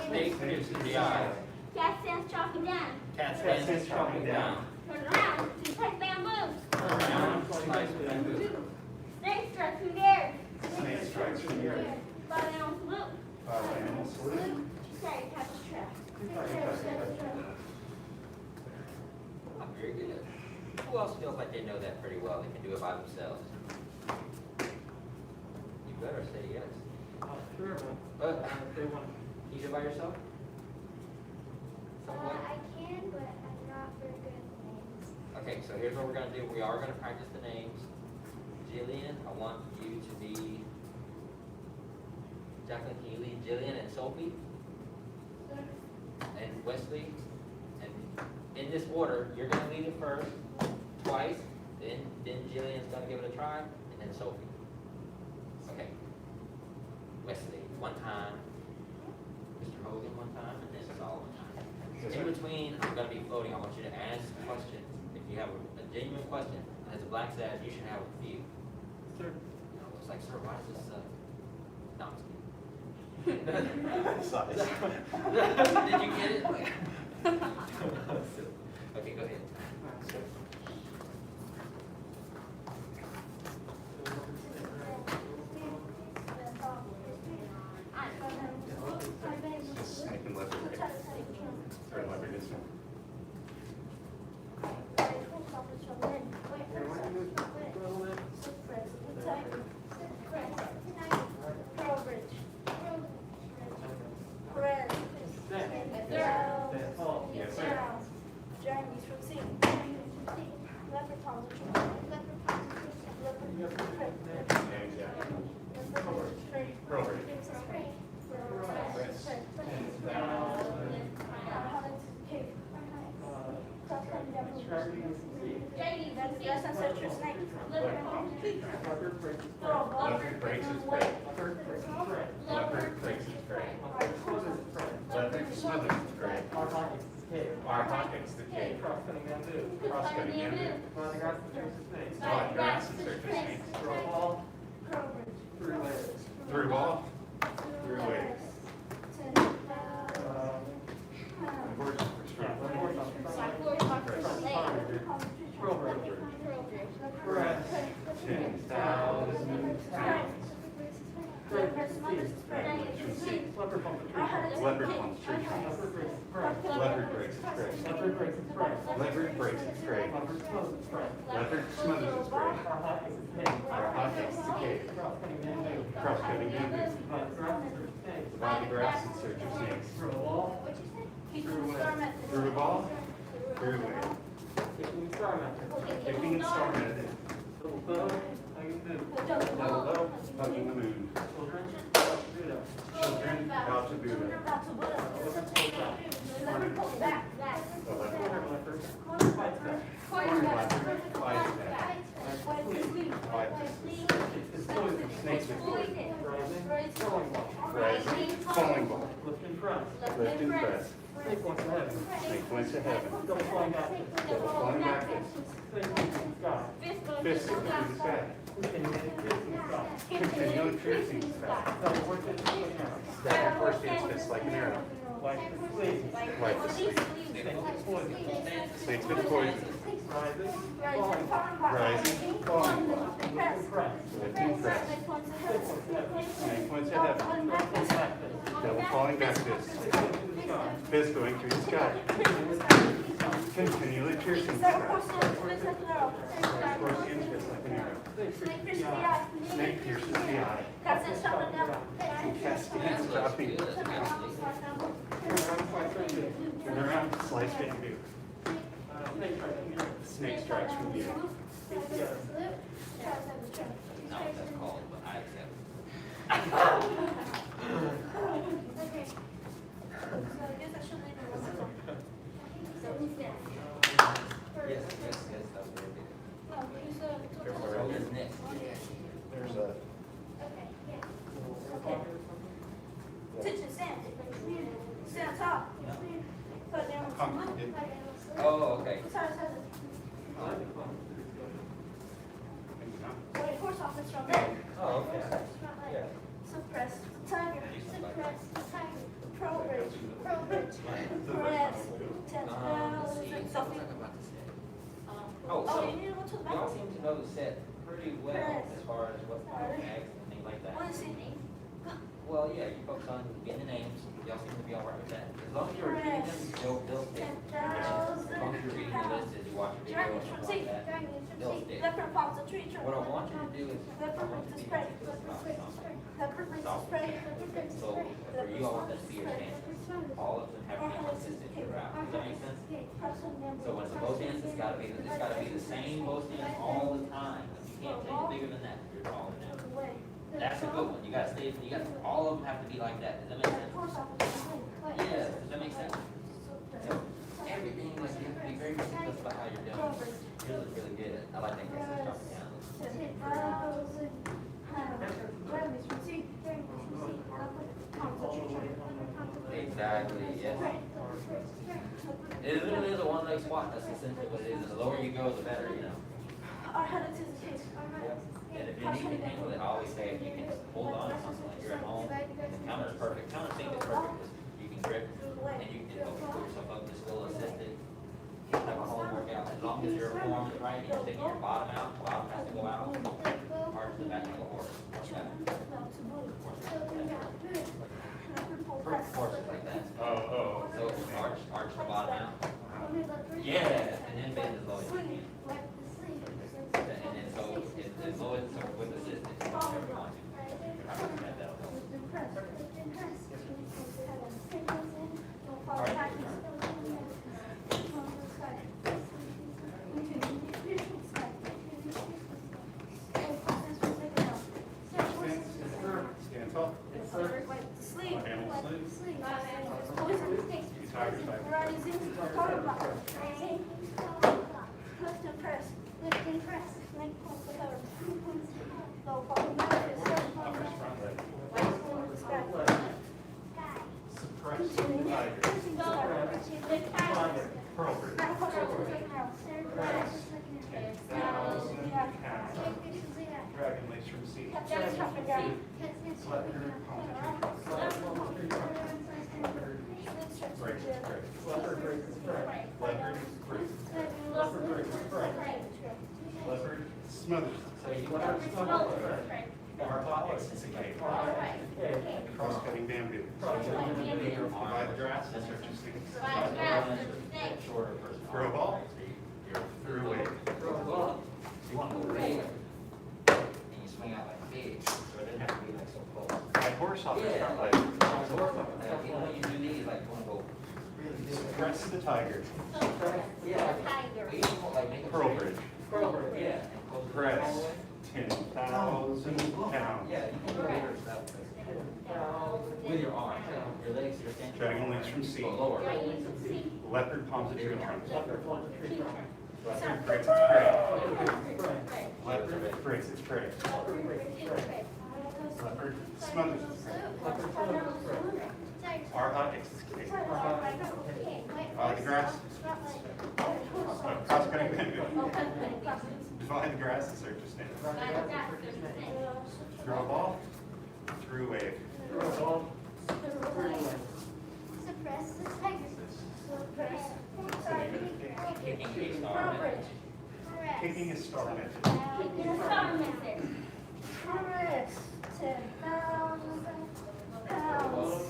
Snake piercing the eyes. Cat stands chopping down. Cat Cat stands stands chopping down. Turn around. See tight bamboo. Turn around, slice with bamboo. Snake strikes through the air. Snake strikes from the air. Five animals salute. Five animals salute. Sorry, catch a trap. Oh, very good. Who else feels like they know that pretty well? They can do it by themselves. You better say yes. Sure, but if they want. Can you do it by yourself? Somewhat? I can, but I'm not very good at names. Okay, so here's what we're gonna do. We are gonna practice the names. Jillian, I want you to be, Jacqueline, can you lead Jillian and Sophie? And Wesley? And in this order, you're gonna lead it first, twice, then Jillian's gonna give it a try, and then Sophie. Okay. Wesley, one time. Mr. Hogan, one time, and then Saul, one time. In between, I'm gonna be floating. I want you to ask questions. If you have a genuine question, as a black says, you should have a few. Sure. You know, it's like, sir, why does this, no, I'm just kidding. Did you get it? Okay, go ahead. Snake and leopard. Sorry, leopard this one. Yes, sir. Journeys from sea. Leopard palms the tree. Names, yeah. Pearl Bridge. Leopard breaks its prey. Leopard breaks its prey. Leopard breaks its prey. Leopard smothers its prey. Leopard smothers its prey. R-hot escape. R-hot escape. Cross-cutting bamboo. Cross-cutting bamboo. Divide the grass in search of snakes. Divide grass in search of snakes. Throw a ball, Through legs. Through ball. Through leg. Press. 10,000 times. Leopard pump the tree. Leopard pumps tree trunks. Leopard breaks its prey. Leopard breaks its prey. Leopard breaks its prey. Leopard smothers its prey. Leopard smothers its prey. Our hot is its cage. Our hot takes the cave. Cross-cutting bamboo. Cross-cutting bamboo. Divide the grass and search snakes. Divide the grass in search of snakes. Through a wall. Through a way. Through a ball. Through a way. Kicking the star method. Kicking and star method. Double bow. Hugging the moon. Double bow. Hugging the moon. Children. About to Buddha. Children bow to Buddha. Leopard pulls back. The leopard. Corner leopard. Fights back. Corn leopard flies back. Flies It's poison. Snakes with poison. Rising. Falling ball. Rising. Falling ball. Lift and press. Lift and press. Snake wants to heaven. Snake went to heaven. Double flying backwards. Double flying backwards. Snake went to the sky. Fist into the sky. Continuing to pierce in the sky. Continually piercing the sky. Double force hits like an arrow. Double force hits fist like an arrow. Like the sleeve. Like the snake. Snake with poison. Snakes with poison. Rising. Falling. Rising. Falling ball. Lift and press. Lift and press. Snake wants to heaven. Snake went to heaven. Double flying backwards. Double falling back fist. Snake into the sky. Fist going through the sky. Continually piercing the sky. Force hits fist like an arrow. Snake pierces the eye. Snake pierces the eye. And cast dance dropping. Turn around, slice Turn around, slice bamboo. bamboo. Snake strikes from the earth. Snake strikes from the earth. Feet together. No, that's called, but I accept. Yes, that's what it is. So is next. There's a, Attention, stand. Stand top. Put down. Oh, okay. Wait, horse office from there. Oh, okay. Yeah. Suppress the tiger. Suppress the tiger. Pro-bridge. Pro-bridge. Press. 10,000. Selfie. Oh, Oh, so you need to go to the y'all bathroom. seem to know the set pretty well as far as what tags and things like that. What is it? Well, yeah, you focus on getting the names. Y'all seem to be all right with that. As long as you're reading them, they'll stick. As long as you're reading the list as you watch your video and stuff like that, they'll stick. Leopard pops a tree trunk. What I want you to do is, I Leopard want brings you the to be spray. consistent about something. Leopard brings the spray. So for you, I want that to be your stance. All of them have to be consistent throughout. Does that make sense? So when it's a bow stance, it's gotta be the same bow stance all the time. You can't take it bigger than that if you're taller than that. That's a good one. You gotta stay, all of them have to be like that. Does that make sense? Yeah, does that make sense? So everything, like, you have to be very meticulous about how you're doing it. You're really, really good. I like that because it's dropping down. Exactly, yes. It literally is a one-leg squat. That's essentially what it is. And the lower you go, the better, you know. And if you need to handle it, I always say if you can just hold on to something like you're at home, the counter is perfect. Counter thing is perfect because you can grip and you can put yourself up just a little assisted. You can have a home workout. As long as your form is right, you're sticking your bottom out, the bottom has to go out, arch the back of the horse. Horses like that. Oh. So arch the bottom out. Yeah, and then bend as low as you can. And then so it's as low as with assistance, whatever you want to. I recommend that. Stand tall. Animal sleep. Tiger type. Lift and press. Upper front leg. Suppress. Tiger. Pearl bridge. 10,000 counts. Dragon leaps from sea. That's up and down. Leopard, palm tree. Break, break. Leopard breaks break. Leopard, break. Leopard breaks break. Leopard, smothers. So you want to smell it. Okay. Cross-cutting bamboo. Divide the grass, and search and seek. Throw a ball. Through a wave. You want to go big, and you swing out like a pig, so it doesn't have to be like so close. Ride horse off the front leg. You know, when you do these, like, you want to go really Suppress the tiger. Yeah. You just want, like, make a Pearl bridge. Pearl bridge, yeah. And close it all Press the way. 10,000 pounds. Yeah, you can go bigger stuff. With your arms, your legs, your stand. Dragon leaps from sea. Go lower. Leopard palms a tree trunk. Leopard wants a tree trunk. Leopard breaks its prey. Leopard breaks its prey. Leopard smothers its prey. Leopard smothers its prey. Arha escapes. The grass. Cross-cutting bamboo. Divide the grass and search a snake. Throw a ball. Through a wave. Throw a ball. Suppress the tiger. Suppress. Kicking a star method. Kicking a star method.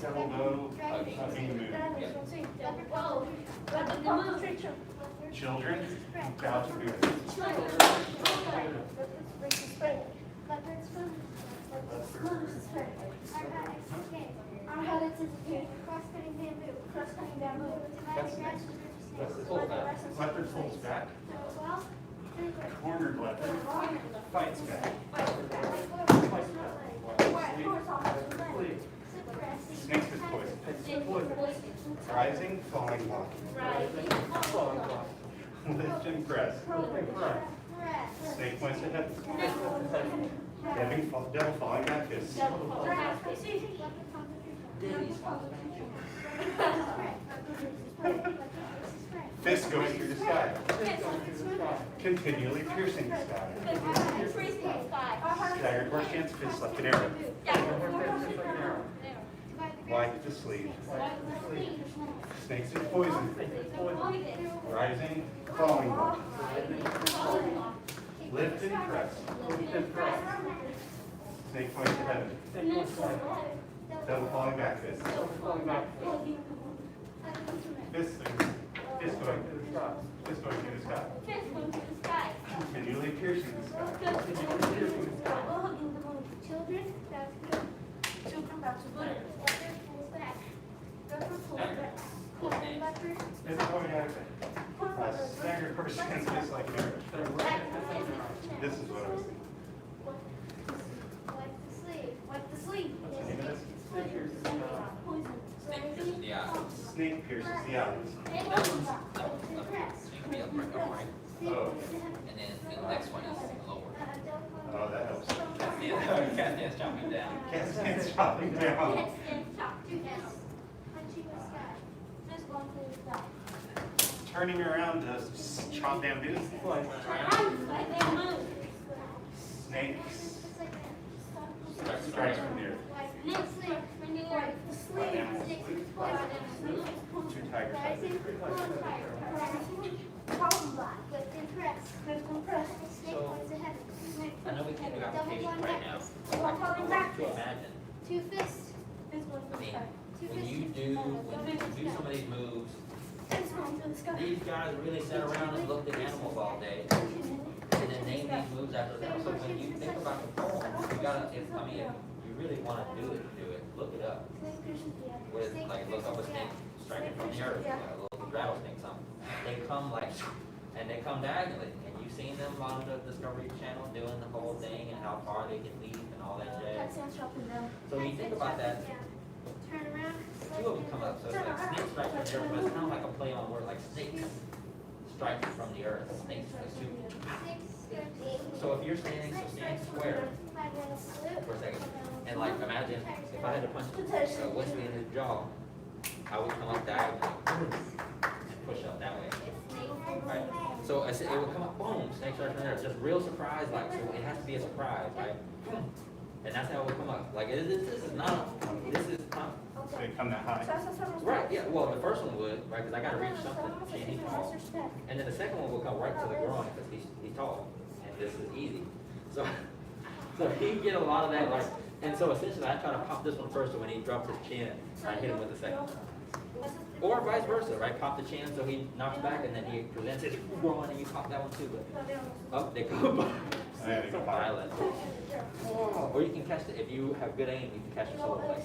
Elbow, hugging the moon. Children, bow to the earth. Leopard pulls back. Cornered leopard fights back. Snakes with poison. Rising, falling, walking. Lift and press. Snake points ahead. Devil falling back is. Fist going through the sky. Continually piercing the sky. Staggered horse chance, fist like an arrow. Wipe the sleeve. Snakes with poison. Rising, falling, walking. Lift and press. Snake points to heaven. Devil falling back fist. Fist going through the sky. Fist going through the sky. Continually piercing the sky. Children, that's good. Children, that's good. Leopard pulls back. Leopard pulls back. Leopard. Fist going back. Staggered horse chance, fist like an arrow. This is what I was thinking. Wipe the sleeve. Wipe the sleeve. What's the name of this? Snake pierces the eye. Snake pierces the eyes. Snake can be up right. Oh. And then the next one is lower. Oh, that helps. Cat dance jumping down. Cat stands chopping down. Turning around to chomp bamboo. Snake strikes from the earth. Two tigers. I know we can't do applications right now. To imagine, Two fists. I mean, when you do some of these moves, these guys really sat around and looked at animals all day, and then named these moves after them. So when you think about the poem, you gotta, if you really wanna do it, look it up. With, like, look up a snake striking from the earth, a little rattlesnake, something. They come like, and they come diagonally, and you've seen them on the Discovery Channel doing the whole thing, and how far they can leap and all that jazz. So when you think about that, Turn around. two of them come up, so it's like snake strike from the earth, but it's kind of like a play on word, like snakes striking from the earth, snakes, two. So if you're standing, square for a second, and like imagine if I had to punch Wesley in his jaw, I would come up diagonally and push up that way. right? So I said, it would come up, boom, snake starts from there, just real surprise, like, so it has to be a surprise, right? Boom. And that's how it would come up, like, this is not, So they come that high. right, yeah, well, the first one would, right, because I gotta reach something, see, he's tall. And then the second one will come right to the groin, because he's tall, and this is easy. So he'd get a lot of that, like, and so essentially I try to pop this one first, so when he drops his chin, I hit him with the second one. Or vice versa, right? Pop the chin so he knocks back and then he presents his groin and you pop that one too, but, oh, they go violent. Or you can catch it, if you have good aim, you can catch yourself like.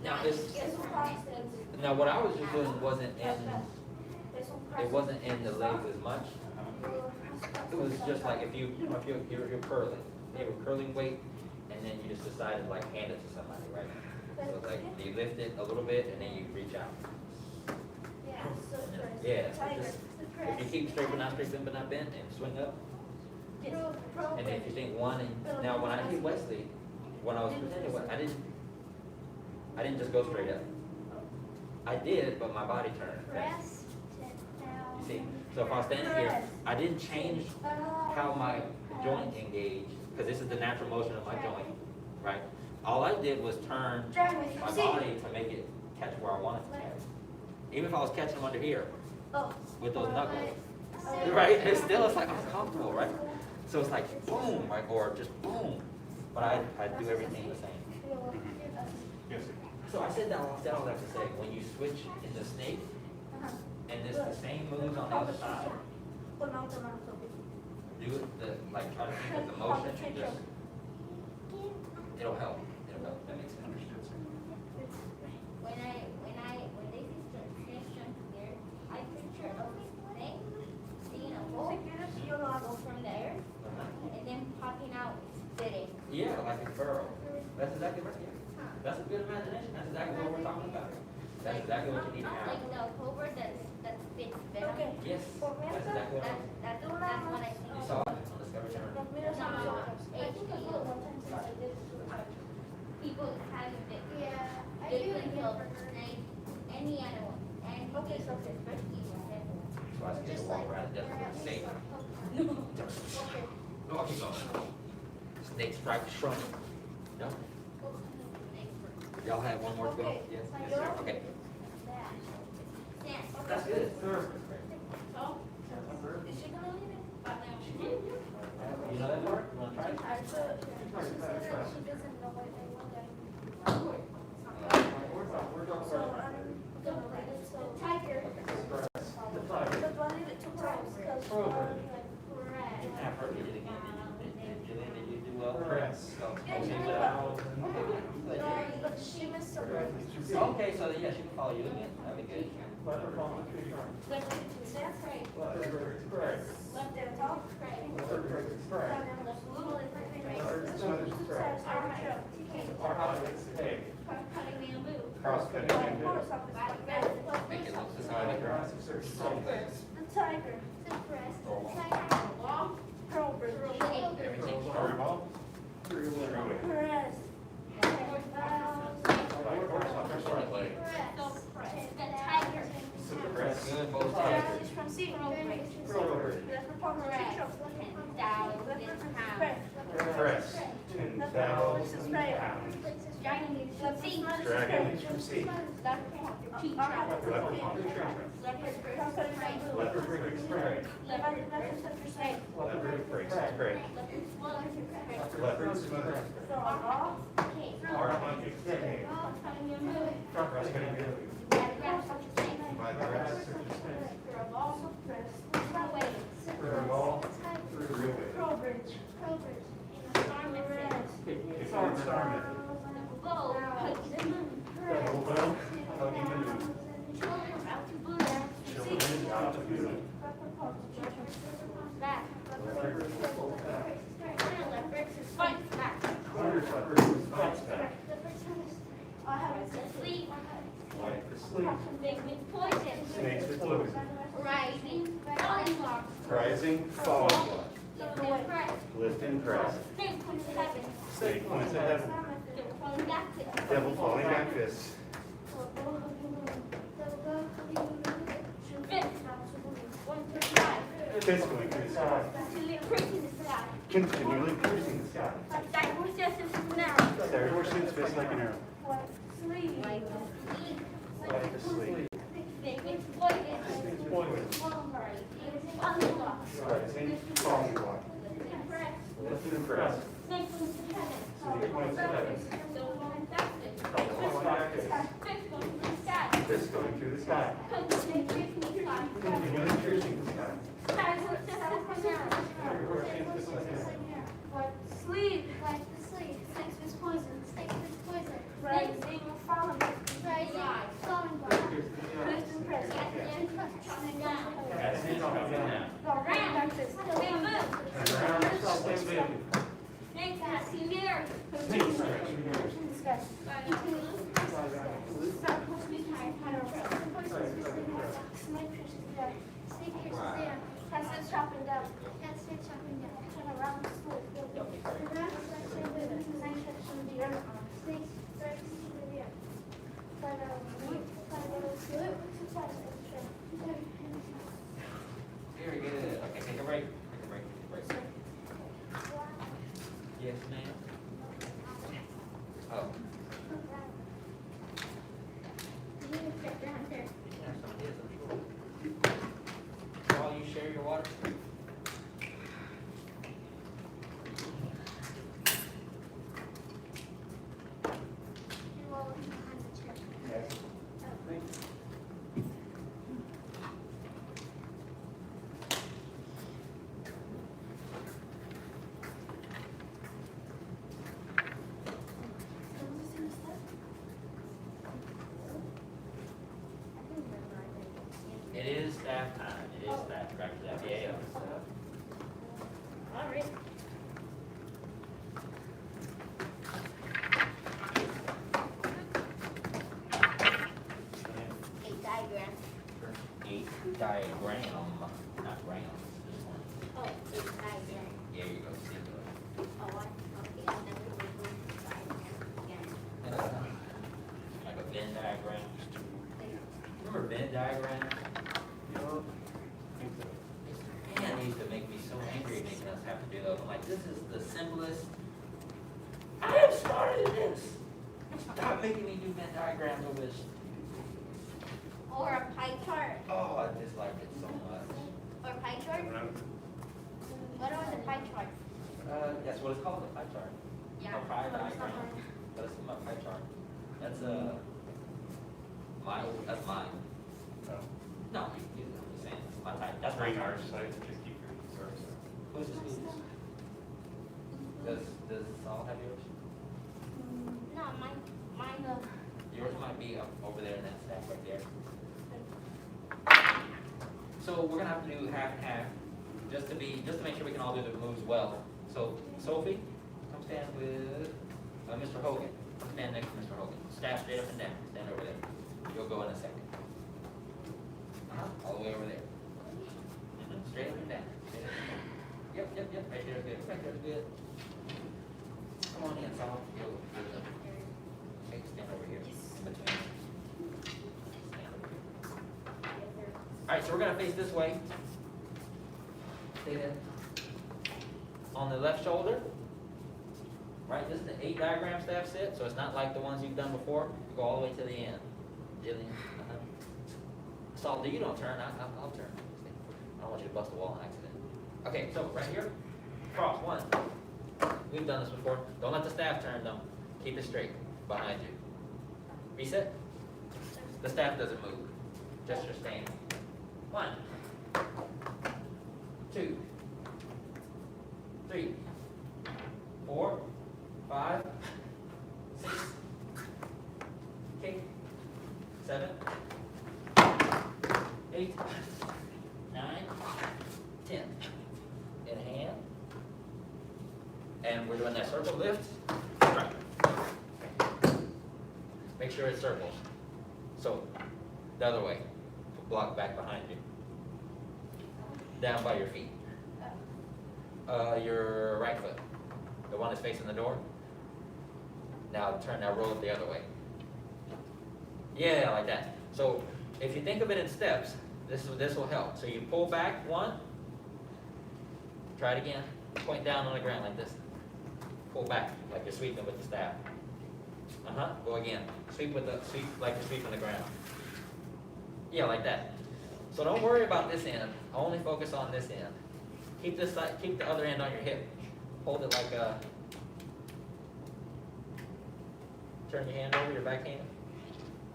Now now what I was just doing wasn't in the legs as much. It was just like if you're curling, you have a curling weight and then you just decided like hand it to somebody, right? So it's like you lift it a little bit and then you reach out. Yeah, just, if you keep straight but not straight, bend but not bent, and swing up. And then if you think one, and now when I hit Wesley, when I was presenting, I didn't just go straight up. I did, but my body turned. You see, so if I was standing here, I didn't change how my joint engaged, because this is the natural motion of my joint, right? All I did was turn my body to make it catch where I wanted to catch. Even if I was catching them under here with those knuckles, right? It's like uncomfortable, right? So it's like boom, right? Or just boom. But I do everything the same. Yes. So I said all that to say, when you switch in the snake, and it's the same moves on the other side, do it, like try to think of the motion, and just, it'll help. That makes sense. When they see snakes jump here, I picture a snake seeing a hole, go from there, and then popping out, spitting. Yeah, like a furrow. That's exactly right. Yeah. That's a good imagination. That's exactly what we're talking about. That's exactly what you need to have. Like the cobra that spits venom. Yes, that's exactly what That's what I think. you saw it on Discovery Channel. People having it. Yeah, I They do. can kill snake, any animal, and especially when So I just walk around and just safe. No, I'll keep going. Snake strike shrunk. No? Y'all have one more to go? Yes, yes, sir. Okay. That's good. So, is she gonna leave it? You know that part? You wanna try it? She doesn't know what they want. Tiger. But I did it 2 times because You can have her hit it again. Did you do well? Press. but she missed something. Okay, so yeah, she can follow you again. That'd be good. That's right. Left and top. cutting bamboo. Cross cutting. Make it look the same. The tiger. The breast, the tiger, wall, Pearl bridge. Everything's Story ball. Press. the tiger. Press. Good, both Rallies sides. from sea. That's the part Correct. of 10,000 pounds. Press. 10,000 pounds. Dragon from sea. Dragon from sea. Leopard, Leopard breaks prey. leopard breaks prey. Leopard breaks prey. Leopard smother. Hard hunting. Cross cutting bamboo. By the grass search the snake. Through a wall. Through a railway. It's on Starman. Double bow. Hugging the moon. Children out to moon. Corners leopard fights back. Like the sleep. Snakes with poison. Rising, falling logs. Rising, falling blood. Lift and press. Snake points to heaven. Snake points at heaven. Devil falling back to Devil falling back fists. Fist going through the sky. Continually piercing the sky. Third horseman's fist like an arrow. Like a sleeve. Falling block. Lift and press. So the points of heaven. Fist going through the sky. Continually piercing the sky. Third horseman's fist like an arrow. Sleep. Like the sleep. Snakes with poison. Snakes with poison. Rising or falling. Rising. Falling. Lift and press. Coming down. That's it, coming down. Go around. Bamboo. Turn around yourself like bamboo. Snakes passing near. Snake stretching yours. Chopping down. That's it, chopping down. Turn around the school. Snakes stretching to the rear. Very good. Okay, take a break. Take a break. Take a break. Yes, ma'am. Oh. You have some ideas, I'm sure. While you share your water. It is staff time. It is staff. Back to that. Yeah. All right. Eight diagrams. 8 diagram, not grams. This one. Oh, eight diagrams. There you go. See it. Oh, what? Okay, I've never heard of diagram again. Like a Venn diagram. Remember Venn diagram? Man, it used to make me so angry making us have to do those. I'm like, this is the simplest. I am smarter than this. Stop making me do Venn diagrams over this. Or a pie chart. Oh, I dislike it so much. Or a pie chart? What are the pie chart? That's what it's called, a pie chart. Yeah. A pie But it's not diagram. mine. But it's my pie chart. That's that's mine. No, I'm just saying, it's my type. That's my type. So just keep your service. Who's the students? Does Saul have yours? No, mine, Yours might be up over there in that stack right there. So we're gonna have to do half and half, just to make sure we can all do the moves well. So Sophie, come stand with Mr. Hogan. Come stand next to Mr. Hogan. Staff straight up and down. Stand over there. You'll go in a second. All the way over there. Straight up and down. Straight up and down. Yep. Right there's good. Right there's good. Come on in, Saul. You'll okay, stand over here. In between. Stand over here. Alright, so we're gonna face this way. Stay there. On the left shoulder. Right, this is the 8 diagram staff set, so it's not like the ones you've done before. You go all the way to the end. Jillian. Saul, you don't turn, I'll turn. I don't want you to bust a wall on accident. Okay, so right here, cross, 1. We've done this before. Don't let the staff turn though. Keep it straight behind you. Reset. The staff doesn't move. Just your stand. 1, 2, 3, 4, 5, 6, 8, 7, 8, 9, 10. In hand. And we're doing that circle lift. Right. Make sure it circles. So, the other way. Block back behind you. Down by your feet. Your right foot. The one that's facing the door. Now roll it the other way. Yeah, like that. So, if you think of it in steps, this will help. So you pull back 1, Try it again. Point down on the ground like this. Pull back like you're sweeping with the staff. Go again. Sweep like you're sweeping the ground. Yeah, like that. So don't worry about this end. Only focus on this end. Keep this side. Keep the other end on your hip. Hold it like a. Turn your hand over, your back hand.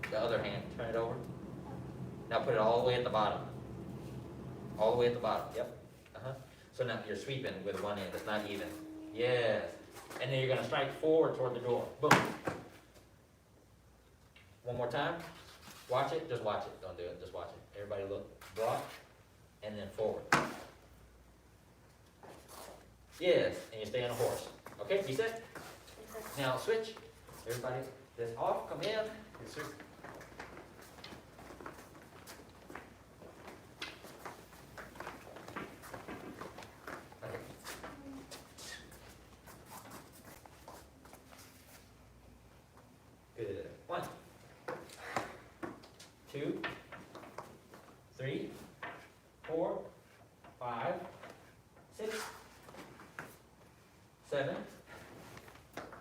The other hand. Turn it over. Now put it all the way at the bottom. All the way at the bottom. Yep. So now you're sweeping with one end. It's not even. Yes. And then you're going to strike forward toward the door. Boom. One more time. Watch it. Just watch it. Don't do it. Just watch it. Everybody look. Block. And then forward. Yes. And you stay on a horse. Okay? You set? Now switch. Everybody, this off. Come in. Yes, sir. Good. 1, 2, 3, 4, 5, 6, 7,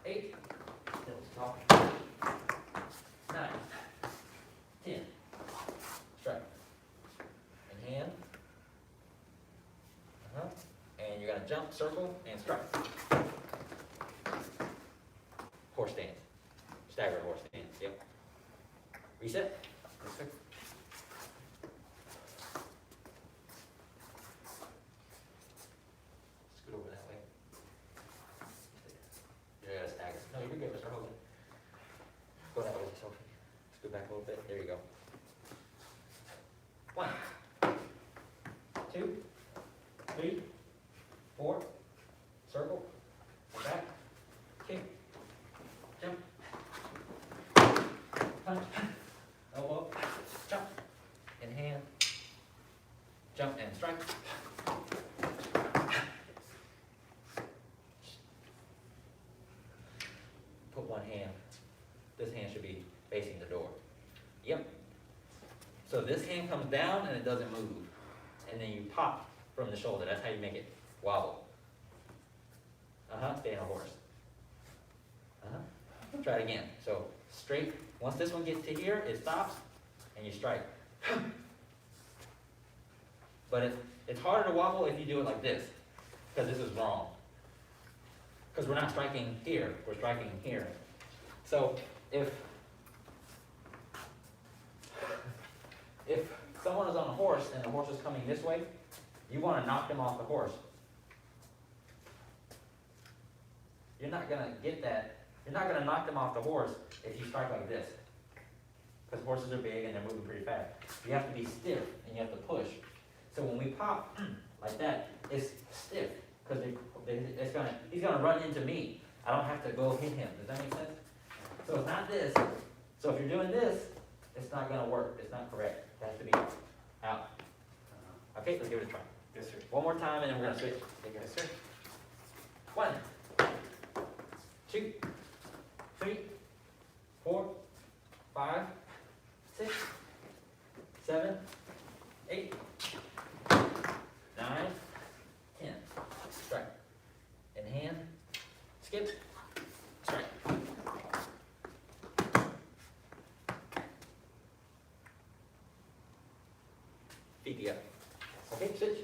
8, 9, 10. Strike. And hand. And you're going to jump, circle, and strike. Horse stance. Staggered horse stance. Yep. Reset. Yes, sir. Scoot over that way. You gotta stagger. No, you're good, Mr. Hogan. Go that way, Sophie. Scoot back a little bit. There you go. 1, 2, 3, 4. Circle. Back. Kick. Jump. Punch. Elbow. Jump. In hand. Jump and strike. Put one hand. This hand should be facing the door. Yep. So this hand comes down and it doesn't move. And then you pop from the shoulder. That's how you make it wobble. Stay on a horse. Try it again. So straight. Once this one gets to here, it stops and you strike. But it's harder to wobble if you do it like this, because this is wrong. Because we're not striking here, we're striking here. So if someone is on a horse and the horse is coming this way, you want to knock them off the horse. You're not going to get that. You're not going to knock them off the horse if you strike like this. Because horses are big and they're moving pretty fast. You have to be stiff and you have to push. So when we pop like that, it's stiff. Because he's going to run into me. I don't have to go hit him. Does that make sense? So it's not this. So if you're doing this, it's not going to work. It's not correct. It has to be out. Okay, let's give it a try. Yes, sir. One more time and then we're going to switch. Yes, sir. 1, 2, 3, 4, 5, 6, 7, 8, 9, 10. Strike. In hand. Skip. Strike. Feet together. Okay, switch.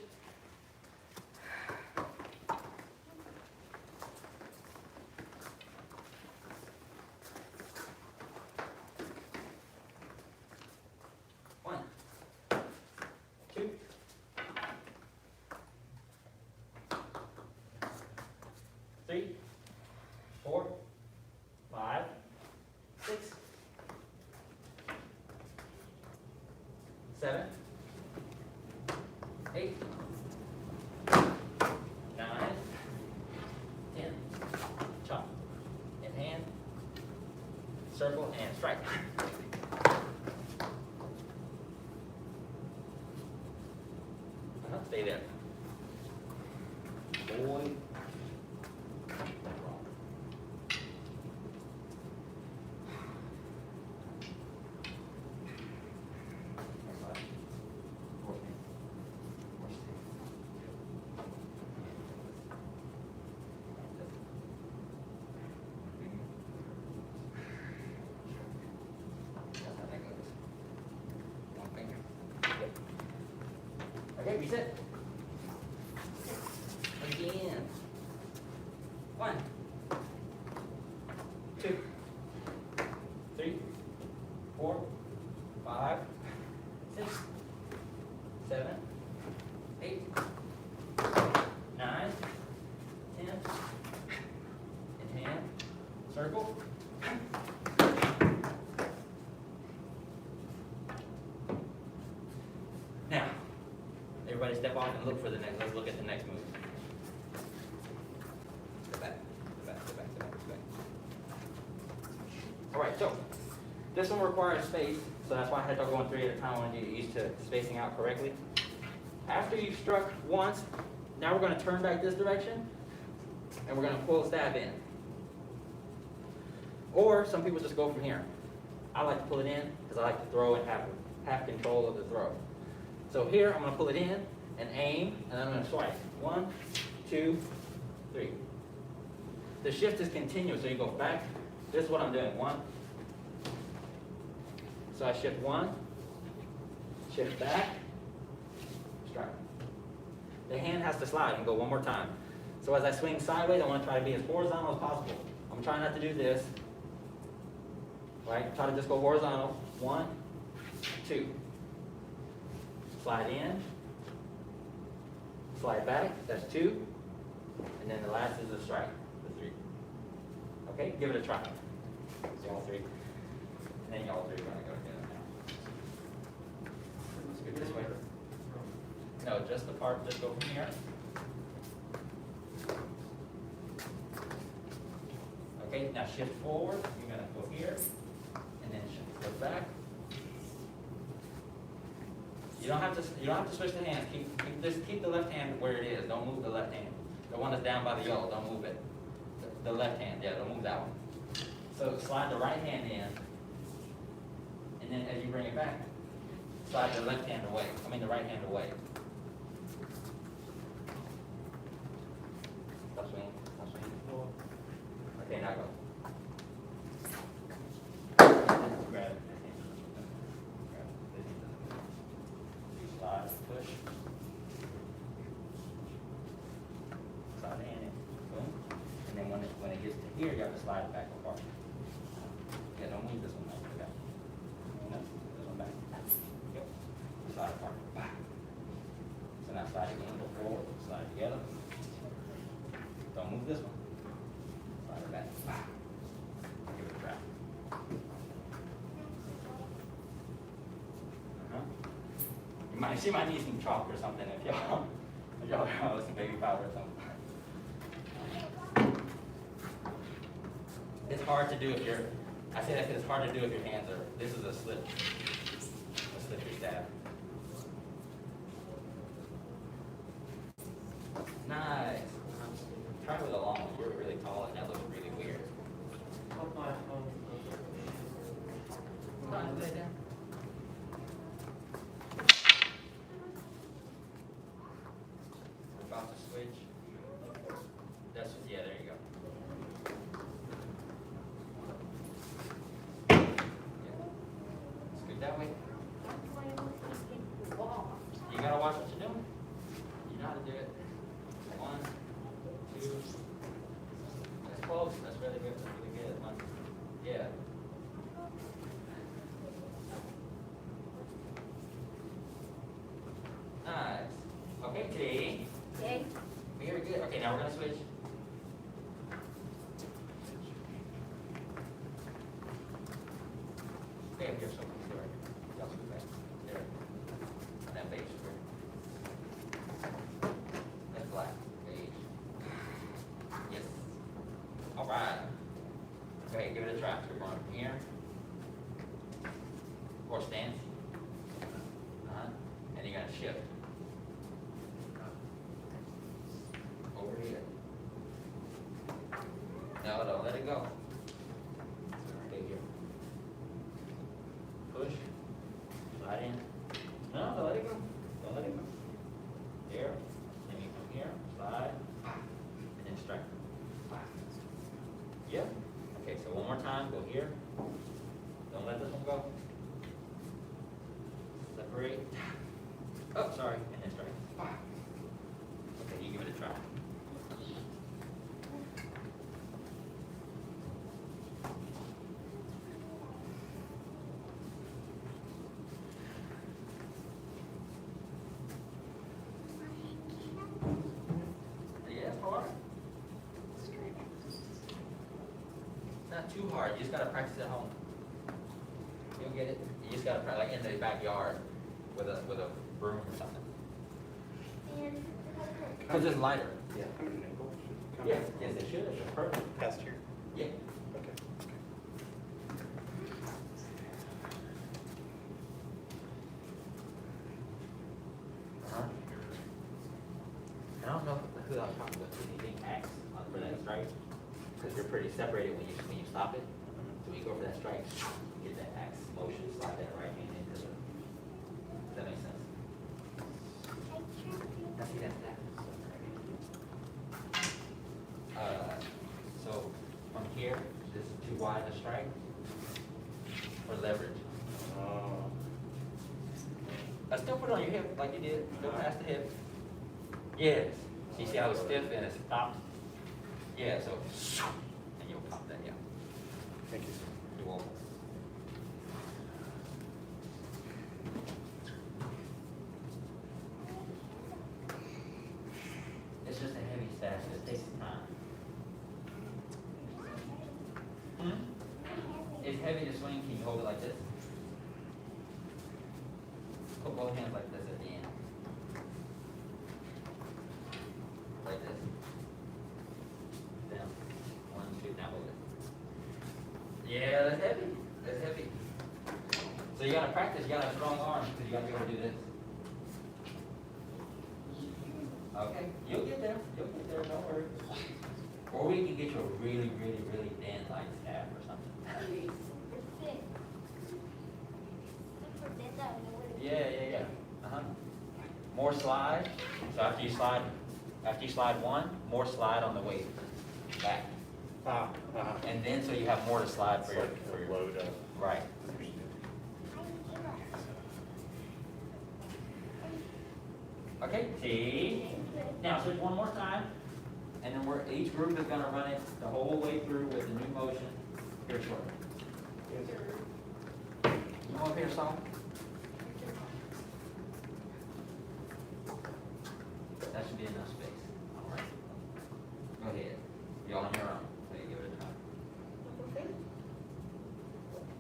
Three, 4, 5, 6, 7, 8, 9, 10. Chop. In hand. Circle and strike. Stay there. Boy. Okay, reset. Again. 1, 2, 3, 4, 5, 6, 7, 8, 9, 10. In hand, circle. Now, everybody step off and look for the next, let's look at the next move. Go back, go back, go back, go back, go back. All right, so this one requires space, so that's why I had to go in 3 at a time. I wanted you to get used to spacing out correctly. After you've struck once, now we're going to turn back this direction, and we're going to pull stab in. Or some people just go from here. I like to pull it in because I like to throw and have control of the throw. So here I'm going to pull it in and aim, and then I'm going to swipe. 1, 2, 3. The shift is continuous, so you go back. This is what I'm doing. 1. So I shift 1, shift back, strike. The hand has to slide and go one more time. So as I swing sideways, I want to try to be as horizontal as possible. I'm trying not to do this. Right? Try to just go horizontal. 1, 2. Slide in. Slide back. That's 2. And then the last is a strike. The 3. Okay? Give it a try. See all 3. And then y'all 3 are going to go together now. Let's go this way. No, just the part. Just go from here. Okay, now shift forward. You're going to go here. And then go back. You don't have to switch the hands. Keep the left hand where it is. Don't move the left hand. The one that's down by the yellow, don't move it. The left hand, yeah, don't move that one. So slide the right hand in, and then as you bring it back, slide the left hand away. The right hand away. Stop swinging. Stop swinging. Okay, now go. Grab it. Slide, push. Slide the hand in. Boom. And then when it gets to here, you have to slide it back apart. Yeah, don't move this one back. Okay. No, this one back. Yep. Slide apart. Back. So now slide again, go forward, slide together. Don't move this one. Slide it back. Back. Give it a try. She might need some chalk or something if y'all some baby powder or something. It's hard to do if you're, I say that because it's hard to do if your hands are, this is a slippery stab. Nice. Try with a long one. You're really tall and that looks really weird. Hold my phone. Come on, lay down. About to switch. That's, yeah, there you go. Yeah. It's good that way. You gotta watch what you're doing. You know how to do it. 1, 2. That's close. That's really good. That's really good. 1. Yeah. Nice. Okay, T. Okay. Very good. Okay, now we're going to switch. Okay, here's something. Right here. Y'all scoot back. There. On that beige square. That's black. Beige. Yes. All right. Okay, give it a try. So we're going from here. Horse stance. And you're going to shift. Over here. No, don't let it go. Stay here. Push. Slide in. No, don't let it go. Don't let it go. There. Then you come here. Slide. And then strike. Yep. Okay, so one more time. Go here. Don't let this one go. Separate. Oh, sorry. And then strike. not too hard. You just gotta practice at home. You'll get it. You just gotta practice, like in the backyard with a broom or something. And Because it's lighter. Yeah. Come at an angle. Should come Yeah, at- yes, it should. It's perfect. Past here. Yeah. Okay. Uh-huh. I don't know who I'm talking about, who you think acts for that strike, because you're pretty separated when you stop it. So when you go for that strike, get that axe motion, slide that right hand into the, does that make sense? Now see that. So from here, this is too wide a strike for leverage. Still put it on your hip like you did, go past the hip. Yes. You see how it's stiff and it's stopped? Yeah, so, and you'll pop that, yeah. Thank you. You're welcome. It's just a heavy stash, it takes time. It's heavy to swing, can you hold it like this? Put both hands like this at the end. Like this. Down. 1, 2, now hold it. Yeah, that's heavy. That's heavy. So you gotta practice, you gotta have strong arms, because you gotta be able to do this. Okay, you'll get there, don't worry. Or we can get you a really, really, really thin light staff or something. Yeah. Uh-huh. More slide. So after you slide one, more slide on the way back. And then so you have more to slide for your Load up. right. Okay, see. Now switch one more time. And then each group is gonna run it the whole way through with the new motion. Here short. You want to hear a song? That should be enough space. All right. Go ahead. You're on your own. So you give it a try.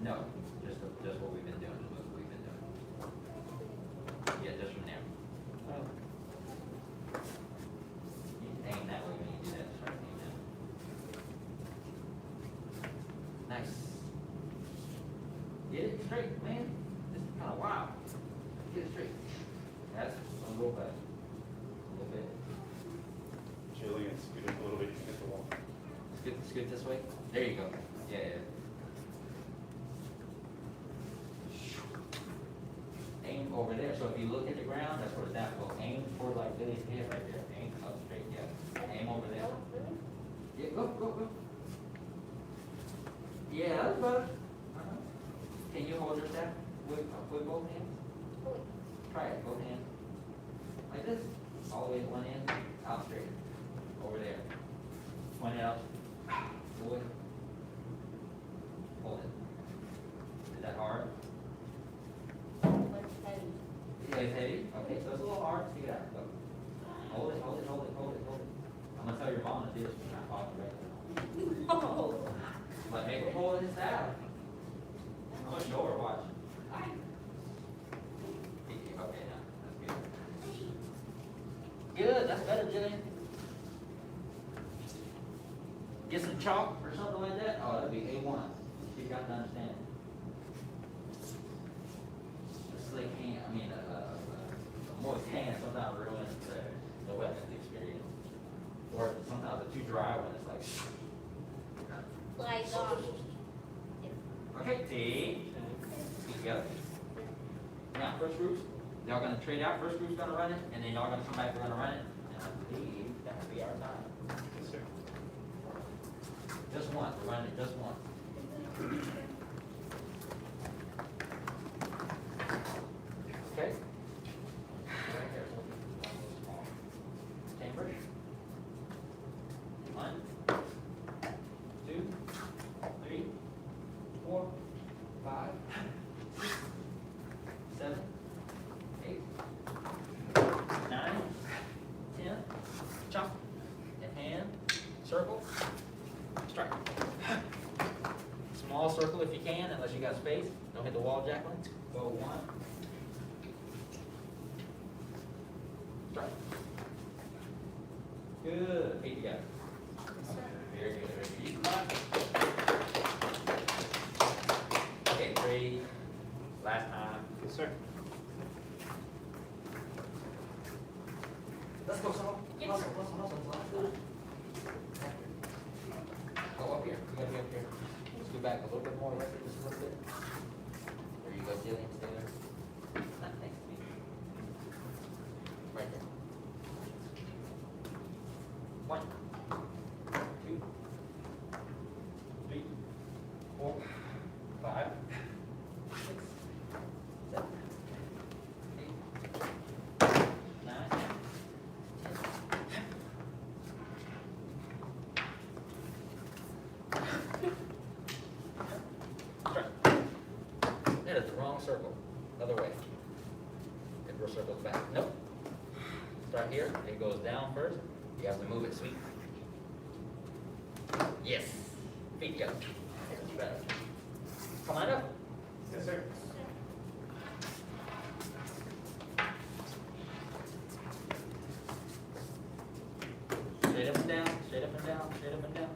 No, just what we've been doing. Just what we've been doing. Yeah, just from there. You can aim that way when you do that. Just right aim down. Nice. Get it straight, man. This is kind of wild. Get it straight. That's a little bit. A little bit. Jillian, scoot up a little bit, you can get the wall. Scoot this way. There you go. Yeah. Aim over there. So if you look at the ground, that's where it's at. Go aim toward like Billy's head right there. Aim up straight. Yeah. Aim over there. Yeah. Go. Yeah, that's better. Can you hold your staff with both hands? Try it. Both hands. Like this. All the way at one end. Out straight. Over there. Point it out. Pull it. Hold it. Is that hard? Yeah, it's heavy. Okay, so it's a little hard. Stick it out. Go. Hold it. I'm gonna tell your mom to do this when I'm talking right now. No. But make her pull this out. I'm gonna show her. Watch. Okay, now that's good. Good. That's better, Jillian. Get some chalk or something like that. Oh, that'd be A1. You got to understand. A slick hand, a moist hand sometimes ruins the weapons experience. Or sometimes a too dry one, it's like. Like, Okay, T. Speak together. Now, first group, y'all gonna trade out. First group's gonna run it, and then y'all gonna come back, we're gonna run it. And I believe that'll be our time. Yes, sir. Just one, we're running it just one. Okay? Right here, chamber. 1, 2, 3, 4, 5, 6, 7, 8, 9, 10. Chop. And hand. Circle. Strike. you got space. Don't hit the wall, Jacqueline. Go 1. Start. Good. 8 together. Very good. Very good. Come on. Okay, 3. Last time. Yes, sir. Let's go, Saul. Hustle. Go up here. You gotta be up here. Let's go back a little bit more. Right there, just a little bit. There you go, Jillian. Stay there. Not next to me. Right there. 1, 2, 3, 4, 5, 6, 7, 8, 9, 10. That is the wrong circle. Other way. It circles back. Nope. Start here. It goes down first. You have to move it, sweet. Yes. Feet together. That's better. Come on up. Yes, sir. Straight up and down. Straight up and down. Straight up and down.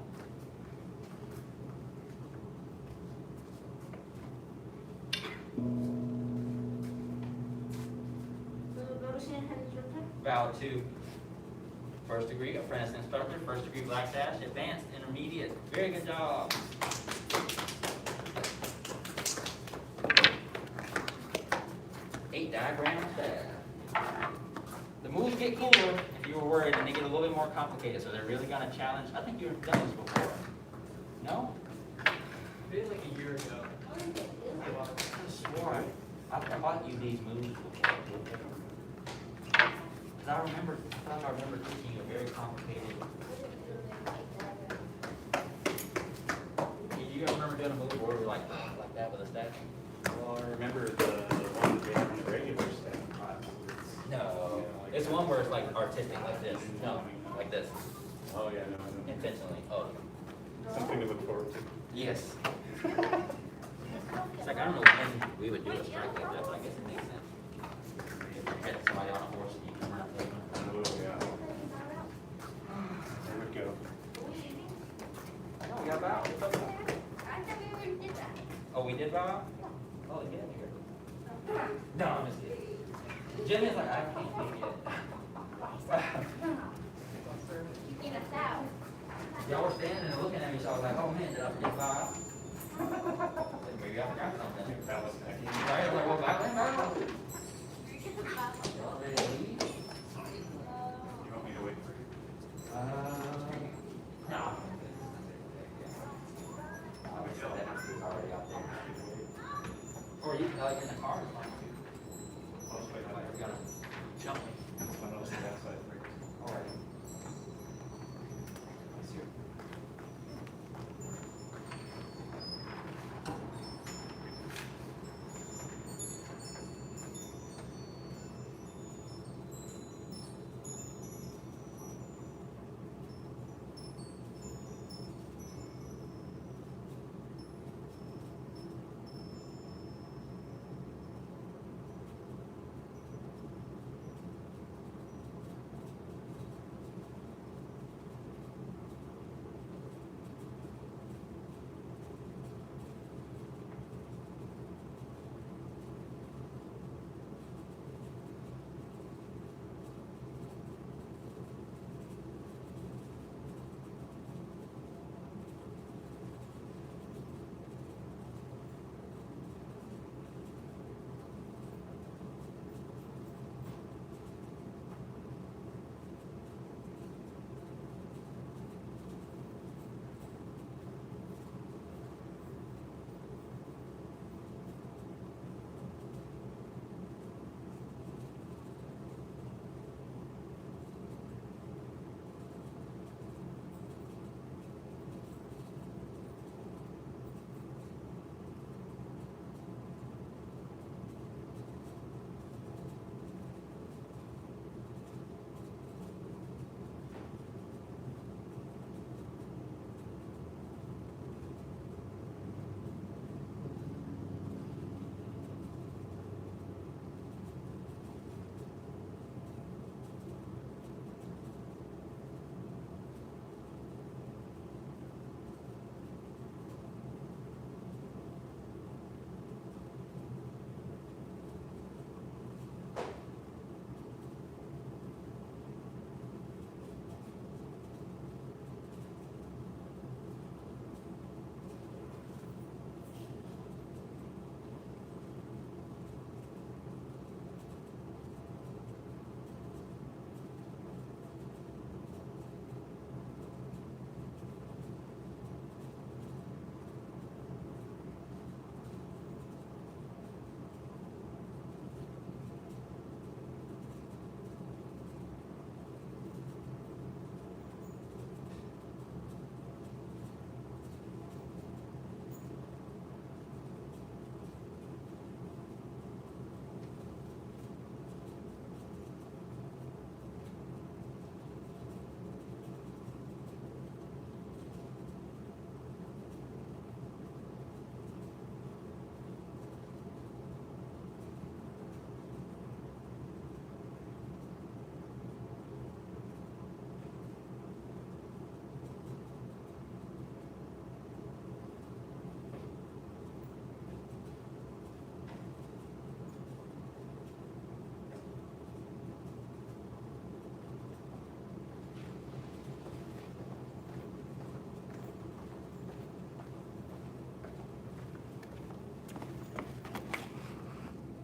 Vow to first degree apprentice instructor, first degree black sash, advanced, intermediate. Very good job. Eight diagrams there. The moves get cooler if you were worried, and they get a little bit more complicated, so they're really going to challenge. I think you've done this before. No? Maybe like a year ago. I swore I taught you these moves before. Because I thought I remember teaching you a very complicated. You remember doing a move where we were like that with a stack? Well, I remember the one that they have in the regular STEM class. No. It's one where it's like artistic, like this. No, like this. Oh, yeah, no, I know. Intentionally. Oh. Something to look forward to. Yes. It's like, I don't know when we would do a strike like that, but I guess it makes sense. If you get somebody on a horse and you come out there. Oh, yeah. There we go. No, we got Val. What's up, Val? Oh, we did Val? Oh, get in here. No, I'm just kidding. Jimmy's like, I can't make it. Get us out. Y'all were standing and looking at me, so I was like, oh man, did I forget Val? Maybe I forgot something. That was next. Right, I was like, well, Val, Val. Y'all ready to leave? You want me to wait for you? No. I would say that it's already out there. Or you can like in the car. It's fine.